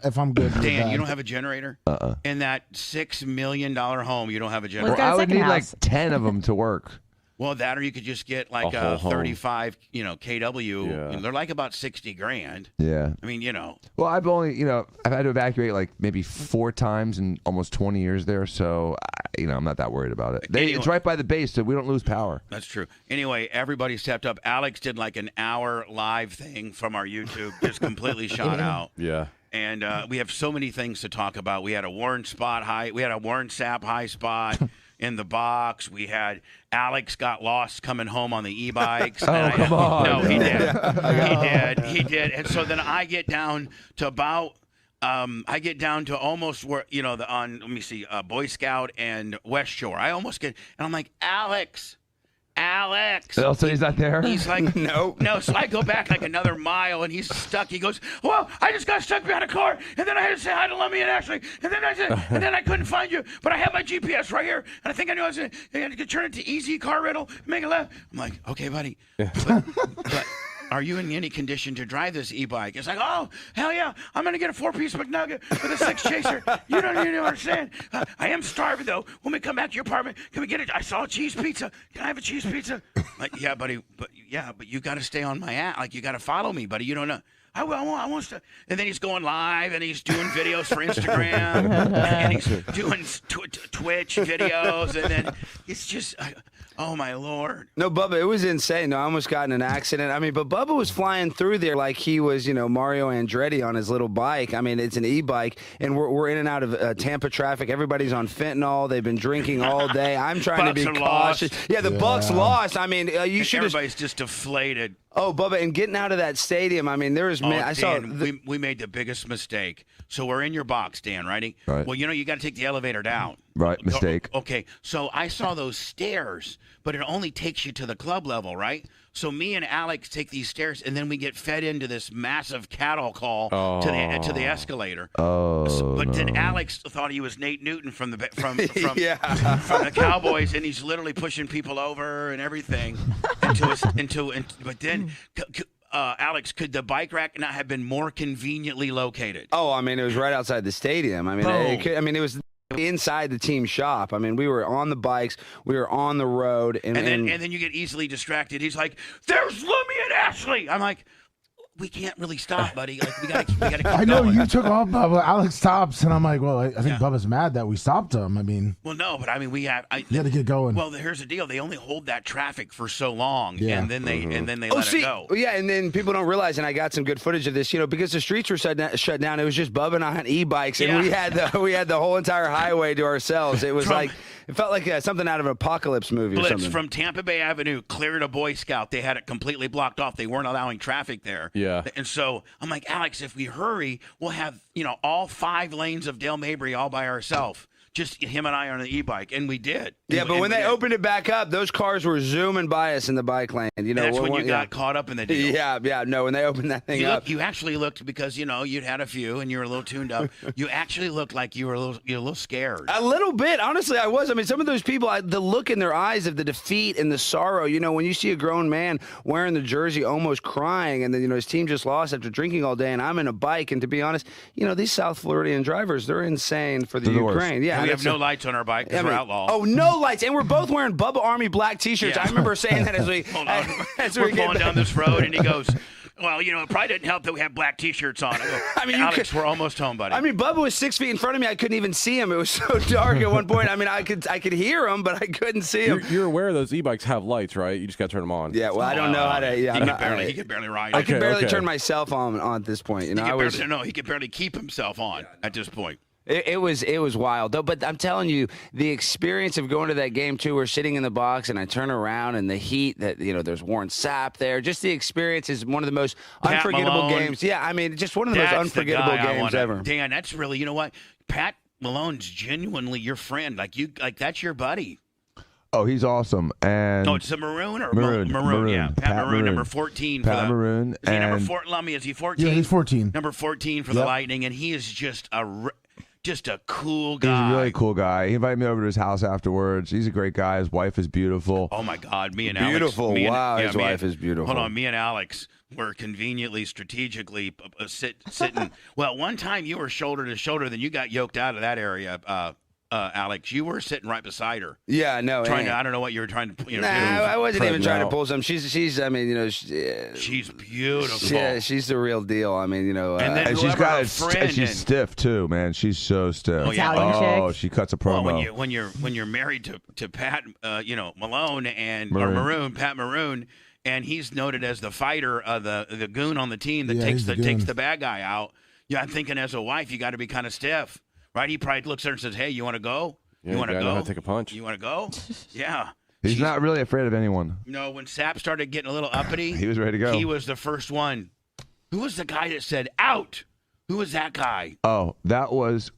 if I'm good. Dan, you don't have a generator? In that $6 million home, you don't have a generator? I would need like 10 of them to work. Well, that or you could just get like a 35, KW. Yeah. They're like about $60,000. Yeah. I mean, Well, I've only, I've had to evacuate like maybe 4 times in almost 20 years there, so I'm not that worried about it. It's right by the base, so we don't lose power. That's true. Anyway, everybody stepped up. Alex did like an hour live thing from our YouTube, just completely shot out. Yeah. And we have so many things to talk about. We had a Warren Sapp high spot. In the box, we had Alex got lost coming home on the e-bikes. Come on! No, he did. He did. And so then I get down to about, almost where let me see, Boy Scout and West Shore. I almost get, and I'm like, Alex. So he's not there? He's like, no. So I go back like another mile, and he's stuck. He goes, well, I just got stuck behind a car, and then I had to say hi to Lummy and Ashley, and then I couldn't find you, but I have my GPS right here, and I think I knew I had to turn it to easy car rental, make a left. I'm like, okay, buddy, but are you in any condition to drive this e-bike? It's like, oh, hell yeah, I'm going to get a 4-piece McNugget with a 6 chaser. You don't even understand. I am starving, though. When we come back to your apartment, can we get it? I saw a cheese pizza. Can I have a cheese pizza? Like, yeah, buddy, but you got to stay on my app. Like, you got to follow me, buddy. You don't know. I want to. And then he's going live, and he's doing videos for Instagram, and he's doing Twitch videos, and then it's just, oh my Lord. No, Bubba, it was insane. No, I almost got in an accident. I mean, but Bubba was flying through there like he was, Mario Andretti on his little bike. I mean, it's an e-bike, and we're in and out of Tampa traffic. Everybody's on fentanyl. They've been drinking all day. I'm trying to be cautious. Yeah, the Bucks lost. I mean, you should. Everybody's just deflated. Oh, Bubba, and getting out of that stadium, I mean, there was. We made the biggest mistake. So we're in your box, Dan, right? Right. Well, you got to take the elevator down. Right, mistake. Okay, so I saw those stairs, but it only takes you to the club level, right? So me and Alex take these stairs, and then we get fed into this massive cattle call to the escalator. But then Alex thought he was Nate Newton from the from the Cowboys, and he's literally pushing people over and everything. But then. Alex, could the bike rack not have been more conveniently located? Oh, I mean, it was right outside the stadium. I mean, it was inside the team shop. I mean, we were on the bikes, we were on the road, and then you get easily distracted. He's like, "There's Lummy and Ashley." I'm like, "We can't really stop, buddy. Like, we gotta keep I know going." you took off Bubba. Alex stops, and I'm like, well, I think Bubba's mad that we stopped him. I mean, Well, no, but I mean, you had to get going. Well, here's the deal: they only hold that traffic for so long, Yeah. and then they let it go. Yeah, and then people don't realize, and I got some good footage of this, because the streets were shut down. It was just Bubba and I on e-bikes, and we had the whole entire highway to ourselves. It was it felt like something out of an apocalypse movie or something. From Tampa Bay Avenue clear to Boy Scout, they had it completely blocked off. They weren't allowing traffic there. Yeah. And so I'm like, Alex, if we hurry, we'll have all 5 lanes of Dale Mabry all by ourselves. Just him and I on the e-bike, and we did. Yeah, but when they opened it back up, those cars were zooming by us in the bike lane. And that's when you got caught up in the deal. Yeah. No, when they opened that thing up, you actually looked, because you'd had a few and you were a little tuned up. You actually looked like you were a little scared. A little bit, honestly, I was. I mean, some of those people, the look in their eyes of the defeat and the sorrow. When you see a grown man wearing the jersey, almost crying, and then his team just lost after drinking all day, and I'm in a bike, and to be honest, these South Floridian drivers, they're insane for the Ukraine. Yeah, and we have no lights on our bike because we're outlaws. Oh, no lights, and we're both wearing Bubba Army black T-shirts. Yeah. I remember saying that as we we're going down this road, and he goes, "Well, it probably didn't help that we have black T-shirts on." I go, Alex, we're almost home, buddy. I mean, Bubba was 6 feet in front of me. I couldn't even see him. It was so dark at one point. I mean, I could hear him, but I couldn't see him. You're aware those e-bikes have lights, right? You just got to turn them on. Yeah, well, I don't know how to. Yeah, he could barely ride. I could barely turn myself on at this point. He could barely keep himself on at this point. It was wild though, but I'm telling you, the experience of going to that game too, we're sitting in the box and I turn around and the heat that there's Warren Sapp there. Just the experience is one of the most unforgettable games. Yeah, I mean, just one of the most unforgettable games ever. Dan, that's really Pat Malone's genuinely your friend. Like that's your buddy. Oh, he's awesome. And no, it's a Maroon or Maroon. Yeah, Pat Maroon, number 14. Pat Maroon. Is he number 4? Lummy, is he 14? Yeah, he's 14. Number 14 for the Lightning, and he is just a cool guy. He's a really cool guy. He invited me over to his house afterwards. He's a great guy. His wife is beautiful. Oh, my God. Me and beautiful. Alex. Wow, his wife is beautiful. Hold on. Me and Alex were conveniently, strategically sitting. Well, one time you were shoulder to shoulder, then you got yoked out of that area, Alex. You were sitting right beside her. Yeah, no. I don't know what you were trying to do. I wasn't even trying to pull some. She's she's beautiful. Yeah, she's the real deal. I mean, and she's stiff too, man. She's so stiff. Oh, yeah. Oh, she cuts a promo. Well, when you're married to Pat, Malone or Maroon, Pat Maroon, and he's noted as the fighter, the goon on the team that takes the bad guy out. Yeah, I'm thinking as a wife, you got to be kind of stiff. Right, he probably looks at her and says, "Hey, you want to go? Yeah, you want to go? Know how to take a punch. You want to go? Yeah." He's not really afraid of anyone. No, when Sapp started getting a little uppity, he was ready to go. He was the first one. Who was the guy that said "out"? Who was that guy? Oh, that was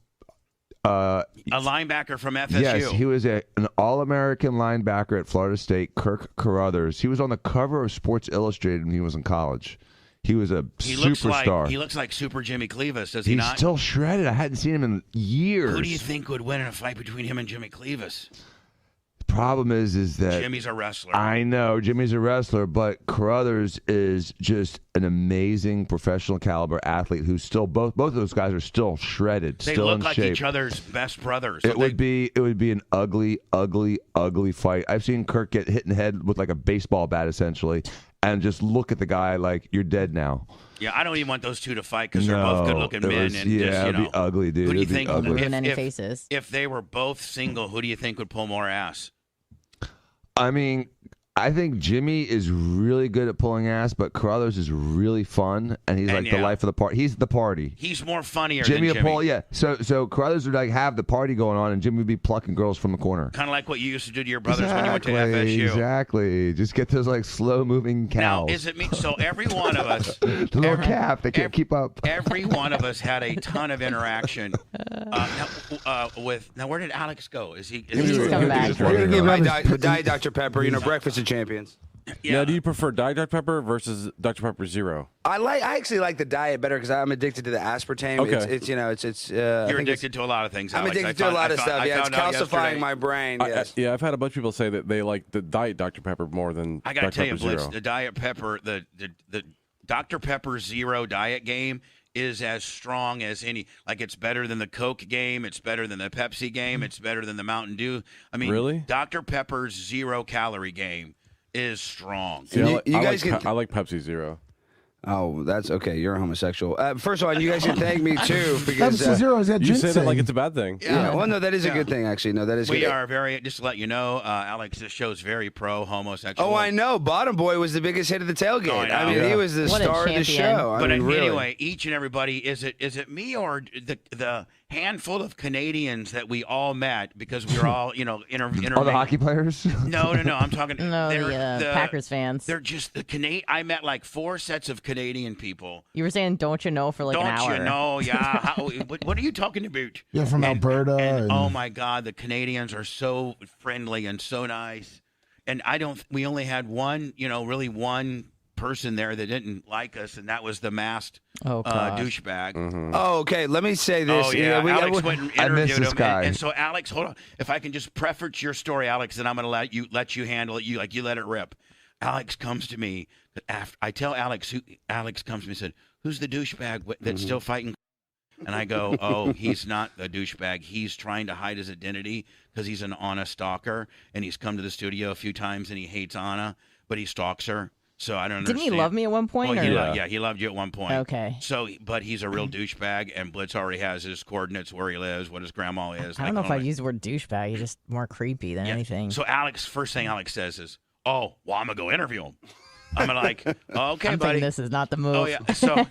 a linebacker from FSU. Yes, he was an All-American linebacker at Florida State, Kirk Carruthers. He was on the cover of Sports Illustrated when he was in college. He was a superstar. He looks like Super Jimmy Clevis, does he not? He's still shredded. I hadn't seen him in years. Who do you think would win in a fight between him and Jimmy Clevis? The problem is that Jimmy's a wrestler. I know Jimmy's a wrestler, but Carruthers is just an amazing professional caliber athlete who's still both of those guys are still shredded, they still look in like shape. Each other's best brothers. It would be an ugly fight. I've seen Kirk get hit in the head with like a baseball bat essentially. And just look at the guy like you're dead now. Yeah, I don't even want those two to fight because they're both good-looking men. It'd be ugly, dude. Who do you think? If they were both single, who do you think would pull more ass? I mean, I think Jimmy is really good at pulling ass, but Carruthers is really fun, and he's the life of the party. He's the party. He's more funnier Jimmy than Jimmy. Paul, yeah. So Carruthers would have the party going on, and Jimmy would be plucking girls from the corner. Kind of like what you used to do to your brothers when you went to FSU. Exactly. Just get those slow-moving cows. Now, is it me? So every one of us, the little calf, they can't keep up. Every one of us had a ton of interaction with. Now, where did Alex go? Is he? He's coming back. Diet Dr Pepper. Breakfast of champions. Now, do you prefer Diet Dr. Pepper versus Dr. Pepper Zero? I actually like the diet better because I'm addicted to the aspartame. Okay. It's You're addicted to a lot of things. I'm Alex. addicted to a lot of stuff. Yeah, it's calcifying my brain. Yes. Yeah, I've had a bunch of people say that they like the Diet Dr. Pepper more than I gotta Dr. tell you, Pepper Blitz, Zero. the Diet Pepper, the Dr. Pepper Zero diet game is as strong as any. Like, it's better than the Coke game. It's better than the Pepsi game. It's better than the Mountain Dew. I mean, Really? Dr. Pepper's 0 calorie game is strong. See, I like Pepsi Zero. Oh, that's okay. You're a homosexual. First of all, you guys can thank me too because Pepsi Zero is that You say ginseng. that like it's a bad thing. yeah. Well, no, that is a good thing actually. No, that is. We good. are very, just to let you know, Alex, this show's very pro homosexual. Oh, I know. Bottom Boy was the biggest hit of the tailgate. Oh, I know. I mean, he was the What a star of the champion. show. But I mean, really. anyway, each and everybody, is it me or the handful of Canadians that we all met because we were all, All the hockey players? No. I'm talking. No, the Packers fans. They're just the Canadian. I met like 4 sets of Canadian people. You were saying, don't you know, for like an hour. Don't you know? Yeah. What are you talking about? Yeah, from Alberta. And oh my God, the Canadians are so friendly and so nice. And we only had one, really one person there that didn't like us, and that was the masked douchebag. Mm-hmm. Oh, okay. Let me say this. Oh, yeah. Alex went and I miss interviewed this him. guy. And so, Alex, hold on. If I can just preface your story, Alex, then I'm going to let you handle it. You let it rip. Alex comes to me. After I tell Alex, Alex comes to me and said, "Who's the douchebag that's still fighting?" And I go, "Oh, he's not the douchebag. He's trying to hide his identity because he's an Anna stalker, and he's come to the studio a few times, and he hates Anna, but he stalks her." So I don't Didn't understand. he love me at one point? Well, he loved you at one point. Okay. So, but he's a real douchebag, and Blitz already has his coordinates, where he lives, what his grandma is. I don't know if I'd use the word douchebag. He's just more creepy than anything. So first thing Alex says is, "Oh, well, I'm gonna go interview him." I'm like, "Okay, I'm buddy." thinking this is not the move. Oh yeah. So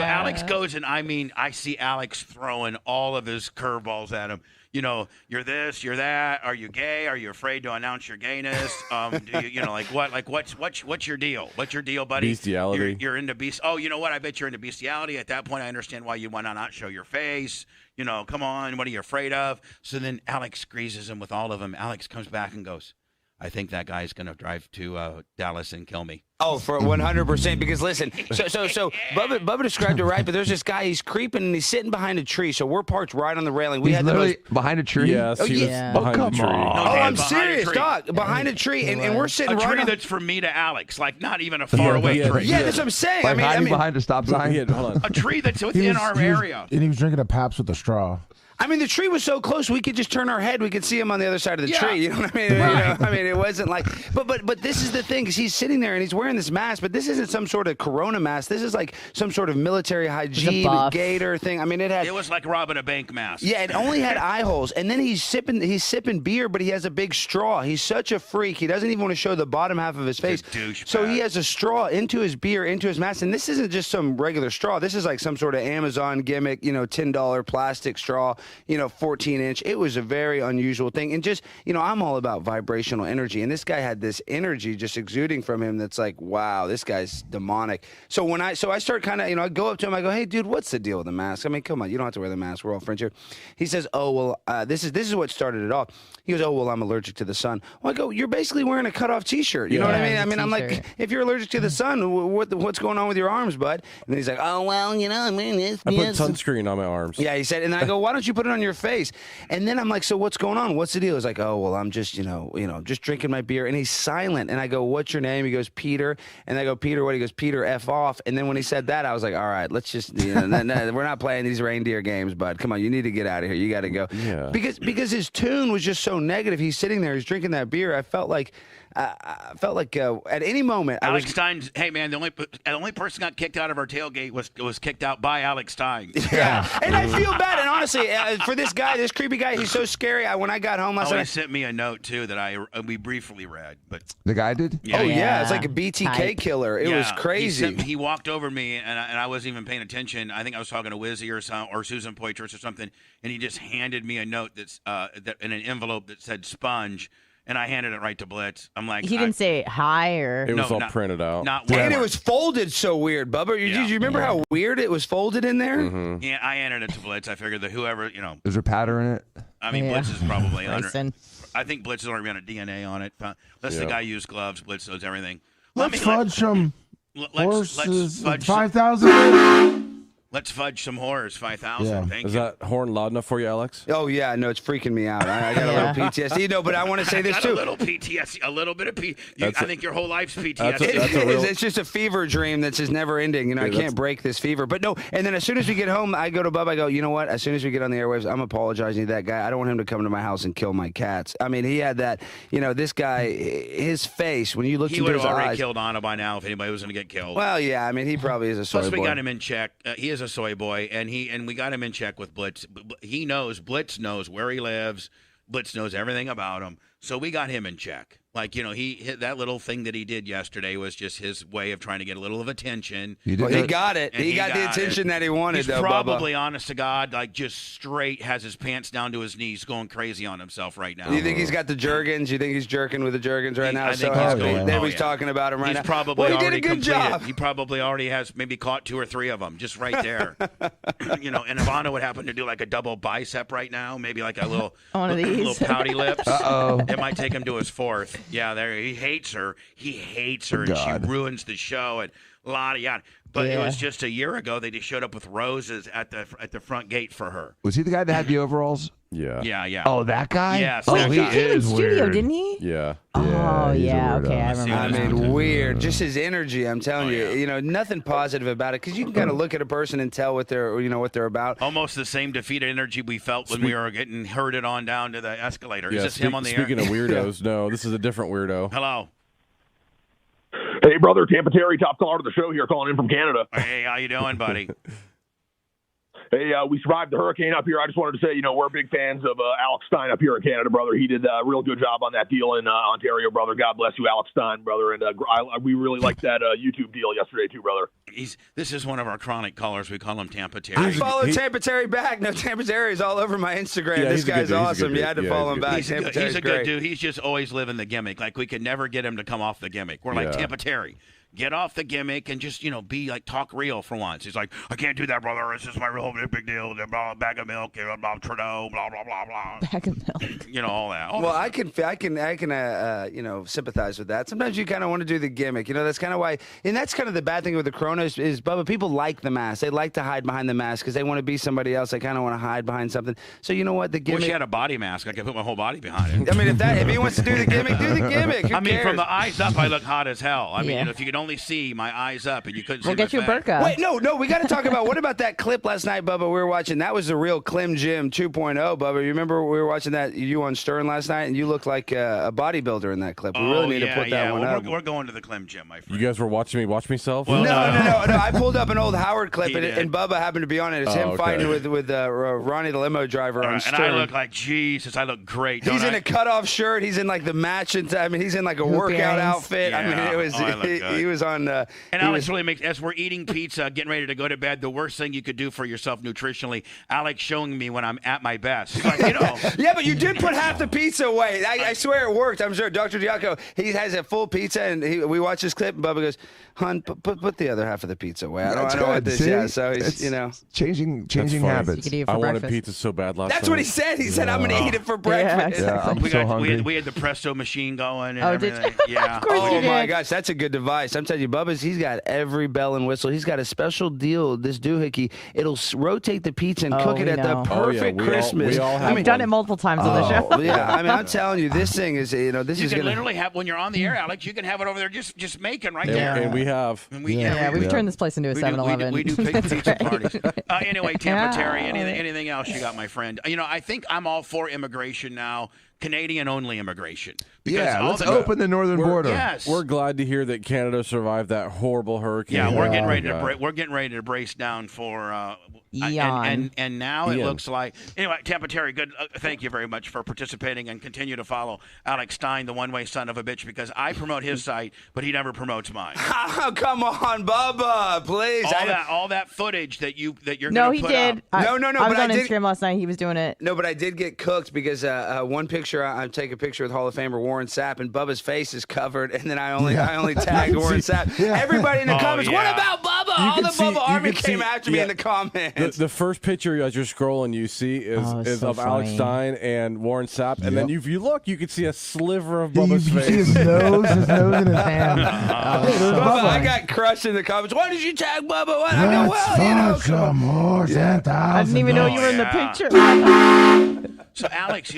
Alex goes, and I see Alex throwing all of his curveballs at him. You're this, you're that. Are you gay? Are you afraid to announce your gayness? Do you, what's your deal? What's your deal, buddy? Bestiality. You're into beast. Oh, you know what? I bet you're into bestiality. At that point, I understand why you want to not show your face. Come on. What are you afraid of? So then Alex greases him with all of them. Alex comes back and goes, "I think that guy's going to drive to Dallas and kill me." Oh, for 100%. Because listen, so Bubba described it right, but there's this guy. He's creeping and he's sitting behind a tree. So we're parked right on the railing. We He's had the literally most. behind a tree? Yes, he was behind the tree. I'm serious, dog. Behind a tree, and we're sitting a right tree on. that's from me to Alex, like not even a far away tree. Yeah, that's what I'm saying. Like I hiding mean, behind a stop sign? Hold on. A tree that's within our area. And he was drinking a Pabst with a straw. I mean, the tree was so close we could just turn our head. We could see him on the other side of the Yeah. tree. You know what I mean? Right. I mean, it wasn't like. But this is the thing, because he's sitting there and he's wearing this mask. But this isn't some sort of Corona mask. This is like some sort of military hygiene buff. gator thing. I mean, It was like robbing a bank mask. Yeah, it only had eye holes, and then he's sipping beer, but he has a big straw. He's such a freak. He doesn't even want to show the bottom half of his face. douchebag. So he has a straw into his beer, into his mask, and this isn't just some regular straw. This is like some sort of Amazon gimmick, $10 plastic straw, 14-inch. It was a very unusual thing, and just I'm all about vibrational energy, and this guy had this energy just exuding from him that's like, wow, this guy's demonic. So I start kind of I go up to him, I go, "Hey, dude, what's the deal with the mask? I mean, come on, you don't have to wear the mask. We're all friends here." He says, "Oh, well, this is what started it off." He goes, "Oh, well, I'm allergic to the sun." Well, I go, "You're basically wearing a cutoff T-shirt. You know what I mean? I mean, I'm like, if you're allergic to the sun, what's going on with your arms, bud?" And then he's like, "Oh, well, I'm wearing this." I put sunscreen on my arms. Yeah, he said, and then I go, "Why don't you put it on your face?" And then I'm like, "So what's going on? What's the deal?" He's like, "Oh, well, I'm just, just drinking my beer." And he's silent. And I go, "What's your name?" He goes, "Peter." And I go, "Peter what?" He goes, "Peter F off." And then when he said that, I was like, "All right, let's just, we're not playing these reindeer games, bud. Come on, you need to get out of here. You got to go." Yeah. Because his tune was just so negative. He's sitting there, he's drinking that beer. I felt like at any moment, Alex Stein's. Hey man, the only person got kicked out of our tailgate was kicked out by Alex Stein. Yeah, and I feel bad. And honestly, for this guy, this creepy guy, he's so scary. When I got home last He night, sent me a note too that we briefly read, but The guy did? yeah, it's like a BTK killer. It was crazy. He walked over to me, and I wasn't even paying attention. I think I was talking to Wizzy or Susan Poitras or something, and he just handed me a note that's in an envelope that said "sponge." And I handed it right to Blitz. I'm like, He didn't say hi or. It was all printed out. And it was folded so weird, Bubba. Did you remember how weird it was folded in there? Mm-hmm. Yeah, I handed it to Blitz. I figured that whoever, Is there powder in it? I mean, Blitz is probably under. Ricin. I think Blitz is already on a DNA on it. Unless the guy used gloves, Blitz knows everything. Let's fudge some let's horses. fudge 5,000. Let's fudge some horrors. 5,000. Yeah. Thank Is you. that horn loud enough for you, Alex? Oh yeah, no, it's freaking me out. I got a little PTSD. No, but I want to say this got too. A little PTSD, a little bit of I think your whole life's PTSD. It's just a fever dream that's just never ending. You know, I can't break this fever. But no, and then as soon as we get home, I go to Bub. I go, you know what? As soon as we get on the airwaves, I'm apologizing to that guy. I don't want him to come to my house and kill my cats. I mean, he had that. You know, this guy, his face when you looked into his eyes. He would have already killed Anna by now if anybody was going to get killed. Well, yeah. I mean, he probably is a soy boy. Plus, we got him in check. He is a soy boy, and we got him in check with Blitz. He knows. Blitz knows where he lives. Blitz knows everything about him. So we got him in check. Like, you know, that little thing that he did yesterday was just his way of trying to get a little of attention. Well, he got it. He got the attention that he wanted, He's though, probably, Bubba. honest to God, like just straight has his pants down to his knees, going crazy on himself right now. You think he's got the Jergens? You think he's jerking with the Jergens right now? I think he's going. Everybody's talking about him right now. He's probably he already did a good completed. job. He probably already has maybe caught 2 or 3 of them just right there. You know, and if Anna would happen to do like a double bicep right now, maybe like a little one of these little pouty lips. Uh-oh. It might take him to his 4th. Yeah, there he hates her. He hates her, and she ruins the show and yada. But it was just a year ago they just showed up with roses at the front gate for her. Was he the guy that had the overalls? Yeah. Yeah. Oh, that guy? Yes. Oh, that he guy. came in is studio, weird. didn't he? Yeah. Oh, he's a yeah. weirdo. Okay, I remember. I that. mean, weird. Just his energy. I'm telling you, you know, nothing positive about it because you can kind of look at a person and tell what they're about. Almost the same defeated energy we felt when we were getting herded on down to the escalator. Yeah, Is this him on the air? Speaking of weirdos, no, this is a different weirdo. Hello. Hey, brother, Tampa Terry, top caller to the show here, calling in from Canada. Hey, how you doing, buddy? Hey, we survived the hurricane up here. I just wanted to say, you know, we're big fans of Alex Stein up here in Canada, brother. He did a real good job on that deal in Ontario, brother. God bless you, Alex Stein, brother. And we really liked that YouTube deal yesterday, too, brother. This is one of our chronic callers. We call him Tampa Terry. I follow Tampa Terry back. No, Tampa Terry is all over my Instagram. Yeah, this guy's awesome. You had to follow him back. He's a good dude. He's just always living the gimmick. Like, we could never get him to come off the gimmick. We're like, Tampa Terry, get off the gimmick and just, you know, be like, talk real for once. He's like, I can't do that, brother. It's just my real big deal. Blah, bag of milk, blah, Trudeau, blah, blah, blah, blah. Bag of milk. You know, all that. Well, I can you know, sympathize with that. Sometimes you kind of want to do the gimmick. You know, that's kind of why, and that's kind of the bad thing with the corona is Bubba, people like the mask. They like to hide behind the mask because they want to be somebody else. They kind of want to hide behind something. So you know what? The gimmick. Wish he had a body mask. I could put my whole body behind it. I mean, if he wants to do the gimmick, do the gimmick. Who I mean, cares? from the eyes up, I look hot as hell. I mean, you know, if you could only see my eyes up and you couldn't see We'll get my you a face. burqa. Wait, no, we got to talk about what about that clip last night, Bubba? We were watching. That was the real Clem Jim 2.0, Bubba. You remember we were watching that you on Stern last night, and you looked like a bodybuilder in that clip. We really need to put that one up. We're going to the Clem Jim, my friend. You guys were watching me watch myself? Well, no. I pulled up an old Howard clip, and Bubba happened to be on it. It's him fighting with Ronnie the limo driver on Stern. And I look like Jesus. I look great. He's in a cutoff shirt. He's in like the match. I mean, he's in like a workout outfit. Yeah. I mean, it was he was on. And Alex really makes, as we're eating pizza, getting ready to go to bed, the worst thing you could do for yourself nutritionally, Alex showing me when I'm at my best. Like, you know. Yeah, but you did put half the pizza away. I swear it worked. I'm sure Dr. Diaco, he has a full pizza, and we watch this clip, and Bubba goes, "Hun, put the other half of the pizza away. I don't want this." See? Yeah, so he's, It's you know, changing habits. I wanted pizza so bad last That's night. what he said. He said, "I'm going to eat it for breakfast." Yeah, I'm so hungry. We had the Presto machine going and Oh, did everything. you? Yeah. Of course you Oh my did. gosh, that's a good device. I'm telling you, Bubba's, he's got every bell and whistle. He's got a special deal, this doohickey. It'll rotate the pizza and cook it we at know. the perfect Christmas. We've done it multiple times on the show. Yeah, I mean, I'm telling you, this thing is, you know, this You is can going to literally have, when you're on the air, Alex, you can have it over there just making right And, there. and we have. And We've turned this place into a 7-Eleven. We do big That's pizza great. parties. Anyway, Tampa Terry, Yeah. anything else you got, my friend? You know, I think I'm all for immigration now, Canadian-only immigration. Because Yeah, all let's the- open the northern border. Yes. We're glad to hear that Canada survived that horrible hurricane. Yeah, we're getting ready God. to we're getting ready to brace down for Eon. and now it Eon. looks like anyway. Tampa Terry, good. Thank you very much for participating and continue to follow Alex Stein, the one-way son of a bitch, because I promote his site, but he never promotes mine. Oh, come on, Bubba, please. All that footage that you're No, gonna he put did. up. No, I was but on did. Instagram last night. He was doing it. No, but I did get cooked because one picture I take a picture with Hall of Famer Warren Sapp, and Bubba's face is covered, and then I only tagged Warren Sapp. Everybody in the comments, what about Bubba? all the see- Bubba you Army can came see- after me yeah. in the comments. The first picture as you're scrolling, you see is so of Alex funny. Stein and Warren Sapp, and then if you look, you can see a sliver of You Bubba's see face. his nose and his hand. Bubba, I got crushed in the comments. Why did you tag Bubba? What? I go, well, you know, Let's fuck some more I didn't even know you were in the picture. So, Alex,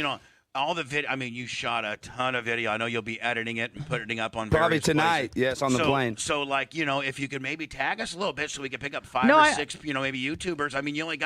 all the video. I mean, you shot a ton of video. I know you'll be editing it and putting it up on Probably various tonight. places. Yes, on the plane. So, if you could maybe tag us a little bit, so we could pick up five No, or I- six, maybe YouTubers. I mean, you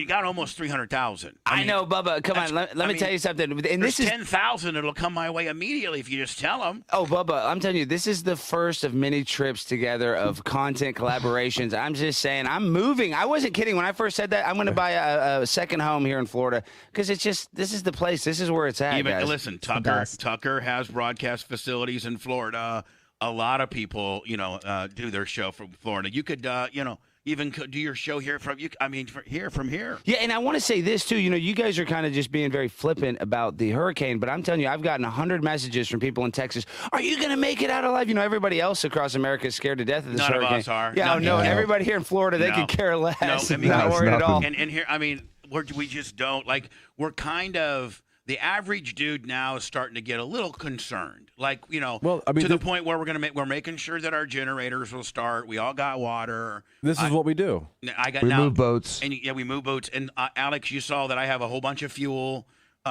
got almost 300,000. I know, Bubba. Come on, let me tell you something. And There's this is 10,000. It'll come my way immediately if you just tell them. Oh, Bubba, I'm telling you, this is the first of many trips together of content collaborations. I'm just saying, I'm moving. I wasn't kidding. When I first said that, I'm going to buy a second home here in Florida because this is the place. This is where it's at, guys. Listen, Tucker has broadcast facilities in Florida. A lot of people, do their show from Florida. You could, even do your show here from here. Yeah, and I want to say this too. You guys are kind of just being very flippant about the hurricane, but I'm telling you, I've gotten 100 messages from people in Texas. Are you going to make it out alive? Everybody else across America is scared to death of this None hurricane. of us are. Yeah, no, everybody here in Florida, they could care less. No, Not worried at all. And here, we just don't we're kind of. The average dude now is starting to get a little concerned, to the point where we're making sure that our generators will start. We all got water. This is what we do. We move boats. And we move boats. And Alex, you saw that I have a whole bunch of fuel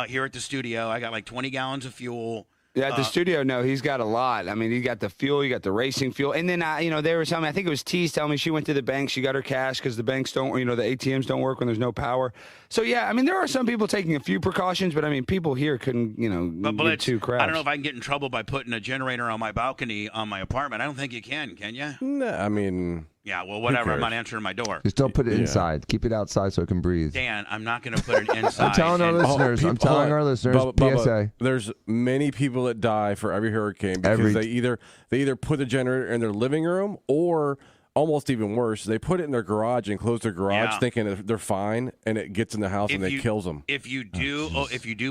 here at the studio. I got like 20 gallons of fuel. Yeah, at the studio, no, he's got a lot. I mean, he got the fuel, you got the racing fuel. And then, they were telling me, I think it was T's telling me she went to the bank, she got her cash because the banks don't, the ATMs don't work when there's no power. So, yeah, I mean, there are some people taking a few precautions, but, I mean, people here couldn't, give two craps. I don't know if I can get in trouble by putting a generator on my balcony on my apartment. I don't think you can you? No, I mean... Yeah, well, whatever. I'm not answering my door. Just don't put it inside. Keep it outside so it can breathe. Dan, I'm not going to put it inside. I'm telling our listeners. I'm telling our listeners. Bubba, PSA. there's many people that die for every hurricane because they either put the generator in their living room or almost even worse, they put it in their garage and close their garage thinking that they're fine, and it gets in the house and it kills them. If you do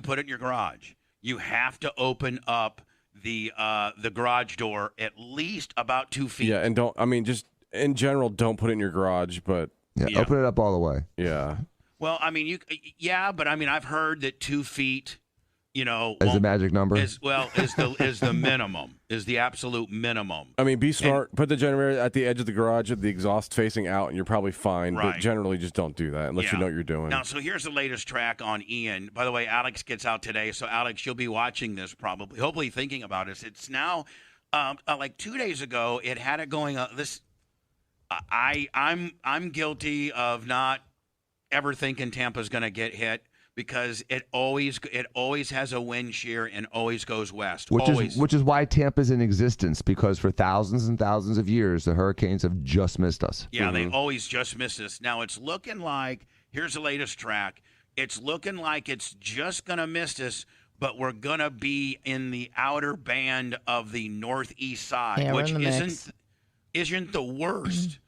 put it in your garage, you have to open up the garage door at least about 2 feet. Yeah, and in general, don't put it in your garage, but open it up all the way. Yeah. Well, I mean, but I mean, I've heard that 2 feet, as the magic number. is the minimum, is the absolute minimum. I mean, be smart. Put the generator at the edge of the garage with the exhaust facing out, and you're probably fine. Right. But generally, just don't do that unless you know what you're doing. Now, so here's the latest track on Ian. By the way, Alex gets out today, so Alex, you'll be watching this probably, hopefully thinking about it. It's now, like 2 days ago, it had it going. I'm guilty of not ever thinking Tampa's going to get hit because it always has a wind shear and always goes west. Which is why Tampa's in existence, because for thousands and thousands of years the hurricanes have just missed us. Yeah, they always just miss us. Now it's looking like, here's the latest track. It's looking like it's just going to miss us, but we're going to be in the outer band of the northeast side, which isn't the worst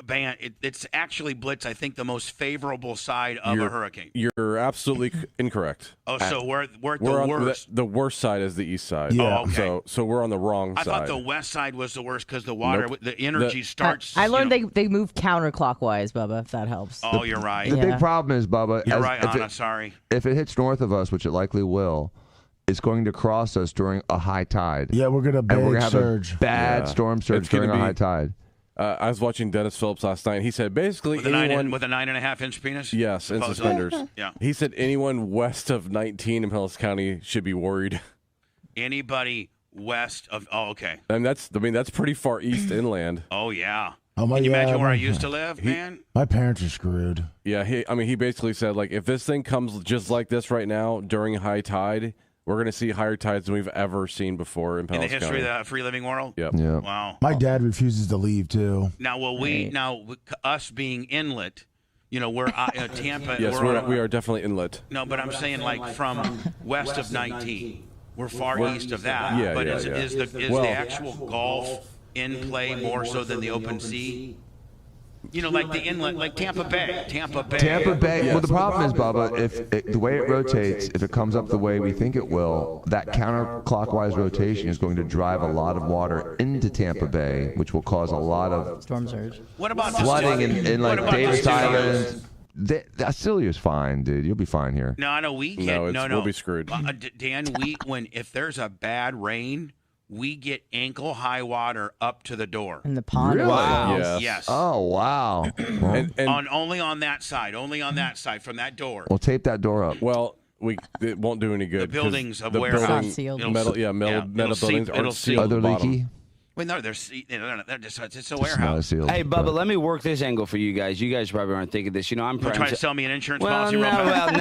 band. It's actually, Blitz, I think, the most favorable side of a hurricane. You're absolutely incorrect. Oh, so we're at the worst. The worst side is the east side. Yeah. Oh, okay. So we're on the wrong side. I thought the west side was the worst because the water, the energy starts. I learned they move counterclockwise, Bubba, if that helps. Oh, you're right. The big problem is, Bubba. You're right, Anna. Sorry. If it hits north of us, which it likely will, it's going to cross us during a high tide. Yeah, we're going to have a bad storm surge during a high tide. I was watching Dennis Phillips last night. He said basically with a 9.5 inch penis. Yes, and suspenders. Yeah. He said anyone west of 19 in Pinellas County should be worried. Anybody west of okay. And that's pretty far east inland. Oh yeah. Oh, Can you imagine where I used to live, man? My parents are screwed. Yeah, he basically said, like, if this thing comes just like this right now during high tide, we're going to see higher tides than we've ever seen before in Pinellas County. In the history of the free living world? Yep. Wow. My dad refuses to leave, too. Now, us being inlet, we're Tampa. Yes, we are definitely inlet. No, but I'm saying, like, from west of 19. We're far east of that. Yeah, but yeah, is the actual Gulf in play more so than the open sea? Like the inlet, like Tampa Bay. Tampa Bay. Well, the problem is, Bubba, if the way it rotates, if it comes up the way we think it will, that counterclockwise rotation is going to drive a lot of water into Tampa Bay, which will cause a lot of storm surge. What about flooding in like Davis Island. Astilia's fine, dude. You'll be fine here. No, I know we get We'll be screwed. Dan, if there's a bad rain, we get ankle high water up to the door. In the pond. Really? Wow. Yes. Oh, wow. Only on that side, from that door. We'll tape that door up. Well, it won't do any good. The buildings of the warehouse. building- It's not sealed. Metal buildings aren't sealed. Are they at the bottom. leaky? Well, no, they're just it's a Not warehouse. sealed. Hey, Bubba, let me work this angle for you guys. You guys probably aren't thinking this. I'm You're trying to sell me an insurance well, policy no, real fast?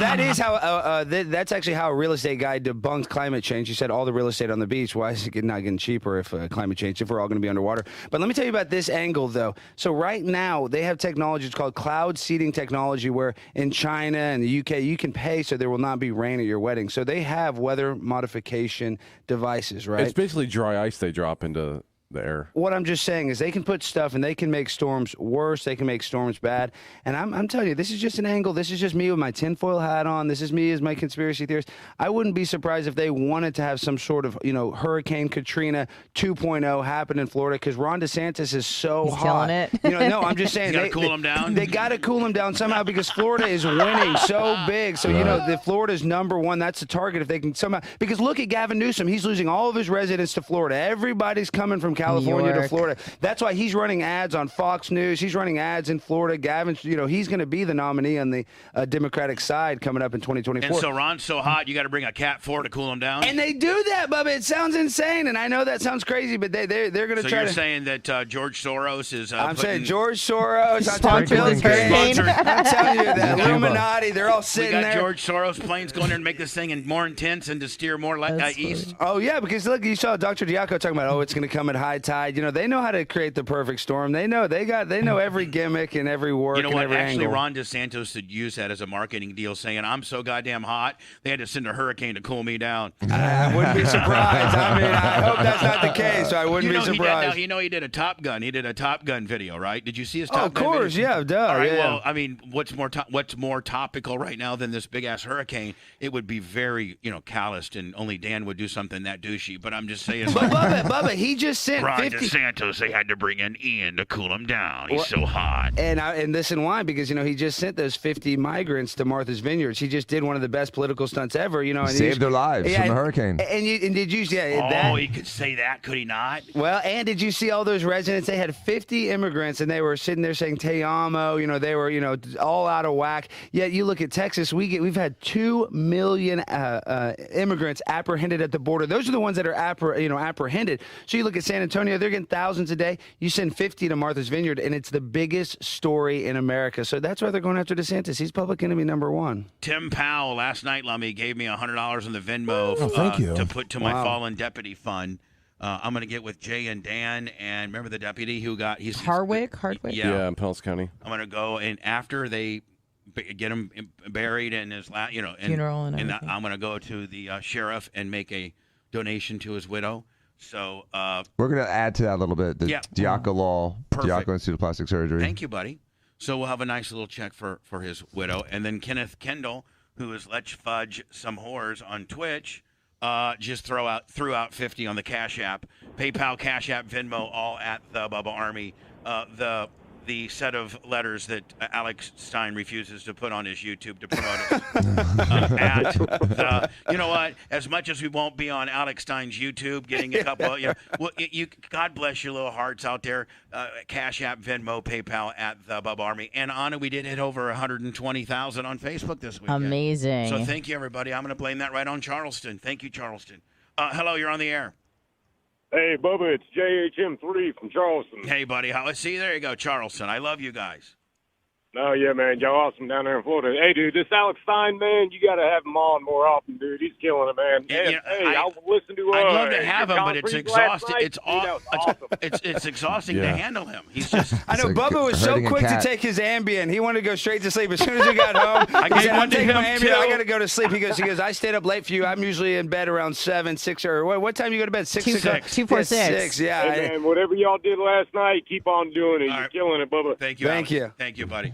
that is how. That's actually how a real estate guy debunked climate change. He said all the real estate on the beach. Why is it not getting cheaper if climate change? If we're all going to be underwater. But let me tell you about this angle though. So right now they have technology. It's called cloud seeding technology, where in China and the UK you can pay so there will not be rain at your wedding. So they have weather modification devices, right? It's basically dry ice they drop into the air. What I'm just saying is they can put stuff and they can make storms worse. They can make storms bad. And I'm telling you, this is just an angle. This is just me with my tinfoil hat on. This is me as my conspiracy theorist. I wouldn't be surprised if they wanted to have some sort of, Hurricane Katrina 2.0 happen in Florida, because Ron DeSantis is so hot. killing it. No, I'm just saying. You gotta cool him down? They got to cool him down somehow, because Florida is winning so big. So, the Florida's number one. That's the target if they can somehow. Because look at Gavin Newsom. He's losing all of his residents to Florida. Everybody's coming from California to Florida. That's why he's running ads on Fox News. He's running ads in Florida. Gavin's, he's going to be the nominee on the Democratic side coming up in 2024. And so Ron's so hot, you got to bring a Cat 4 to cool him down. And they do that, Bubba. It sounds insane, and I know that sounds crazy, but they're going to so try you're to. saying that George Soros is. I'm saying George Soros. Sponsored this hurricane. I'm telling you, the Illuminati. They're all sitting we got there. George Soros planes going there and make this thing more intense and to steer more east. Oh yeah, because look, you saw Dr. Diaco talking about, it's going to come at high tide. They know how to create the perfect storm. They know every gimmick and every work. You know what? And every Actually, angle. Ron DeSantis should use that as a marketing deal, saying I'm so goddamn hot they had to send a hurricane to cool me down. I wouldn't be surprised. I hope that's not the case. So I wouldn't be surprised. He did a Top Gun. He did a Top Gun video, right? Did you see his Top Gun? Of course, video? yeah, duh. All right, yeah. well, I mean, what's more topical right now than this big ass hurricane? It would be very, calloused, and only Dan would do something that douchey. But I'm just saying. But Bubba, he just sent Ron 50. DeSantis, they had to bring in Ian to cool him down. He's so hot. And listen, why? Because he just sent those 50 migrants to Martha's Vineyards. He just did one of the best political stunts ever. And Saved their lives from the hurricane. And did you? He could say that, could he not? Well, and did you see all those residents? They had 50 immigrants, and they were sitting there saying "Te amo." They were all out of whack. Yet you look at Texas, we've had 2 million immigrants apprehended at the border. Those are the ones that are apprehended. So you look at San Antonio, they're getting thousands a day. You send 50 to Martha's Vineyard, and it's the biggest story in America. So that's why they're going after DeSantis. He's public enemy number one. Tim Powell last night, Lummy, gave me $100 in the Venmo thank you. to put to my fallen deputy fund. I'm going to get with Jay and Dan, and remember the deputy who got Hardwick. Yeah, in Pellis County. I'm going to go, and after they get him buried in his funeral and everything. I'm going to go to the sheriff and make a donation to his widow. So we're going to add to that a little bit. The Diaco Law, Diaco Institute of Plastic Surgery. Thank you, buddy. So we'll have a nice little check for his widow, and then Kenneth Kendall, who is Let's Fudge Some Whores on Twitch, just threw out 50 on the Cash App, PayPal, Cash App, Venmo, all at the Bubba Army. The set of letters that Alex Stein refuses to put on his YouTube to promote it. You know what? As much as we won't be on Alex Stein's YouTube, getting a couple, God bless your little hearts out there. Cash App, Venmo, PayPal at the Bubba Army. And Anna, we did hit over 120,000 on Facebook this week. Amazing. So thank you, everybody. I'm going to blame that right on Charleston. Thank you, Charleston. Hello, you're on the air. Hey, Bubba, it's JHM3 from Charleston. Hey, buddy. See, there you go, Charleston. I love you guys. Oh, yeah, man. Y'all awesome down there in Florida. Hey, dude, this Alex Stein, man, you got to have him on more often, dude. He's killing it, man. Yeah, And, hey, I'll listen to I'd love to have him, Tom but it's Cruise last exhausting. night. It's Dude, that was awesome. it's exhausting to handle him. He's just. I know Bubba was so quick to take his Ambien. He wanted to go straight to sleep. As soon as he got home, I he gave said, one I'm to taking my him, Ambien. I too. got to go to sleep. He goes, I stayed up late for you. I'm usually in bed around 7, 6, or what time you go to bed? 6 o'clock? 246. Yeah, 6, yeah. Hey, man, whatever y'all did last night, keep on doing it. You're killing it, Bubba. Thank you. Thank Alex. Thank you, buddy.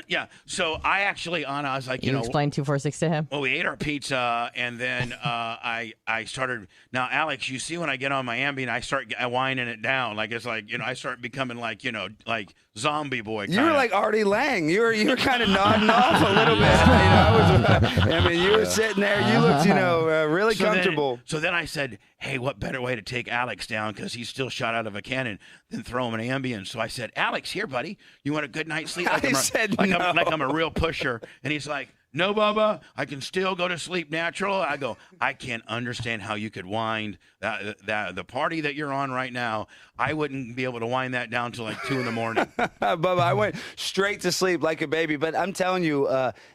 Yeah. So I actually, Anna, I was like, You explained 246 to him? Well, we ate our pizza, and then I started. Now, Alex, you see when I get on my Ambien, I start winding it down. Like it's like I start becoming like like zombie boy. You were like Artie Lang. You were kind of nodding off a little bit. I mean, you were sitting there. You looked, really comfortable. So then I said, hey, what better way to take Alex down, because he's still shot out of a cannon, than throw him an Ambien. So I said, Alex, here, buddy, you want a good night's sleep? Like I'm a real pusher. And he's like, no, Bubba, I can still go to sleep natural. I go, I can't understand how you could wind the party that you're on right now. I wouldn't be able to wind that down till like 2 in the morning. Bubba, I went straight to sleep like a baby. But I'm telling you,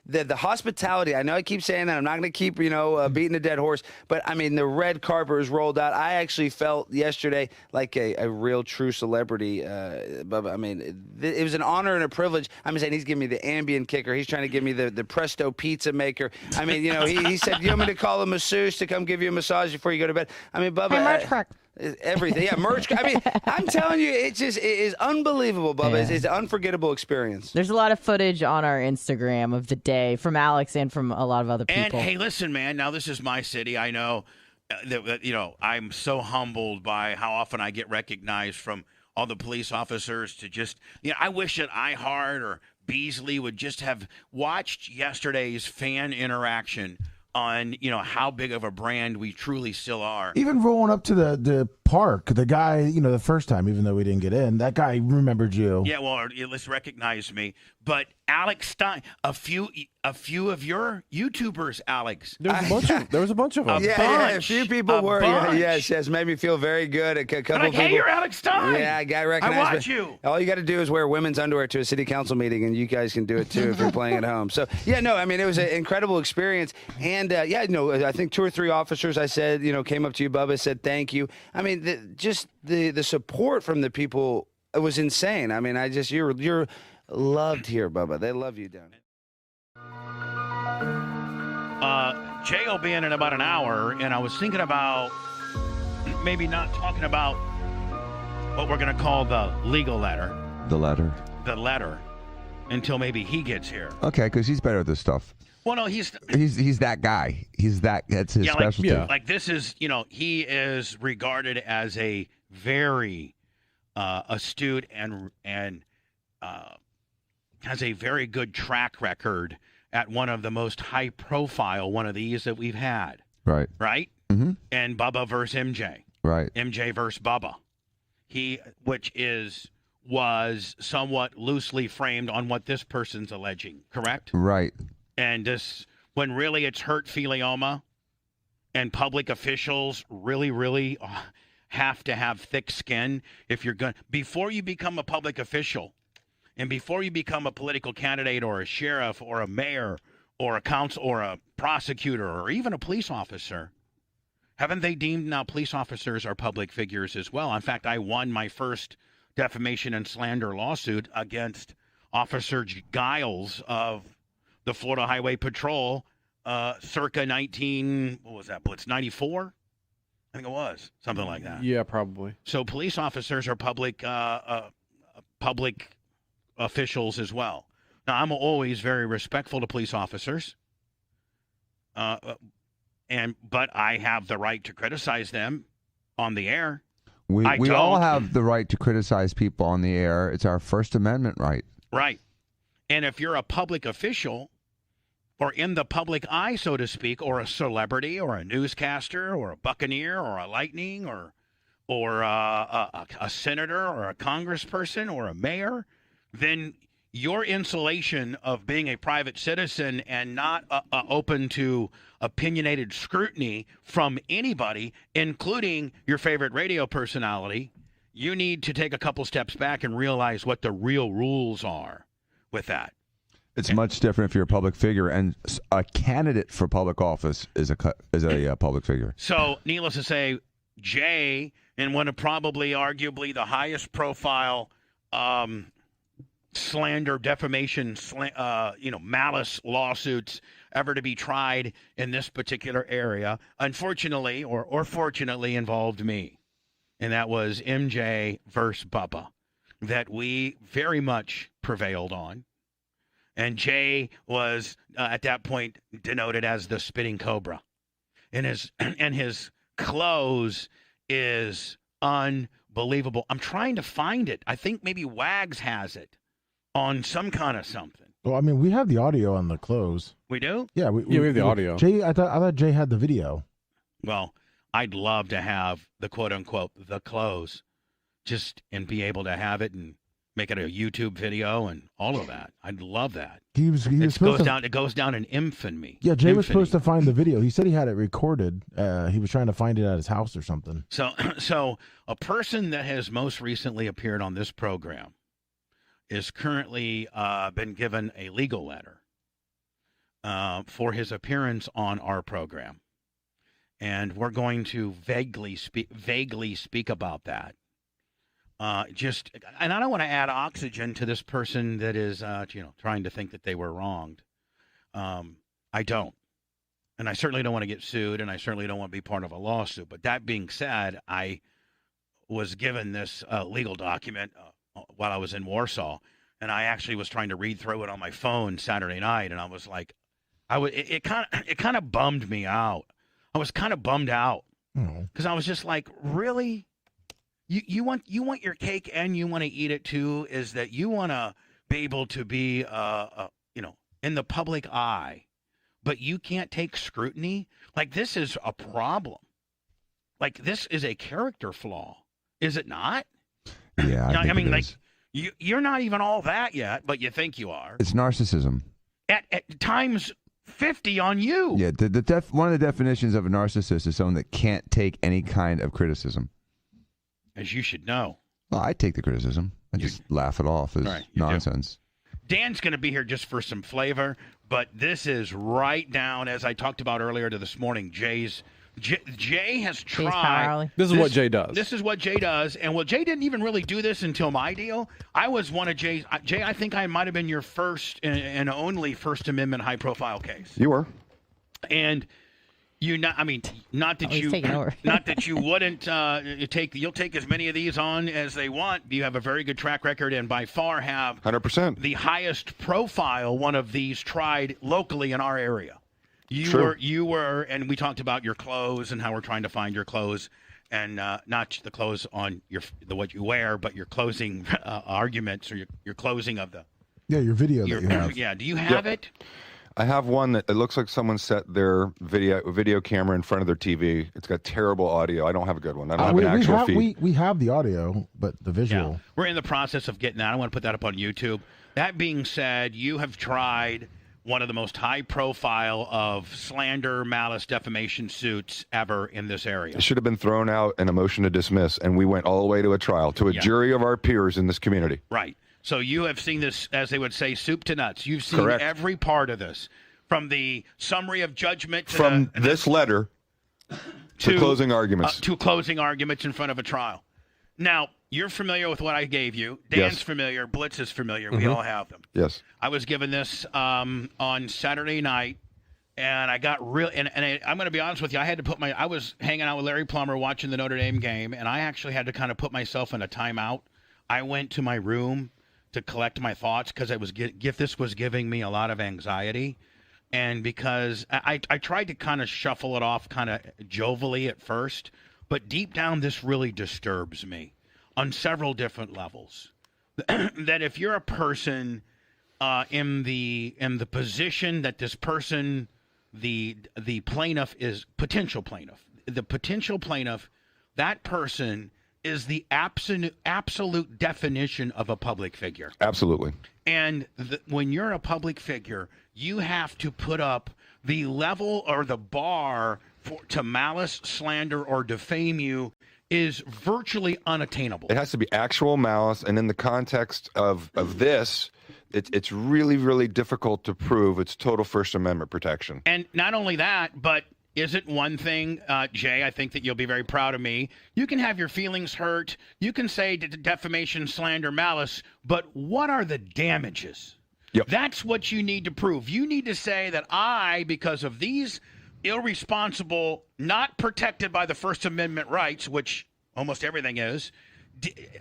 the hospitality, I know I keep saying that. I'm not going to keep, beating a dead horse. But, I mean, the red carpet was rolled out. I actually felt yesterday like a real true celebrity. Bubba, I mean, it was an honor and a privilege. I'm saying he's giving me the Ambien kicker. He's trying to give me the Presto pizza maker. I mean, he said, you want me to call a masseuse to come give you a massage before you go to bed? I mean, Bubba. Everything. Yeah, merch. I mean, I'm telling you, it is unbelievable, Bubba. Yeah. It's an unforgettable experience. There's a lot of footage on our Instagram of the day from Alex and from a lot of other people. And hey, listen, man, now this is my city. I know that, I'm so humbled by how often I get recognized from all the police officers to just, I wish that iHeart or Beasley would just have watched yesterday's fan interaction on, how big of a brand we truly still are. Even rolling up to the park, the guy, the first time, even though we didn't get in, that guy remembered you. Yeah, well, let's recognize me. But Alex Stein, a few of your YouTubers, Alex. There was a bunch of them. A few people were. Yes, made me feel very good. A couple like, people. Hey, you're Alex Stein. Yeah, I got recognized. I watch you. All you got to do is wear women's underwear to a city council meeting, and you guys can do it too if you're playing at home. So, I mean, it was an incredible experience. And, I think 2 or 3 officers, I said, came up to you, Bubba, said thank you. I mean, the support from the people, it was insane. I mean, you're loved here, Bubba. They love you down here. Jay will be in about an hour, and I was thinking about maybe not talking about what we're going to call the legal letter. The letter. The letter, until maybe he gets here. Okay, because he's better at this stuff. Well, no, he's that guy. That's his specialty. Like this is, he is regarded as a very astute and has a very good track record at one of the most high-profile one of these that we've had. Right. Right? Mm-hmm. And Bubba versus MJ. Right. MJ versus Bubba. Which was somewhat loosely framed on what this person's alleging, correct? Right. And when really it's hurt philioma, and public officials really, really have to have thick skin if you're going before you become a public official, and before you become a political candidate or a sheriff or a mayor or a counsel or a prosecutor or even a police officer. Haven't they deemed now police officers are public figures as well? In fact, I won my first defamation and slander lawsuit against Officer Giles of the Florida Highway Patrol, circa 94? I think it was something like that. Yeah, probably. So police officers are public officials as well. Now, I'm always very respectful to police officers, but I have the right to criticize them on the air. We all have the right to criticize people on the air. It's our First Amendment right. Right. And if you're a public official or in the public eye, so to speak, or a celebrity or a newscaster or a Buccaneer or a Lightning or a senator or a congressperson or a mayor, then your insulation of being a private citizen and not open to opinionated scrutiny from anybody, including your favorite radio personality, you need to take a couple steps back and realize what the real rules are with that. It's much different if you're a public figure, and a candidate for public office is a public figure. So, needless to say, Jay, in one of probably, arguably, the highest profile slander, defamation, malice lawsuits ever to be tried in this particular area, unfortunately or fortunately involved me. And that was MJ versus Bubba that we very much prevailed on. And Jay was, at that point, denoted as the spitting cobra. And his clothes is unbelievable. I'm trying to find it. I think maybe Wags has it on some kind of something. Well, I mean, we have the audio on the clothes. We do? Yeah, we have the audio. Jay, I thought Jay had the video. Well, I'd love to have the quote-unquote the clothes and be able to have it and make it a YouTube video and all of that. I'd love that. It goes down in infamy. Yeah, Jay was supposed to find the video. He said he had it recorded. He was trying to find it at his house or something. So a person that has most recently appeared on this program is currently been given a legal letter for his appearance on our program. And we're going to vaguely speak about that. And I don't want to add oxygen to this person that is, trying to think that they were wronged. I don't. And I certainly don't want to get sued, and I certainly don't want to be part of a lawsuit. But that being said, I was given this legal document while I was in Warsaw, and I actually was trying to read through it on my phone Saturday night, and I was like, it kind of bummed me out. I was kind of bummed out because I was just like, really? You want your cake and you want to eat it too? Is that you want to be able to be in the public eye, but you can't take scrutiny? Like, this is a problem. Like, this is a character flaw, is it not? Yeah, I mean, like, you're not even all that yet, but you think you are. It's narcissism. At times 50 on you. Yeah, one of the definitions of a narcissist is someone that can't take any kind of criticism. As you should know. Well, I take the criticism. I just laugh it off as nonsense. Dan's going to be here just for some flavor, but this is right down, as I talked about earlier to this morning, Jay has tried. This is what Jay does. This is what Jay does. And Jay didn't even really do this until my deal. I was one of Jay's. Jay, I think I might have been your first and only First Amendment high-profile case. You were. And not that you wouldn't you'll take as many of these on as they want. You have a very good track record and by far have 100% the highest profile one of these tried locally in our area. You were, and we talked about your clothes and how we're trying to find your clothes, and not the clothes on what you wear, but your closing arguments or your closing of your video that you have. Yeah, do you have it? I have one that it looks like someone set their video camera in front of their TV. It's got terrible audio. I don't have a good one. I don't have an actual feed. We have the audio, but the visual. Yeah. We're in the process of getting that. I want to put that up on YouTube. That being said, you have tried one of the most high-profile of slander, malice, defamation suits ever in this area. It should have been thrown out in a motion to dismiss, and we went all the way to a trial, to a jury of our peers in this community. Right. So you have seen this, as they would say, soup to nuts. You've seen Correct. Every part of this, from the summary of judgment to from this letter to closing arguments. To closing arguments in front of a trial. Now, you're familiar with what I gave you. Dan's Yes. familiar. Blitz is familiar. Mm-hmm. We all have them. Yes. I was given this on Saturday night, and I got real. And I'm going to be honest with you. I was hanging out with Larry Plummer watching the Notre Dame game, and I actually had to kind of put myself in a timeout. I went to my room to collect my thoughts because this was giving me a lot of anxiety, and because I tried to kind of shuffle it off kind of jovially at first, but deep down this really disturbs me on several different levels. That if you're a person in the position that this person, the plaintiff is potential plaintiff, that person is the absolute definition of a public figure. Absolutely. And when you're a public figure, you have to put up the level or the bar to malice, slander, or defame you is virtually unattainable. It has to be actual malice, and in the context of this, It's really, really difficult to prove it's total First Amendment protection. And not only that, but is it one thing, Jay, I think that you'll be very proud of me. You can have your feelings hurt. You can say defamation, slander, malice, but what are the damages? Yep. That's what you need to prove. You need to say that I, because of these irresponsible, not protected by the First Amendment rights, which almost everything is,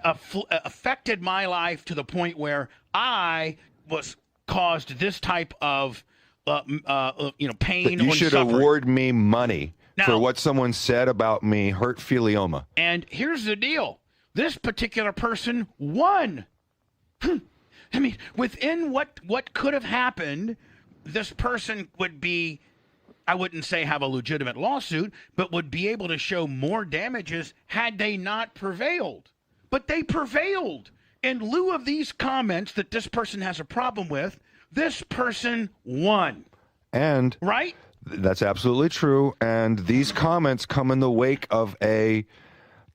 affected my life to the point where I was caused this type of pain. You or should suffering. award me money Now- for what someone said about me, hurt philioma. And here's the deal: this particular person won. I mean, within what could have happened, this person would be, I wouldn't say have a legitimate lawsuit, but would be able to show more damages had they not prevailed. But they prevailed. In lieu of these comments that this person has a problem with, this person won. And right? That's absolutely true. And these comments come in the wake of a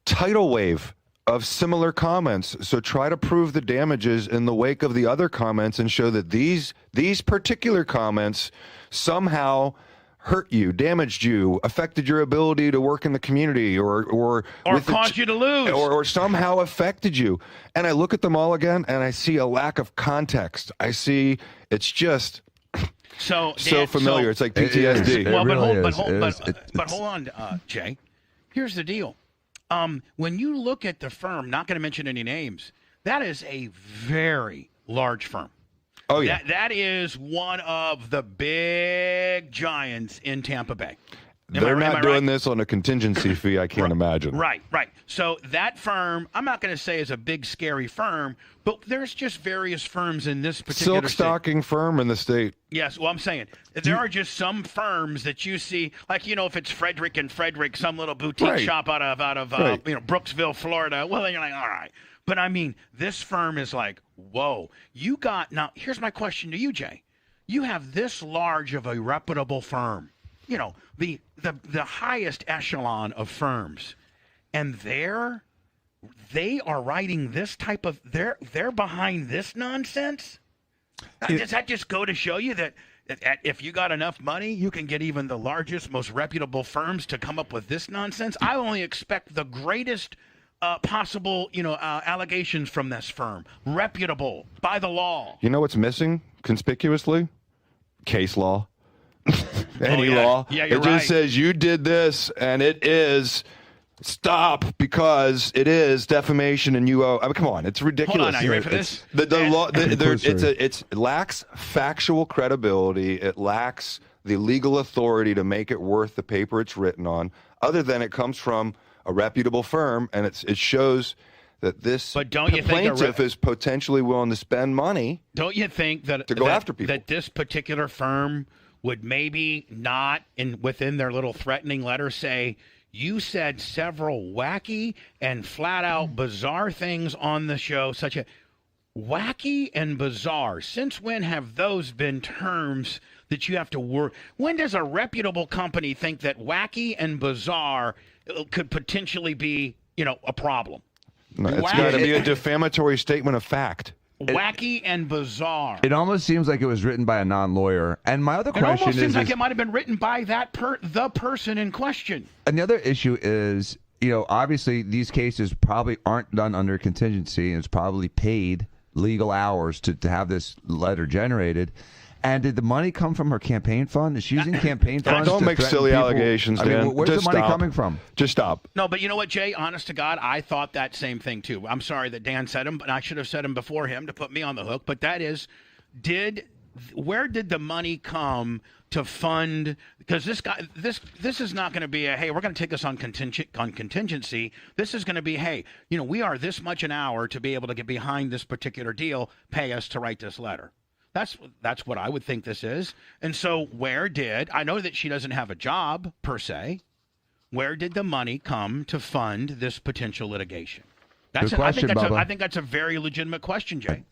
tidal wave of similar comments. So try to prove the damages in the wake of the other comments and show that these particular comments somehow hurt you, damaged you, affected your ability to work in the community, or caused you to lose, or somehow affected you. And I look at them all again, and I see a lack of context. I see it's just so familiar. It's like PTSD. But hold on, Jay. Here's the deal. When you look at the firm, not going to mention any names, that is a very large firm. Oh, yeah. That is one of the big giants in Tampa Bay. They're not doing this on a contingency fee, I can't imagine. Right. So that firm, I'm not going to say is a big, scary firm, but there's just various firms in this particular Silk stocking firm in the state. Yes, well, I'm saying there are just some firms that you see, like, if it's Frederick and Frederick, some little boutique shop out of Brooksville, Florida. Well, then you're like, all right. But I mean, this firm is like, whoa, now here's my question to you, Jay. You have this large of a reputable firm, the highest echelon of firms, and they are writing this type of, they're behind this nonsense. Does that just go to show you that if you got enough money, you can get even the largest, most reputable firms to come up with this nonsense? I only expect the greatest possible, allegations from this firm. Reputable, by the law. You know what's missing conspicuously? Case law. Any law. Yeah, it just says you did this, and it is stop because it is defamation, and you owe. I mean, come on, it's ridiculous. Hold on, are you ready for this? The law. It lacks factual credibility. It lacks the legal authority to make it worth the paper it's written on. Other than it comes from a reputable firm, and it shows that this plaintiff is potentially willing to spend money. Don't you think that to go after people? That this particular firm would maybe not, within their little threatening letter, say, you said several wacky and flat out bizarre things on the show, such as wacky and bizarre. Since when have those been terms that you have to work? When does a reputable company think that wacky and bizarre could potentially be, a problem? No, it's got to be a defamatory statement of fact. Wacky and bizarre. It almost seems like it was written by a non-lawyer. And my other question is... It almost seems like it might have been written by the person in question. Another issue is, obviously these cases probably aren't done under contingency, and it's probably paid legal hours to have this letter generated. And did the money come from her campaign fund? Is she using campaign funds? Don't make silly allegations, Dan. I mean, where's the money coming from? Just stop. No, but you know what, Jay? Honest to God, I thought that same thing too. I'm sorry that Dan said him, but I should have said him before him to put me on the hook. But that is, where did the money come to fund? Because this is not going to be a, hey, we're going to take this on contingency. This is going to be, hey, we are this much an hour to be able to get behind this particular deal. Pay us to write this letter. That's what I would think this is. And so I know that she doesn't have a job per se. Where did the money come to fund this potential litigation? I think that's a very legitimate question, Jay.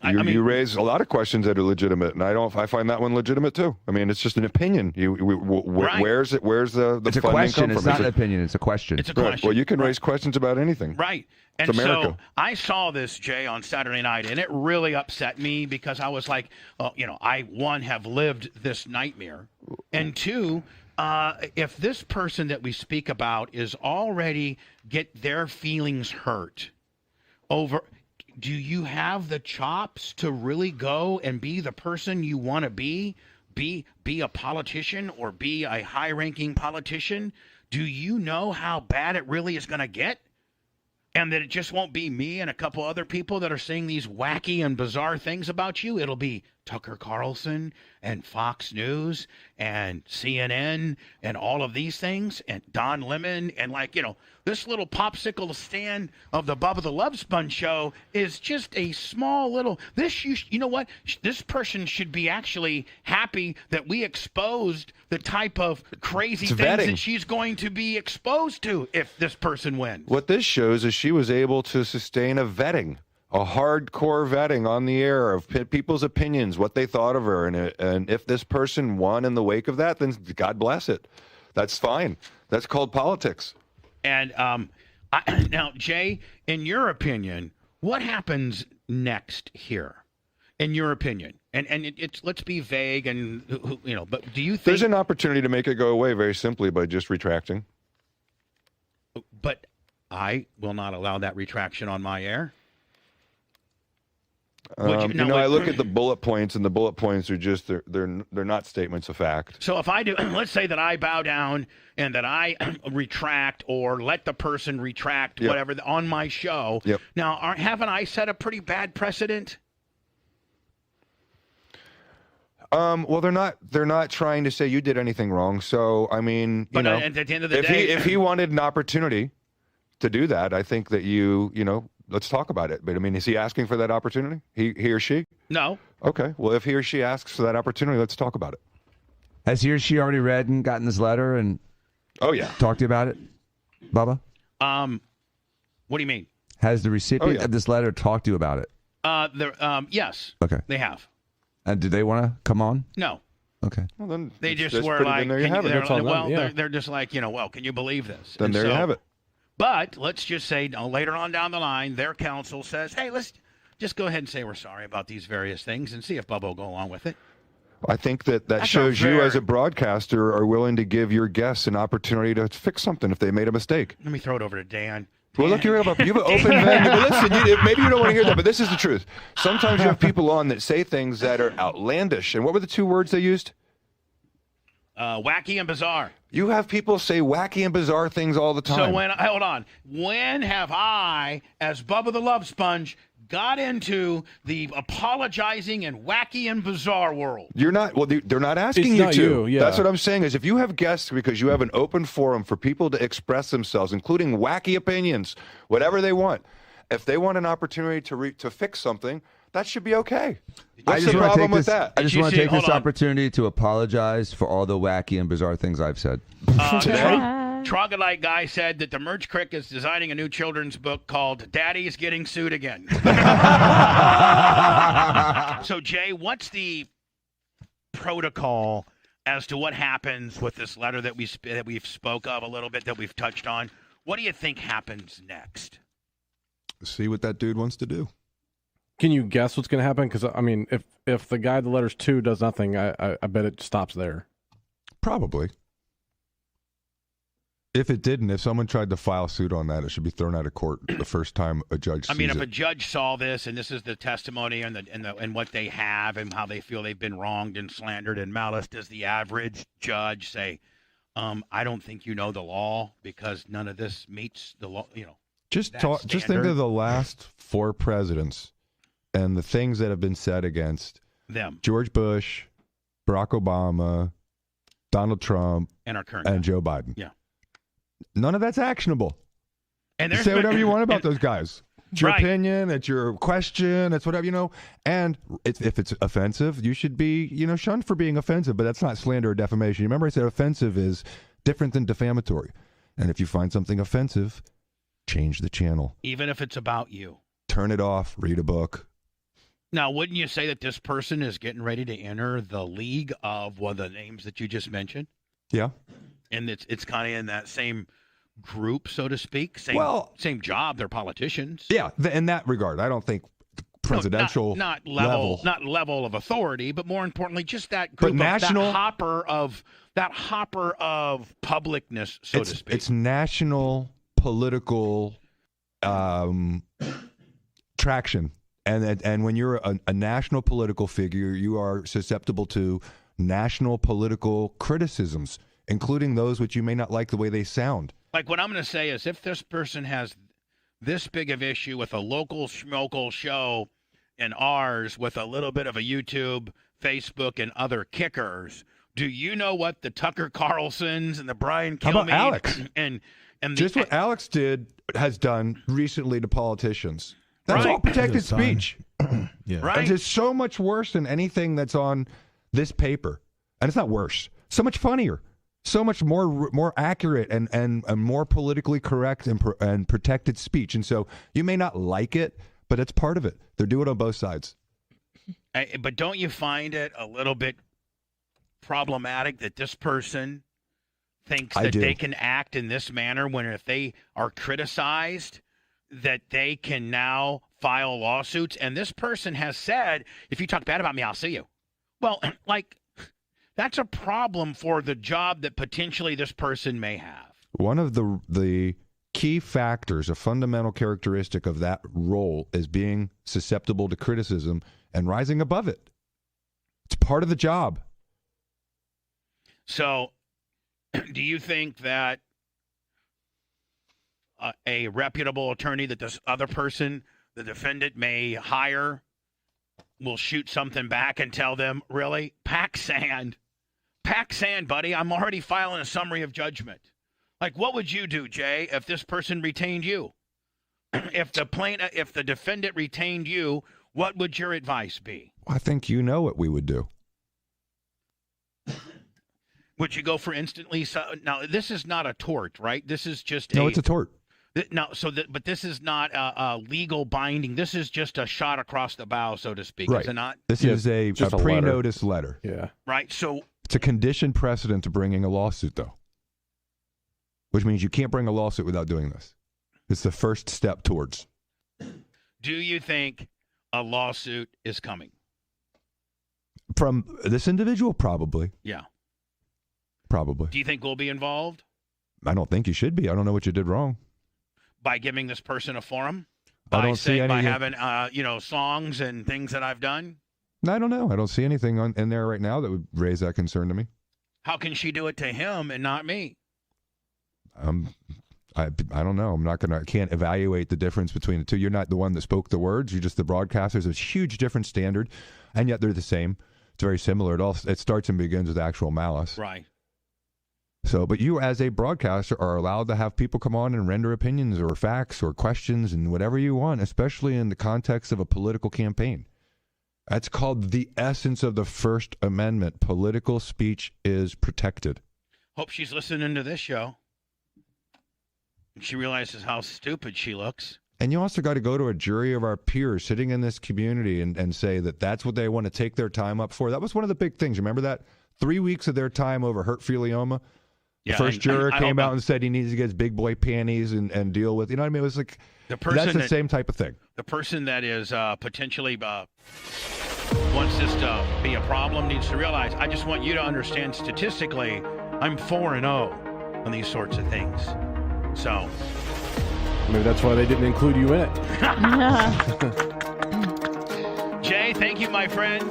You raise a lot of questions that are legitimate, and I find that one legitimate too. I mean, it's just an opinion. Right. Where's the It's a funding question. come It's from? not an opinion. It's a question. It's a Right. question. Well, you can raise questions about anything. Right. And It's America. so I saw this, Jay, on Saturday night, and it really upset me because I was like, I, one, have lived this nightmare, and two, if this person that we speak about is already get their feelings hurt over, do you have the chops to really go and be the person you want to be a politician or be a high-ranking politician? Do you know how bad it really is going to get? And that it just won't be me and a couple other people that are saying these wacky and bizarre things about you. It'll be Tucker Carlson and Fox News and CNN and all of these things and Don Lemon and this little popsicle stand of the Bubba the Love Sponge show is just a small little. You know what? This person should be actually happy that we exposed the type of crazy things that she's going to be exposed to if this person wins. What this shows is she was able to sustain a vetting, a hardcore vetting on the air of people's opinions, what they thought of her. And if this person won in the wake of that, then God bless it. That's fine. That's called politics. And now, Jay, in your opinion, what happens next here? In your opinion, and it's let's be vague and but do you think there's an opportunity to make it go away very simply by just retracting? But I will not allow that retraction on my air. I look at the bullet points, and the bullet points are just they're not statements of fact. So if I do, let's say that I bow down and that I retract or let the person retract whatever on my show. Yep. Now, haven't I set a pretty bad precedent? Well, they're not trying to say you did anything wrong. So I mean, at the end of the day, if he wanted an opportunity to do that, I think that let's talk about it. But I mean, is he asking for that opportunity? He or she? No. Okay. Well, if he or she asks for that opportunity, let's talk about it. Has he or she already read and gotten this letter and talked to you about it, Bubba? What do you mean? Has the recipient of this letter talked to you about it? Yes. Okay. They have. And do they want to come on? No. Okay. Well, then they just that's were pretty- like, then there you have it. That's all them, yeah. they're just like, well, can you believe this? Then And there you so- have it. But let's just say later on down the line, their counsel says, hey, let's just go ahead and say we're sorry about these various things and see if Bubba will go along with it. I think that That's shows you unfair. as a broadcaster are willing to give your guests an opportunity to fix something if they made a mistake. Let me throw it over to Dan. Well, look, you have an open venue. But listen, maybe you don't want to hear that, but this is the truth. Sometimes you have people on that say things that are outlandish. And what were the two words they used? Wacky and bizarre. You have people say wacky and bizarre things all the time. So hold on. When have I, as Bubba the Love Sponge, got into the apologizing and wacky and bizarre world? You're not. Well, they're not asking It's you not to. you, yeah. That's what I'm saying. Is if you have guests because you have an open forum for people to express themselves, including wacky opinions, whatever they want. If they want an opportunity to fix something, that should be okay. What's the problem with that? I just want to take this opportunity to apologize for all the wacky and bizarre things I've said. Troglodyte guy said that the Merch Crick is designing a new children's book called Daddy's Getting Sued Again. So, Jay, what's the protocol as to what happens with this letter that we've spoke of a little bit, that we've touched on? What do you think happens next? See what that dude wants to do. Can you guess what's going to happen? Because I mean, if the guy the letters to does nothing, I bet it stops there. Probably. If it didn't, if someone tried to file suit on that, it should be thrown out of court the first time a judge sees if it. a judge saw this and this is the testimony and what they have and how they feel they've been wronged and slandered and malice, does the average judge say, I don't think you know the law because none of this meets the law, Just that think standard? of the last 4 presidents and the things that have been said against them. George Bush, Barack Obama, Donald Trump, And our current and guy. Joe Biden. Yeah. None of that's actionable. And You there's say been- whatever you want about those guys. It's your Right. opinion. It's your question. It's whatever, And if it's offensive, you should be, shunned for being offensive. But that's not slander or defamation. You remember I said offensive is different than defamatory. And if you find something offensive, change the channel. Even if it's about you. Turn it off. Read a book. Now, wouldn't you say that this person is getting ready to enter the league of one of the names that you just mentioned? Yeah. And it's kind of in that same group, so to speak. Same job. They're politicians. Yeah, in that regard, I don't think presidential not level of authority, but more importantly, just that group, but that hopper of publicness, so to speak. It's national political traction. And when you're a national political figure, you are susceptible to national political criticisms, including those which you may not like the way they sound. Like what I'm going to say is if this person has this big of issue with a local schmokel show and ours with a little bit of a YouTube, Facebook, and other kickers, do you know what the Tucker Carlsons and the Brian Kilmeade How about Alex? and Just what Alex has done recently to politicians. That's Right. all protected speech. Yeah. Right. And it's so much worse than anything that's on this paper. And it's not worse. So much funnier. So much more accurate and more politically correct and protected speech. And so you may not like it, but it's part of it. They're doing it on both sides. But don't you find it a little bit problematic that this person thinks that they can act in this manner when if they are criticized, that they can now file lawsuits? And this person has said, if you talk bad about me, I'll sue you. Well, like, that's a problem for the job that potentially this person may have. One of the key factors, a fundamental characteristic of that role is being susceptible to criticism and rising above it. It's part of the job. So, do you think that a reputable attorney that this other person, the defendant, may hire will shoot something back and tell them, really? Pack sand, buddy. I'm already filing a summary of judgment. Like, what would you do, Jay, if this person retained you? If the defendant retained you, what would your advice be? I think you know what we would do. Would you go for instantly? Now, this is not a tort, right? This is just No, it's a tort. No, but this is not a legal binding. This is just a shot across the bow, so to speak, Right. is it not? This is a pre-notice letter. Yeah. Right. So it's a conditioned precedent to bringing a lawsuit, though, which means you can't bring a lawsuit without doing this. It's the first step towards. do you think a lawsuit is coming? From this individual, probably. Yeah. Probably. Do you think we'll be involved I don't think you should be. I don't know what you did wrong. by giving this person a forum? I By don't see by any- having songs and things that I've done? I don't know. I don't see anything in there right now that would raise that concern to me. How can she do it to him and not me? I don't know. I can't evaluate the difference between the two. You're not the one that spoke the words. You're just the broadcaster. There's a huge different standard, and yet they're the same. It's very similar. It starts and begins with actual malice. Right. So, but you as a broadcaster are allowed to have people come on and render opinions or facts or questions and whatever you want, especially in the context of a political campaign. That's called the essence of the First Amendment. Political speech is protected. Hope she's listening to this show. And she realizes how stupid she looks. And you also got to go to a jury of our peers sitting in this community and say that that's what they want to take their time up for. That was one of the big things. Remember that? 3 weeks of their time over herphileoma. The first juror came out and said he needs to get his big boy panties and deal with, you know what I mean? It was like, that's the same type of thing. The person that is potentially wants this to be a problem needs to realize, I just want you to understand statistically, I'm 4-0 on these sorts of things. So maybe that's why they didn't include you in it. Jay, thank you, my friend.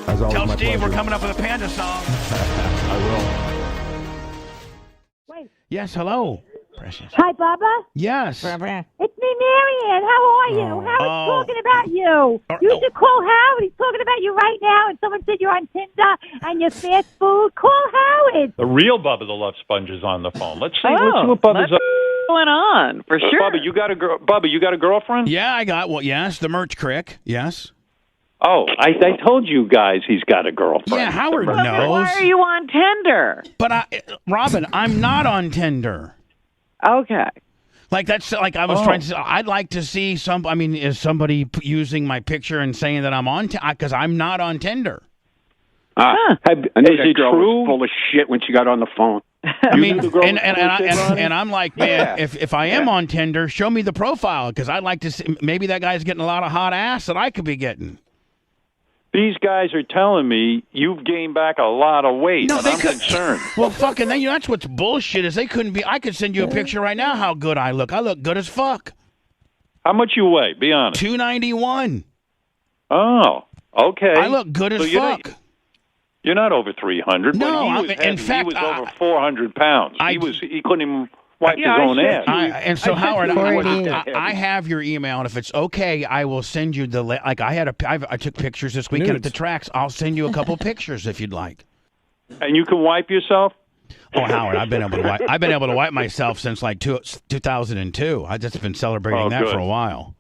As always, Tell my Steve pleasure. we're coming up with a Panda song. I will. Yes, hello. Precious. Hi, Bubba. Yes. It's me, Marianne. How are you? Howard's talking about you. You should call Howard. He's talking about you right now. And someone said you're on Tinder and you're fast food. Call Howard. The real Bubba the Love Sponge is on the phone. Let's see what Bubba's up. Going on for sure. Bubba, you got a girlfriend? Yeah, I got yes, the merch crick. Yes. Oh, I told you guys he's got a girlfriend. Yeah, Howard knows. Why are you on Tinder? But Robin, I'm not on Tinder. Okay. Like that's like I was trying to say, I'd like to see some. I mean, is somebody using my picture and saying that I'm on? Because I'm not on Tinder. I knew Is that it girl true? was full of shit when she got on the phone. I mean, and I'm like, man, if I am on Tinder, show me the profile because I'd like to see. Maybe that guy's getting a lot of hot ass that I could be getting. These guys are telling me you've gained back a lot of weight. No, and I'm concerned. Well, fucking, that's what's bullshit is they couldn't be. I could send you a picture right now how good I look. I look good as fuck. How much you weigh? Be honest. 291. Oh, okay. I look good as fuck. You're not over 300. No, but he was heavy. in fact, he was over 400 pounds. He couldn't even wipe his own ass. And so, Howard, I have your email, and if it's okay, I will send you the like. I took pictures this weekend at the tracks. I'll send you a couple pictures if you'd like. And you can wipe yourself. Oh, Howard, I've been able to wipe myself since like 2002. I've just been celebrating that for a while.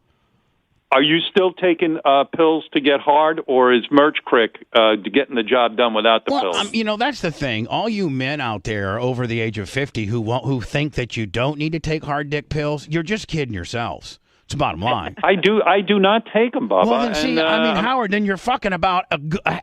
Are you still taking pills to get hard, or is Merch Crick getting the job done without the pills? That's the thing. All you men out there over the age of 50 who think that you don't need to take hard dick pills, you're just kidding yourselves. It's the bottom line. I do not take them, Bubba. Well, then see, Howard, then you're fucking about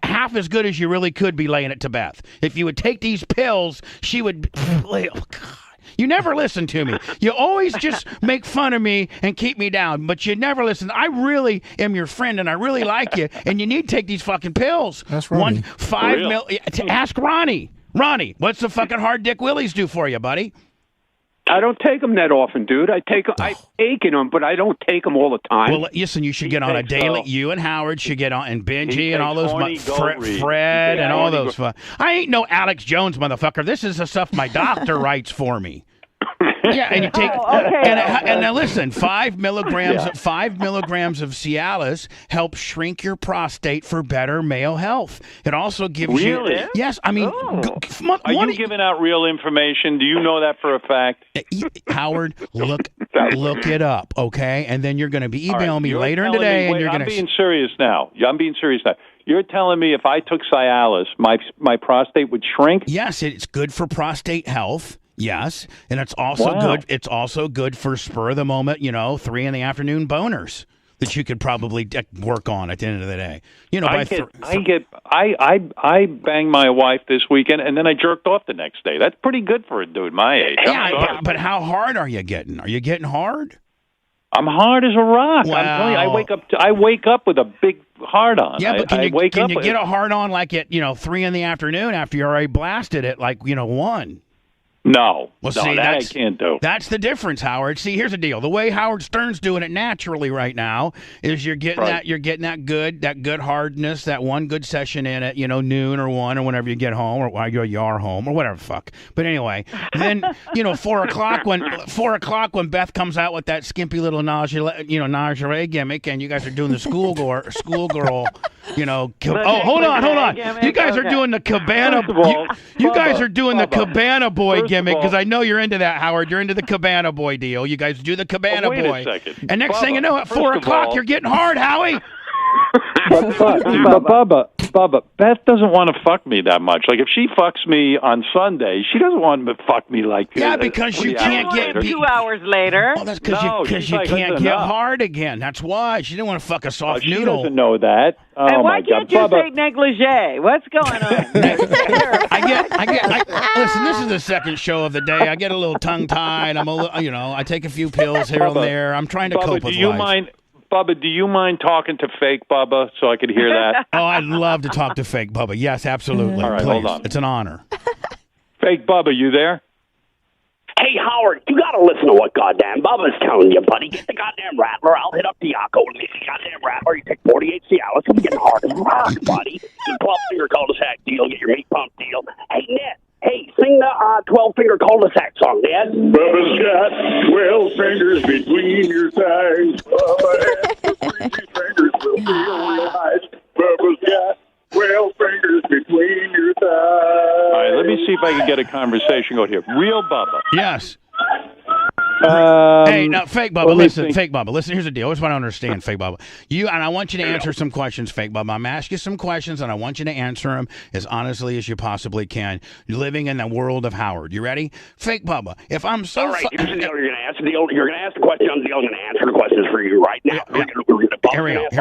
half as good as you really could be laying it to Beth. If you would take these pills, she would. Oh, God. You never listen to me. You always just make fun of me and keep me down, but you never listen. I really am your friend, and I really like you, and you need to take these fucking pills. That's Ronnie. Ask Ronnie. Ronnie, what's the fucking hard dick willies do for you, buddy? I don't take them that often, dude. I take them, but I don't take them all the time. Well, listen, you should get on a daily. You and Howard should get on, and Benji and all those Fred and all those. I ain't no Alex Jones, motherfucker. This is the stuff my doctor writes for me. Yeah, and you take and now listen, 5 milligrams of Cialis helps shrink your prostate for better male health. It also gives you yes. I mean, are you giving out real information? Do you know that for a fact? Howard, look it up, okay? And then you're going to be emailing me later today, and you're going to. I'm being serious now. You're telling me if I took Cialis, my prostate would shrink? Yes, it's good for prostate health. Yes, and it's also good. It's also good for spur of the moment, 3 in the afternoon boners that you could probably work on at the end of the day. I banged my wife this weekend, and then I jerked off the next day. That's pretty good for a dude my age. Yeah, but how hard are you getting? Are you getting hard? I'm hard as a rock. Wow. I'm telling you, I wake up with a big hard on. Yeah, but can you get a hard on like at 3 in the afternoon after you already blasted it like 1? No. Well, see, that I can't do. That's the difference, Howard. See, here's the deal. The way Howard Stern's doing it naturally right now is you're getting that good hardness, that one good session in at noon or 1 or whenever you get home or while you're home or whatever the fuck. But anyway, then 4 o'clock when Beth comes out with that skimpy little lingerie gimmick and you guys are doing the schoolgirl. Hold on. You guys are doing the cabana. You guys are doing the cabana boy gimmick because I know you're into that, Howard. You're into the cabana boy deal. You guys do the cabana boy. Wait a second. And next thing you know, at 4 o'clock, you're getting hard, Howie. Bubba, Beth doesn't want to fuck me that much. Like if she fucks me on Sunday, she doesn't want to fuck me like because you can't get 2 hours later. Well, that's because you can't get hard again. That's why she didn't want to fuck a soft noodle. She doesn't know that. Oh, and why my can't God. you say negligee? What's going on? Listen, this is the second show of the day. I get a little tongue tied. I'm a little, I take a few pills here and there. I'm trying to cope with life. Bubba, do you mind talking to fake Bubba so I could hear that? Oh, I'd love to talk to fake Bubba. Yes, absolutely. All right, please. hold on. It's an honor. Fake Bubba, you there? Hey, Howard, you got to listen to what goddamn Bubba's telling you, buddy. Get the goddamn Rattler. I'll hit up Diaco and get the goddamn Rattler. You take 48 Cialis. I'm getting hard as a rock, buddy. The 12-finger cul-de-sac deal. Get your meat pump deal. Hey, Ned. Hey, sing the 12-finger cul-de-sac song, Ned. Bubba's got 12 fingers between your thighs. Bubba and the fingers will be realized. Bubba's got 12 fingers between your thighs. All right, let me see if I can get a conversation going here. Real Bubba. Yes. Hey, no, fake Bubba. Listen, fake Bubba. Listen, here's the deal. Here's what I understand, fake Bubba. I want you to answer some questions, fake Bubba. I'm asking you some questions, and I want you to answer them as honestly as you possibly can. You're living in the world of Howard. You ready, fake Bubba? If I'm so all right, here's the deal. You're going to ask the deal. You're going to ask the question. I'm going to answer the questions for you right now. Here we go. Go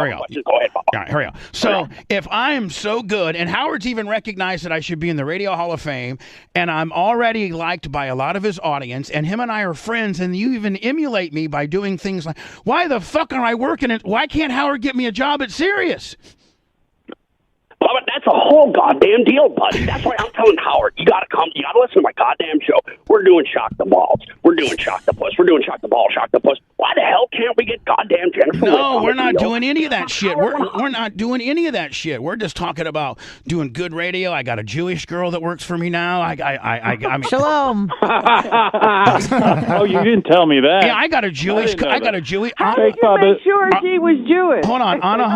ahead, Bubba. All right, here we go. So if I am so good, and Howard's even recognized that I should be in the Radio Hall of Fame, and I'm already liked by a lot of his audience, and him and I are friends, and you even emulate me by doing things like, why the fuck are I working at, why can't Howard get me a job at Sirius? But that's a whole goddamn deal, buddy. That's why I'm telling Howard, you got to come. You got to listen to my goddamn show. We're doing Shock the Balls. We're doing Shock the Puss. We're doing Shock the Ball, Shock the Puss. Why the hell can't we get goddamn Jennifer? No, we're not doing any of that shit. We're not doing any of that shit. We're just talking about doing good radio. I got a Jewish girl that works for me now. I mean, Shalom. Oh, you didn't tell me that. Yeah, I got a Jewish. How did you make sure she was Jewish? Hold on, Anna.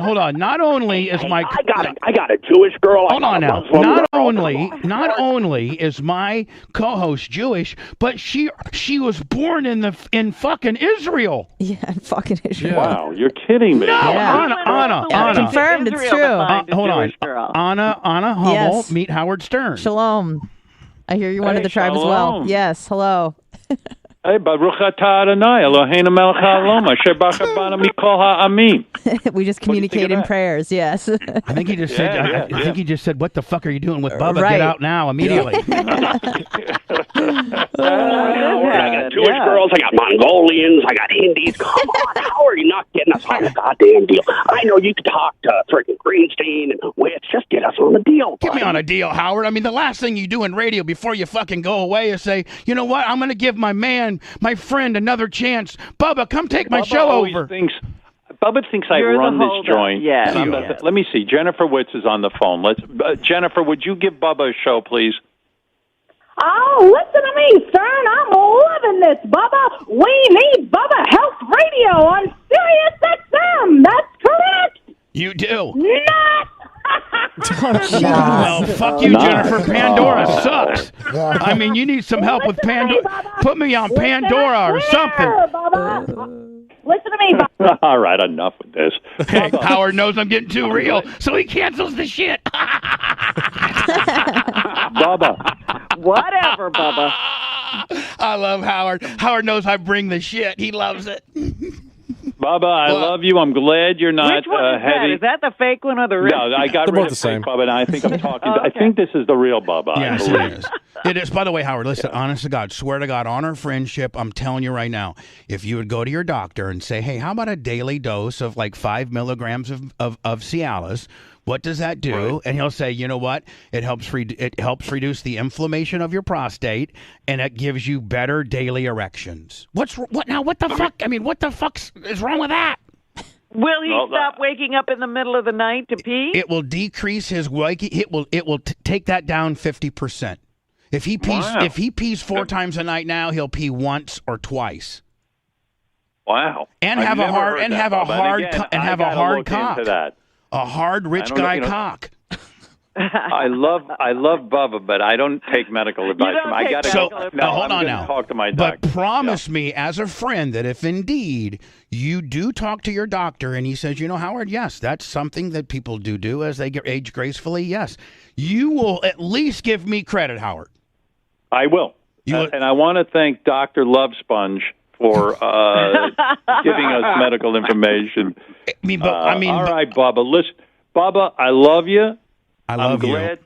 Hold on. Not only is my I got a Jewish girl. Hold on now. Not only is my co-host Jewish, but she was born in fucking Israel. Yeah, in fucking Israel. Wow, you're kidding me. No, Anna. Confirmed, it's true. Hold on. Anna Hummel, Yes. meet Howard Stern. Shalom. I hear you're one of the tribe as well. shalom. Yes, hello. Hey, Baruch atah Adonai, Eloheinu melech haolam, asher bachar banu mikol ha'amim. We just communicate in prayers, yes. I think he just said. Yeah, I think he just said, "What the fuck are you doing with Bubba? Right. Get out now, immediately." I got Jewish girls. I got Mongolians. I got Hindis. Come on, Howard, you're not getting us on the goddamn deal. I know you could talk to freaking Greenstein and Witz. Just get us on the deal. Get me on a deal, Howard. I mean, the last thing you do in radio before you fucking go away is say, "You know what? I'm going to give my friend, another chance. Bubba, come take my show over." Bubba thinks I You're run the this holdup. joint. Yes. And let me see. Jennifer Witz is on the phone. Jennifer, would you give Bubba a show, please? Oh, listen to me, Stern. I'm loving this, Bubba. We need Bubba Health Radio on Sirius XM. That's correct. You do. Not. Well, fuck you, Jennifer. Pandora sucks. I mean, you need some help with Pandora. Put me on Pandora or something. Listen to me, Bubba. All right, enough with this. Hey, Howard knows I'm getting too real, so he cancels the shit. Bubba. Whatever, Bubba. I love Howard. Howard knows I bring the shit. He loves it. Bubba, I love you. I'm glad you're not Which one is heavy. that? Is that the fake one or the real? No, I got They're rid both of the same. fake Bubba, and I think I'm talking. Okay. I think this is the real Bubba. Yes, I it believe. is. It is. By the way, Howard, listen, honest to God, swear to God, on our friendship, I'm telling you right now, if you would go to your doctor and say, hey, how about a daily dose of like 5 milligrams of Cialis? What does that do? Right. And he'll say, you know what? It helps reduce the inflammation of your prostate, and it gives you better daily erections. What the fuck? I mean, what the fuck is wrong with that? Will he stop waking up in the middle of the night to pee? It will decrease his waking. It will take that down 50%. If he pees 4 times a night now, he'll pee once or twice. Wow. And have a hard cock. A hard rich guy cock. I love Bubba, but I don't take medical advice from him. I got to hold on now. Talk to my doctor. But promise me, as a friend, that if indeed you do talk to your doctor and he says, you know, Howard, yes, that's something that people do as they age gracefully. Yes, you will at least give me credit, Howard. I will. And I want to thank Dr. Love Sponge for giving us medical information. All right, Bubba. Listen, Bubba, I love you. I'm glad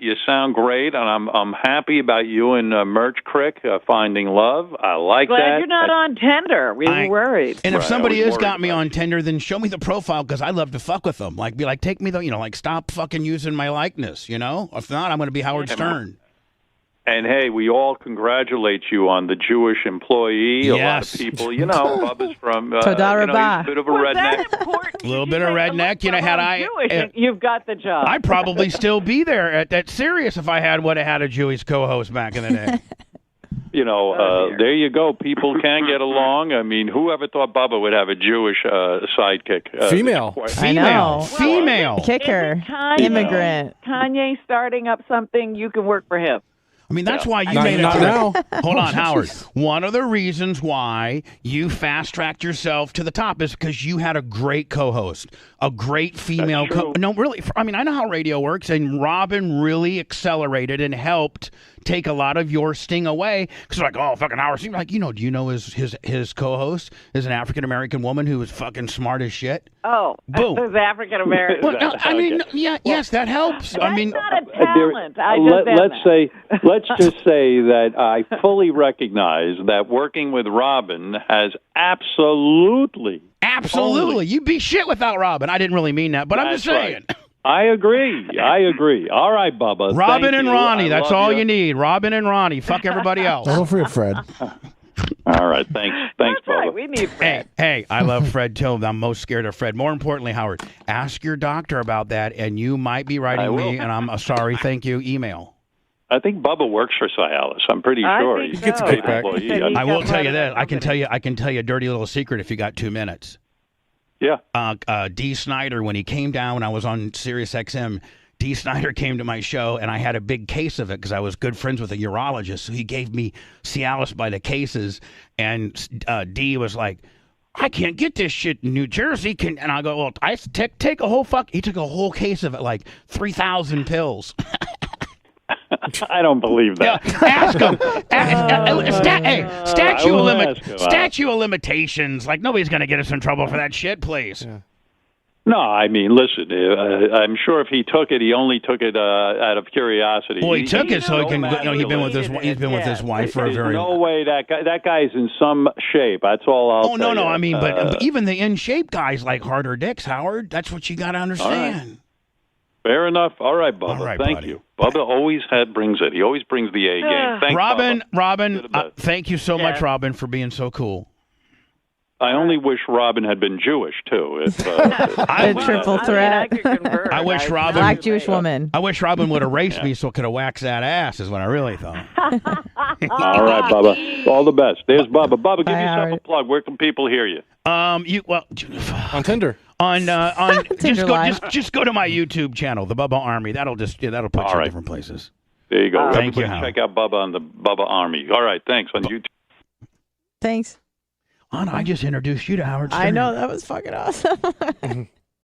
you sound great, and I'm happy about you and Merch Crick finding love. I like that. Glad you're not on Tinder. We were worried. And if somebody has got me on Tinder, then show me the profile because I love to fuck with them. Like, be like, take me stop fucking using my likeness. You know, if not, I'm going to be Howard Stern. And hey, we all congratulate you on the Jewish employee. Yes. A lot of people, Bubba's from, he's a bit of a redneck. A little bit of redneck. You've got the job. I'd probably still be there at that Sirius if I would have had a Jewish co-host back in the day. There you go. People can get along. I mean, whoever thought Bubba would have a Jewish sidekick? Female. I know. Female. Kicker. Kanye, Immigrant. Kanye starting up something, you can work for him. I mean, that's why you Not- made it. not to- now. Hold on, Howard. One of the reasons why you fast-tracked yourself to the top is because you had a great co-host, a great female. No, really. I mean, I know how radio works, and Robin really accelerated and helped take a lot of your sting away. Because like, oh, fucking Howard, like, do you know his co-host is an African American woman who is fucking smart as shit. Oh, boom. it's African American. Well, no, I mean, yes, that helps. I mean, not a talent. I just let's just say that I fully recognize that working with Robin has absolutely. You'd be shit without Robin. I didn't really mean that, but I'm just saying. Right. I agree. All right, Bubba. Robin Thank and you. Ronnie, I that's love all you need. Robin and Ronnie. Fuck everybody else. Don't forget Fred. All right, thanks, That's Bubba. right. We need Fred. Hey, I love Fred too. I'm most scared of Fred. More importantly, Howard, ask your doctor about that, and you might be writing me, and I'm sorry, thank you, email. I think Bubba works for Cialis. I'm pretty sure think he gets a paid kickback. employee. I will tell you that. I can tell you a dirty little secret if you got 2 minutes. Yeah. D. Snyder, when he came down when I was on Sirius XM, D. Snyder came to my show, and I had a big case of it because I was good friends with a urologist. So he gave me Cialis by the cases, and D was like, I can't get this shit in New Jersey. And I go, well, I take a whole He took a whole case of it, like 3,000 pills. I don't believe that. Yeah, ask him. Statute of limitations. Like, nobody's going to get us in trouble for that shit, please. Yeah. No, I mean, listen, I'm sure if he took it, he only took it out of curiosity. Well, he took it so he can. He's been with his wife for a very. No way that guy's in some shape. That's all I'll say. Oh no! I mean, but even the in shape guys like harder dicks, Howard. That's what you got to understand. Fair enough. All right, Bubba. All right, thank buddy. you. Bubba always brings it. He always brings the A game. Thanks, Robin, thank you so much, Robin, for being so cool. I only wish Robin had been Jewish too. A triple threat. I wish Robin, black Jewish woman. I wish Robin would have raced me so I could have waxed that ass. Is what I really thought. All right, Bubba. All the best. There's Bubba. Bubba, give yourself a plug. Where can people hear you? On Tinder. On Tinder Live. just go to my YouTube channel, the Bubba Army. That'll put you in different places. There you go. Thank you. Everybody check out Bubba on the Bubba Army. All right, thanks on YouTube. Thanks. Anna, I just introduced you to Howard Stern. I know, that was fucking awesome.